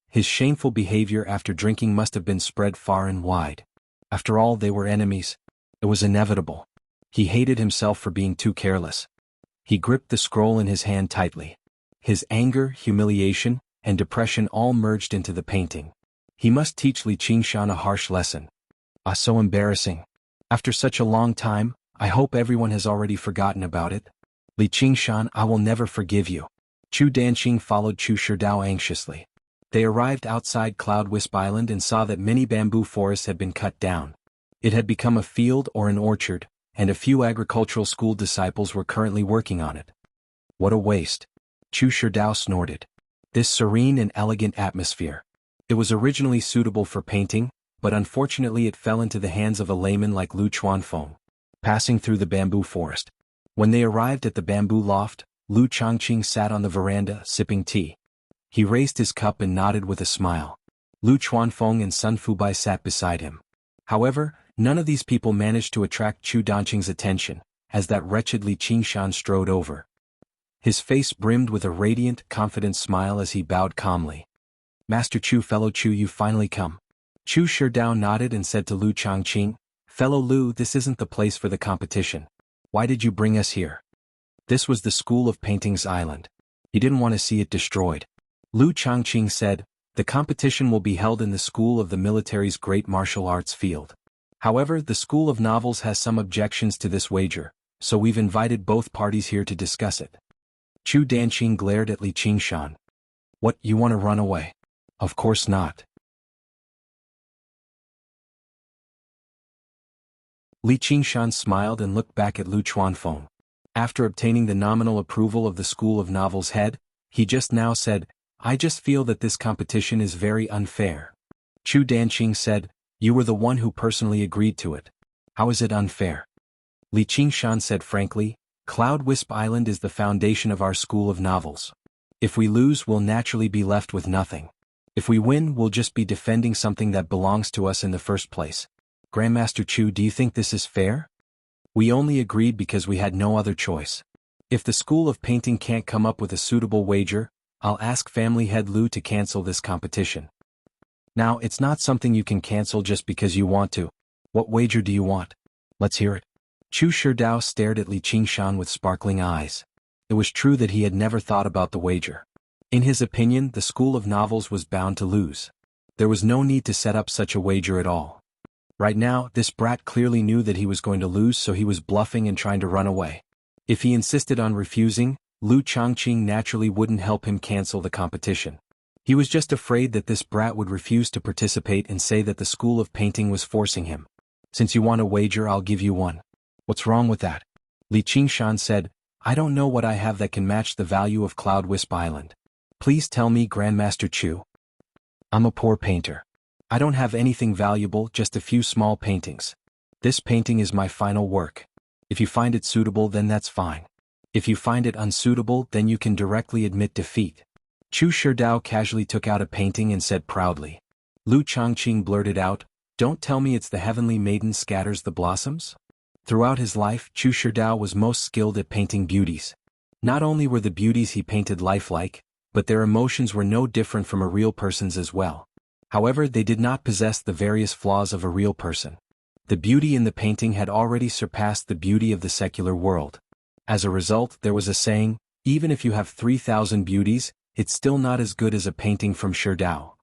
His shameful behavior after drinking must have been spread far and wide. After all, they were enemies. It was inevitable. He hated himself for being too careless. He gripped the scroll in his hand tightly. His anger, humiliation, and depression all merged into the painting. He must teach Li Qingshan a harsh lesson. Ah, so embarrassing. After such a long time, I hope everyone has already forgotten about it. Li Qingshan, I will never forgive you. Chu Danqing followed Chu Shidao anxiously. They arrived outside Cloud Wisp Island and saw that many bamboo forests had been cut down. It had become a field or an orchard, and a few agricultural school disciples were currently working on it. What a waste. Chu Shidao snorted. This serene and elegant atmosphere. It was originally suitable for painting, but unfortunately it fell into the hands of a layman like Lu Chuanfeng. Passing through the bamboo forest. When they arrived at the bamboo loft, Lu Changqing sat on the veranda, sipping tea. He raised his cup and nodded with a smile. Lu Chuanfeng and Sun Fubai sat beside him. However, none of these people managed to attract Chu Danqing's attention, as that wretched Li Qingshan strode over. His face brimmed with a radiant, confident smile as he bowed calmly. "Master Chu, fellow Chu, you've finally come." Chu Shidao nodded and said to Lu Changqing, "Fellow Lu, this isn't the place for the competition. Why did you bring us here?" This was the School of Painting's island. He didn't want to see it destroyed. Lu Changqing said, "The competition will be held in the School of the military's great martial arts field. However, the School of Novels has some objections to this wager, so we've invited both parties here to discuss it." Chu Danqing glared at Li Qingshan. "What, you want to run away?" "Of course not." Li Qingshan smiled and looked back at Lu Chuanfeng. After obtaining the nominal approval of the School of Novels head, he just now said, "I just feel that this competition is very unfair." Chu Danqing said, "You were the one who personally agreed to it. How is it unfair?" Li Qingshan said frankly, "Cloud Wisp Island is the foundation of our School of Novels. If we lose, we'll naturally be left with nothing. If we win, we'll just be defending something that belongs to us in the first place. Grandmaster Chu, do you think this is fair? We only agreed because we had no other choice. If the School of Painting can't come up with a suitable wager, I'll ask family head Lu to cancel this competition. Now, it's not something you can cancel just because you want to. What wager do you want? Let's hear it. Chu Shidao stared at Li Qingshan with sparkling eyes. It was true that he had never thought about the wager. In his opinion, the school of novels was bound to lose. There was no need to set up such a wager at all. Right now, this brat clearly knew that he was going to lose, so he was bluffing and trying to run away. If he insisted on refusing, Lu Changqing naturally wouldn't help him cancel the competition. He was just afraid that this brat would refuse to participate and say that the school of painting was forcing him. Since you want a wager, I'll give you one. What's wrong with that? Li Qingshan said, I don't know what I have that can match the value of Cloud Wisp Island. Please tell me, Grandmaster Chu. I'm a poor painter. I don't have anything valuable, just a few small paintings. This painting is my final work. If you find it suitable, then that's fine. If you find it unsuitable, then you can directly admit defeat. Chu Shidao casually took out a painting and said proudly. Lu Changqing blurted out, Don't tell me it's the heavenly maiden scatters the blossoms? Throughout his life, Chu Shidao was most skilled at painting beauties. Not only were the beauties he painted lifelike, but their emotions were no different from a real person's as well. However, they did not possess the various flaws of a real person. The beauty in the painting had already surpassed the beauty of the secular world. As a result, there was a saying, even if you have 3,000 beauties, it's still not as good as a painting from Shidao.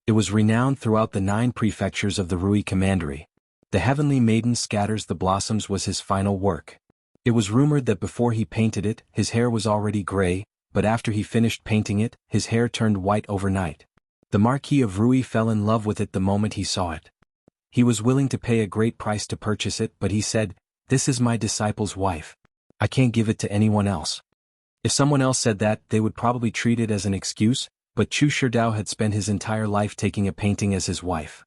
It was renowned throughout the 9 prefectures of the Rui Commandery. The Heavenly Maiden Scatters the Blossoms was his final work. It was rumored that before he painted it, his hair was already gray, but after he finished painting it, his hair turned white overnight. The Marquis of Rui fell in love with it the moment he saw it. He was willing to pay a great price to purchase it, but he said, This is my disciple's wife. I can't give it to anyone else. If someone else said that, they would probably treat it as an excuse, but Chu Shidao had spent his entire life taking a painting as his wife.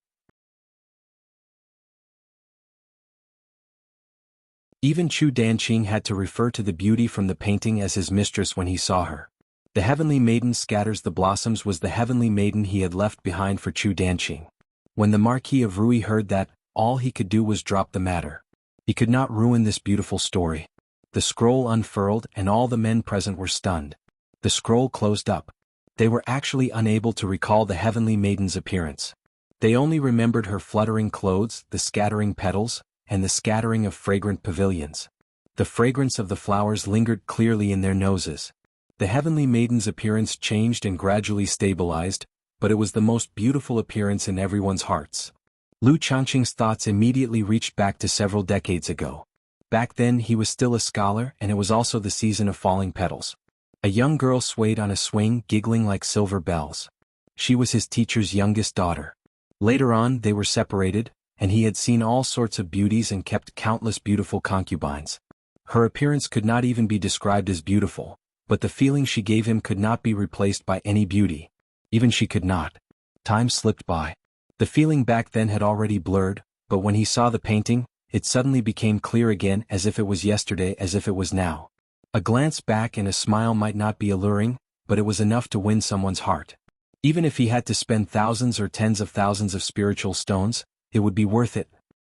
Even Chu Danqing had to refer to the beauty from the painting as his mistress when he saw her. The Heavenly Maiden Scatters the Blossoms was the heavenly maiden he had left behind for Chu Danqing. When the Marquis of Rui heard that, all he could do was drop the matter. He could not ruin this beautiful story. The scroll unfurled and all the men present were stunned. The scroll closed up. They were actually unable to recall the Heavenly Maiden's appearance. They only remembered her fluttering clothes, the scattering petals, and the scattering of fragrant pavilions. The fragrance of the flowers lingered clearly in their noses. The Heavenly Maiden's appearance changed and gradually stabilized, but it was the most beautiful appearance in everyone's hearts. Lu Changqing's thoughts immediately reached back to several decades ago. Back then he was still a scholar, and it was also the season of falling petals. A young girl swayed on a swing, giggling like silver bells. She was his teacher's youngest daughter. Later on they were separated, and he had seen all sorts of beauties and kept countless beautiful concubines. Her appearance could not even be described as beautiful, but the feeling she gave him could not be replaced by any beauty. Even she could not. Time slipped by. The feeling back then had already blurred, but when he saw the painting, it suddenly became clear again, as if it was yesterday, as if it was now. A glance back and a smile might not be alluring, but it was enough to win someone's heart. Even if he had to spend thousands or tens of thousands of spiritual stones, it would be worth it.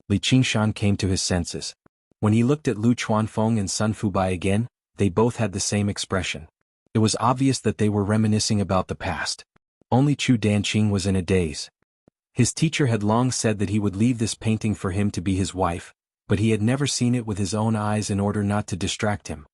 Li Qingshan came to his senses. When he looked at Lu Chuanfeng and Sun Fubai again, they both had the same expression. It was obvious that they were reminiscing about the past. Only Chu Danqing was in a daze. His teacher had long said that he would leave this painting for him to be his wife, but he had never seen it with his own eyes in order not to distract him.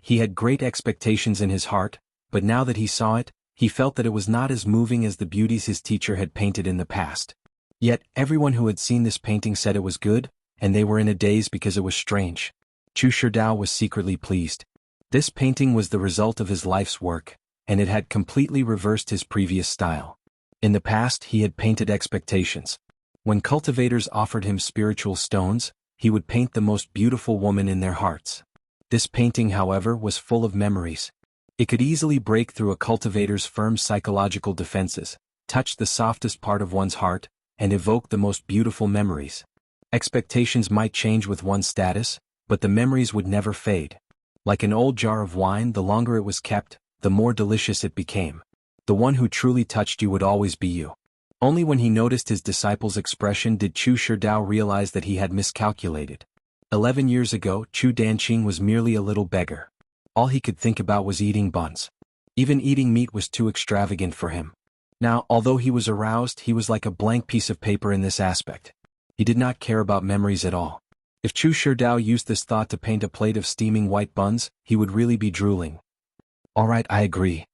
He had great expectations in his heart, but now that he saw it, he felt that it was not as moving as the beauties his teacher had painted in the past. Yet, everyone who had seen this painting said it was good, and they were in a daze because it was strange. Chu Shidao was secretly pleased. This painting was the result of his life's work, and it had completely reversed his previous style. In the past he had painted expectations. When cultivators offered him spiritual stones, he would paint the most beautiful woman in their hearts. This painting, however, was full of memories. It could easily break through a cultivator's firm psychological defenses, touch the softest part of one's heart, and evoke the most beautiful memories. Expectations might change with one's status, but the memories would never fade. Like an old jar of wine, the longer it was kept, the more delicious it became. The one who truly touched you would always be you. Only when he noticed his disciple's expression did Chu Shidao realize that he had miscalculated. 11 years ago, Chu Danqing was merely a little beggar. All he could think about was eating buns. Even eating meat was too extravagant for him. Now, although he was aroused, he was like a blank piece of paper in this aspect. He did not care about memories at all. If Chu Sherdao used this thought to paint a plate of steaming white buns, he would really be drooling. All right, I agree,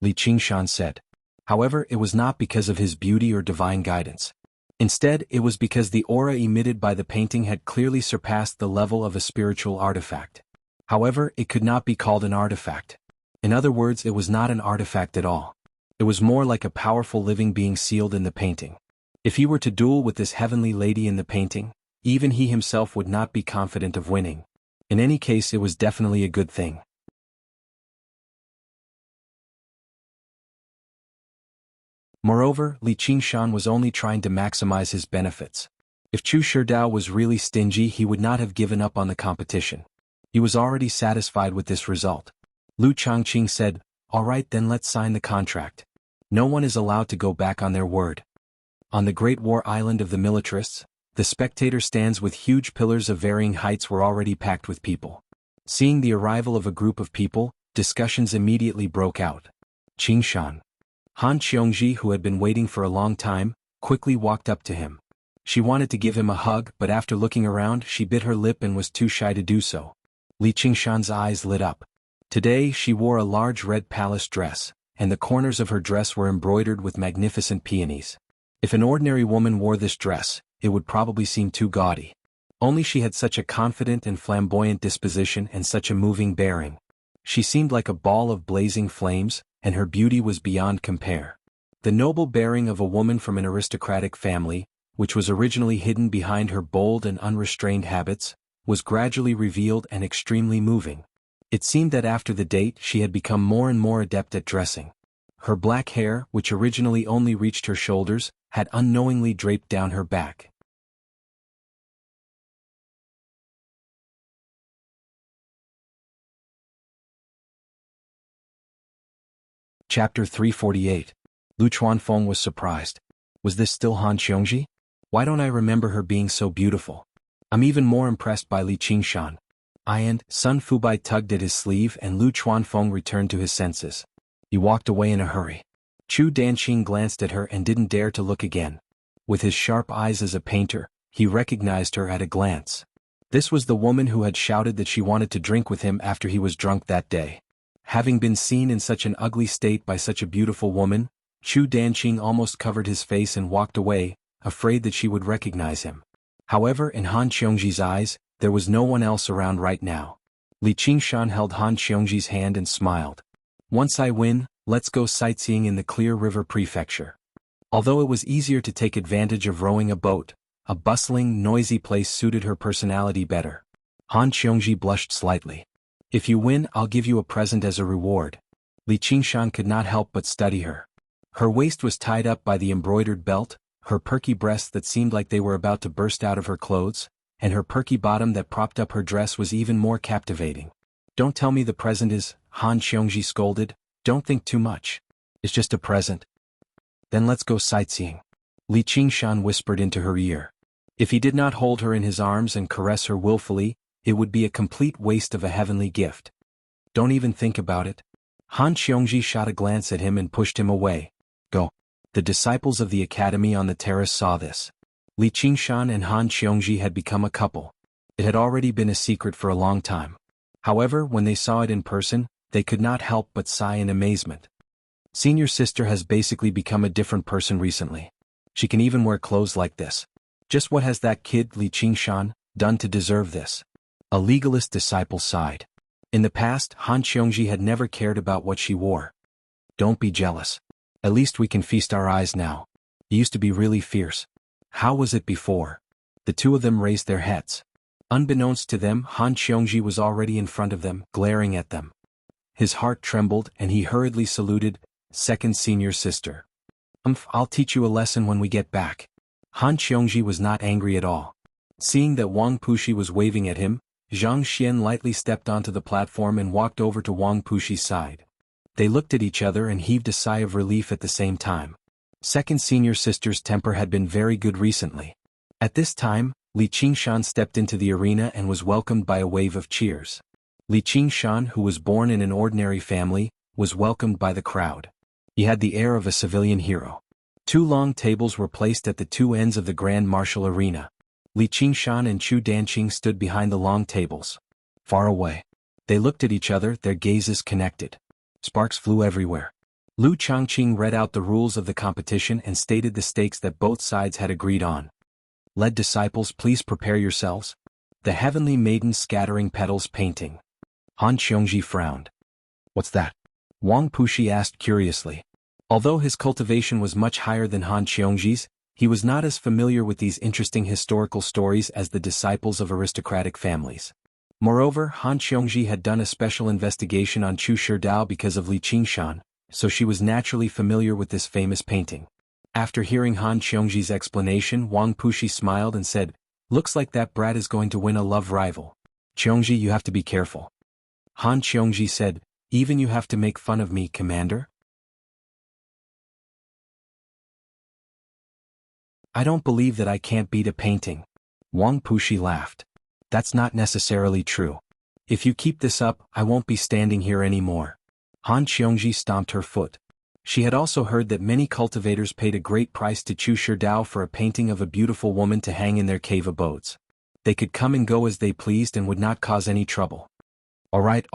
Li Qingshan said. However, it was not because of his beauty or divine guidance. Instead, it was because the aura emitted by the painting had clearly surpassed the level of a spiritual artifact. However, it could not be called an artifact. In other words, it was not an artifact at all. It was more like a powerful living being sealed in the painting. If he were to duel with this heavenly lady in the painting, even he himself would not be confident of winning. In any case, it was definitely a good thing. Moreover, Li Qingshan was only trying to maximize his benefits. If Chu Sherdao was really stingy, he would not have given up on the competition. He was already satisfied with this result. Lu Changqing said, "All right, then let's sign the contract. No one is allowed to go back on their word." On the Great War Island of the militarists, the spectator stands with huge pillars of varying heights were already packed with people. Seeing the arrival of a group of people, discussions immediately broke out. Qingshan. Han Qiongji, who had been waiting for a long time, quickly walked up to him. She wanted to give him a hug, but after looking around, she bit her lip and was too shy to do so. Li Qingshan's eyes lit up. Today, she wore a large red palace dress, and the corners of her dress were embroidered with magnificent peonies. If an ordinary woman wore this dress, it would probably seem too gaudy. Only she had such a confident and flamboyant disposition and such a moving bearing. She seemed like a ball of blazing flames, and her beauty was beyond compare. The noble bearing of a woman from an aristocratic family, which was originally hidden behind her bold and unrestrained habits, was gradually revealed and extremely moving. It seemed that after the date she had become more and more adept at dressing. Her black hair, which originally only reached her shoulders, had unknowingly draped down her back. Chapter 348. Lu Chuanfeng was surprised. Was this still Han Qiongji? Why don't I remember her being so beautiful? I'm even more impressed by Li Qingshan. And Sun Fubai tugged at his sleeve and Lu Chuanfeng returned to his senses. He walked away in a hurry. Chu Danqing glanced at her and didn't dare to look again. With his sharp eyes as a painter, he recognized her at a glance. This was the woman who had shouted that she wanted to drink with him after he was drunk that day. Having been seen in such an ugly state by such a beautiful woman, Chu Danqing almost covered his face and walked away, afraid that she would recognize him. However, in Han Qiongji's eyes, there was no one else around right now. Li Qingshan held Han Qiongji's hand and smiled. Once I win, let's go sightseeing in the Clear River Prefecture. Although it was easier to take advantage of rowing a boat, a bustling, noisy place suited her personality better. Han Qiongji blushed slightly. If you win, I'll give you a present as a reward. Li Qingshan could not help but study her. Her waist was tied up by the embroidered belt, her perky breasts that seemed like they were about to burst out of her clothes, and her perky bottom that propped up her dress was even more captivating. Don't tell me the present is, Han Qiongji scolded. Don't think too much. It's just a present. Then let's go sightseeing. Li Qingshan whispered into her ear. If he did not hold her in his arms and caress her willfully, it would be a complete waste of a heavenly gift. Don't even think about it. Han Qiongji shot a glance at him and pushed him away. Go. The disciples of the academy on the terrace saw this. Li Qingshan and Han Qiongji had become a couple. It had already been a secret for a long time. However, when they saw it in person, they could not help but sigh in amazement. Senior sister has basically become a different person recently. She can even wear clothes like this. Just what has that kid, Li Qingshan, done to deserve this? A legalist disciple sighed. In the past, Han Qiongji had never cared about what she wore. Don't be jealous. At least we can feast our eyes now. He used to be really fierce. How was it before? The two of them raised their heads. Unbeknownst to them, Han Qiongji was already in front of them, glaring at them. His heart trembled and he hurriedly saluted, "Second senior sister. I'll teach you a lesson when we get back." Han Qiongji was not angry at all. Seeing that Wang Puxi was waving at him, Zhang Xian lightly stepped onto the platform and walked over to Wang Puxi's side. They looked at each other and heaved a sigh of relief at the same time. Second senior sister's temper had been very good recently. At this time, Li Qingshan stepped into the arena and was welcomed by a wave of cheers. Li Qingshan, who was born in an ordinary family, was welcomed by the crowd. He had the air of a civilian hero. 2 long tables were placed at the 2 ends of the grand martial arena. Li Qingshan and Chu Danqing stood behind the long tables. Far away. They looked at each other, their gazes connected. Sparks flew everywhere. Lu Changqing read out the rules of the competition and stated the stakes that both sides had agreed on. Lead disciples, please prepare yourselves. The Heavenly Maiden Scattering Petals Painting. Han Qiongji frowned. What's that? Wang Puxi asked curiously. Although his cultivation was much higher than Han Qiongji's, he was not as familiar with these interesting historical stories as the disciples of aristocratic families. Moreover, Han Qiongji had done a special investigation on Chu Shidao because of Li Qingshan, so she was naturally familiar with this famous painting. After hearing Han Qiongji's explanation, Wang Puxi smiled and said, "Looks like that brat is going to win a love rival. Qiongji, you have to be careful." Han Qiongji said, "Even you have to make fun of me, Commander?" "I don't believe that I can't beat a painting." Wang Puxi laughed. "That's not necessarily true. If you keep this up, I won't be standing here anymore." Han Qiongji stomped her foot. She had also heard that many cultivators paid a great price to Chu Shidao for a painting of a beautiful woman to hang in their cave abodes. They could come and go as they pleased and would not cause any trouble. All right.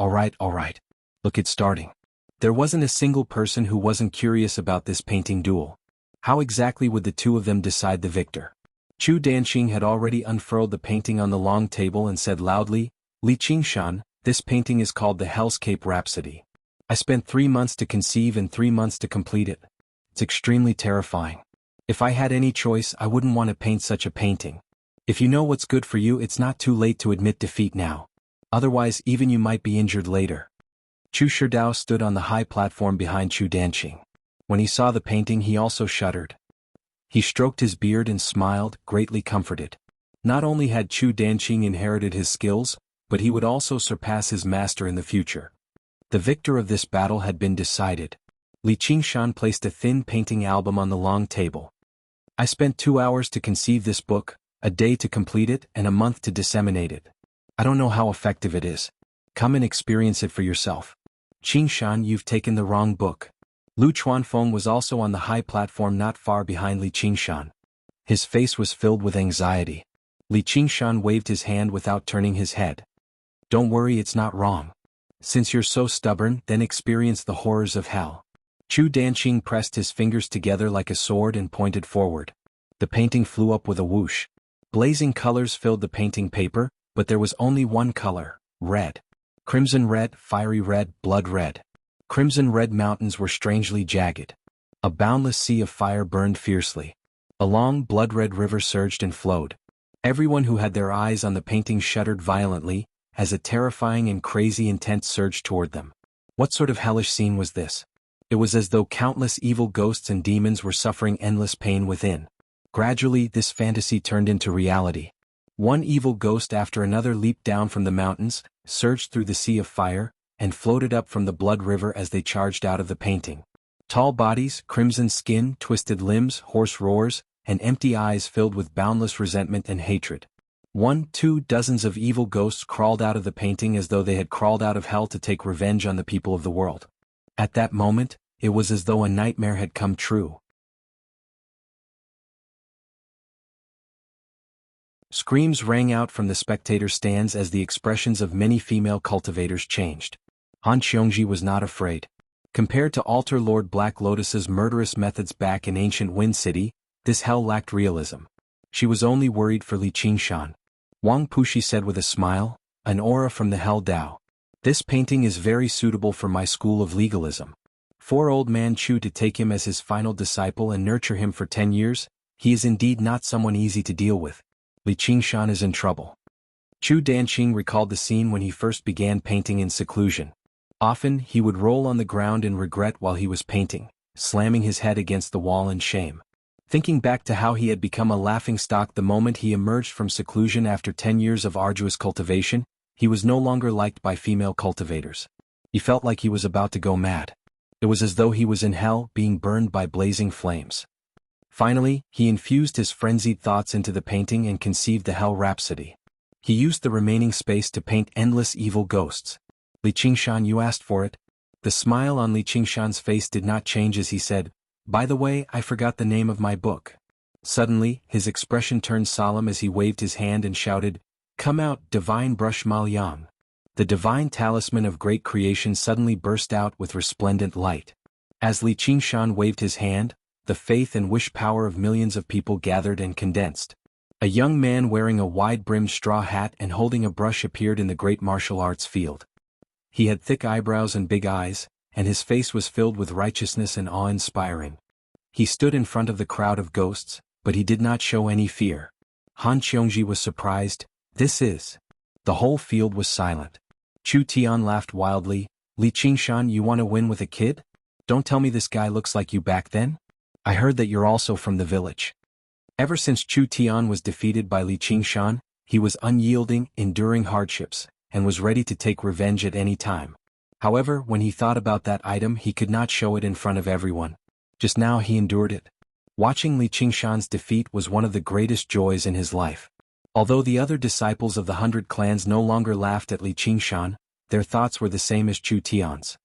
Look, it's starting. There wasn't a single person who wasn't curious about this painting duel. How exactly would the two of them decide the victor? Chu Danqing had already unfurled the painting on the long table and said loudly, "Li Qingshan, this painting is called the Hellscape Rhapsody. I spent 3 months to conceive and 3 months to complete it. It's extremely terrifying. If I had any choice, I wouldn't want to paint such a painting. If you know what's good for you, it's not too late to admit defeat now. Otherwise, even you might be injured later." Chu Shidao stood on the high platform behind Chu Danqing. When he saw the painting, he also shuddered. He stroked his beard and smiled, greatly comforted. Not only had Chu Danqing inherited his skills, but he would also surpass his master in the future. The victor of this battle had been decided. Li Qingshan placed a thin painting album on the long table. "I spent 2 hours to conceive this book, a day to complete it, and a month to disseminate it. I don't know how effective it is. Come and experience it for yourself." "Qingshan, you've taken the wrong book." Lu Chuanfeng was also on the high platform not far behind Li Qingshan. His face was filled with anxiety. Li Qingshan waved his hand without turning his head. "Don't worry, it's not wrong. Since you're so stubborn, then experience the horrors of hell." Chu Danqing pressed his fingers together like a sword and pointed forward. The painting flew up with a whoosh. Blazing colors filled the painting paper, but there was only one color, red. Crimson red, fiery red, blood red. Crimson red mountains were strangely jagged. A boundless sea of fire burned fiercely. A long blood-red river surged and flowed. Everyone who had their eyes on the painting shuddered violently, as a terrifying and crazy intent surged toward them. What sort of hellish scene was this? It was as though countless evil ghosts and demons were suffering endless pain within. Gradually, this fantasy turned into reality. One evil ghost after another leaped down from the mountains, surged through the sea of fire, and floated up from the blood river as they charged out of the painting. Tall bodies, crimson skin, twisted limbs, hoarse roars, and empty eyes filled with boundless resentment and hatred. 2 dozens of evil ghosts crawled out of the painting as though they had crawled out of hell to take revenge on the people of the world. At that moment, it was as though a nightmare had come true. Screams rang out from the spectator stands as the expressions of many female cultivators changed. Han Qiongji was not afraid. Compared to Altar Lord Black Lotus's murderous methods back in ancient Wind City, this hell lacked realism. She was only worried for Li Qingshan. Wang Puxi said with a smile, "An aura from the Hell Dao. This painting is very suitable for my school of legalism. For old man Chu to take him as his final disciple and nurture him for 10 years, he is indeed not someone easy to deal with. Li Qingshan is in trouble." Chu Danqing recalled the scene when he first began painting in seclusion. Often, he would roll on the ground in regret while he was painting, slamming his head against the wall in shame. Thinking back to how he had become a laughingstock the moment he emerged from seclusion after 10 years of arduous cultivation, he was no longer liked by female cultivators. He felt like he was about to go mad. It was as though he was in hell, being burned by blazing flames. Finally, he infused his frenzied thoughts into the painting and conceived the Hell Rhapsody. He used the remaining space to paint endless evil ghosts. "Li Qingshan, you asked for it. The smile on Li Qingshan's face did not change as he said, "By the way, I forgot the name of my book." Suddenly, his expression turned solemn as he waved his hand and shouted, "Come out, divine brush Maoyang." The divine talisman of great creation suddenly burst out with resplendent light. As Li Qingshan waved his hand, the faith and wish power of millions of people gathered and condensed. A young man wearing a wide-brimmed straw hat and holding a brush appeared in the great martial arts field. He had thick eyebrows and big eyes, and his face was filled with righteousness and awe-inspiring. He stood in front of the crowd of ghosts, but he did not show any fear. Han Qiongji was surprised. "This is..." The whole field was silent. Chu Tian laughed wildly. "Li Qingshan, you want to win with a kid? Don't tell me this guy looks like you back then? I heard that you're also from the village." Ever since Chu Tian was defeated by Li Qingshan, he was unyielding, enduring hardships, and was ready to take revenge at any time. However, when he thought about that item, he could not show it in front of everyone. Just now he endured it. Watching Li Qingshan's defeat was one of the greatest joys in his life. Although the other disciples of the 100 clans no longer laughed at Li Qingshan, their thoughts were the same as Chu Tian's.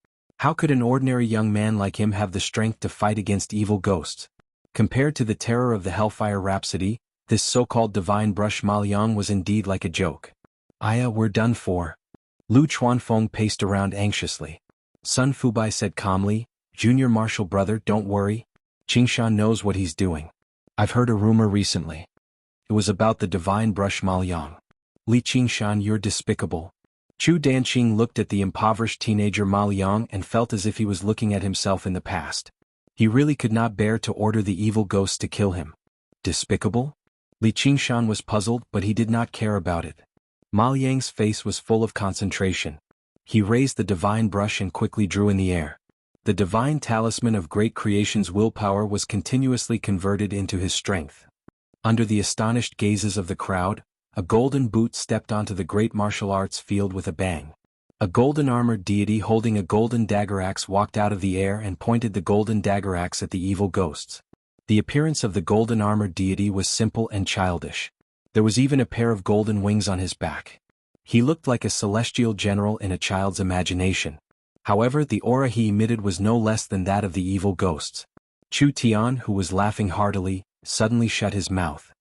How could an ordinary young man like him have the strength to fight against evil ghosts? Compared to the terror of the Hellfire Rhapsody, this so-called divine brush Maoyang was indeed like a joke. "Aya, we're done for." Lu Chuanfeng paced around anxiously. Sun Fubai said calmly, "Junior martial brother, don't worry. Qingshan knows what he's doing. I've heard a rumor recently. It was about the divine brush Maoyang." "Li Qingshan, you're despicable." Chu Danqing looked at the impoverished teenager Maoyang and felt as if he was looking at himself in the past. He really could not bear to order the evil ghosts to kill him. Despicable? Li Qingshan was puzzled, but he did not care about it. Maoyang's face was full of concentration. He raised the divine brush and quickly drew in the air. The divine talisman of great creation's willpower was continuously converted into his strength. Under the astonished gazes of the crowd, a golden boot stepped onto the great martial arts field with a bang. A golden-armored deity holding a golden dagger axe walked out of the air and pointed the golden dagger axe at the evil ghosts. The appearance of the golden-armored deity was simple and childish. There was even a pair of golden wings on his back. He looked like a celestial general in a child's imagination. However, the aura he emitted was no less than that of the evil ghosts. Chu Tian, who was laughing heartily, suddenly shut his mouth.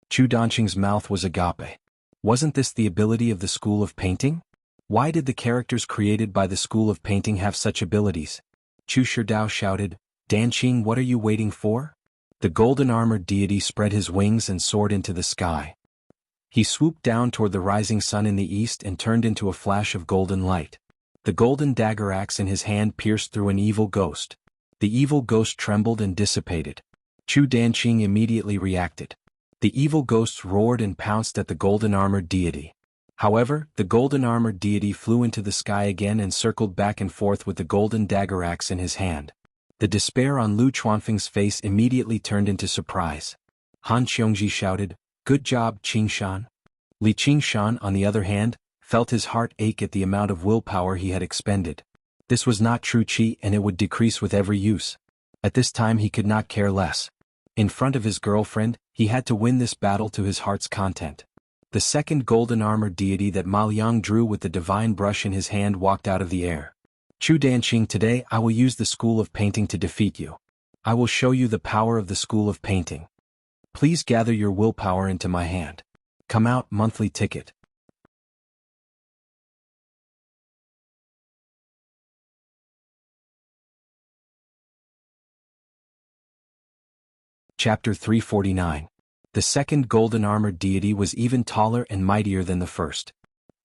Chu Danqing's mouth was agape. Wasn't this the ability of the school of painting? Why did the characters created by the school of painting have such abilities? Chu Shidao shouted, "Danqing, what are you waiting for?" The golden-armored deity spread his wings and soared into the sky. He swooped down toward the rising sun in the east and turned into a flash of golden light. The golden dagger axe in his hand pierced through an evil ghost. The evil ghost trembled and dissipated. Chu Danqing immediately reacted. The evil ghosts roared and pounced at the golden-armored deity. However, the golden-armored deity flew into the sky again and circled back and forth with the golden dagger axe in his hand. The despair on Lu Chuanfeng's face immediately turned into surprise. Han Qiongji shouted, "Good job, Qingshan." Li Qingshan, on the other hand, felt his heart ache at the amount of willpower he had expended. This was not true qi and it would decrease with every use. At this time he could not care less. In front of his girlfriend, he had to win this battle to his heart's content. The second golden-armored deity that Maoyang drew with the divine brush in his hand walked out of the air. "Chu Danqing, today I will use the school of painting to defeat you. I will show you the power of the school of painting. Please gather your willpower into my hand. Come out, monthly ticket." Chapter 349. The second golden-armored deity was even taller and mightier than the first.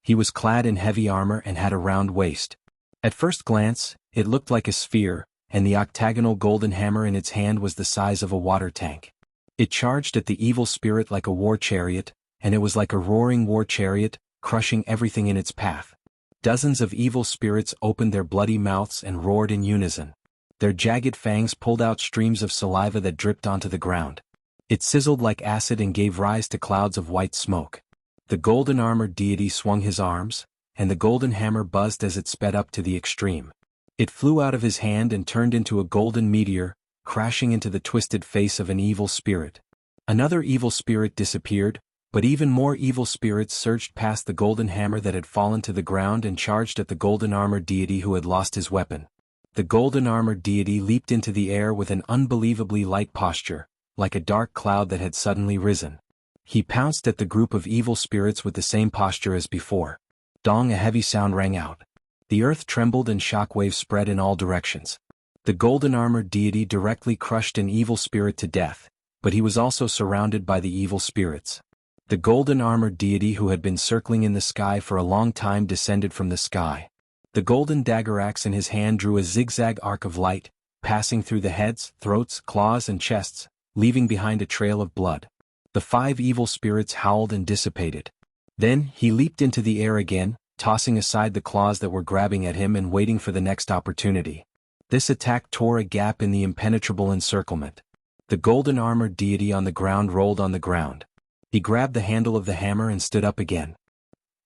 He was clad in heavy armor and had a round waist. At first glance, it looked like a sphere, and the octagonal golden hammer in its hand was the size of a water tank. It charged at the evil spirit like a war chariot, and it was like a roaring war chariot, crushing everything in its path. Dozens of evil spirits opened their bloody mouths and roared in unison. Their jagged fangs pulled out streams of saliva that dripped onto the ground. It sizzled like acid and gave rise to clouds of white smoke. The golden-armored deity swung his arms, and the golden hammer buzzed as it sped up to the extreme. It flew out of his hand and turned into a golden meteor, crashing into the twisted face of an evil spirit. Another evil spirit disappeared, But even more evil spirits surged past the golden hammer that had fallen to the ground and charged at the golden-armored deity who had lost his weapon. The golden-armored deity leaped into the air with an unbelievably light posture, like a dark cloud that had suddenly risen. He pounced at the group of evil spirits with the same posture as before. Dong! A heavy sound rang out. The earth trembled and shockwaves spread in all directions. The golden-armored deity directly crushed an evil spirit to death, but he was also surrounded by the evil spirits. The golden-armored deity who had been circling in the sky for a long time descended from the sky. The golden dagger axe in his hand drew a zigzag arc of light, passing through the heads, throats, claws and chests, leaving behind a trail of blood. The 5 evil spirits howled and dissipated. Then, he leaped into the air again, tossing aside the claws that were grabbing at him and waiting for the next opportunity. This attack tore a gap in the impenetrable encirclement. The golden-armored deity on the ground rolled on the ground. He grabbed the handle of the hammer and stood up again.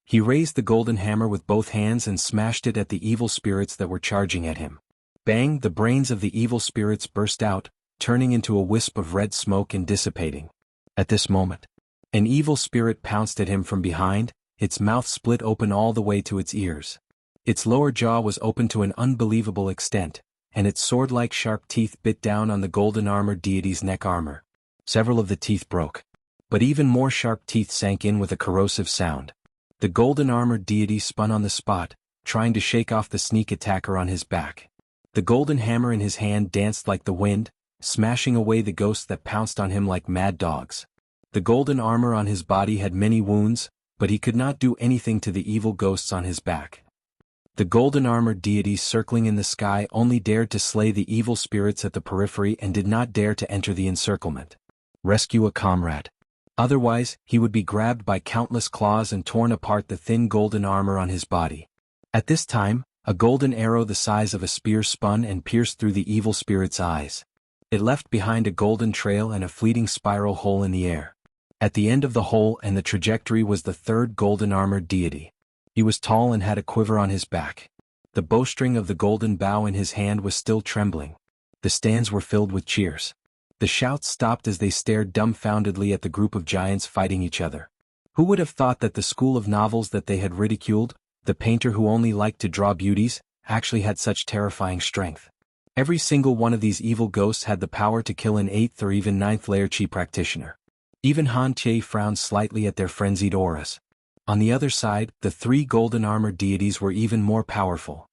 He raised the golden hammer with both hands and smashed it at the evil spirits that were charging at him. Bang! The brains of the evil spirits burst out, turning into a wisp of red smoke and dissipating. At this moment, an evil spirit pounced at him from behind, its mouth split open all the way to its ears. Its lower jaw was open to an unbelievable extent, and its sword-like sharp teeth bit down on the golden-armored deity's neck armor. Several of the teeth broke. But even more sharp teeth sank in with a corrosive sound. The golden-armored deity spun on the spot, trying to shake off the sneak attacker on his back. The golden hammer in his hand danced like the wind, smashing away the ghosts that pounced on him like mad dogs. The golden armor on his body had many wounds, but he could not do anything to the evil ghosts on his back. The golden-armored deity circling in the sky only dared to slay the evil spirits at the periphery and did not dare to enter the encirclement. Rescue a comrade. Otherwise, he would be grabbed by countless claws and torn apart the thin golden armor on his body. At this time, a golden arrow the size of a spear spun and pierced through the evil spirit's eyes. It left behind a golden trail and a fleeting spiral hole in the air. At the end of the hole and the trajectory was the 3rd golden-armored deity. He was tall and had a quiver on his back. The bowstring of the golden bow in his hand was still trembling. The stands were filled with cheers. The shouts stopped as they stared dumbfoundedly at the group of giants fighting each other. Who would have thought that the school of novels that they had ridiculed, the painter who only liked to draw beauties, actually had such terrifying strength? Every single one of these evil ghosts had the power to kill an 8th or even 9th layer chi practitioner. Even Han Tie frowned slightly at their frenzied auras. On the other side, the 3 golden-armored deities were even more powerful.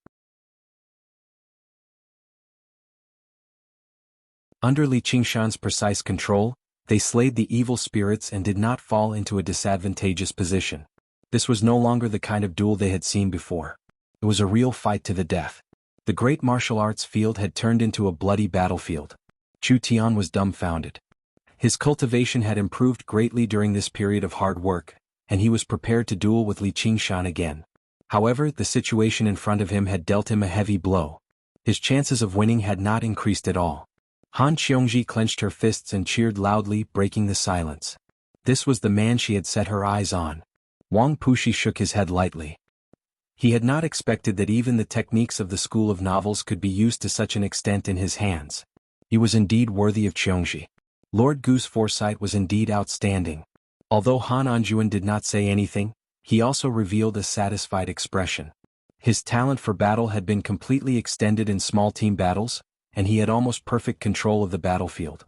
Under Li Qingshan's precise control, they slayed the evil spirits and did not fall into a disadvantageous position. This was no longer the kind of duel they had seen before. It was a real fight to the death. The great martial arts field had turned into a bloody battlefield. Chu Tian was dumbfounded. His cultivation had improved greatly during this period of hard work, and he was prepared to duel with Li Qingshan again. However, the situation in front of him had dealt him a heavy blow. His chances of winning had not increased at all. Han Qiongji clenched her fists and cheered loudly, breaking the silence. This was the man she had set her eyes on. Wang Pushi shook his head lightly. He had not expected that even the techniques of the school of novels could be used to such an extent in his hands. He was indeed worthy of Qiongji. Lord Gu's foresight was indeed outstanding. Although Han Anjuan did not say anything, he also revealed a satisfied expression. His talent for battle had been completely extended in small team battles, and he had almost perfect control of the battlefield.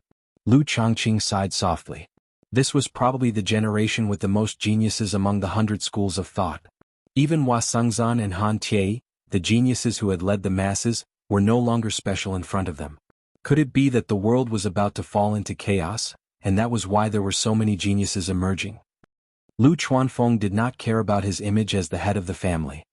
Lu Chongqing sighed softly. This was probably the generation with the most geniuses among the 100 schools of thought. Even Hua Sengzan and Han Tie, the geniuses who had led the masses, were no longer special in front of them. Could it be that the world was about to fall into chaos, and that was why there were so many geniuses emerging? Lu Chuanfeng did not care about his image as the head of the family.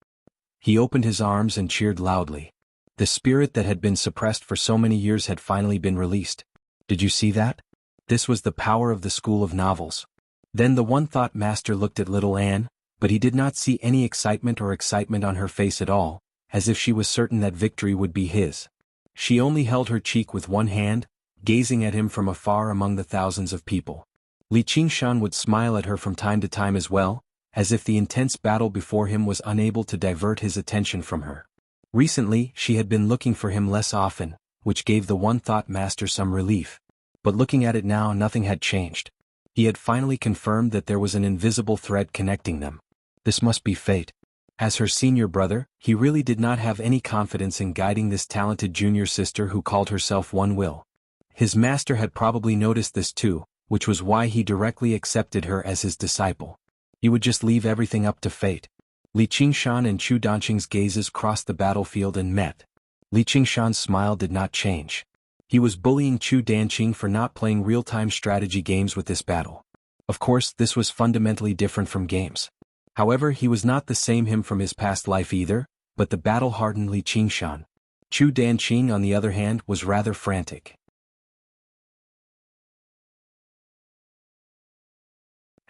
He opened his arms and cheered loudly. The spirit that had been suppressed for so many years had finally been released. Did you see that? This was the power of the school of novels. Then the one-thought master looked at little Anne, but he did not see any excitement on her face at all, as if she was certain that victory would be his. She only held her cheek with one hand, gazing at him from afar among the thousands of people. Li Qingshan would smile at her from time to time as well, as if the intense battle before him was unable to divert his attention from her. Recently, she had been looking for him less often, which gave the one-thought master some relief. But looking at it now, nothing had changed. He had finally confirmed that there was an invisible thread connecting them. This must be fate. As her senior brother, he really did not have any confidence in guiding this talented junior sister who called herself One Will. His master had probably noticed this too, which was why he directly accepted her as his disciple. He would just leave everything up to fate. Li Qingshan and Chu Danqing's gazes crossed the battlefield and met. Li Qingshan's smile did not change. He was bullying Chu Danqing for not playing real-time strategy games with this battle. Of course, this was fundamentally different from games. However, he was not the same him from his past life either, but the battle-hardened Li Qingshan. Chu Danqing, on the other hand, was rather frantic.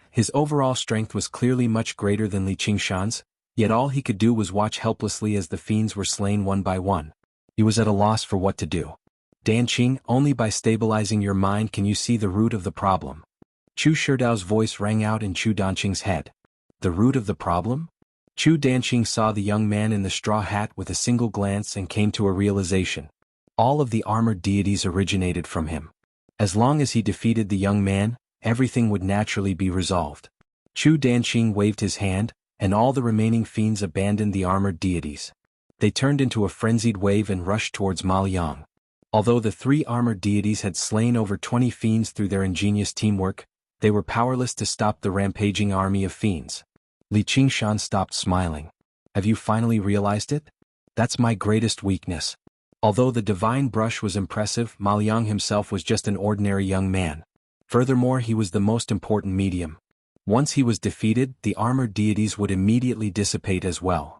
His overall strength was clearly much greater than Li Qingshan's, yet all he could do was watch helplessly as the fiends were slain one by one. He was at a loss for what to do. Danqing, only by stabilizing your mind can you see the root of the problem. Chu Shidao's voice rang out in Chu Danqing's head. The root of the problem? Chu Danqing saw the young man in the straw hat with a single glance and came to a realization. All of the armored deities originated from him. As long as he defeated the young man, everything would naturally be resolved. Chu Danqing waved his hand, and all the remaining fiends abandoned the armored deities. They turned into a frenzied wave and rushed towards Ma Liang. Although the three armored deities had slain over 20 fiends through their ingenious teamwork, they were powerless to stop the rampaging army of fiends. Li Qingshan stopped smiling. Have you finally realized it? That's my greatest weakness. Although the divine brush was impressive, Ma Liang himself was just an ordinary young man. Furthermore, he was the most important medium. Once he was defeated, the armored deities would immediately dissipate as well.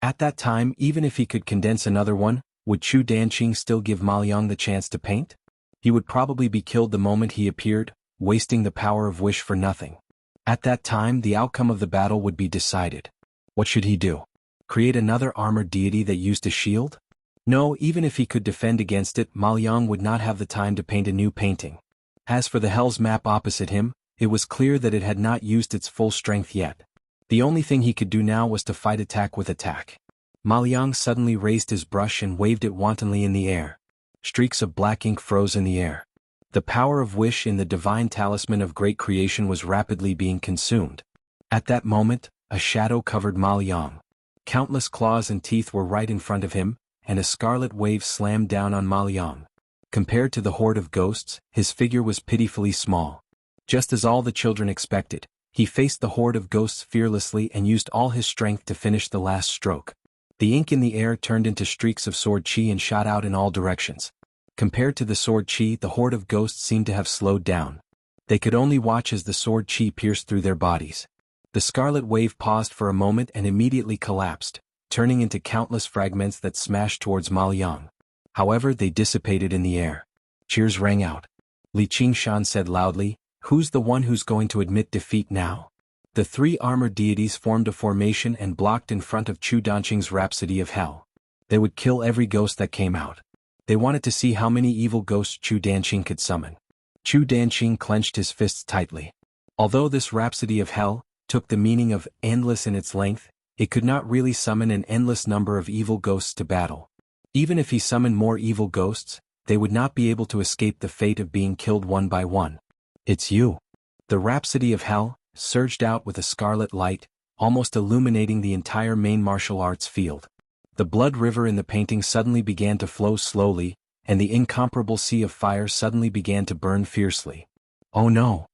At that time, even if he could condense another one, would Chu Danqing still give Ma Liang the chance to paint? He would probably be killed the moment he appeared, wasting the power of wish for nothing. At that time, the outcome of the battle would be decided. What should he do? Create another armored deity that used a shield? No, even if he could defend against it, Ma Liang would not have the time to paint a new painting. As for the Hell's map opposite him, it was clear that it had not used its full strength yet. The only thing he could do now was to fight attack with attack. Ma Liang suddenly raised his brush and waved it wantonly in the air. Streaks of black ink froze in the air. The power of wish in the divine talisman of great creation was rapidly being consumed. At that moment, a shadow covered Ma Liang. Countless claws and teeth were right in front of him, and a scarlet wave slammed down on Ma Liang. Compared to the horde of ghosts, his figure was pitifully small. Just as all the children expected, he faced the horde of ghosts fearlessly and used all his strength to finish the last stroke. The ink in the air turned into streaks of sword chi and shot out in all directions. Compared to the sword chi, the horde of ghosts seemed to have slowed down. They could only watch as the sword chi pierced through their bodies. The scarlet wave paused for a moment and immediately collapsed, turning into countless fragments that smashed towards Ma Liang. However, they dissipated in the air. Cheers rang out. Li Qingshan said loudly, "Who's the one who's going to admit defeat now?" The three armored deities formed a formation and blocked in front of Chu Danqing's Rhapsody of Hell. They would kill every ghost that came out. They wanted to see how many evil ghosts Chu Danqing could summon. Chu Danqing clenched his fists tightly. Although this Rhapsody of Hell took the meaning of endless in its length, it could not really summon an endless number of evil ghosts to battle. Even if he summoned more evil ghosts, they would not be able to escape the fate of being killed one by one. "It's you." The Rhapsody of Hell surged out with a scarlet light, almost illuminating the entire main martial arts field. The blood river in the painting suddenly began to flow slowly, and the incomparable sea of fire suddenly began to burn fiercely. "Oh no,"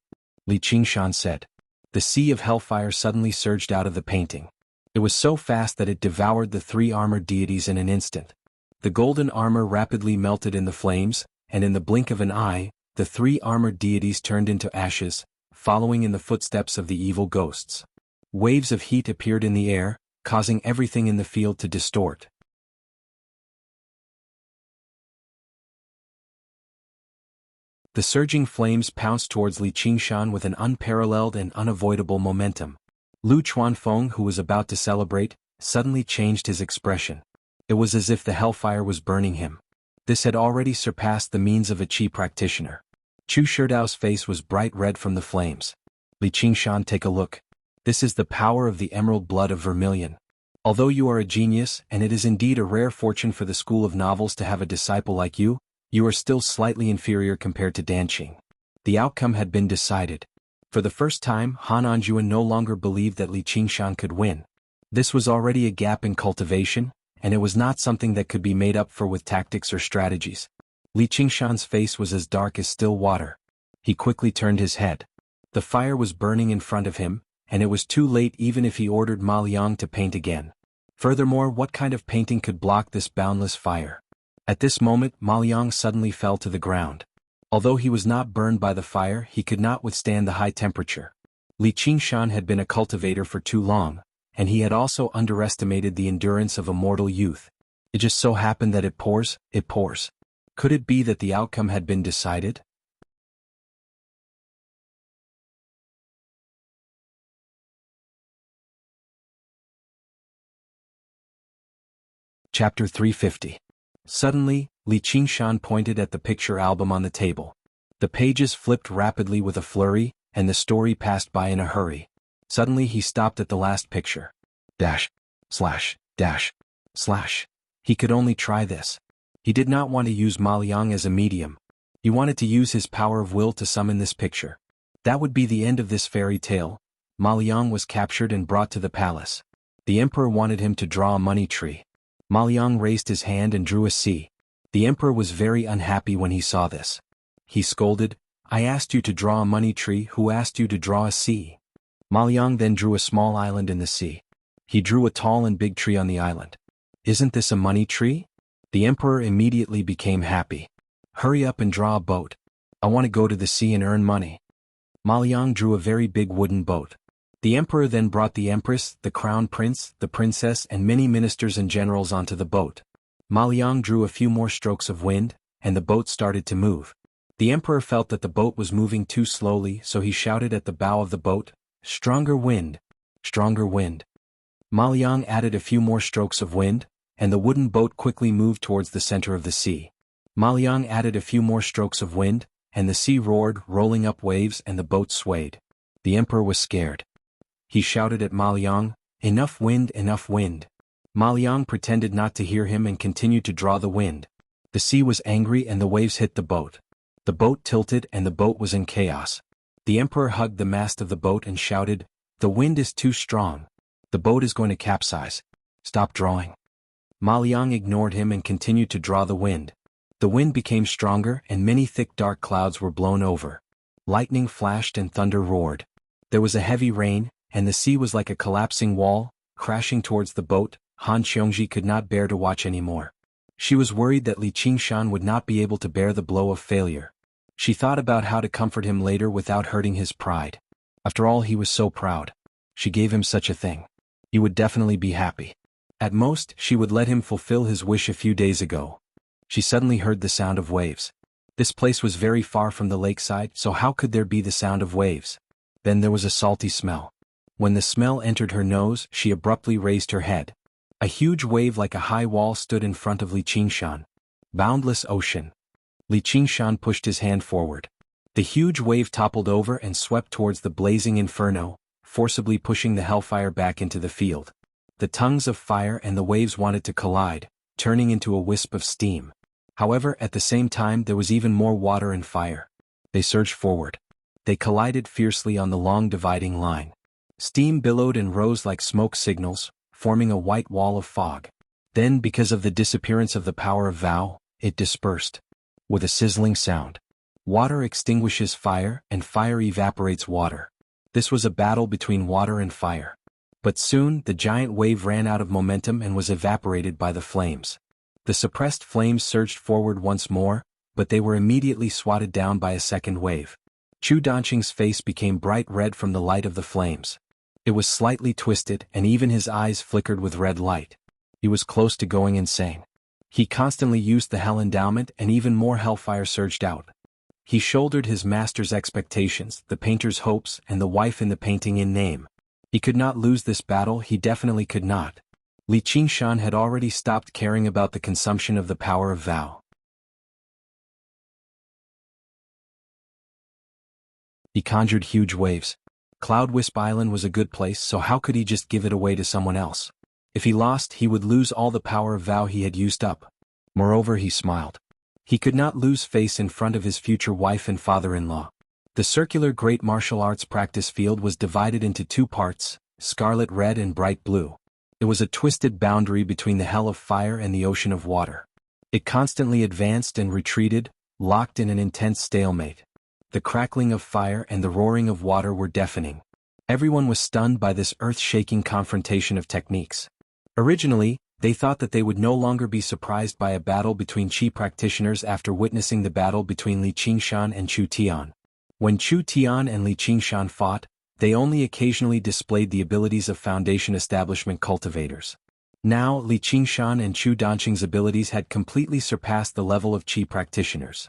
Li Qingshan said. The sea of hellfire suddenly surged out of the painting. It was so fast that it devoured the three armored deities in an instant. The golden armor rapidly melted in the flames, and in the blink of an eye, the three armored deities turned into ashes, following in the footsteps of the evil ghosts. Waves of heat appeared in the air, causing everything in the field to distort. The surging flames pounced towards Li Qingshan with an unparalleled and unavoidable momentum. Lu Chuanfeng, who was about to celebrate, suddenly changed his expression. It was as if the hellfire was burning him. This had already surpassed the means of a chi practitioner. Chu Shidao's face was bright red from the flames. "Li Qingshan, take a look. This is the power of the emerald blood of vermilion. Although you are a genius, and it is indeed a rare fortune for the school of novels to have a disciple like you, you are still slightly inferior compared to Danqing." The outcome had been decided. For the first time, Han Anjuan no longer believed that Li Qingshan could win. This was already a gap in cultivation, and it was not something that could be made up for with tactics or strategies. Li Qingshan's face was as dark as still water. He quickly turned his head. The fire was burning in front of him, and it was too late even if he ordered Ma Liang to paint again. Furthermore, what kind of painting could block this boundless fire? At this moment, Ma Liang suddenly fell to the ground. Although he was not burned by the fire, he could not withstand the high temperature. Li Qingshan had been a cultivator for too long, and he had also underestimated the endurance of a mortal youth. It just so happened that it pours. Could it be that the outcome had been decided? Chapter 350. Suddenly, Li Qingshan pointed at the picture album on the table. The pages flipped rapidly with a flurry, and the story passed by in a hurry. Suddenly he stopped at the last picture. ////. He could only try this. He did not want to use Ma Liang as a medium. He wanted to use his power of will to summon this picture. That would be the end of this fairy tale. Ma Liang was captured and brought to the palace. The emperor wanted him to draw a money tree. Ma Liang raised his hand and drew a C. The emperor was very unhappy when he saw this. He scolded, "I asked you to draw a money tree, who asked you to draw a sea?" Ma Liang then drew a small island in the sea. He drew a tall and big tree on the island. "Isn't this a money tree?" The emperor immediately became happy. "Hurry up and draw a boat. I want to go to the sea and earn money." Ma Liang drew a very big wooden boat. The emperor then brought the empress, the crown prince, the princess and many ministers and generals onto the boat. Ma Liang drew a few more strokes of wind, and the boat started to move. The emperor felt that the boat was moving too slowly, so he shouted at the bow of the boat, "Stronger wind! Stronger wind!" Ma Liang added a few more strokes of wind, and the wooden boat quickly moved towards the center of the sea. Ma Liang added a few more strokes of wind, and the sea roared, rolling up waves, and the boat swayed. The emperor was scared. He shouted at Ma Liang, "Enough wind, enough wind." Ma Liang pretended not to hear him and continued to draw the wind. The sea was angry and the waves hit the boat. The boat tilted and the boat was in chaos. The emperor hugged the mast of the boat and shouted, "The wind is too strong. The boat is going to capsize. Stop drawing." Ma Liang ignored him and continued to draw the wind. The wind became stronger and many thick dark clouds were blown over. Lightning flashed and thunder roared. There was a heavy rain, and the sea was like a collapsing wall, crashing towards the boat. Han Xiongji could not bear to watch anymore. She was worried that Li Qingshan would not be able to bear the blow of failure. She thought about how to comfort him later without hurting his pride. After all, he was so proud. She gave him such a thing. He would definitely be happy. At most, she would let him fulfill his wish a few days ago. She suddenly heard the sound of waves. This place was very far from the lakeside, so how could there be the sound of waves? Then there was a salty smell. When the smell entered her nose, she abruptly raised her head. A huge wave like a high wall stood in front of Li Qingshan. Boundless ocean. Li Qingshan pushed his hand forward. The huge wave toppled over and swept towards the blazing inferno, forcibly pushing the hellfire back into the field. The tongues of fire and the waves wanted to collide, turning into a wisp of steam. However, at the same time there was even more water and fire. They surged forward. They collided fiercely on the long dividing line. Steam billowed and rose like smoke signals, forming a white wall of fog. Then, because of the disappearance of the power of vow, it dispersed. With a sizzling sound. Water extinguishes fire, and fire evaporates water. This was a battle between water and fire. But soon, the giant wave ran out of momentum and was evaporated by the flames. The suppressed flames surged forward once more, but they were immediately swatted down by a second wave. Chu Danqing's face became bright red from the light of the flames. It was slightly twisted, and even his eyes flickered with red light. He was close to going insane. He constantly used the hell endowment, and even more hellfire surged out. He shouldered his master's expectations, the painter's hopes, and the wife in the painting in name. He could not lose this battle, he definitely could not. Li Qingshan had already stopped caring about the consumption of the power of vow. He conjured huge waves. Cloud Wisp Island was a good place, so how could he just give it away to someone else? If he lost, he would lose all the power of vow he had used up. Moreover, he smiled. He could not lose face in front of his future wife and father-in-law. The circular great martial arts practice field was divided into two parts, scarlet red and bright blue. It was a twisted boundary between the hell of fire and the ocean of water. It constantly advanced and retreated, locked in an intense stalemate. The crackling of fire and the roaring of water were deafening. Everyone was stunned by this earth-shaking confrontation of techniques. Originally, they thought that they would no longer be surprised by a battle between Qi practitioners after witnessing the battle between Li Qingshan and Chu Tian. When Chu Tian and Li Qingshan fought, they only occasionally displayed the abilities of Foundation establishment cultivators. Now, Li Qingshan and Chu Danqing's abilities had completely surpassed the level of Qi practitioners.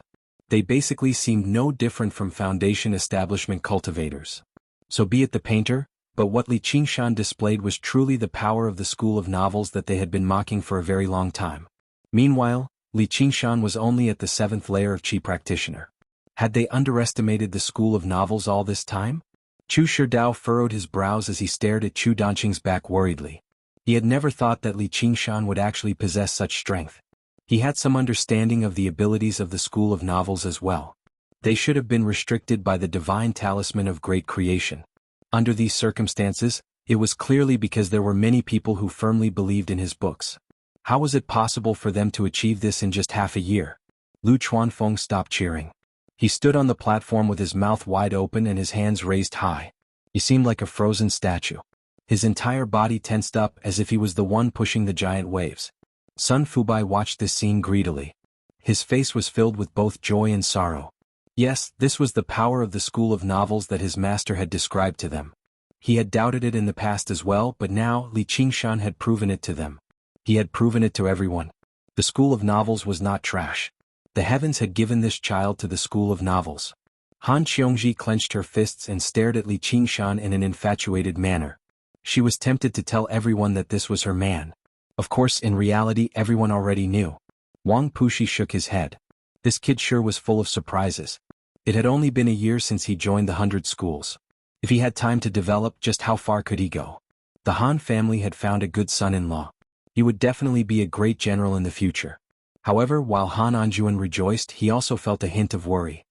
They basically seemed no different from Foundation establishment cultivators. So be it the painter, but what Li Qingshan displayed was truly the power of the school of novels that they had been mocking for a very long time. Meanwhile, Li Qingshan was only at the 7th layer of Qi practitioner. Had they underestimated the school of novels all this time? Chu Shidao furrowed his brows as he stared at Chu Danqing's back worriedly. He had never thought that Li Qingshan would actually possess such strength. He had some understanding of the abilities of the school of novels as well. They should have been restricted by the divine talisman of great creation. Under these circumstances, it was clearly because there were many people who firmly believed in his books. How was it possible for them to achieve this in just half a year? Lu Chuanfeng stopped cheering. He stood on the platform with his mouth wide open and his hands raised high. He seemed like a frozen statue. His entire body tensed up as if he was the one pushing the giant waves. Sun Fubai watched this scene greedily. His face was filled with both joy and sorrow. Yes, this was the power of the school of novels that his master had described to them. He had doubted it in the past as well, but now Li Qingshan had proven it to them. He had proven it to everyone. The school of novels was not trash. The heavens had given this child to the school of novels. Han Qiongji clenched her fists and stared at Li Qingshan in an infatuated manner. She was tempted to tell everyone that this was her man. Of course, in reality, everyone already knew. Wang Pushi shook his head. This kid sure was full of surprises. It had only been a year since he joined the 100 schools. If he had time to develop, just how far could he go? The Han family had found a good son-in-law. He would definitely be a great general in the future. However, while Han Anjuan rejoiced, he also felt a hint of worry.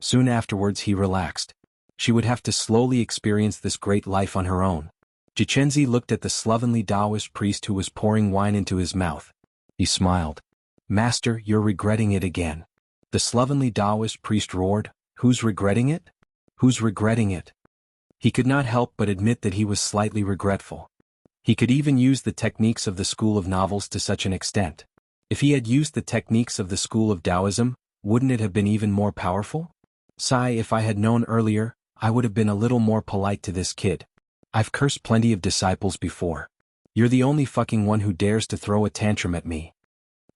Soon afterwards he relaxed. She would have to slowly experience this great life on her own. Jichenzi looked at the slovenly Taoist priest who was pouring wine into his mouth. He smiled. "Master, you're regretting it again." The slovenly Taoist priest roared, "Who's regretting it? Who's regretting it?" He could not help but admit that he was slightly regretful. He could even use the techniques of the school of novels to such an extent. If he had used the techniques of the school of Taoism, wouldn't it have been even more powerful? Sigh, if I had known earlier, I would have been a little more polite to this kid. I've cursed plenty of disciples before. You're the only fucking one who dares to throw a tantrum at me.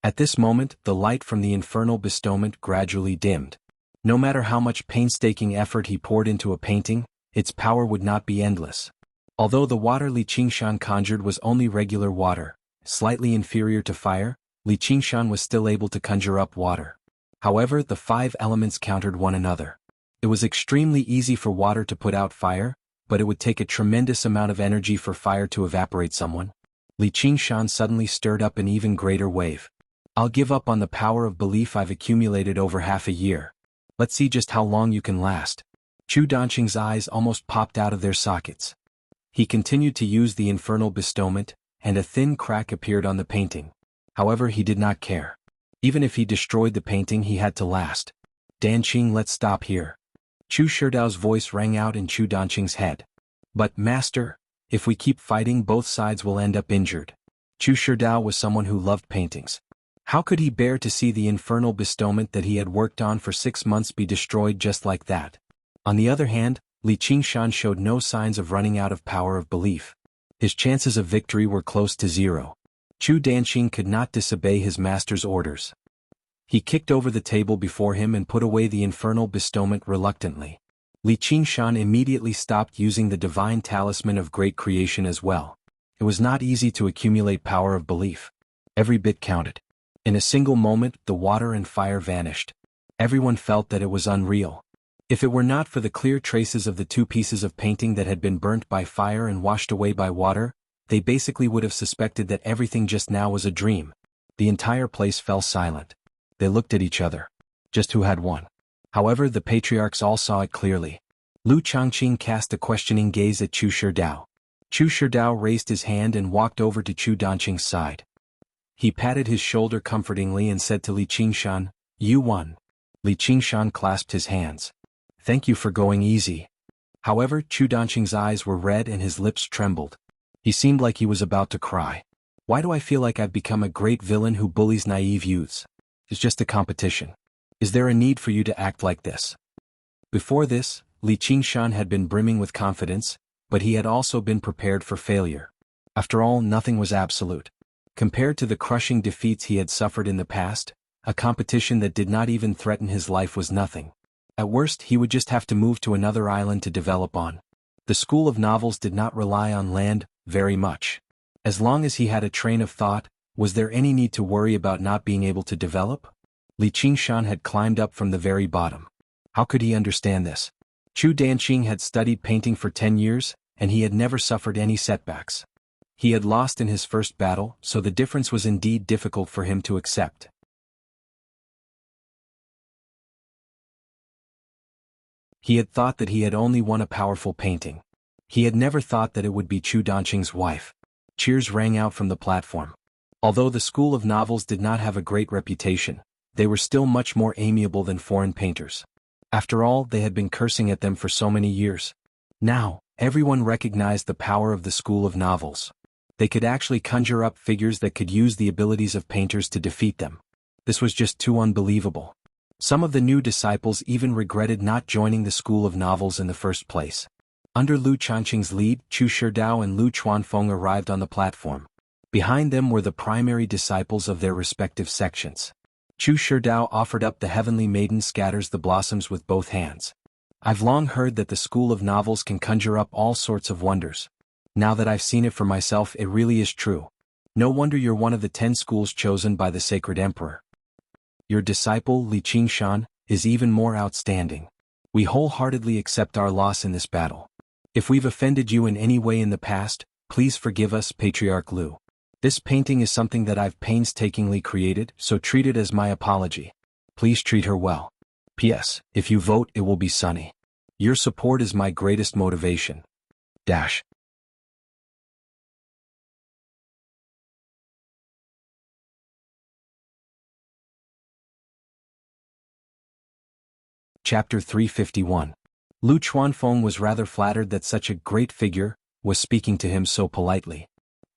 At this moment, the light from the infernal bestowment gradually dimmed. No matter how much painstaking effort he poured into a painting, its power would not be endless. Although the water Li Qingshan conjured was only regular water, slightly inferior to fire, Li Qingshan was still able to conjure up water. However, the 5 elements countered one another. It was extremely easy for water to put out fire, but it would take a tremendous amount of energy for fire to evaporate someone. Li Qingshan suddenly stirred up an even greater wave. I'll give up on the power of belief I've accumulated over half a year. Let's see just how long you can last. Chu Danqing's eyes almost popped out of their sockets. He continued to use the infernal bestowment, and a thin crack appeared on the painting. However, he did not care. Even if he destroyed the painting, he had to last. "Danqing, let's stop here." Chu Shidao's voice rang out in Chu Danqing's head. "But, Master, if we keep fighting, both sides will end up injured." Chu Shidao was someone who loved paintings. How could he bear to see the infernal bestowment that he had worked on for 6 months be destroyed just like that? On the other hand, Li Qingshan showed no signs of running out of power of belief. His chances of victory were close to zero. Chu Danqing could not disobey his master's orders. He kicked over the table before him and put away the infernal bestowment reluctantly. Li Qingshan immediately stopped using the divine talisman of great creation as well. It was not easy to accumulate power of belief. Every bit counted. In a single moment, the water and fire vanished. Everyone felt that it was unreal. If it were not for the clear traces of the 2 pieces of painting that had been burnt by fire and washed away by water, they basically would have suspected that everything just now was a dream. The entire place fell silent. They looked at each other. Just who had won? However, the patriarchs all saw it clearly. Lu Changqing cast a questioning gaze at Chu Shidao. Chu Shidao raised his hand and walked over to Chu Danqing's side. He patted his shoulder comfortingly and said to Li Qingshan, "You won." Li Qingshan clasped his hands. "Thank you for going easy." However, Chu Danqing's eyes were red and his lips trembled. He seemed like he was about to cry. "Why do I feel like I've become a great villain who bullies naive youths? It's just a competition. Is there a need for you to act like this?" Before this, Li Qingshan had been brimming with confidence, but he had also been prepared for failure. After all, nothing was absolute. Compared to the crushing defeats he had suffered in the past, a competition that did not even threaten his life was nothing. At worst, he would just have to move to another island to develop on. The School of Novels did not rely on land very much. As long as he had a train of thought, was there any need to worry about not being able to develop? Li Qingshan had climbed up from the very bottom. How could he understand this? Chu Danqing had studied painting for 10 years, and he had never suffered any setbacks. He had lost in his first battle, so the difference was indeed difficult for him to accept. He had thought that he had only won a powerful painting. He had never thought that it would be Chu Danqing's wife. Cheers rang out from the platform. Although the School of Novels did not have a great reputation, they were still much more amiable than foreign painters. After all, they had been cursing at them for so many years. Now, everyone recognized the power of the School of Novels. They could actually conjure up figures that could use the abilities of painters to defeat them. This was just too unbelievable. Some of the new disciples even regretted not joining the School of Novels in the first place. Under Lu Changqing's lead, Chu Shidao and Lu Chuanfeng arrived on the platform. Behind them were the primary disciples of their respective sections. Chu Shidao offered up the heavenly maiden scatters the blossoms with both hands. "I've long heard that the School of Novels can conjure up all sorts of wonders. Now that I've seen it for myself, it really is true. No wonder you're one of the 10 schools chosen by the Sacred Emperor. Your disciple, Li Qingshan, is even more outstanding. We wholeheartedly accept our loss in this battle. If we've offended you in any way in the past, please forgive us, Patriarch Lu. This painting is something that I've painstakingly created, so treat it as my apology. Please treat her well. P.S. If you vote, it will be sunny. Your support is my greatest motivation. Dash. Chapter 351. Lu Chuanfeng was rather flattered that such a great figure was speaking to him so politely.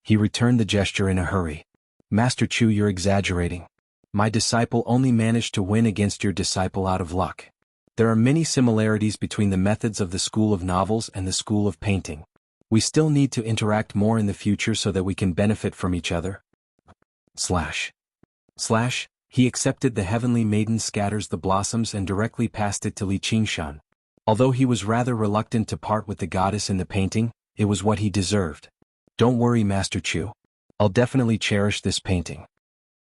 He returned the gesture in a hurry. "Master Chu, you're exaggerating. My disciple only managed to win against your disciple out of luck. There are many similarities between the methods of the School of Novels and the School of Painting. We still need to interact more in the future so that we can benefit from each other." He accepted the heavenly maiden scatters the blossoms and directly passed it to Li Qingshan. Although he was rather reluctant to part with the goddess in the painting, it was what he deserved. "Don't worry, Master Chu. I'll definitely cherish this painting."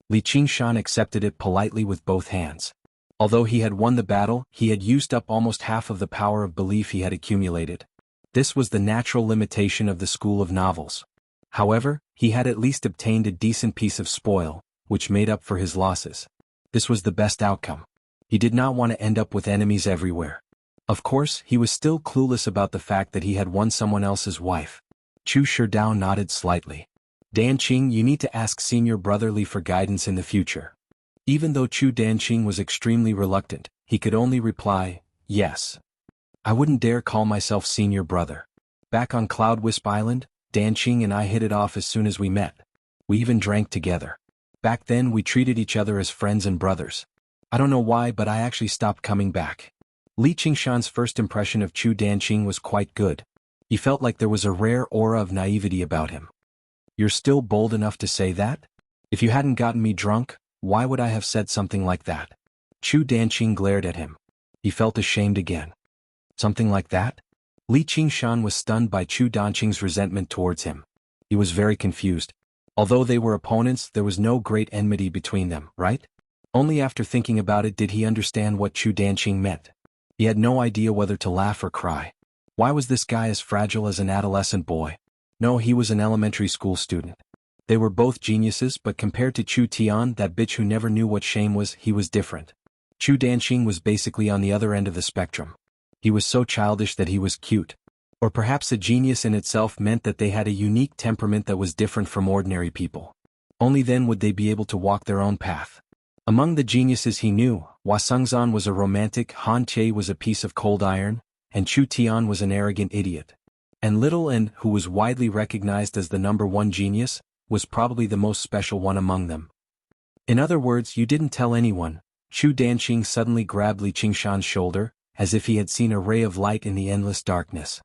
Li Qingshan accepted it politely with both hands. Although he had won the battle, he had used up almost half of the power of belief he had accumulated. This was the natural limitation of the School of Novels. However, he had at least obtained a decent piece of spoil, which made up for his losses. This was the best outcome. He did not want to end up with enemies everywhere. Of course, he was still clueless about the fact that he had won someone else's wife. Chu Shidao nodded slightly. "Danqing, you need to ask senior brother Li for guidance in the future." Even though Chu Danqing was extremely reluctant, he could only reply, "Yes. I wouldn't dare call myself senior brother. Back on Cloud Wisp Island, Danqing and I hit it off as soon as we met. We even drank together. Back then we treated each other as friends and brothers. I don't know why, but I actually stopped coming back." Li Qingshan's first impression of Chu Danqing was quite good. He felt like there was a rare aura of naivety about him. "You're still bold enough to say that? If you hadn't gotten me drunk, why would I have said something like that?" Chu Danqing glared at him. He felt ashamed again. Something like that? Li Qingshan was stunned by Chu Danqing's resentment towards him. He was very confused. Although they were opponents, there was no great enmity between them, right? Only after thinking about it did he understand what Chu Danqing meant. He had no idea whether to laugh or cry. Why was this guy as fragile as an adolescent boy? No, he was an elementary school student. They were both geniuses, but compared to Chu Tian, that bitch who never knew what shame was, he was different. Chu Danqing was basically on the other end of the spectrum. He was so childish that he was cute. Or perhaps a genius in itself meant that they had a unique temperament that was different from ordinary people. Only then would they be able to walk their own path. Among the geniuses he knew, Hua Sengzan was a romantic, Han Che was a piece of cold iron, and Chu Tian was an arrogant idiot. And Little N, who was widely recognized as the #1 genius, was probably the most special one among them. In other words, you didn't tell anyone. Chu Danqing suddenly grabbed Li Qingshan's shoulder, as if he had seen a ray of light in the endless darkness.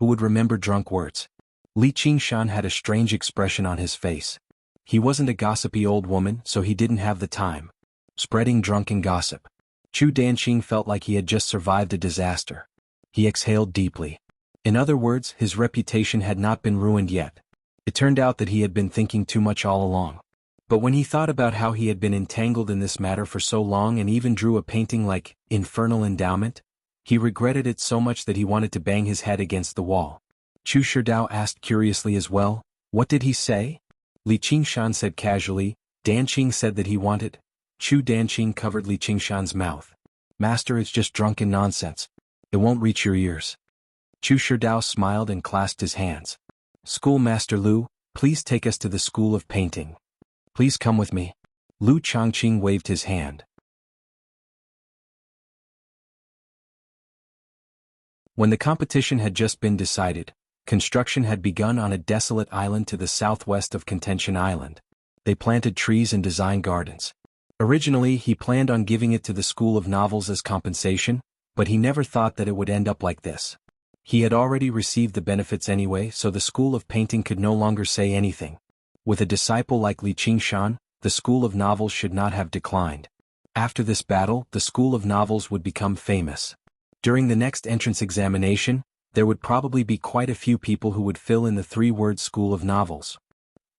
Who would remember drunk words? Li Qingshan had a strange expression on his face. He wasn't a gossipy old woman, so he didn't have the time. Spreading drunken gossip. Chu Danqing felt like he had just survived a disaster. He exhaled deeply. In other words, his reputation had not been ruined yet. It turned out that he had been thinking too much all along. But when he thought about how he had been entangled in this matter for so long and even drew a painting like Infernal Endowment, he regretted it so much that he wanted to bang his head against the wall. Chu Shidao asked curiously as well, "What did he say?" Li Qingshan said casually, "Danqing said that he wanted." Chu Danqing covered Li Qingshan's mouth. "Master, it's just drunken nonsense. It won't reach your ears." Chu Shidao smiled and clasped his hands. "Schoolmaster Lu, please take us to the School of Painting. Please come with me." Lu Changqing waved his hand. When the competition had just been decided, construction had begun on a desolate island to the southwest of Contention Island. They planted trees and designed gardens. Originally, he planned on giving it to the School of Novels as compensation, but he never thought that it would end up like this. He had already received the benefits anyway, so the School of Painting could no longer say anything. With a disciple like Li Qingshan, the School of Novels should not have declined. After this battle, the School of Novels would become famous. During the next entrance examination, there would probably be quite a few people who would fill in the 3-word School of Novels.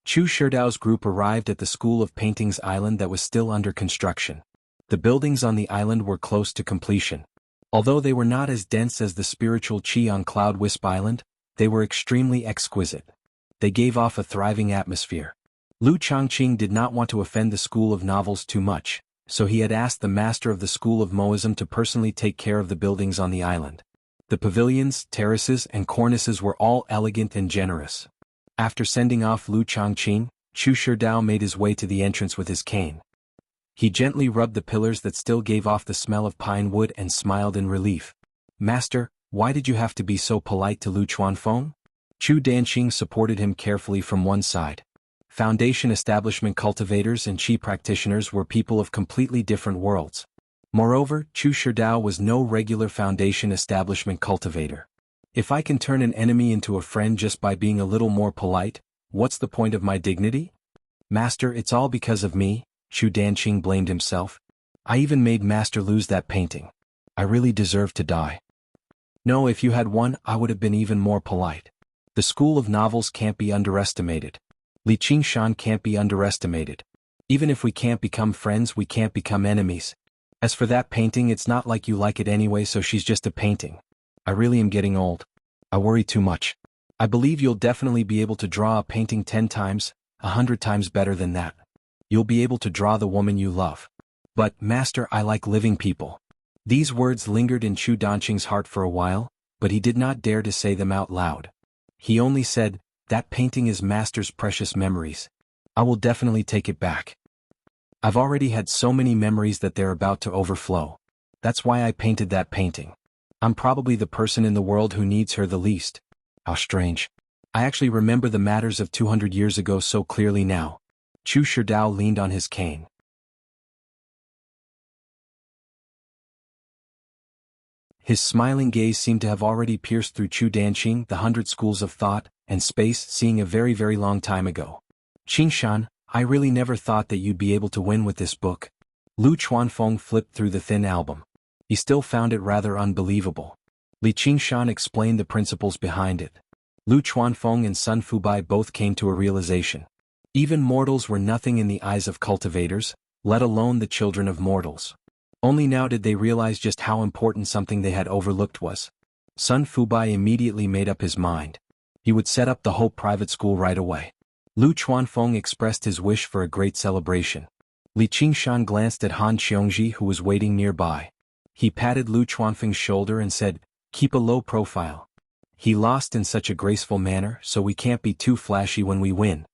Chu Shidao's group arrived at the School of Painting's island that was still under construction. The buildings on the island were close to completion. Although they were not as dense as the spiritual Qi on Cloud Wisp Island, they were extremely exquisite. They gave off a thriving atmosphere. Lu Changqing did not want to offend the School of Novels too much, so he had asked the master of the School of Moism to personally take care of the buildings on the island. The pavilions, terraces, and cornices were all elegant and generous. After sending off Lu Changqing, Chu Shidao made his way to the entrance with his cane. He gently rubbed the pillars that still gave off the smell of pine wood and smiled in relief. "Master, why did you have to be so polite to Lu Chuanfeng?" Chu Danqing supported him carefully from one side. Foundation establishment cultivators and Qi practitioners were people of completely different worlds. Moreover, Chu Shidao was no regular foundation establishment cultivator. If I can turn an enemy into a friend just by being a little more polite, what's the point of my dignity? "Master, it's all because of me," Chu Danqing blamed himself. "I even made Master lose that painting. I really deserve to die." "No, if you had won, I would have been even more polite. The School of Novels can't be underestimated. Li Qingshan can't be underestimated. Even if we can't become friends, we can't become enemies. As for that painting, it's not like you like it anyway, so she's just a painting. I really am getting old. I worry too much. I believe you'll definitely be able to draw a painting 10 times, 100 times better than that. You'll be able to draw the woman you love. But, Master, I like living people." These words lingered in Chu Danqing's heart for a while, but he did not dare to say them out loud. He only said, "That painting is Master's precious memories. I will definitely take it back. I've already had so many memories that they're about to overflow. That's why I painted that painting. I'm probably the person in the world who needs her the least. How strange. I actually remember the matters of 200 years ago so clearly now." Chu Shidao leaned on his cane. His smiling gaze seemed to have already pierced through Chu Danqing, the 100 schools of thought and space, seeing a very, very long time ago. "Qingshan, I really never thought that you'd be able to win with this book." Lu Chuanfeng flipped through the thin album. He still found it rather unbelievable. Li Qingshan explained the principles behind it. Lu Chuanfeng and Sun Fubai both came to a realization. Even mortals were nothing in the eyes of cultivators, let alone the children of mortals. Only now did they realize just how important something they had overlooked was. Sun Fubai immediately made up his mind. He would set up the whole private school right away. Lu Chuanfeng expressed his wish for a great celebration. Li Qingshan glanced at Han Qiongji who was waiting nearby. He patted Lu Chuanfeng's shoulder and said, "Keep a low profile. He lost in such a graceful manner, so we can't be too flashy when we win."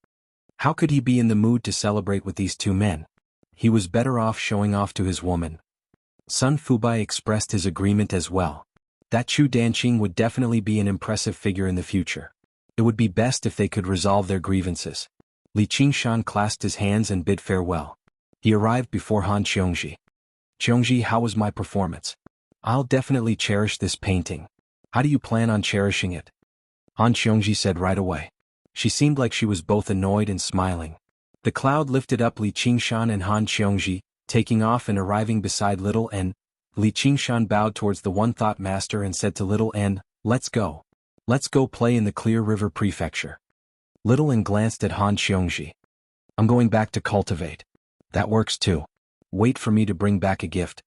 How could he be in the mood to celebrate with these two men? He was better off showing off to his woman. Sun Fubai expressed his agreement as well. That Chu Danqing would definitely be an impressive figure in the future. It would be best if they could resolve their grievances. Li Qingshan clasped his hands and bid farewell. He arrived before Han Qiongji. "Qiongji, how was my performance? I'll definitely cherish this painting. How do you plan on cherishing it?" Han Qiongji said right away. She seemed like she was both annoyed and smiling. The cloud lifted up Li Qingshan and Han Qiongji, taking off and arriving beside Little N. Li Qingshan bowed towards the One-Thought Master and said to Little N, "Let's go. Let's go play in the Clear River Prefecture." Little N glanced at Han Qiongji. "I'm going back to cultivate." "That works too. Wait for me to bring back a gift."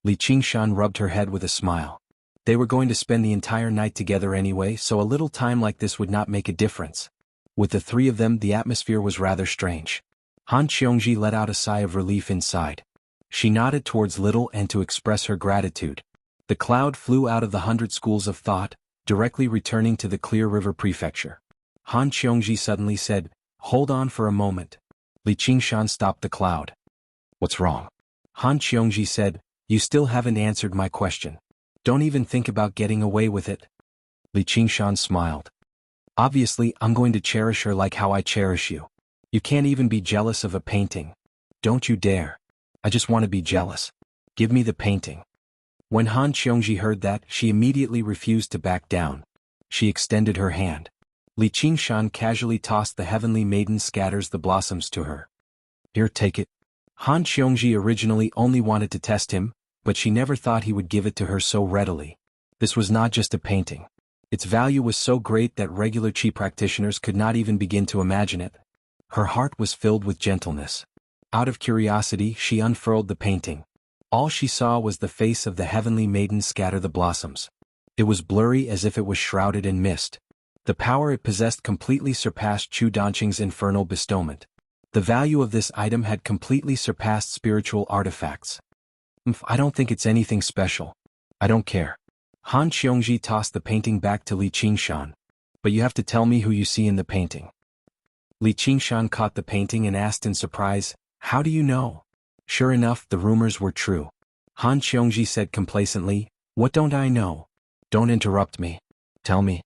Li Qingshan rubbed her head with a smile. They were going to spend the entire night together anyway, so a little time like this would not make a difference. With the three of them, the atmosphere was rather strange. Han Qiongji let out a sigh of relief inside. She nodded towards Little N to express her gratitude. The cloud flew out of the 100 schools of thought, directly returning to the Clear River Prefecture. Han Qiongji suddenly said, "Hold on for a moment." Li Qingshan stopped the cloud. "What's wrong?" Han Qiongji said, "You still haven't answered my question. Don't even think about getting away with it." Li Qingshan smiled. "Obviously, I'm going to cherish her like how I cherish you. You can't even be jealous of a painting. Don't you dare. I just want to be jealous. Give me the painting." When Han Qiongji heard that, she immediately refused to back down. She extended her hand. Li Qingshan casually tossed the heavenly maiden scatters the blossoms to her. "Here, take it." Han Qiongji originally only wanted to test him, but she never thought he would give it to her so readily. This was not just a painting. Its value was so great that regular chi practitioners could not even begin to imagine it. Her heart was filled with gentleness. Out of curiosity, she unfurled the painting. All she saw was the face of the heavenly maiden scatter the blossoms. It was blurry as if it was shrouded in mist. The power it possessed completely surpassed Chu Danqing's infernal bestowment. The value of this item had completely surpassed spiritual artifacts. "I don't think it's anything special. I don't care." Han Qiongji tossed the painting back to Li Qingshan. "But you have to tell me who you see in the painting." Li Qingshan caught the painting and asked in surprise, "How do you know?" Sure enough, the rumors were true. Han Qiongji said complacently, "What don't I know? Don't interrupt me. Tell me."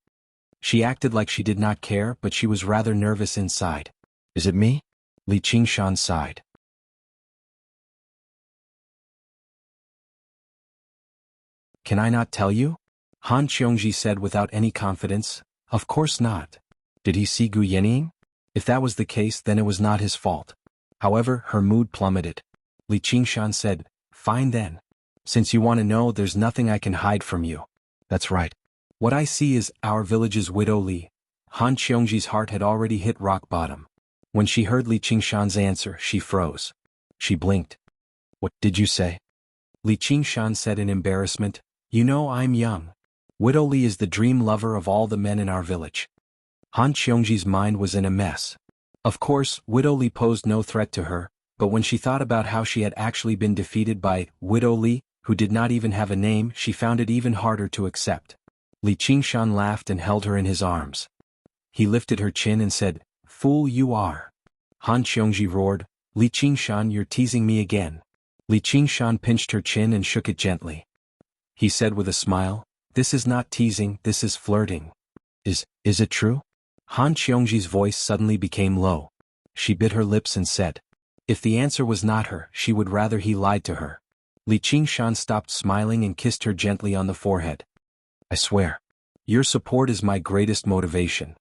She acted like she did not care, but she was rather nervous inside. "Is it me?" Li Qingshan sighed. "Can I not tell you?" Han Qiongji said without any confidence. "Of course not. Did he see Gu Yanning? If that was the case, then it was not his fault." However, her mood plummeted. Li Qingshan said, "Fine then. Since you want to know, there's nothing I can hide from you." "That's right. What I see is our village's widow Li." Han Qiongji's heart had already hit rock bottom. When she heard Li Qingshan's answer, she froze. She blinked. "What did you say?" Li Qingshan said in embarrassment, "You know I'm young. Widow Li is the dream lover of all the men in our village." Han Qiongji's mind was in a mess. Of course, Widow Li posed no threat to her, but when she thought about how she had actually been defeated by Widow Li, who did not even have a name, she found it even harder to accept. Li Qingshan laughed and held her in his arms. He lifted her chin and said, "Fool you are." Han Qiongji roared, "Li Qingshan, you're teasing me again." Li Qingshan pinched her chin and shook it gently. He said with a smile, "This is not teasing, this is flirting." Is it true?" Han Qiongji's voice suddenly became low. She bit her lips and said, if the answer was not her, she would rather he lied to her. Li Qingshan stopped smiling and kissed her gently on the forehead. "I swear. Your support is my greatest motivation."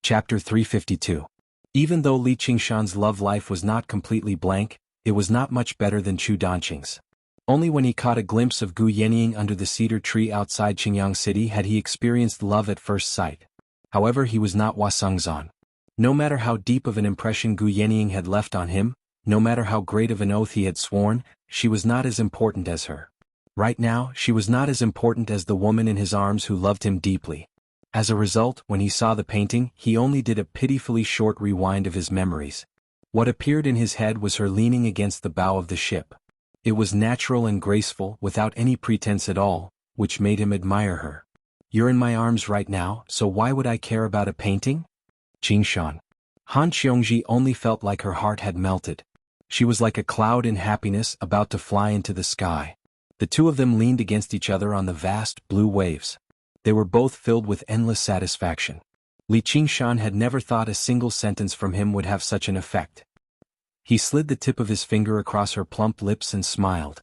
Chapter 352. Even though Li Qingshan's love life was not completely blank, it was not much better than Chu Danqing's. Only when he caught a glimpse of Gu Yanning under the cedar tree outside Qingyang City had he experienced love at first sight. However, he was not Wasungzan. No matter how deep of an impression Gu Yanning had left on him, No matter how great of an oath he had sworn, she was not as important as her. Right now, she was not as important as the woman in his arms who loved him deeply. As a result, when he saw the painting, he only did a pitifully short rewind of his memories. What appeared in his head was her leaning against the bow of the ship. It was natural and graceful, without any pretense at all, which made him admire her. You're in my arms right now, so why would I care about a painting? Jingshan. Han Qiongji only felt like her heart had melted. She was like a cloud in happiness about to fly into the sky. The two of them leaned against each other on the vast, blue waves. They were both filled with endless satisfaction. Li Qingshan had never thought a single sentence from him would have such an effect. He slid the tip of his finger across her plump lips and smiled.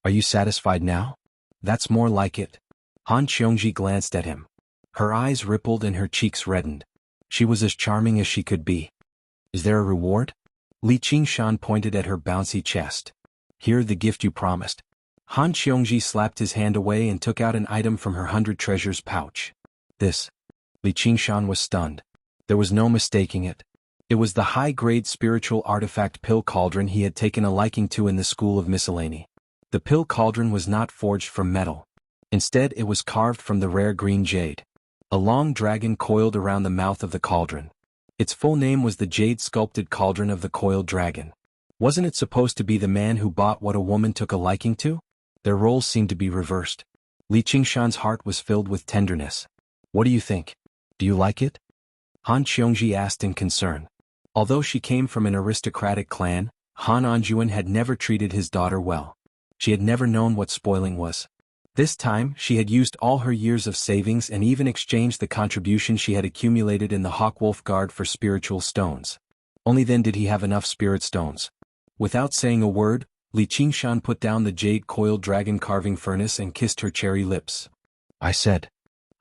Are you satisfied now? That's more like it. Han Qiongji glanced at him. Her eyes rippled and her cheeks reddened. She was as charming as she could be. Is there a reward? Li Qingshan pointed at her bouncy chest. Here, the gift you promised. Han Qiongji slapped his hand away and took out an item from her 100 treasures pouch. This. Li Qingshan was stunned. There was no mistaking it. It was the high-grade spiritual artifact pill cauldron he had taken a liking to in the School of Miscellany. The pill cauldron was not forged from metal. Instead, it was carved from the rare green jade. A long dragon coiled around the mouth of the cauldron. Its full name was the Jade-Sculpted Cauldron of the Coiled Dragon. Wasn't it supposed to be the man who bought what a woman took a liking to? Their roles seemed to be reversed. Li Qingshan's heart was filled with tenderness. What do you think? Do you like it? Han Qiongji asked in concern. Although she came from an aristocratic clan, Han Anjuan had never treated his daughter well. She had never known what spoiling was. This time, she had used all her years of savings and even exchanged the contribution she had accumulated in the Hawkwolf Guard for spiritual stones. Only then did he have enough spirit stones. Without saying a word, Li Qingshan put down the jade-coiled dragon carving furnace and kissed her cherry lips. I said.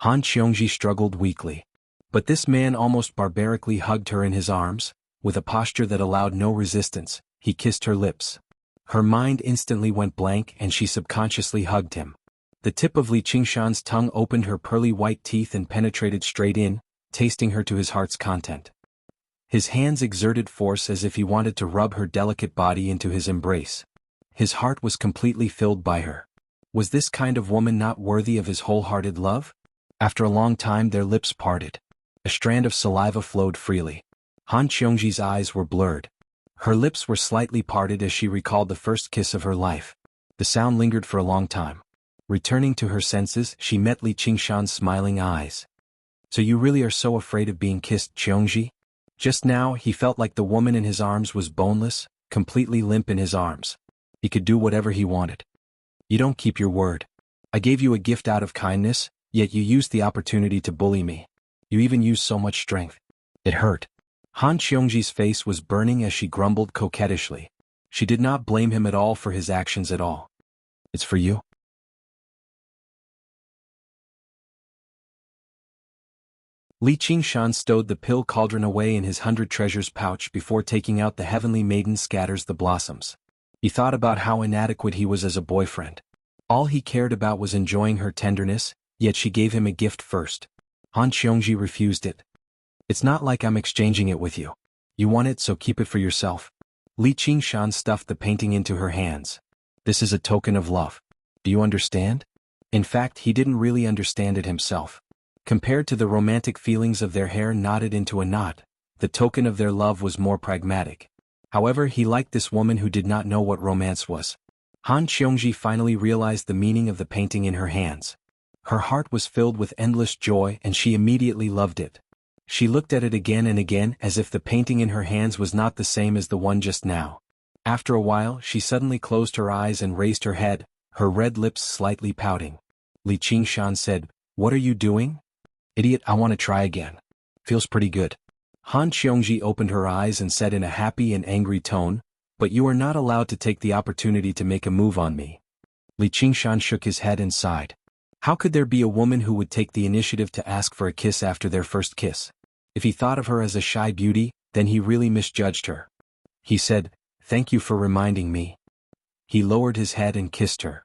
Han Qiongji struggled weakly. But this man almost barbarically hugged her in his arms. With a posture that allowed no resistance, he kissed her lips. Her mind instantly went blank and she subconsciously hugged him. The tip of Li Qingshan's tongue opened her pearly white teeth and penetrated straight in, tasting her to his heart's content. His hands exerted force as if he wanted to rub her delicate body into his embrace. His heart was completely filled by her. Was this kind of woman not worthy of his wholehearted love? After a long time their lips parted. A strand of saliva flowed freely. Han Qiongji's eyes were blurred. Her lips were slightly parted as she recalled the first kiss of her life. The sound lingered for a long time. Returning to her senses, she met Li Qingshan's smiling eyes. So you really are so afraid of being kissed, Qiongji? Just now, he felt like the woman in his arms was boneless, completely limp in his arms. He could do whatever he wanted. You don't keep your word. I gave you a gift out of kindness, yet you used the opportunity to bully me. You even used so much strength. It hurt. Han Qiongji's face was burning as she grumbled coquettishly. She did not blame him at all for his actions at all. It's for you. Li Qingshan stowed the pill cauldron away in his 100 treasures pouch before taking out the heavenly maiden scatters the blossoms. He thought about how inadequate he was as a boyfriend. All he cared about was enjoying her tenderness, yet she gave him a gift first. Han Qiongji refused it. It's not like I'm exchanging it with you. You want it, so keep it for yourself. Li Qingshan stuffed the painting into her hands. This is a token of love. Do you understand? In fact, he didn't really understand it himself. Compared to the romantic feelings of their hair knotted into a knot, the token of their love was more pragmatic. However, he liked this woman who did not know what romance was. Han Qiongji finally realized the meaning of the painting in her hands. Her heart was filled with endless joy and she immediately loved it. She looked at it again and again as if the painting in her hands was not the same as the one just now. After a while, she suddenly closed her eyes and raised her head, her red lips slightly pouting. Li Qingshan said, "What are you doing?" "Idiot, I want to try again. Feels pretty good." Han Qiongji opened her eyes and said in a happy and angry tone, "But you are not allowed to take the opportunity to make a move on me." Li Qingshan shook his head and sighed. How could there be a woman who would take the initiative to ask for a kiss after their first kiss? If he thought of her as a shy beauty, then he really misjudged her. He said, "Thank you for reminding me." He lowered his head and kissed her.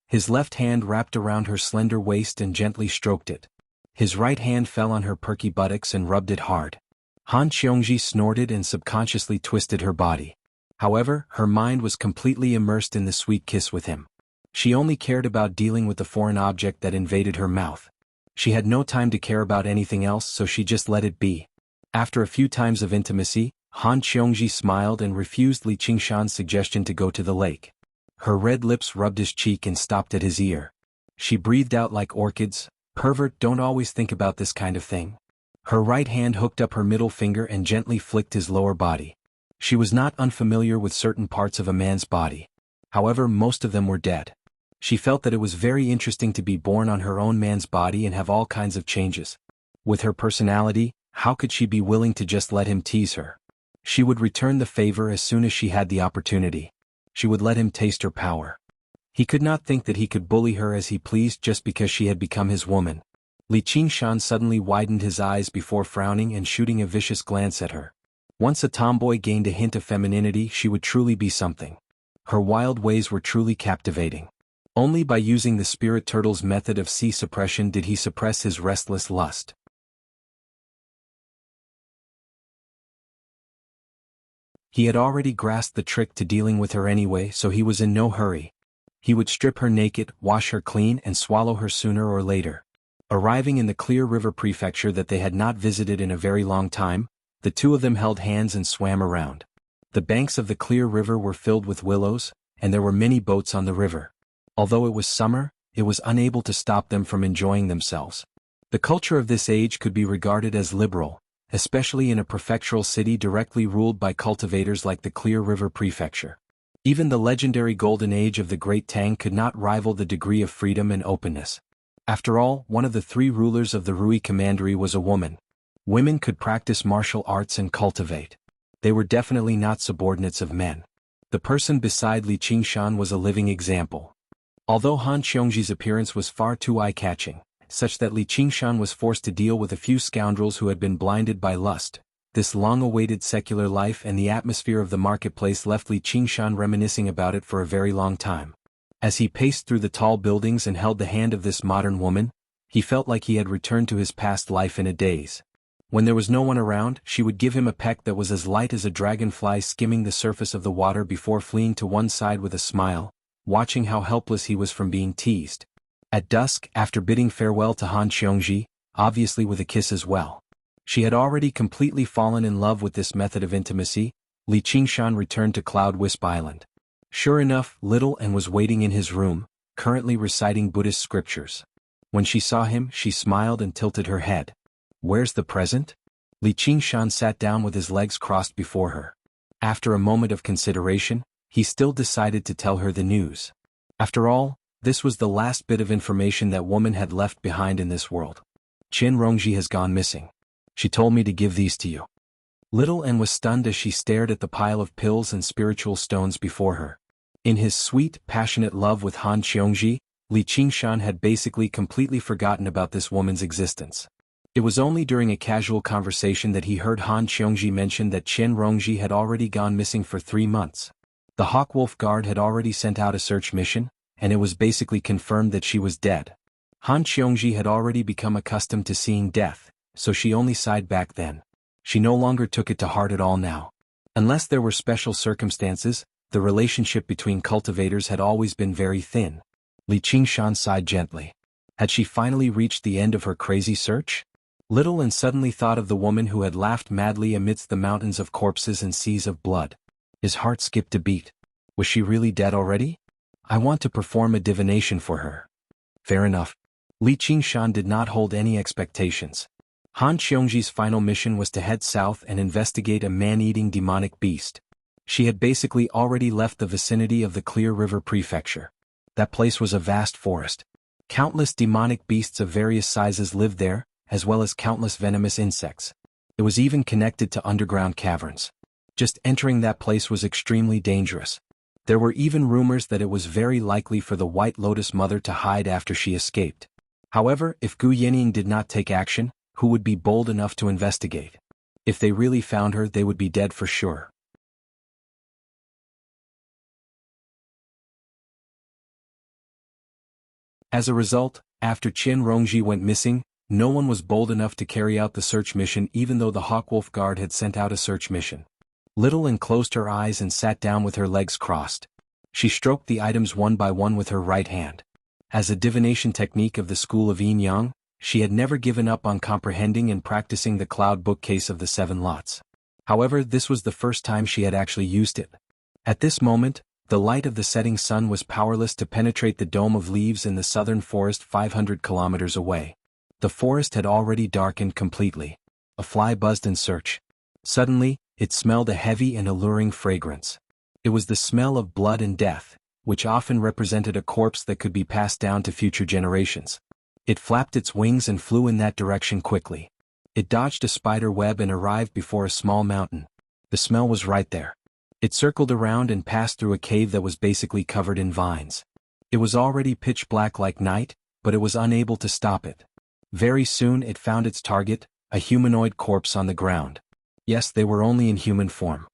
His left hand wrapped around her slender waist and gently stroked it. His right hand fell on her perky buttocks and rubbed it hard. Han Qiongji snorted and subconsciously twisted her body. However, her mind was completely immersed in the sweet kiss with him. She only cared about dealing with the foreign object that invaded her mouth. She had no time to care about anything else, so she just let it be. After a few times of intimacy, Han Qiongji smiled and refused Li Qingshan's suggestion to go to the lake. Her red lips rubbed his cheek and stopped at his ear. She breathed out like orchids, "Pervert, don't always think about this kind of thing." Her right hand hooked up her middle finger and gently flicked his lower body. She was not unfamiliar with certain parts of a man's body. However, most of them were dead. She felt that it was very interesting to be born on her own man's body and have all kinds of changes. With her personality, how could she be willing to just let him tease her? She would return the favor as soon as she had the opportunity. She would let him taste her power. He could not think that he could bully her as he pleased just because she had become his woman. Li Qingshan suddenly widened his eyes before frowning and shooting a vicious glance at her. Once a tomboy gained a hint of femininity, she would truly be something. Her wild ways were truly captivating. Only by using the spirit turtle's method of sea suppression did he suppress his restless lust. He had already grasped the trick to dealing with her anyway, so he was in no hurry. He would strip her naked, wash her clean, and swallow her sooner or later. Arriving in the Clear River prefecture that they had not visited in a very long time, the two of them held hands and swam around. The banks of the Clear River were filled with willows, and there were many boats on the river. Although it was summer, it was unable to stop them from enjoying themselves. The culture of this age could be regarded as liberal, especially in a prefectural city directly ruled by cultivators like the Clear River prefecture. Even the legendary golden age of the Great Tang could not rival the degree of freedom and openness. After all, one of the three rulers of the Rui Commandery was a woman. Women could practice martial arts and cultivate. They were definitely not subordinates of men. The person beside Li Qingshan was a living example. Although Han Qiongji's appearance was far too eye-catching, such that Li Qingshan was forced to deal with a few scoundrels who had been blinded by lust, this long-awaited secular life and the atmosphere of the marketplace left Li Qingshan reminiscing about it for a very long time. As he paced through the tall buildings and held the hand of this modern woman, he felt like he had returned to his past life in a daze. When there was no one around, she would give him a peck that was as light as a dragonfly skimming the surface of the water before fleeing to one side with a smile, watching how helpless he was from being teased. At dusk, after bidding farewell to Han Qiongji, obviously with a kiss as well, she had already completely fallen in love with this method of intimacy. Li Qingshan returned to Cloud Wisp Island. Sure enough, Little N was waiting in his room, currently reciting Buddhist scriptures. When she saw him, she smiled and tilted her head. "Where's the present?" Li Qingshan sat down with his legs crossed before her. After a moment of consideration, he still decided to tell her the news. After all, this was the last bit of information that woman had left behind in this world. "Qin Rongji has gone missing. She told me to give these to you." Little N was stunned as she stared at the pile of pills and spiritual stones before her. In his sweet, passionate love with Han Qiongji, Li Qingshan had basically completely forgotten about this woman's existence. It was only during a casual conversation that he heard Han Qiongji mention that Qin Rongji had already gone missing for 3 months. The Hawkwolf Guard had already sent out a search mission, and it was basically confirmed that she was dead. Han Qiongji had already become accustomed to seeing death, so she only sighed back then. She no longer took it to heart at all now. Unless there were special circumstances, the relationship between cultivators had always been very thin. Li Qingshan sighed gently. Had she finally reached the end of her crazy search? Little and suddenly thought of the woman who had laughed madly amidst the mountains of corpses and seas of blood. His heart skipped a beat. Was she really dead already? I want to perform a divination for her. Fair enough. Li Qingshan did not hold any expectations. Han Qiongji's final mission was to head south and investigate a man-eating demonic beast. She had basically already left the vicinity of the Clear River prefecture. That place was a vast forest. Countless demonic beasts of various sizes lived there, as well as countless venomous insects. It was even connected to underground caverns. Just entering that place was extremely dangerous. There were even rumors that it was very likely for the White Lotus Mother to hide after she escaped. However, if Gu Yening did not take action, who would be bold enough to investigate? If they really found her, they would be dead for sure. As a result, after Qin Rongji went missing, no one was bold enough to carry out the search mission even though the Hawkwolf Guard had sent out a search mission. Little Lin closed her eyes and sat down with her legs crossed. She stroked the items one by one with her right hand. As a divination technique of the school of Yin Yang, she had never given up on comprehending and practicing the cloud bookcase of the 7 lots. However, this was the first time she had actually used it. At this moment, the light of the setting sun was powerless to penetrate the dome of leaves in the southern forest 500 kilometers away. The forest had already darkened completely. A fly buzzed in search. Suddenly, it smelled a heavy and alluring fragrance. It was the smell of blood and death, which often represented a corpse that could be passed down to future generations. It flapped its wings and flew in that direction quickly. It dodged a spider web and arrived before a small mountain. The smell was right there. It circled around and passed through a cave that was basically covered in vines. It was already pitch black like night, but it was unable to stop it. Very soon it found its target, a humanoid corpse on the ground. Yes, they were only in human form.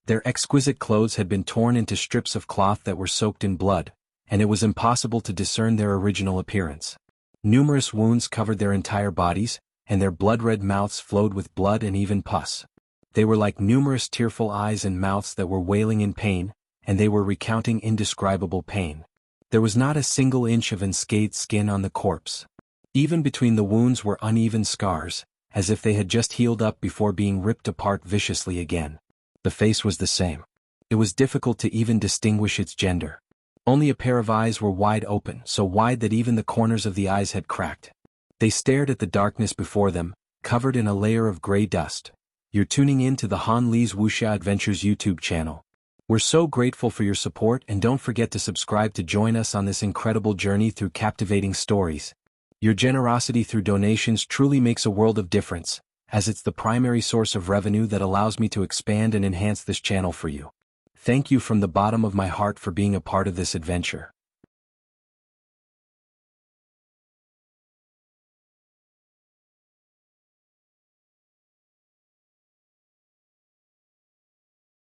Their exquisite clothes had been torn into strips of cloth that were soaked in blood, and it was impossible to discern their original appearance. Numerous wounds covered their entire bodies, and their blood-red mouths flowed with blood and even pus. They were like numerous tearful eyes and mouths that were wailing in pain, and they were recounting indescribable pain. There was not a single inch of unscathed skin on the corpse. Even between the wounds were uneven scars, as if they had just healed up before being ripped apart viciously again. The face was the same. It was difficult to even distinguish its gender. Only a pair of eyes were wide open, so wide that even the corners of the eyes had cracked. They stared at the darkness before them, covered in a layer of gray dust. You're tuning in to the Han Li's Wuxia Adventures YouTube channel. We're so grateful for your support, and don't forget to subscribe to join us on this incredible journey through captivating stories. Your generosity through donations truly makes a world of difference, as it's the primary source of revenue that allows me to expand and enhance this channel for you. Thank you from the bottom of my heart for being a part of this adventure.